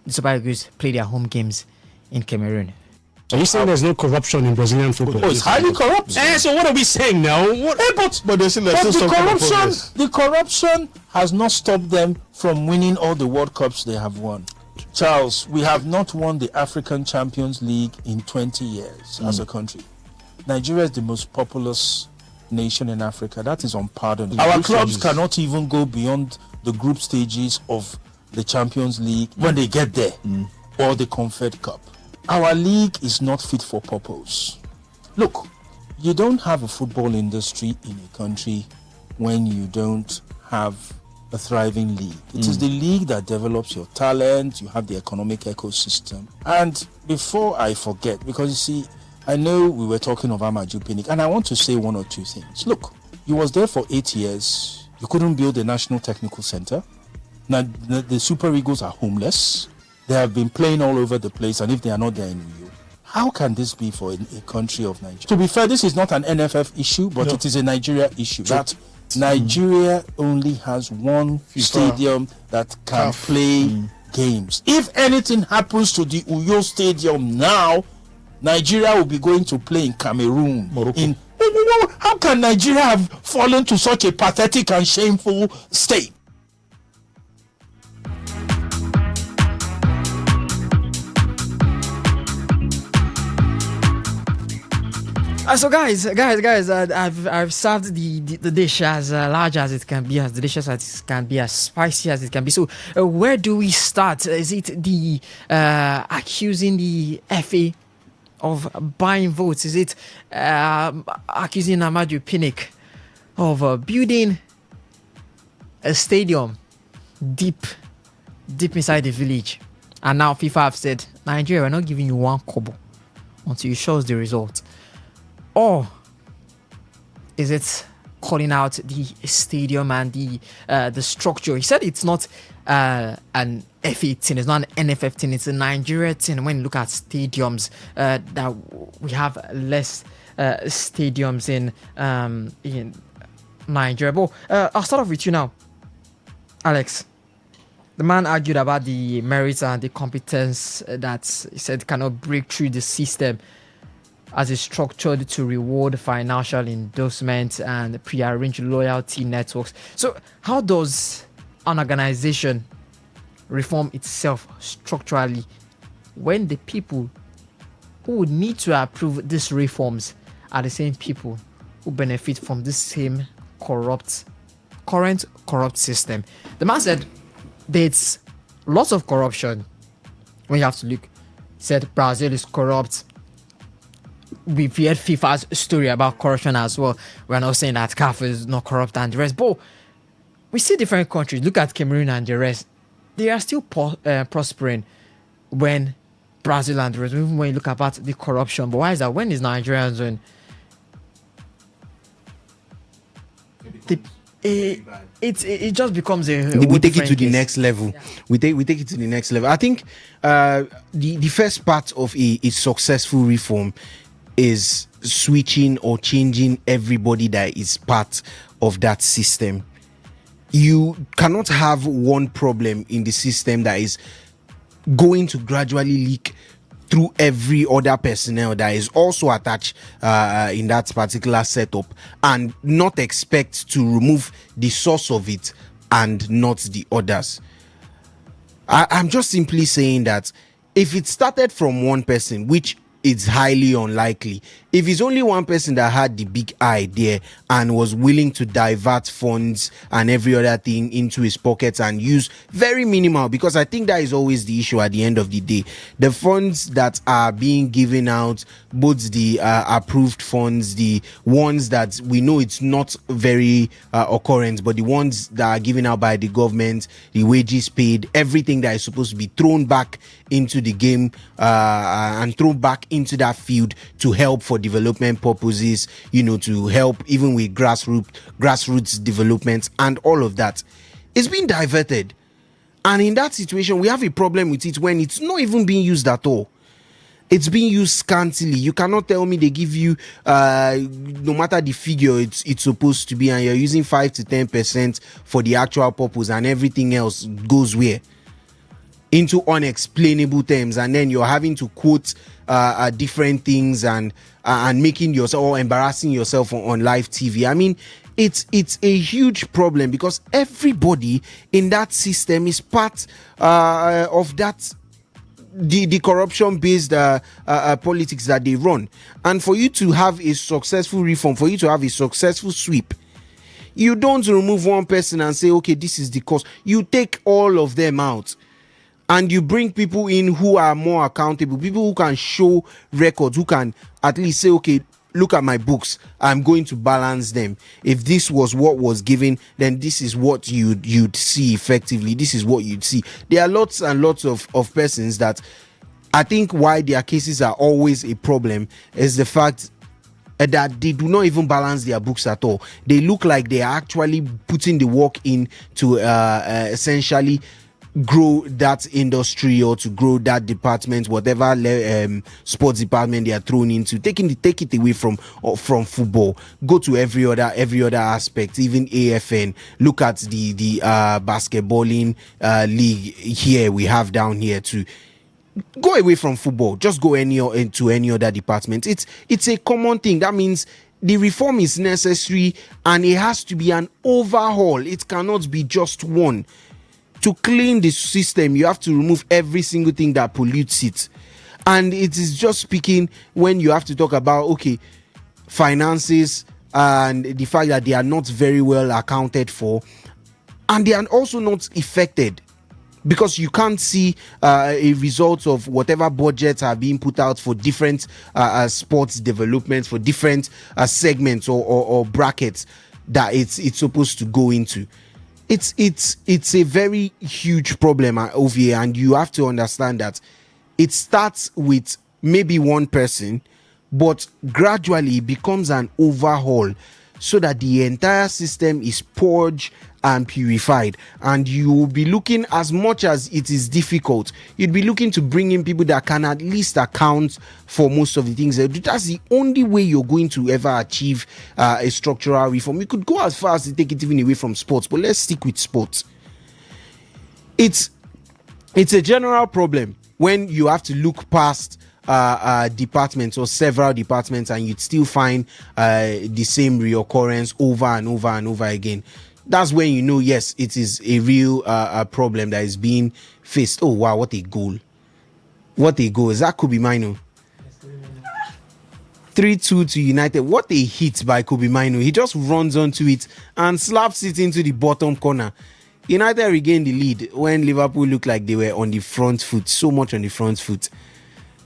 Speaker 13: the Super Eagles play their home games in Cameroon.
Speaker 19: Are you saying there's no corruption in Brazilian football?
Speaker 18: Oh, it's highly corrupt.
Speaker 19: So what are we saying now?
Speaker 2: But they still
Speaker 18: the corruption has not stopped them from winning all the World Cups they have won. Charles, we have not won the African Champions League in 20 years as a country. Nigeria is the most populous nation in Africa. That is unpardonable. Our clubs cannot even go beyond the group stages of the Champions League when they get there, or the Confed Cup. Our league is not fit for purpose. Look, you don't have a football industry in a country when you don't have a thriving league. It is the league that develops your talent, you have the economic ecosystem. And before I forget, because you see, I know we were talking of Amaju Pinnick, and I want to say 1 or 2 things. Look, he was there for 8 years. You couldn't build a national technical center. Now, the Super Eagles are homeless. They have been playing all over the place, and if they are not there in Rio, how can this be for a country of Nigeria? To be fair, this is not an NFF issue, but it is a Nigeria issue. That Nigeria only has one stadium that can play games. If anything happens to the Uyo Stadium now, Nigeria will be going to play in Cameroon. How can Nigeria have fallen to such a pathetic and shameful state?
Speaker 13: So guys, I've served the dish as large as it can be, as delicious as it can be, as spicy as it can be. So where do we start? Is it the accusing the FA of buying votes? Is it accusing Amaju Pinnick of building a stadium deep inside the village? And now FIFA have said, Nigeria, we're not giving you 1 kobo until you show us the result. Or is it calling out the stadium and the structure? He said it's not an FA thing, it's not an NFF thing, it's a Nigeria thing. When you look at stadiums, that we have less stadiums in Nigeria. But I'll start off with you now, Alex. The man argued about the merits and the competence that he said cannot break through the system, as it's structured to reward financial endorsement and pre-arranged loyalty networks. So how does an organization reform itself structurally when the people who would need to approve these reforms are the same people who benefit from this same current corrupt system. The man said there's lots of corruption. When you have to look, said Brazil is corrupt. We've heard FIFA's story about corruption as well. We're not saying that CAF is not corrupt and the rest, but we see different countries. Look at Cameroon and the rest. They are still prospering when Brazil and the rest, even when you look about the corruption. But why is that? When is Nigerians when it just becomes
Speaker 4: we take it to the next level. We take it to the next level. I think the first part of a successful reform is switching or changing everybody that is part of that system. You cannot have one problem in the system that is going to gradually leak through every other personnel that is also attached in that particular setup, and not expect to remove the source of it and not the others. I'm just simply saying that if it started from one person, which it's highly unlikely, if it's only one person that had the big idea and was willing to divert funds and every other thing into his pockets and use very minimal, because I think that is always the issue at the end of the day. The funds that are being given out, both the approved funds, the ones that we know it's not very occurrent, but the ones that are given out by the government, the wages paid, everything that is supposed to be thrown back into the game and thrown back into that field to help for development purposes, to help even with grassroots development and all of that, is being diverted. And in that situation, we have a problem with it when it's not even being used at all. It's being used scantily. You cannot tell me they give you no matter the figure it's supposed to be, and you're using 5 to 10% for the actual purpose, and everything else goes where? Into unexplainable terms, and then you're having to quote different things and making yourself or embarrassing yourself on live TV. I mean, it's a huge problem because everybody in that system is part of that the corruption based politics that they run. And for you to have a successful reform, for you to have a successful sweep, you don't remove one person and say, okay, this is the cause. You take all of them out. And you bring people in who are more accountable, people who can show records, who can at least say, okay, look at my books, I'm going to balance them. If this was what was given, then this is what you'd see effectively. This is what you'd see. There are lots and lots of persons that I think why their cases are always a problem is the fact that they do not even balance their books at all. They look like they are actually putting the work in to essentially grow that industry or to grow that department, whatever sports department they are thrown into. Take it away from football, go to every other aspect, even AFN. Look at the basketballing league here we have down here too. Go away from football, just go into any other department. It's a common thing. That means the reform is necessary and it has to be an overhaul. It cannot be just one. To clean the system, you have to remove every single thing that pollutes it. And it is just speaking when you have to talk about, okay, finances and the fact that they are not very well accounted for, and they are also not affected because you can't see a result of whatever budgets are being put out for different sports developments, for different segments or brackets that it's supposed to go into. It's a very huge problem over here, and you have to understand that it starts with maybe one person, but gradually it becomes an overhaul so that the entire system is purged and purified. And you will be looking, as much as it is difficult, you'd be looking to bring in people that can at least account for most of the things. That's the only way you're going to ever achieve a structural reform. You could go as far as to take it even away from sports, but let's stick with sports. It's a general problem when you have to look past departments or several departments and you'd still find the same reoccurrence over and over and over again. That's when you know, yes, it is a real problem that is being faced. Oh wow, what a goal. What a goal. Is that Kobe Mino? 3-2 to United. What a hit by Kobe Mino. He just runs onto it and slaps it into the bottom corner. United regained the lead when Liverpool looked like they were on the front foot, so much on the front foot.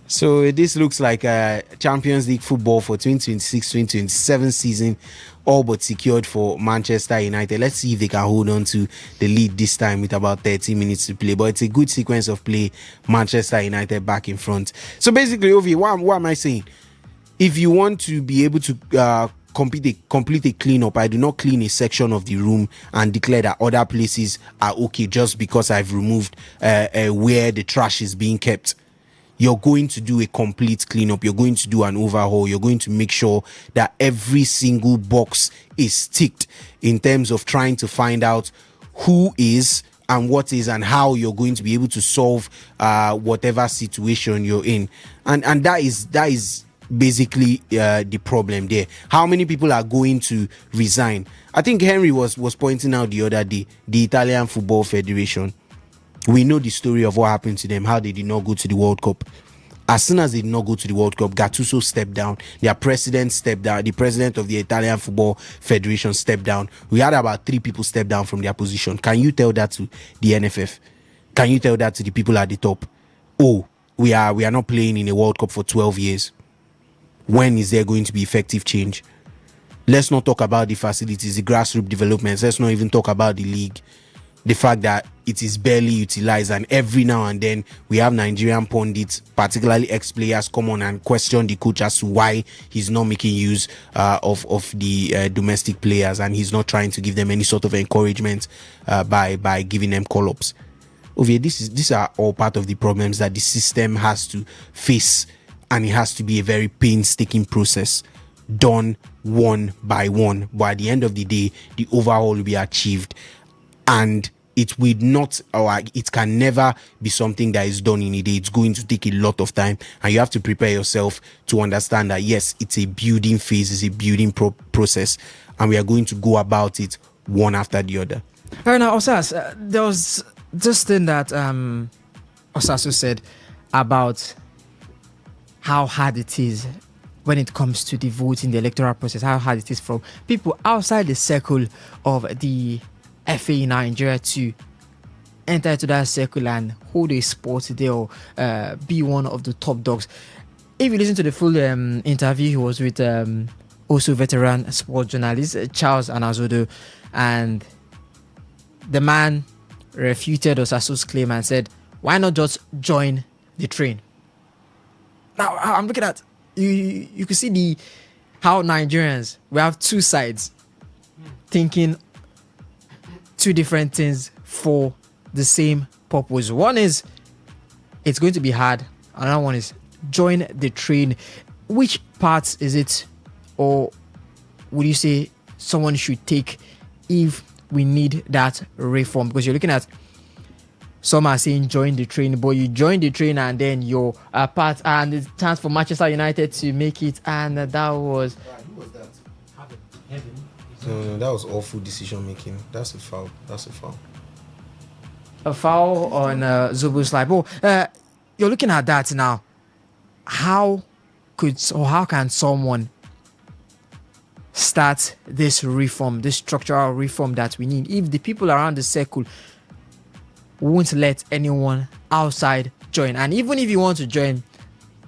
Speaker 4: So this looks like a Champions League football for 2026-2027 season, all but secured for Manchester United. Let's see if they can hold on to the lead this time with about 30 minutes to play. But it's a good sequence of play. Manchester United back in front. So basically, Ovi, what am I saying? If you want to be able to complete a cleanup, I do not clean a section of the room and declare that other places are okay just because I've removed where the trash is being kept. You're going to do a complete cleanup. You're going to do an overhaul. You're going to make sure that every single box is ticked in terms of trying to find out who is and what is and how you're going to be able to solve whatever situation you're in. And that is basically the problem there. How many people are going to resign? I think Henry was pointing out the other day, the Italian Football Federation. We know the story of what happened to them, how they did not go to the World Cup. As soon as they did not go to the World Cup, Gattuso stepped down, their president stepped down, the president of the Italian Football Federation stepped down. We had about 3 people step down from their position. Can you tell that to the NFF? Can you tell that to the people at the top? Oh, we are not playing in a World Cup for 12 years. When is there going to be effective change? Let's not talk about the facilities, the grassroots developments. Let's not even talk about the league. The fact that it is barely utilized, and every now and then we have Nigerian pundits, particularly ex-players, come on and question the coach as to why he's not making use of the domestic players, and he's not trying to give them any sort of encouragement by giving them call-ups. Okay, these are all part of the problems that the system has to face, and it has to be a very painstaking process done one by one. But at the end of the day, the overhaul will be achieved. And it will not, or it can never be something that is done in a day. It's going to take a lot of time, and you have to prepare yourself to understand that yes, it's a building phase, it's a building process, and we are going to go about it one after the other.
Speaker 13: All right, now, Osas, there was this thing that Osasu said about how hard it is when it comes to the voting, the electoral process, how hard it is for people outside the circle of the FA in Nigeria to enter into that circle and hold a spot there or be one of the top dogs. If you listen to the full interview, he was with also veteran sports journalist Charles Anazodo, and the man refuted Osasu's claim and said, why not just join the train? Now I'm looking at you can see how Nigerians, we have two sides thinking two different things for the same purpose. One is it's going to be hard. Another one is join the train. Which parts is it, or would you say someone should take if we need that reform? Because you're looking at some are saying join the train, but you join the train and then you're part, and it's chance for Manchester United to make it, and that was.
Speaker 4: Who was that? No, that was awful decision making. That's a foul.
Speaker 13: A foul on Zubu's life. Oh, you're looking at that now. How can someone start this reform, this structural reform that we need, if the people around the circle won't let anyone outside join? And even if you want to join,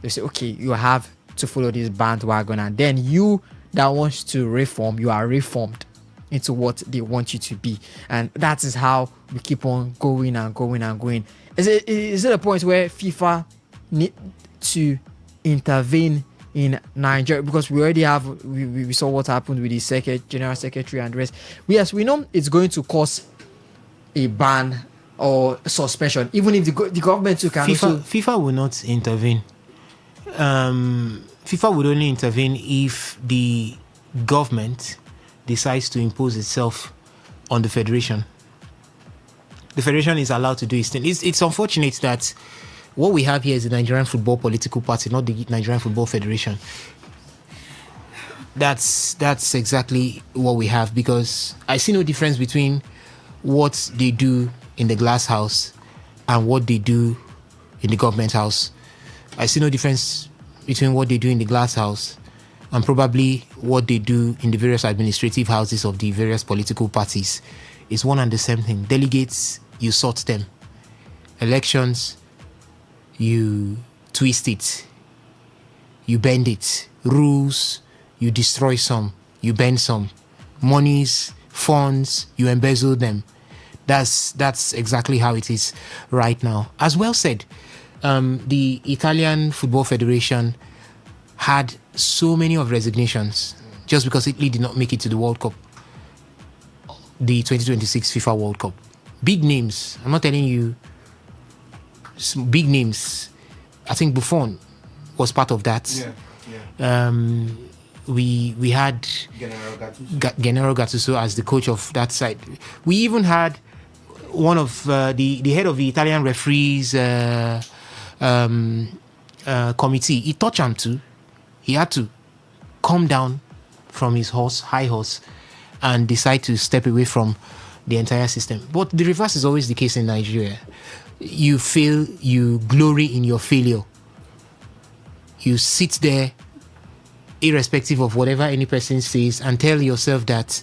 Speaker 13: they say, okay, you have to follow this bandwagon, and then you that wants to reform, you are reformed into what they want you to be. And that is how we keep on going and going and going. Is it a point where FIFA need to intervene in Nigeria? Because we already have, we saw what happened with the General Secretary and the rest. Yes, we know it's going to cause a ban or suspension, even if the government too can
Speaker 3: FIFA will not intervene. FIFA would only intervene if the government decides to impose itself on the federation. The federation is allowed to do its thing. It's unfortunate that what we have here is the Nigerian Football Political Party, not the Nigerian Football Federation. That's exactly what we have, because I see no difference between what they do in the glass house and what they do in the government house. I see no difference between what they do in the glass house and probably what they do in the various administrative houses of the various political parties. It's one and the same thing. Delegates, you sort them. Elections, you twist it. You bend it. Rules, you destroy some. You bend some. Monies, funds, you embezzle them. That's exactly how it is right now. As well said, the Italian Football Federation had so many of resignations just because Italy did not make it to the World Cup, the 2026 FIFA World Cup. Big names. I'm not telling you big names. I think Buffon was part of that. We had Gennaro Gattuso as the coach of that side. We even had one of the head of the Italian referees committee. He touched him too. He had to come down from his high horse, and decide to step away from the entire system. But the reverse is always the case in Nigeria. You fail, you glory in your failure. You sit there, irrespective of whatever any person says, and tell yourself that,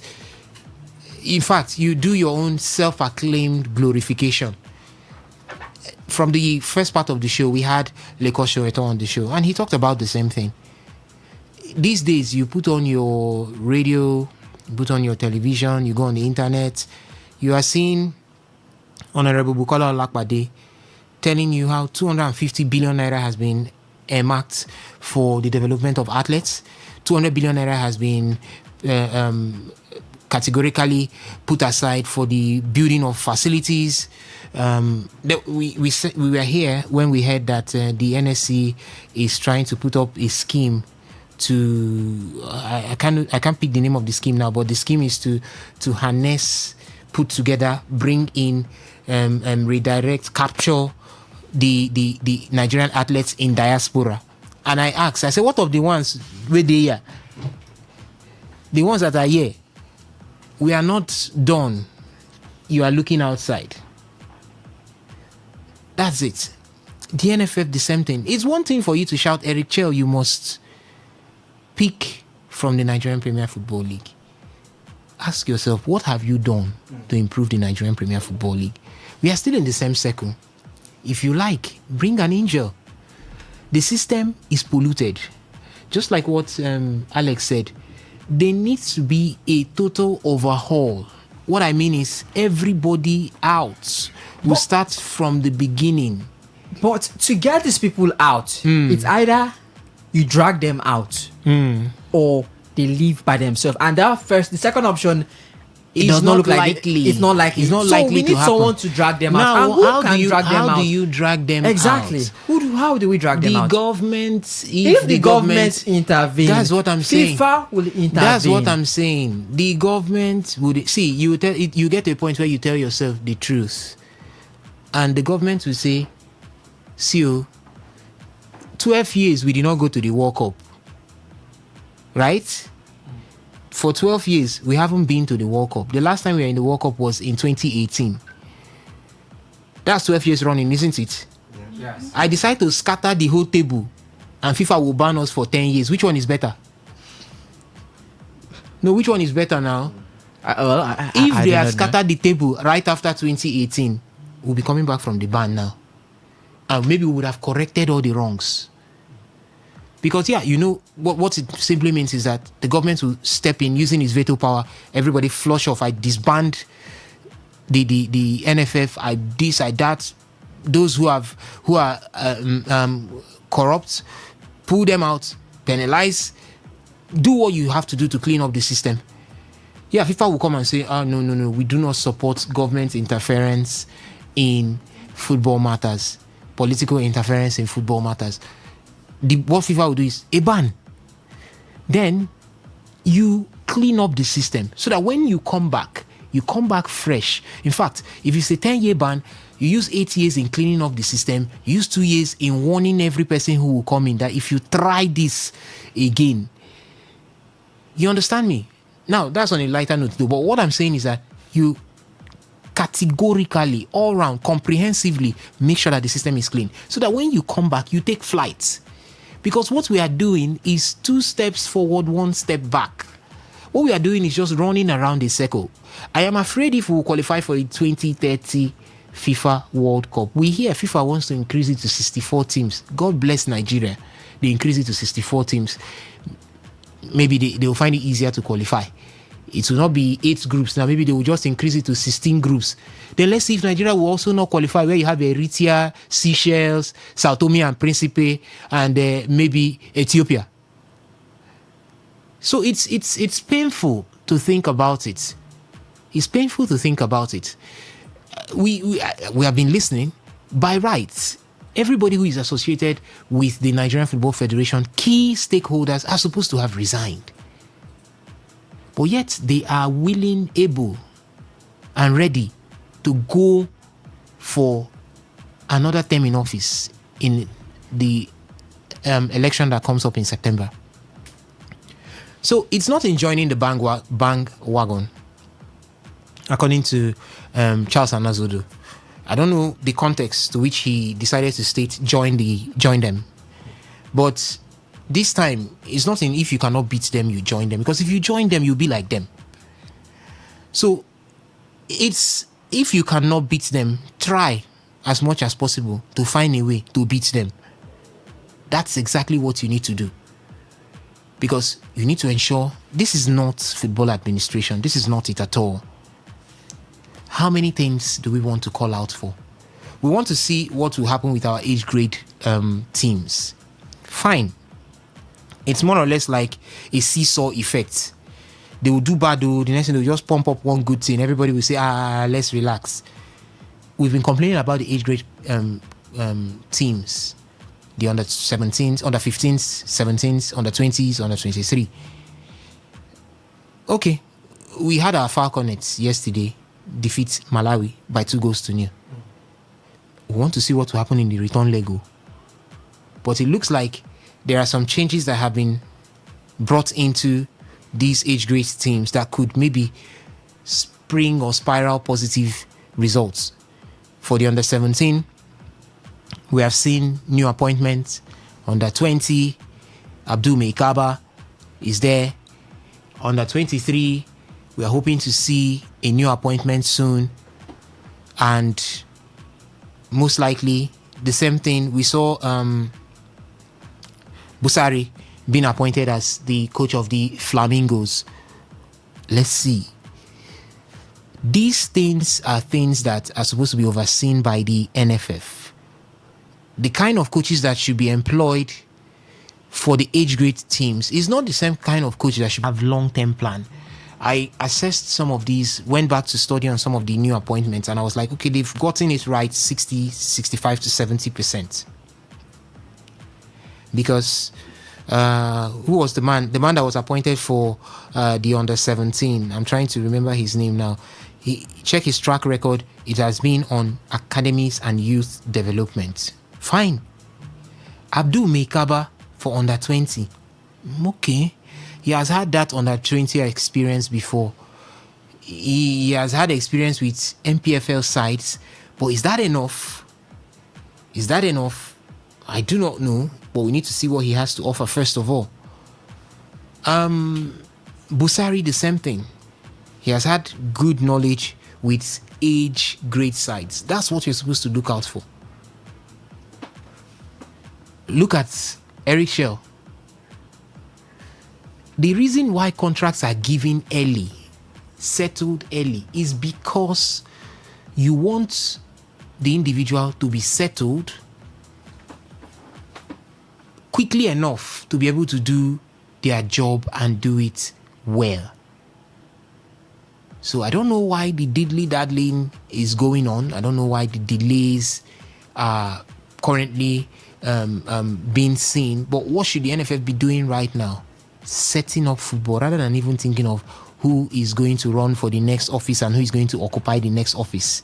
Speaker 3: in fact, you do your own self-acclaimed glorification. From the first part of the show, we had Leko Soweto on the show, and he talked about the same thing. These days, you put on your radio, you put on your television, you go on the internet, you are seeing Honorable Bukola Olakpade telling you how 250 billion naira has been earmarked for the development of athletes. 200 billion naira has been categorically put aside for the building of facilities. We were here when we heard that the NSC is trying to put up a scheme to I can't pick the name of the scheme now, but the scheme is to harness, put together, bring in, redirect, capture the Nigerian athletes in diaspora. And I asked, I said, what of the ones where they are? The ones that are here, we are not done. You are looking outside. That's it. The NFF, the same thing. It's one thing for you to shout, Eric Chell, you must pick from the Nigerian Premier Football League. Ask yourself, what have you done to improve the Nigerian Premier Football League? We are still in the same circle. If you like, bring an angel. The system is polluted. Just like what Alex said, there needs to be a total overhaul. What I mean is everybody out. We start from the beginning.
Speaker 20: But to get these people out, it's either you drag them out or they leave by themselves. And the second option, it does not look likely. It's not likely.
Speaker 3: It's not
Speaker 20: so
Speaker 3: likely
Speaker 20: we need
Speaker 3: to happen.
Speaker 20: someone to drag them
Speaker 3: Now,
Speaker 20: out. And who
Speaker 3: how
Speaker 20: can
Speaker 3: do you
Speaker 20: drag them out?
Speaker 3: How do you drag them
Speaker 20: exactly.
Speaker 3: out?
Speaker 20: How do we drag them
Speaker 3: The
Speaker 20: out?
Speaker 3: government,
Speaker 20: if the government intervenes,
Speaker 3: that's what I'm saying.
Speaker 20: FIFA will intervene.
Speaker 3: That's what I'm saying. The government would see. You get to a point where you tell yourself the truth, and the government will say, "See, 12 years we did not go to the World Cup, right? For 12 years we haven't been to the World Cup. The last time we were in the World Cup was in 2018. That's 12 years running, isn't it? Yes. I decide to scatter the whole table, and FIFA will ban us for 10 years. Which one is better? No, which one is better now? If they had scattered the table right after 2018, we'll be coming back from the ban now. And maybe we would have corrected all the wrongs. Because, you know, what it simply means is that the government will step in using its veto power. Everybody flush off. I disband the NFF. I this, I that. Those who are corrupt, pull them out, penalize, do what you have to do to clean up the system. FIFA will come and say, no, we do not support government interference in football matters, political interference in football matters. What FIFA will do is a ban. Then you clean up the system so that when you come back fresh. In fact, if it's a 10-year ban, you use 8 years in cleaning up the system, you use 2 years in warning every person who will come in that if you try this again, you understand me? Now, that's on a lighter note though, but what I'm saying is that you categorically, all round, comprehensively make sure that the system is clean. So that when you come back, you take flight. Because what we are doing is 2 steps forward, 1 step back. What we are doing is just running around a circle. I am afraid if we will qualify for the 2030 FIFA World Cup, we hear FIFA wants to increase it to 64 teams. God bless Nigeria. They increase it to 64 teams. Maybe they will find it easier to qualify. It will not be 8 groups now. Maybe they will just increase it to 16 groups. Then let's see if Nigeria will also not qualify, where you have Eritrea, Seychelles, Sao Tome and Principe, and maybe Ethiopia. So it's painful to think about it. It's painful to think about it. We have been listening. By rights, everybody who is associated with the Nigerian Football Federation, key stakeholders, are supposed to have resigned. But yet they are willing, able, and ready to go for another term in office in the election that comes up in September. So it's not in joining the bandwagon, according to Charles Anazodo. I don't know the context to which he decided to state join them. But this time, it's not in if you cannot beat them, you join them. Because if you join them, you'll be like them. So it's if you cannot beat them, try as much as possible to find a way to beat them. That's exactly what you need to do. Because you need to ensure this is not football administration. This is not it at all. How many things do we want to call out for? We want to see what will happen with our age grade teams. Fine. It's more or less like a seesaw effect. They will do bad, the next thing they'll just pump up one good thing. Everybody will say, let's relax. We've been complaining about the age grade teams. The under 17s, under 15s, 17s, under 20s, under 23. Okay. We had our Falconets yesterday defeat Malawi by 2-0. We want to see what will happen in the return leg. But it looks like there are some changes that have been brought into these age grade teams that could maybe spring or spiral positive results. For the under 17, we have seen new appointments. Under 20, Abdul Meikaba is there. Under 23, we are hoping to see a new appointment soon. And most likely, the same thing. We saw Busari being appointed as the coach of the Flamingos. Let's see. These things are things that are supposed to be overseen by the NFF. The kind of coaches that should be employed for the age grade teams is not the same kind of coach that should have long-term plan. I assessed some of these, went back to study on some of the new appointments, and I was like, okay, they've gotten it right 60, 65 to 70%. Because who was the man? The man that was appointed for the under 17. I'm trying to remember his name now. Check his track record. It has been on academies and youth development. Fine. Abdul Meikaba for under 20. Okay. He has had that under 20 experience before. He has had experience with MPFL sides. But is that enough? Is that enough? I do not know. But we need to see what he has to offer first of all. Busari, the same thing. He has had good knowledge with age grade sides. That's what you're supposed to look out for. Look at Eric Shell. The reason why contracts are given early, settled early, is because you want the individual to be settled quickly enough to be able to do their job and do it well. So I don't know why the diddly-daddling is going on. I don't know why the delays are currently being seen. But what should the NFF be doing right now? Setting up football rather than even thinking of who is going to run for the next office and who is going to occupy the next office.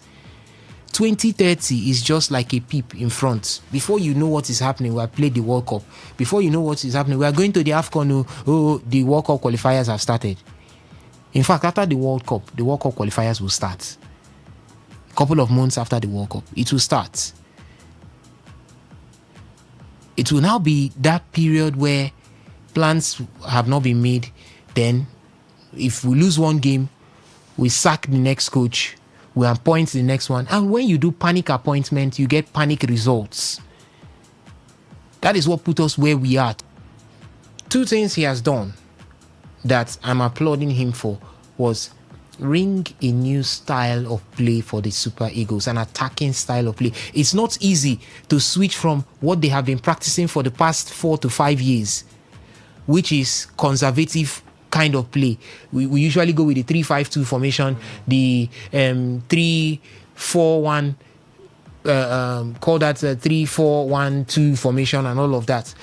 Speaker 3: 2030 is just like a peep in front. Before you know what is happening, we have played the World Cup. Before you know what is happening, we are going to the AFCON. Oh, the World Cup qualifiers have started. In fact, after the World Cup qualifiers will start. couple of months after the World Cup, it will start. It will now be that period where plans have not been made. Then, if we lose one game, we sack the next coach, we appoint the next one. And when you do panic appointment, you get panic results. That is what put us where we are. Two things he has done that I'm applauding him for was ring a new style of play for the Super Eagles, an attacking style of play. It's not easy to switch from what they have been practicing for the past 4 to 5 years, which is conservative kind of play. We usually go with the 3-5-2 formation, the 3-4-1, call that 3-4-1-2 formation and all of that.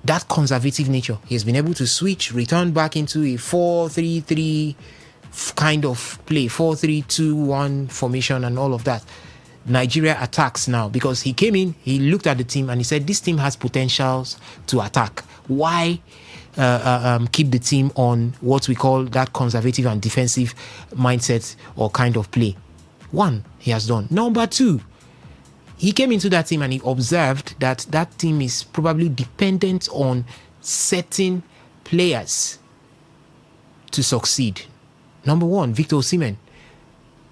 Speaker 3: That conservative nature, he has been able to switch, return back into a 4-3-3 kind of play, 4-3-2-1 formation and all of that. Nigeria attacks now because he came in, he looked at the team and he said, this team has potentials to attack. Why keep the team on what we call that conservative and defensive mindset or kind of play? One, he has done. Number two, he came into that team and he observed that that team is probably dependent on certain players to succeed. Number one, Victor Osimhen.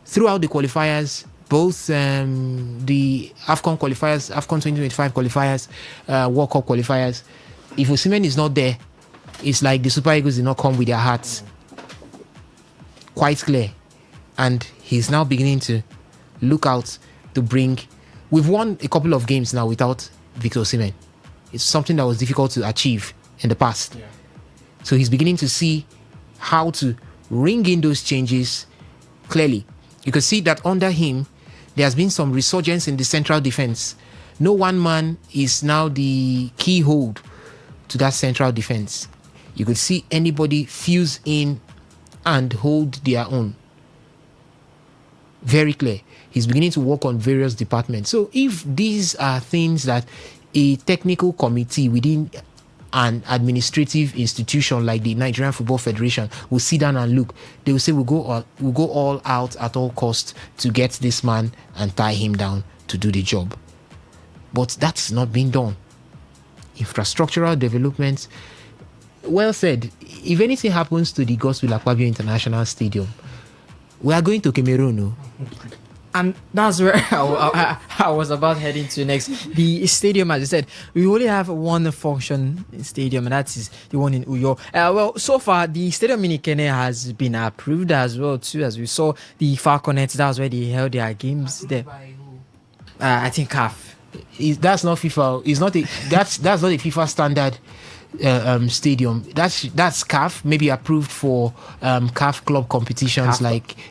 Speaker 3: Throughout the qualifiers, both the AFCON qualifiers, AFCON 2025 qualifiers, World Cup qualifiers, if Osimhen is not there, it's like the Super Eagles did not come with their hearts. Quite clear. And he's now beginning to look out to bring... We've won a couple of games now without Victor Osimhen. It's something that was difficult to achieve in the past. Yeah. So he's beginning to see how to ring in those changes clearly. You can see that under him, there has been some resurgence in the central defense. No one man is now the key hold to that central defense. You could see anybody fuse in and hold their own. Very clear. He's beginning to work on various departments. So if these are things that a technical committee within an administrative institution like the Nigerian Football Federation will sit down and look, they will say we'll go all out at all costs to get this man and tie him down to do the job. But that's not being done. Infrastructural development, well said. If anything happens to the Godswill Akpabio International Stadium, we are going to Cameroon. No?
Speaker 20: And that's where I was about heading to next. The stadium, as I said, we only have one function stadium, and that is the one in Uyo. Well, so far, the stadium in Ikene has been approved as well, too, as we saw the Falconets. That's where they held their games there. I think CAF.
Speaker 3: That's not FIFA. It's not that's not a FIFA standard stadium. That's CAF, maybe approved for CAF club competitions CAF,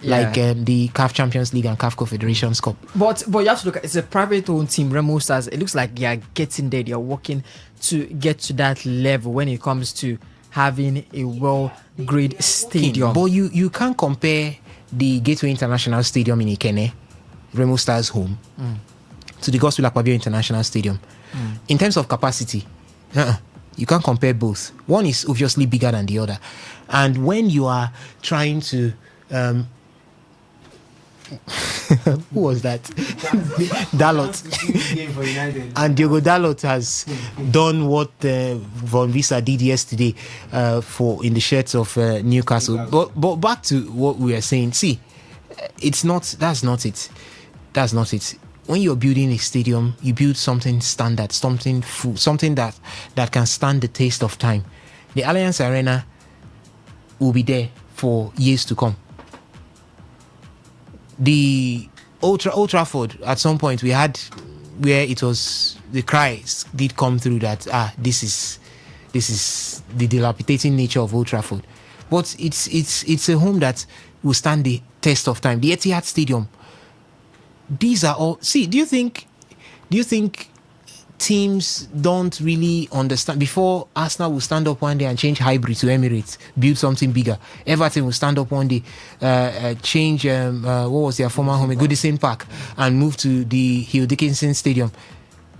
Speaker 3: like the CAF Champions League and CAF Confederations Cup.
Speaker 20: But you have to look at, it's a private owned team. Remo Stars, it looks like they are getting there. They are working to get to that level when it comes to having a well-graded stadium.
Speaker 3: But you can't compare the Gateway International Stadium in Ikene, Remo Stars home, to the Godswill Akpabio International Stadium. In terms of capacity, you can't compare both. One is obviously bigger than the other. And when you are trying to... who was that? Dalot. And Diogo Dalot has done what Von Visa did yesterday in the shirts of Newcastle. But back to what we are saying. See, that's not it. When you're building a stadium, you build something standard, something full, something that can stand the test of time. The Allianz Arena will be there for years to come. The Old Trafford, at some point we had where it was, the cries did come through that this is the dilapidating nature of Old Trafford. But it's a home that will stand the test of time. The Etihad Stadium. These are all. See, do you think teams don't really understand? Before Arsenal will stand up one day and change hybrid to Emirates, build something bigger. Everton will stand up one day, change what was their former home, Goodison Park, and move to the Hill Dickinson Stadium.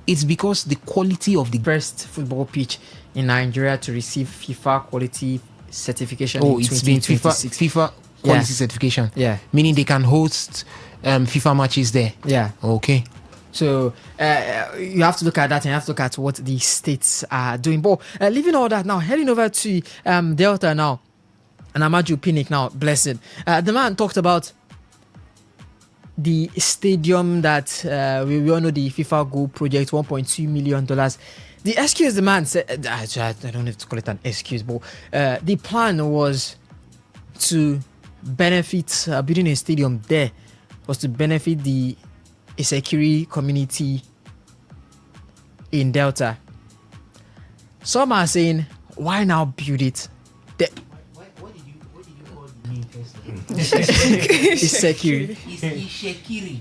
Speaker 3: It's because the quality of the
Speaker 20: first football pitch in Nigeria to receive FIFA quality certification.
Speaker 3: It's been FIFA quality certification.
Speaker 13: Yeah.
Speaker 3: Meaning they can host FIFA matches there.
Speaker 13: Yeah.
Speaker 3: Okay.
Speaker 13: So you have to look at that, and you have to look at what the states are doing. But leaving all that now, heading over to Delta now, and Amaju Pinnick now, blessed. The man talked about the stadium that we all know, the FIFA Go project, $1.2 million. The excuse the man said, I don't have to call it an excuse, but the plan was to benefit, building a stadium there was to benefit the Isekiri community in Delta. Some are saying, why now build it?
Speaker 3: What did you call the name first?
Speaker 13: Isekiri.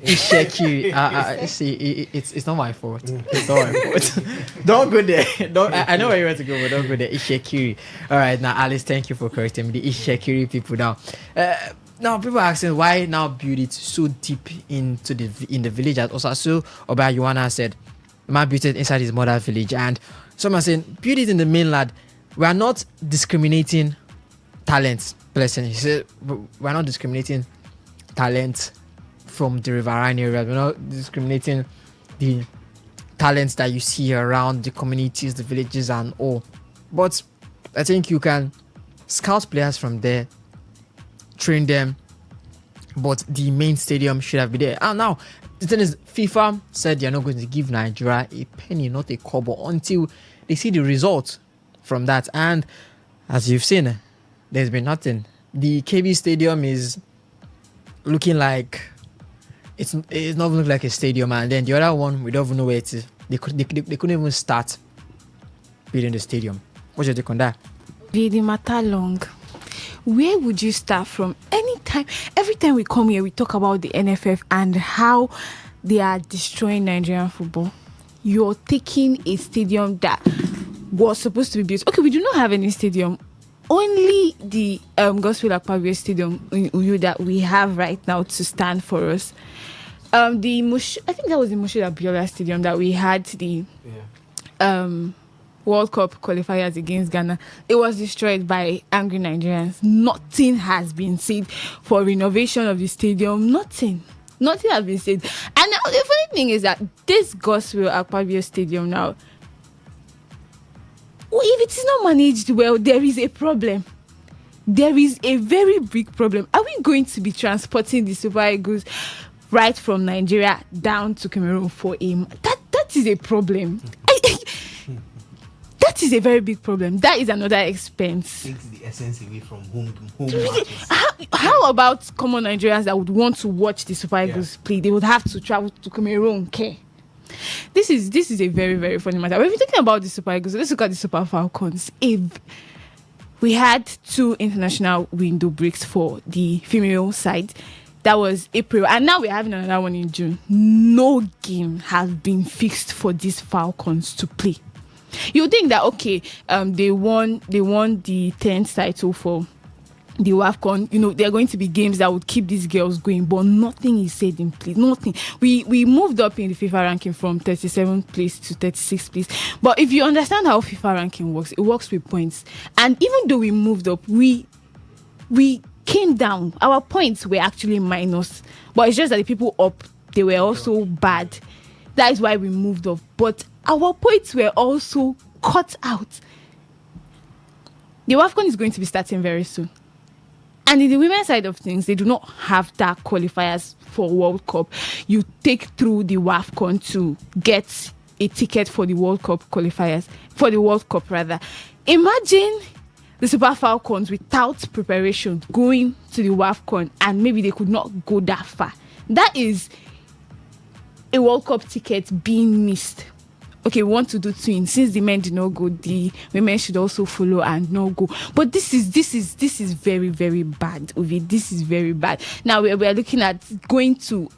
Speaker 13: Ishekiri. See, it's not my fault. It's not my fault. Don't go there. I know where you want to go, but don't go there. Ishekiri. All right, now Alice, thank you for correcting me. The Ishekiri people now. Now people are asking why now build it so deep into the village, as also Oba Yohana said. Man built it inside his mother village, and some are saying build it in the mainland. We are not discriminating talents. Blessing. He said we're not discriminating talent from the riverine area. We're not discriminating the talents that you see around the communities, the villages, and all. But I think you can scout players from there, train them, but the main stadium should have been there. And now the thing is, FIFA said they're not going to give Nigeria a penny, not a kobo, until they see the result from that. And as you've seen, there's been nothing. The KB Stadium is looking like it's not even looking like a stadium, and then the other one, we don't even know where it is. They couldn't even start building the stadium. What's your take on that?
Speaker 17: The matter long. Where would you start from? Every time we come here, we talk about the NFF and how they are destroying Nigerian football. You're taking a stadium that was supposed to be built. Okay, we do not have any stadium. Only the Gospel Akpabio Stadium in Uyo that we have right now to stand for us. I think that was the Moshe Abiola Stadium that we had the World Cup qualifiers against Ghana. It was destroyed by angry Nigerians. Nothing has been said for renovation of the stadium. Nothing has been said. And now the funny thing is that this Gospel Akpabio Stadium now, if it is not managed well, there is a problem. There is a very big problem. Are we going to be transporting the Super Eagles right from Nigeria down to Cameroon for a that is a problem. That is a very big problem. That is another expense.
Speaker 4: Takes the essence away from home matches.
Speaker 17: How about common Nigerians that would want to watch the Super Eagles play? They would have to travel to Cameroon. Okay. This is a very, very funny matter. When we're talking about the Super Eagles, let's look at the Super Falcons. We had 2 international window breaks for the female side. That was April, and now we're having another one in June. No game has been fixed for these Falcons to play. You think that they won the 10th title for the WAFCON, there are going to be games that would keep these girls going, but nothing is said in place. Nothing. We moved up in the FIFA ranking from 37th place to 36th place. But if you understand how FIFA ranking works, it works with points. And even though we moved up, we came down. Our points were actually minus. But it's just that the people up, they were also bad. That is why we moved up. But our points were also cut out. The WAFCON is going to be starting very soon. And in the women's side of things, they do not have that qualifiers for World Cup. You take through the WAFCON to get a ticket for the World Cup qualifiers, for the World Cup rather. Imagine the Super Falcons without preparation going to the WAFCON, and maybe they could not go that far. That is a World Cup ticket being missed. Okay, we want to do twins. Since the men did not go, the women should also follow and not go. But this is very, very bad, Uvi. This is very bad. Now we are looking at going to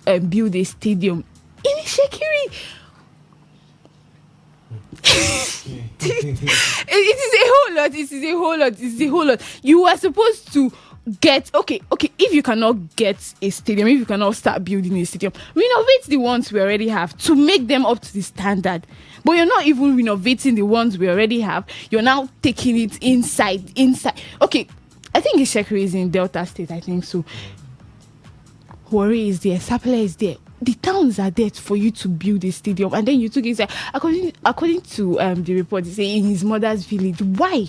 Speaker 17: build a stadium in Shekiri. It is a whole lot. You are supposed to get if you cannot get a stadium, if you cannot start building a stadium, renovate the ones we already have to make them up to the standard. But you're not even renovating the ones we already have. You're now taking it inside. Okay, I I think Ishekri is in Delta State, I think so. Warri is there, Sapele is there. The towns are there for you to build a stadium, and then you took it. According to the report, they say in his mother's village. Why?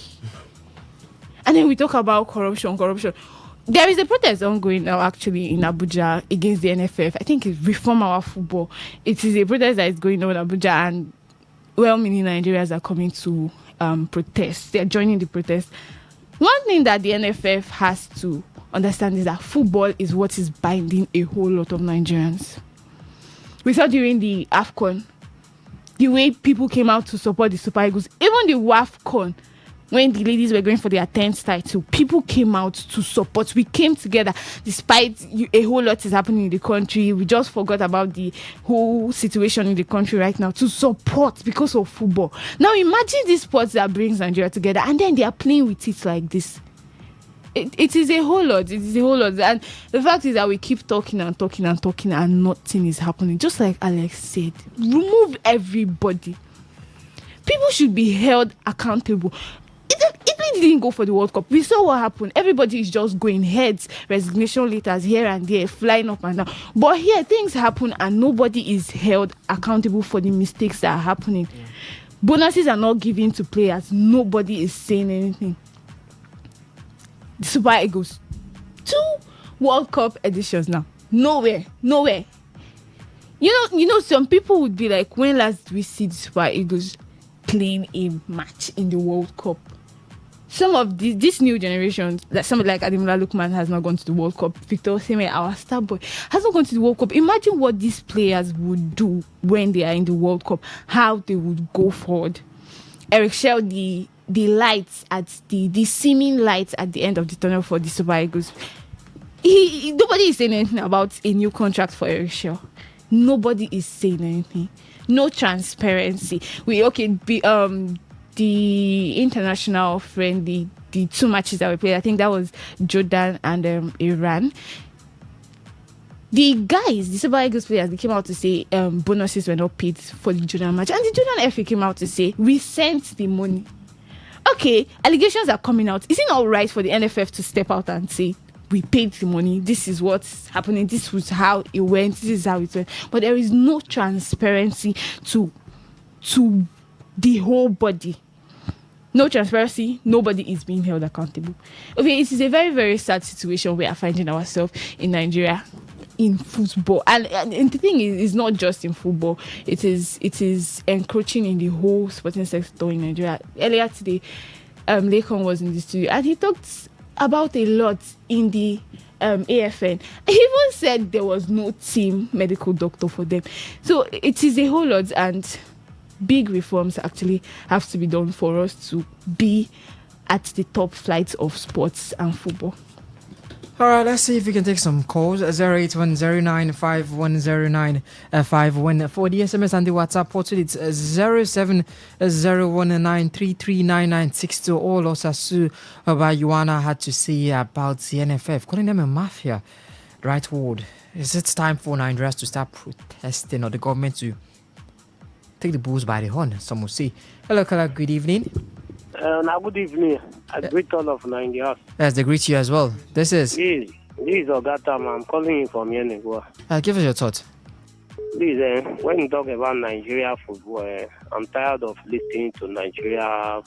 Speaker 17: And then we talk about corruption. There is a protest ongoing now, actually, in Abuja against the NFF. I think it's Reform Our Football. It is a protest that is going on in Abuja, and well-meaning Nigerians are coming to protest. They are joining the protest. One thing that the NFF has to understand is that football is what is binding a whole lot of Nigerians. We saw during the AFCON, the way people came out to support the Super Eagles, even the WAFCON, when the ladies were going for their 10th title, people came out to support. We came together despite a whole lot is happening in the country. We just forgot about the whole situation in the country right now to support because of football. Now imagine this sport that brings Nigeria together, and then they are playing with it like this. It is a whole lot. It is a whole lot. And the fact is that we keep talking and nothing is happening. Just like Alex said, remove everybody. People should be held accountable. Italy didn't go for the World Cup. We saw what happened. Everybody is just going heads, resignation letters here and there, flying up and down. But here, things happen and nobody is held accountable for the mistakes that are happening. Bonuses are not given to players. Nobody is saying anything. The Super Eagles, 2 World Cup editions now. Nowhere. You know, some people would be like, when last did we see the Super Eagles playing a match in the World Cup? Some of this new generation, like somebody like Ademola Lookman has not gone to the World Cup. Victor Osimhen, our star boy, has not gone to the World Cup. Imagine what these players would do when they are in the World Cup, how they would go forward. Eric Shell, the lights at the seeming lights at the end of the tunnel for the Super Eagles. Nobody is saying anything about a new contract for Eric Shell. Nobody is saying anything. No transparency. The international friend, the 2 matches that we played, I think that was Jordan and Iran. The guys, the Super Eagles players, they came out to say bonuses were not paid for the Jordan match. And the Jordan FA came out to say, we sent the money. Okay, allegations are coming out. Is it not right for the NFF to step out and say, we paid the money, this is what's happening, this was how it went, this is how it went? But there is no transparency to the whole body. No transparency, nobody is being held accountable. Okay, it is a very, very sad situation we are finding ourselves in Nigeria in football. And the thing is, it's not just in football, it is encroaching in the whole sporting sector in Nigeria. Earlier today, Lekon was in the studio and he talked about a lot in the AFN. He even said there was no team medical doctor for them. So it is a whole lot, and big reforms actually have to be done for us to be at the top flights of sports and football.
Speaker 20: All right, let's see if we can take some calls. 08109510951 for the SMS and the WhatsApp portal. It's 07019339962. All Osasu Yuana had to say about the NFF, calling them a mafia. Right word. Is it time for Nigerians to start protesting or the government to take the bulls by the horn? Some will say. Hello, Kala. Good evening.
Speaker 21: Good evening. I greet all of Nigeria.
Speaker 20: Yes, they greet you as well. This is
Speaker 21: Ogatam. I'm calling you from Yenegua.
Speaker 20: Give us your thoughts.
Speaker 21: Please, when you talk about Nigeria football, I'm tired of listening to Nigeria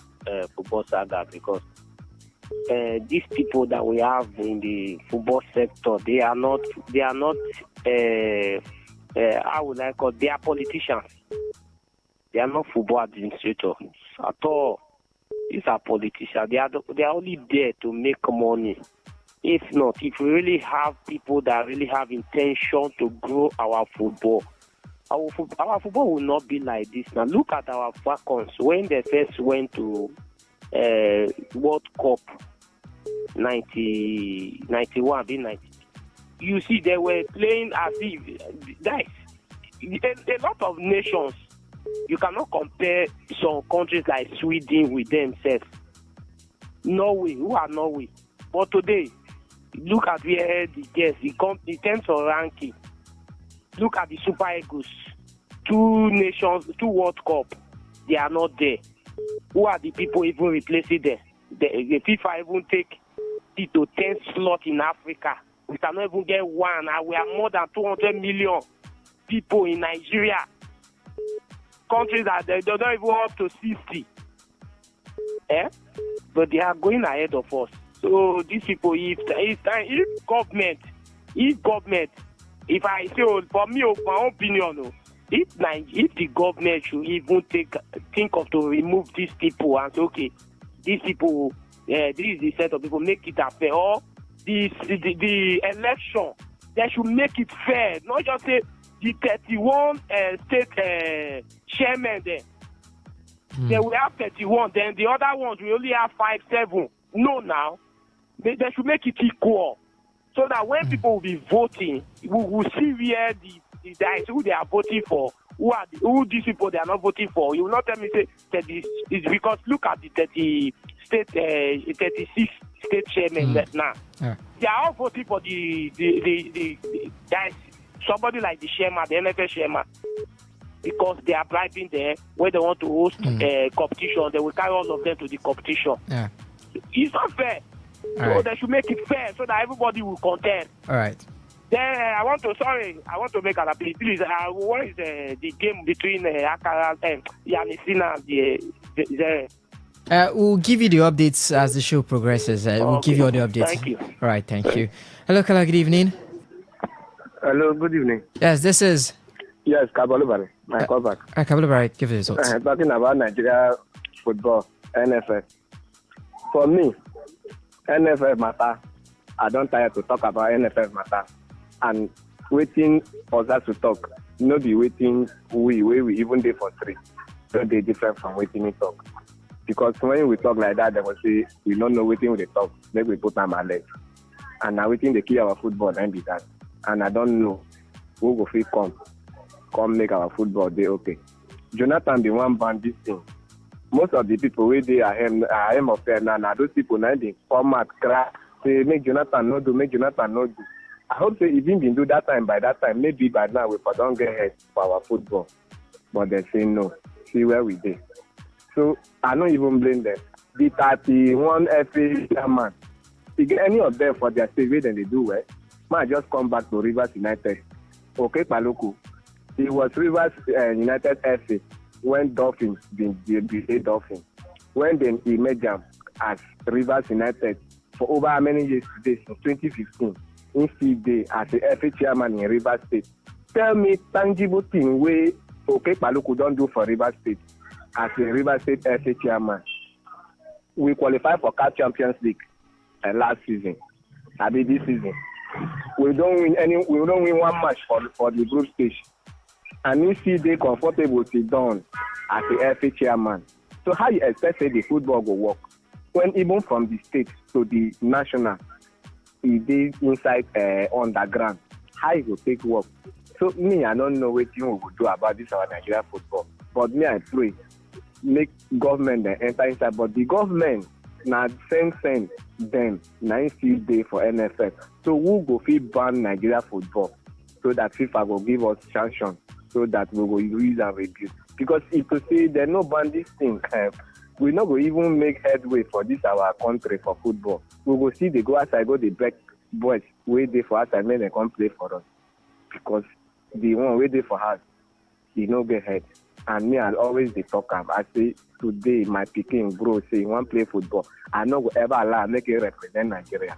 Speaker 21: football saga, because these people that we have in the football sector, they are not how would I call, they are politicians. They are not football administrators at all. These are politicians. They are only there to make money. If not, if we really have people that really have intention to grow our football will not be like this. Now look at our Falcons when they first went to World Cup 91, 90. You see, they were playing as if guys. A lot of nations. You cannot compare some countries like Sweden with themselves. Norway, who are Norway? But today, look at where the guests, in terms of ranking. Look at the Super Eagles. 2 nations, 2 World Cup. They are not there. Who are the people even replacing them? The FIFA even take it to slot in Africa. We cannot even get one, and we are more than 200 million people in Nigeria. Countries that they don't even up to 60. But they are going ahead of us. So these people, if government, if I say, for me, my opinion, if the government should even think of to remove these people and say, okay, these people, this is the set of people, make it fair. Or the election, they should make it fair, not just say the 31 state chairman there. They will have 31, then the other ones will only have 5, 7. No, now they should make it equal, so that when people will be voting, we will see where the guys who they are voting for, who these people they are not voting for. You will not tell me say that it's because look at the 36 state chairmen now.
Speaker 3: Yeah.
Speaker 21: They are all voting for the guys, somebody like the chairman, the NFL chairman, because they are bribing there when they want to host competition. They will carry all of them to the competition.
Speaker 3: Yeah.
Speaker 21: It's not fair. So they should make it fair so that everybody will contend.
Speaker 3: All right.
Speaker 21: Then I want to make an appeal. Please, what is the game between Akara and Yanisina and the
Speaker 13: we'll give you the updates as the show progresses. We'll give you all the updates.
Speaker 21: Thank you.
Speaker 13: All right, thank you. Hello, Kala, good evening.
Speaker 16: Hello, good evening.
Speaker 13: Yes, this is...
Speaker 16: Yes, Kabalubari. My call back.
Speaker 13: Kabalubari, give us the results.
Speaker 16: Talking about Nigeria football, NFF. For me, NFF matter. I don't tire to talk about NFF matter. And waiting for us to talk, not be waiting we even day for 3. So they different from waiting we talk. Because when we talk like that, they will say, we don't know waiting we talk. Maybe we put them our legs. And now waiting they kill our football and be that. And I don't know who will feel come make our football day okay. Jonathan the one ban this thing. Most of the people where they are him of fair now, those people now they format cry, say make Jonathan not do. I hope say if he didn't do that time by that time, maybe by now we don't get ahead for our football. But they say no. See where we did. So I don't even blame them. The 31 FA chairman, you get any of them for their state where then they do well. Might just come back to Rivers United. Okay, Paluku. It was Rivers United FA when Dolphins been Dolphins. When then he made them as Rivers United for over how many years today, since 2015. In still day as a FA chairman in Rivers State. Tell me tangible thing where Okay Paluku don't do for Rivers State as a Rivers State FA chairman. We qualified for CAF Champions League last season. I mean this season. We don't win one match for the group stage. And you see they comfortable to done as the FA chairman. So how you expect say the football will work? When even from the state to the national, it is inside underground. How it will take work? So me, I don't know what you will do about this our Nigeria football. But me, I pray, make government enter inside. But the government now send them now still day for NFF. So who go fit ban Nigeria football so that FIFA will give us sanction so that we will use and reduce. Because if to say they no ban this thing, we not go even make headway for this our country for football. We will see they go outside, go the black boys wait there for us and then they come play for us. Because the one wait there for us, he no get head. And me, I always dey talk am. I say today my pikin bro say he want play football. I no go ever allow make it represent Nigeria.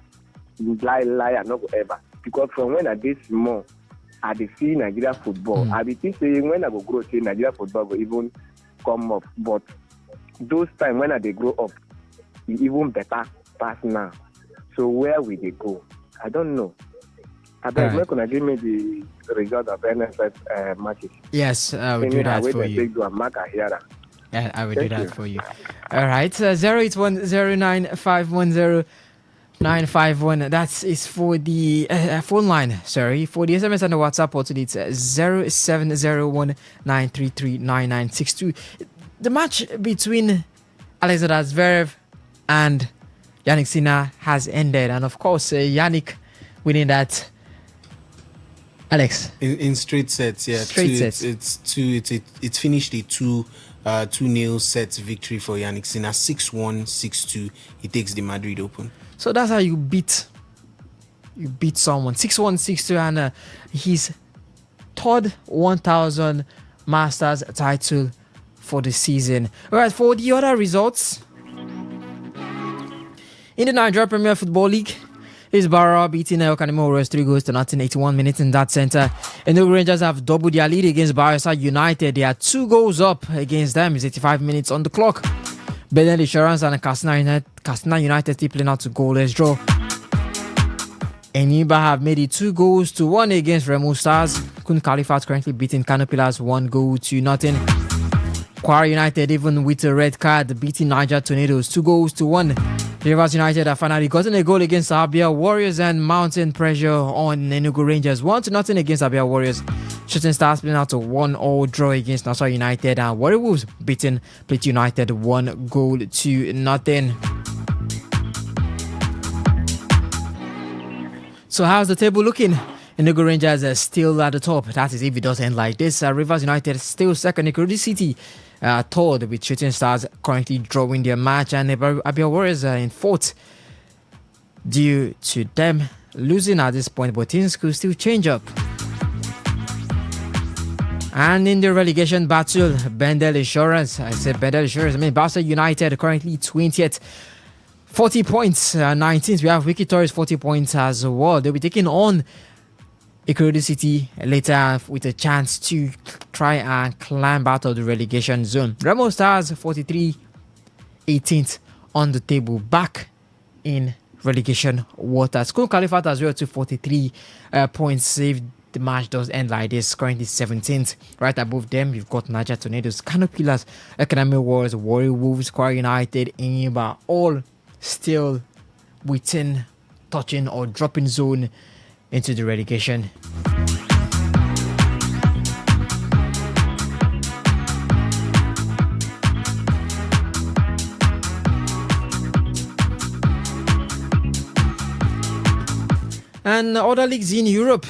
Speaker 16: Lie, I no go ever. Because from when I dey small, I dey see Nigeria football. I be think say when I go grow, say Nigeria football go even come up. But those time when I dey grow up, it even better pass now. So where will they go? I don't know. I beg, right. Gonna give me the result of NFF matches.
Speaker 13: Yes, I will do that for you. Yeah, I will do that for you. All right, 08109510951. That is for the phone line. Sorry, for the SMS and the WhatsApp portal, it's 0701-933-9962. The match between Alexander Zverev and Yannick Sinner has ended, and of course, Yannick winning that. Alex,
Speaker 4: in straight sets, yeah.
Speaker 13: Sets.
Speaker 4: It's finished a 2-0 set victory for Yannick Sinner. 6-1, 6-2. He takes the Madrid Open.
Speaker 13: So that's how you beat you beat someone 6-1, 6-2, and his third 1,000 Masters title for the season. All right, for the other results in the Nigeria Premier Football League, Isbara beating El Kanemo Warriors 3-0, 81 minutes in that center. Enugu Rangers have doubled their lead against Bayelsa United. They are 2 goals up against them. It's 85 minutes on the clock. Bedell Insurance and Katsina United still playing out to goalless draw. Enyimba have made it 2-1 against Remo Stars. Kun Khalifat currently beating Kano Pillars 1-0. Kwara United, even with a red card, beating Niger Tornadoes 2-1. Rivers United have finally gotten a goal against Abia Warriors and mounting pressure on Enugu Rangers 1-0 against Abia Warriors. Shooting Stars playing out a 1-1 draw against Nassau United, and Warrior Wolves beating Plateau United 1-0. So how's the table looking? Enugu Rangers are still at the top. That is if it doesn't end like this. Rivers United still second. Ikorodu City third, with Shooting Stars currently drawing their match, and Abia Warriors are in fourth due to them losing at this point, but things could still change up. And in the relegation battle, Bendel Insurance, Barca United currently 20th, 40 points. 19th, we have Wiki Torres 40 points as well. They'll be taking on Ikorodu City later with a chance to try and climb out of the relegation zone. Remo Stars 43, 18th on the table, back in relegation waters. Kun Khalifat as well to 43 points if the match does end like this. Currently 17th. Right above them, we've got Niger Tornadoes, Kano Pillars, Academy Wars, Warrior Wolves, Kwara United, Enyimba, all still within touching or dropping zone into the relegation. And other leagues in Europe.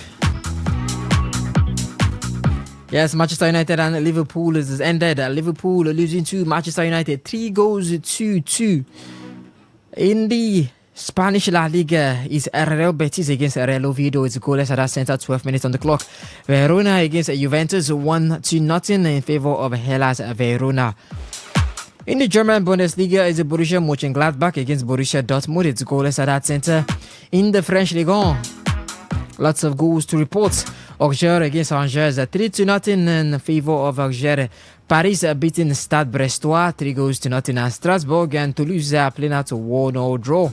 Speaker 13: Yes, Manchester United and Liverpool has ended. Liverpool losing to Manchester United 3-2. In the Spanish La Liga is Real Betis against Real Oviedo. It's goalless at that center, 12 minutes on the clock. Verona against Juventus 1-0 in favor of Hellas Verona. In the German Bundesliga is Borussia Mönchengladbach against Borussia Dortmund. It's goalless at that center. In the French Ligue 1, lots of goals to report. Auxerre against Angers 3-0 in favor of Auxerre. Paris beating Stade Brestois 3-0, and Strasbourg and Toulouse are playing out a 1-0 draw.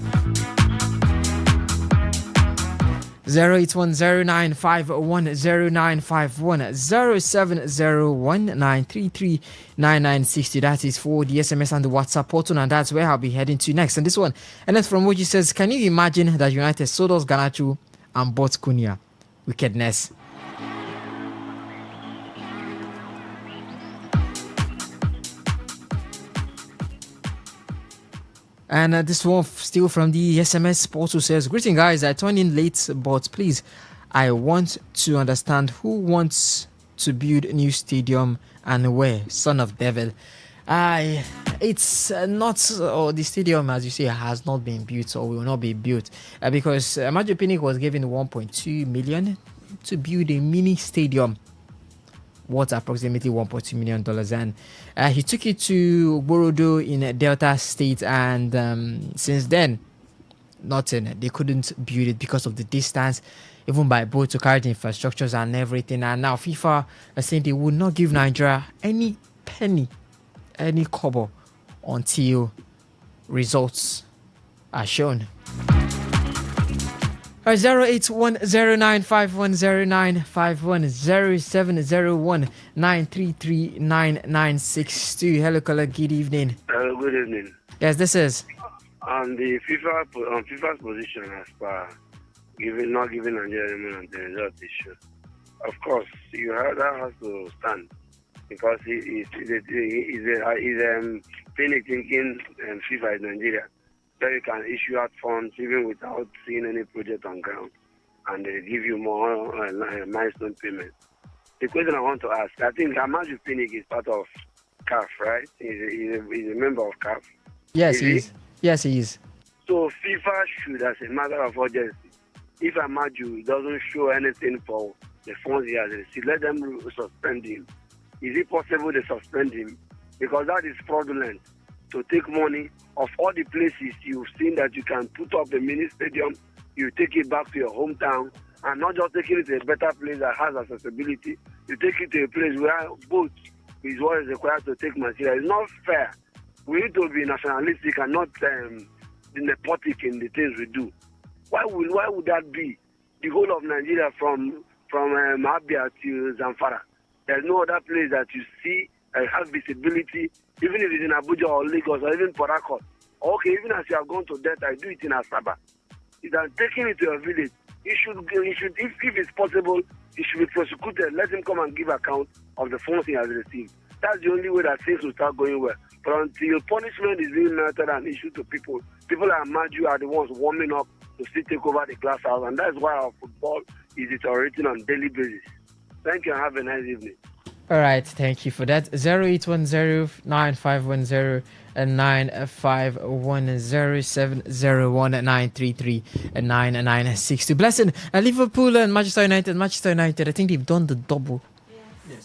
Speaker 13: 08109510951 That is for the SMS and the WhatsApp portal, and that's where I'll be heading to next. And this one, and that's from Moji says, can you imagine that United sold us Garnacho and bought Cunha? Wickedness. And this one still from the SMS portal says, greeting guys, I turned in late, but please, I want to understand who wants to build a new stadium and where. Son of devil. It's not, the stadium, as you say, has not been built or will not be built because Majo Pinnick was given 1.2 million to build a mini stadium worth approximately $1.2 million, and he took it to Borodo in Delta State, and since then nothing. They couldn't build it because of the distance, even by boat, to carry the infrastructures and everything. And now FIFA are saying they would not give Nigeria any penny, any kobo, until results are shown. 08109510951 Hello, caller. Good evening.
Speaker 1: Good evening.
Speaker 13: Yes, this is.
Speaker 1: On the FIFA's position as per not giving Nigeria on the result issue. Of course, that has to stand because he's thinking FIFA is Nigeria. So you can issue out funds even without seeing any project on ground, and they give you more milestone payments. The question I want to ask, I think Amaju Pinnick is part of CAF, right? He's a member of CAF.
Speaker 13: Yes, he is. Yes, he is.
Speaker 1: So FIFA should, as a matter of urgency, If Amaju doesn't show anything for the funds he has received, let them suspend him. Is it possible they suspend him? Because that is fraudulent. To take money of all the places you've seen that you can put up a mini stadium, you take it back to your hometown, and not just taking it to a better place that has accessibility, you take it to a place where both is what is required to take material. It's not fair. We need to be nationalistic and not nepotic in the things we do. Why would that be? The whole of Nigeria from Abia to Zamfara. There's no other place that you see have visibility, even if it's in Abuja or Lagos or even Port Harcourt. Okay, even as you have gone to death, I do it in Asaba. It's taking it to a village. He should, if it's possible, he should be prosecuted. Let him come and give account of the funds he has received. That's the only way that things will start going well. But until punishment is being meted an issue to people like Maju are the ones warming up to still take over the glass house, and that's why our football is deteriorating on a daily basis. Thank you and have a nice evening.
Speaker 13: All right, thank you for that. 0810-9510 and 9510-701-933-9962. Blessing, Liverpool and Manchester United. Manchester United, I think they've done the double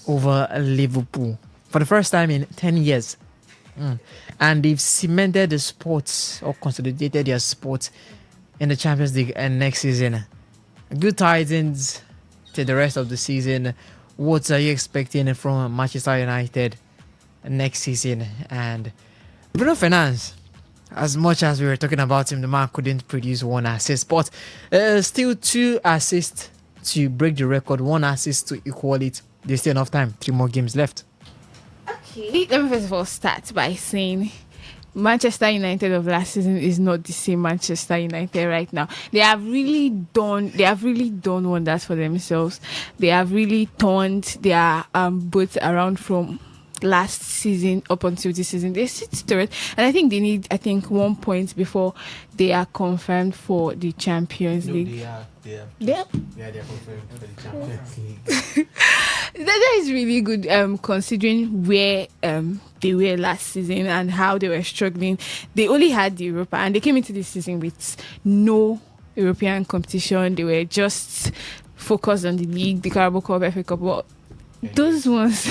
Speaker 13: over Liverpool for the first time in 10 years. And they've cemented the sports or consolidated their sports in the Champions League and next season. Good tidings to the rest of the season. What are you expecting from Manchester United next season? And Bruno Fernandes, as much as we were talking about him, the man couldn't produce one assist, but still 2 assists to break the record, 1 assist to equal it. There's still enough time, 3 more games left.
Speaker 17: Okay, let me first of all start by saying Manchester United of last season is not the same Manchester United right now. They have really done wonders for themselves. They have really turned their boats around from last season up until this season. They sit third, and I think they need 1 point before they are confirmed for the Champions League.
Speaker 4: They're confirmed for the Champions League.
Speaker 17: That is really good, considering where they were last season and how they were struggling. They only had the Europa, and they came into this season with no European competition. They were just focused on the league, the Carabao Cup, FA Cup. Well, those ones,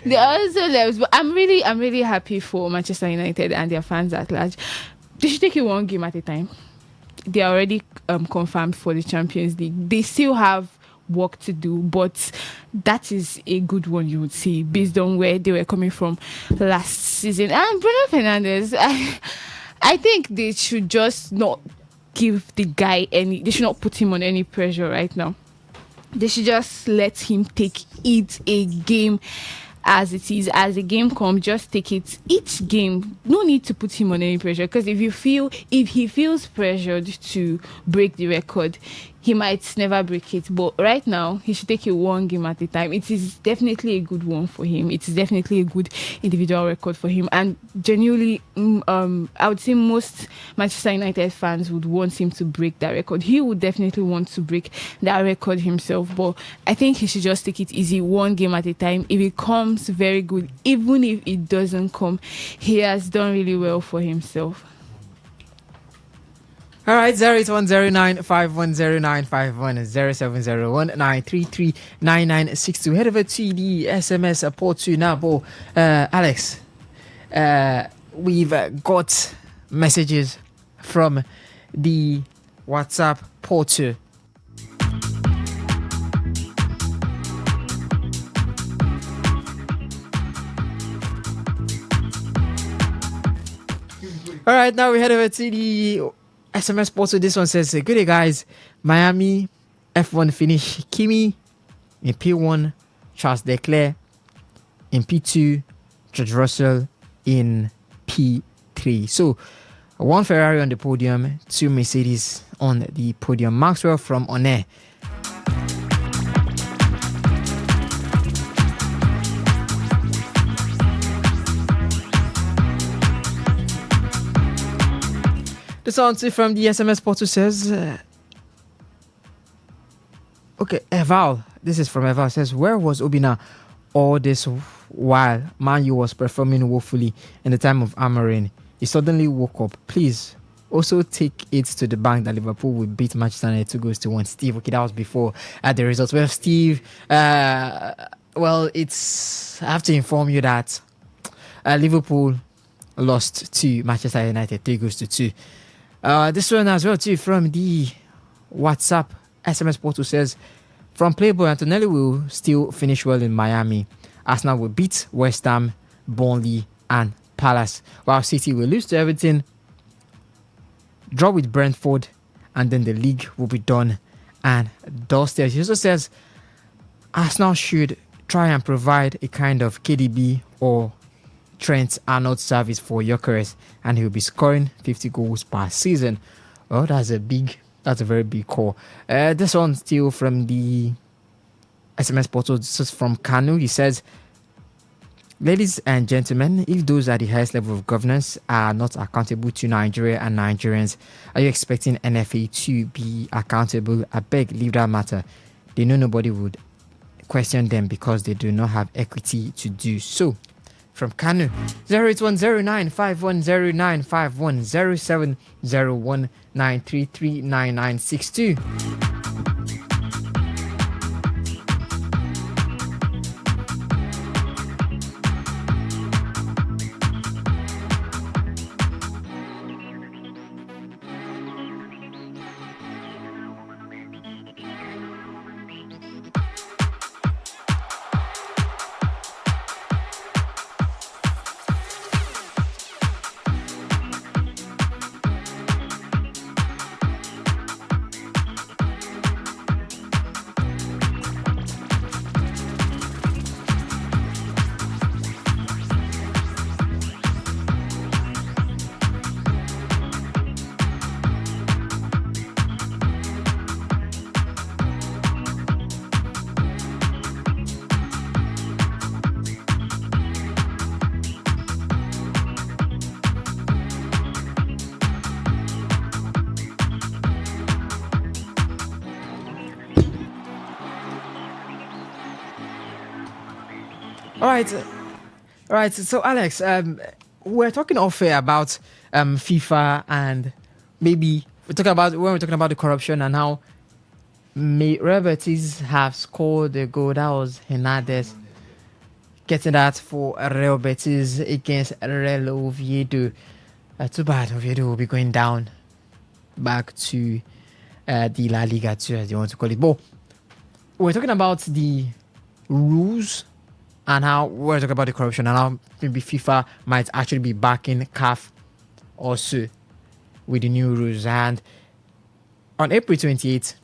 Speaker 17: they are also levels. But I'm really happy for Manchester United and their fans at large. They should take it 1 game at a time. They are already confirmed for the Champions League. They still have work to do, but that is a good one, you would say, based on where they were coming from last season. And Bruno Fernandes, I think they should just not give the guy they should not put him on any pressure right now. They should just let him take it a game as it is. As the game comes, just take it each game. No need to put him on any pressure, because if he feels pressured to break the record, he might never break it. But right now, he should take it 1 game at a time. It is definitely a good one for him. It is definitely a good individual record for him. And genuinely, I would say most Manchester United fans would want him to break that record. He would definitely want to break that record himself. But I think he should just take it easy, 1 game at a time. If it comes, very good. Even if it doesn't come, he has done really well for himself.
Speaker 13: All right, 08109510951 0701-933-9962. Head over to the SMS port to now. Alex, we've got messages from the WhatsApp portal. All right, now we head over to the SMS portal. This one says, good day guys, Miami F1 finish, Kimi in P1, Charles Leclerc in P2, George Russell in P3. So 1 Ferrari on the podium, 2 Mercedes on the podium. Maxwell from One. This answer from the SMS portal says, okay, Eval. This is from Eval. Says, where was Obina all this while Man U was performing woefully in the time of Amarin? He suddenly woke up. Please, also take it to the bank that Liverpool will beat Manchester United 2-1. Steve, okay, that was before the results. Well, Steve, it's I have to inform you that Liverpool lost to Manchester United 3-2. This one as well too from the WhatsApp SMS portal says, from Playboy, Antonelli will still finish well in Miami. Arsenal will beat West Ham, Burnley and Palace, while City will lose to Everton, draw with Brentford, and then the league will be done and dusted. He also says Arsenal should try and provide a kind of KDB or Trent Arnold service for Gyökeres, and he'll be scoring 50 goals per season. Oh, that's a very big call. This one still from the SMS portal. This is from Kanu. He says, ladies and gentlemen, if those at the highest level of governance are not accountable to Nigeria and Nigerians, are you expecting NFA to be accountable? I beg, leave that matter. They know nobody would question them because they do not have equity to do so. From Kanu, 08109510951 070193399962. All right. So, Alex, we're talking off air about FIFA, and maybe we're talking about the corruption and how Real Betis have scored a goal. That was Hernandez getting that for Real Betis against Real Oviedo. Too bad Oviedo will be going down back to the La Liga 2, as you want to call it. But we're talking about the rules and how we're talking about the corruption and how maybe FIFA might actually be backing CAF also with the new rules. And on April 28th,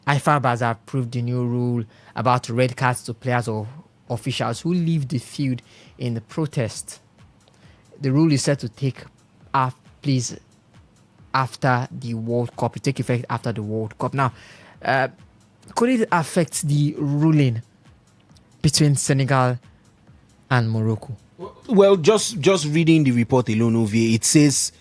Speaker 13: IFAB has approved the new rule about red cards to players or officials who leave the field in the protest. The rule is set to take place after the World Cup. It take effect after the World Cup. Now, could it affect the ruling between Senegal and Morocco?
Speaker 4: Well, just reading the report alone, Ovie, it says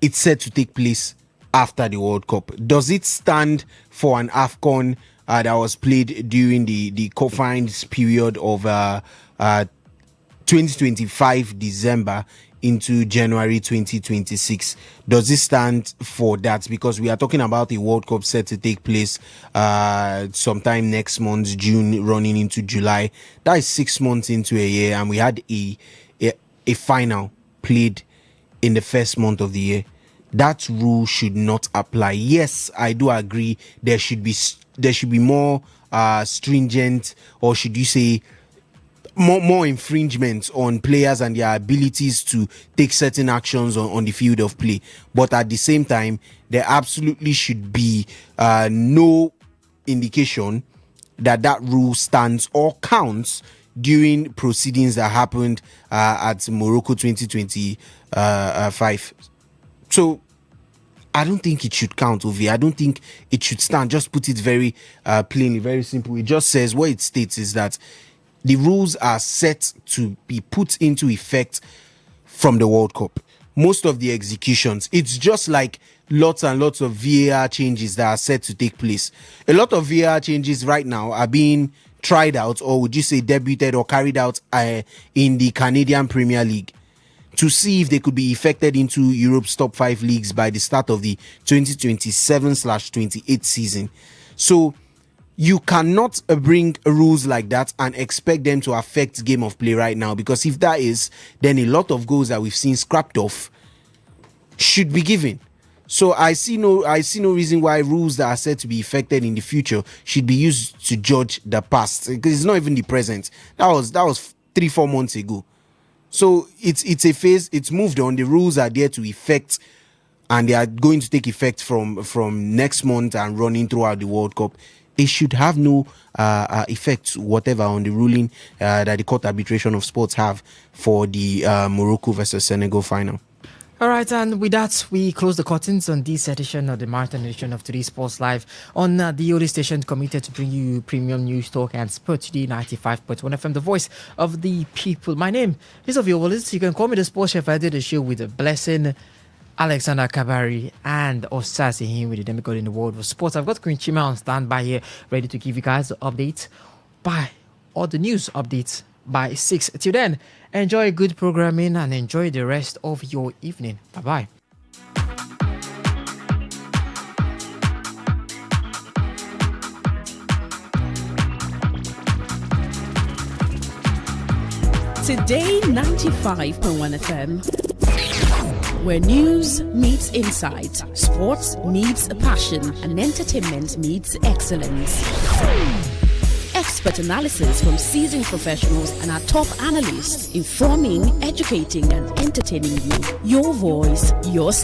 Speaker 4: it's set to take place after the World Cup. Does it stand for an AFCON that was played during the confined period of 2025 December into January 2026? Does it stand for that? Because we are talking about a World Cup set to take place sometime next month, June, running into July. That is 6 months into a year, and we had a final played in the first month of the year. That rule should not apply. Yes, I do agree there should be more stringent, or should you say more infringements on players and their abilities to take certain actions on the field of play. But at the same time, there absolutely should be no indication that rule stands or counts during proceedings that happened at Morocco 2025. So I don't think it should count, Ovi. I don't think it should stand. Just put it very plainly, very simple. It just says, what it states is that the rules are set to be put into effect from the World Cup. Most of the executions, it's just like lots and lots of VAR changes that are set to take place. A lot of VAR changes right now are being tried out, or would you say debuted or carried out in the Canadian Premier League. to see if they could be effected into Europe's top 5 leagues by the start of the 2027/28 season. So you cannot bring rules like that and expect them to affect game of play right now, because if that is, then a lot of goals that we've seen scrapped off should be given. So I see no reason why rules that are said to be effected in the future should be used to judge the past, because it's not even the present. That was 3-4 months ago. So it's a phase. It's moved on. The rules are there to effect, and they are going to take effect from next month and running throughout the World Cup. It should have no effect whatever on the ruling that the Court Arbitration of Sports have for the Morocco versus Senegal final.
Speaker 13: All right, and with that, we close the curtains on this edition of the marathon edition of Today Sports Live on the only station committed to bring you premium news, talk, and sport. Today 95.1 FM, the voice of the people. My name is Ovio Wallace. You can call me the sports chef. I did a show with a Blessing, Alexander Kabari, and Osasi here with the demigod in the world of sports. I've got Queen Chima on standby here, ready to give you guys the update by all the news updates by 6. Till then, enjoy good programming and enjoy the rest of your evening. Bye-bye.
Speaker 6: Today 95.1 FM, where news meets insight, sports meets passion, and entertainment meets excellence. Expert analysis from seasoned professionals and our top analysts, informing, educating, and entertaining you. Your voice, your station.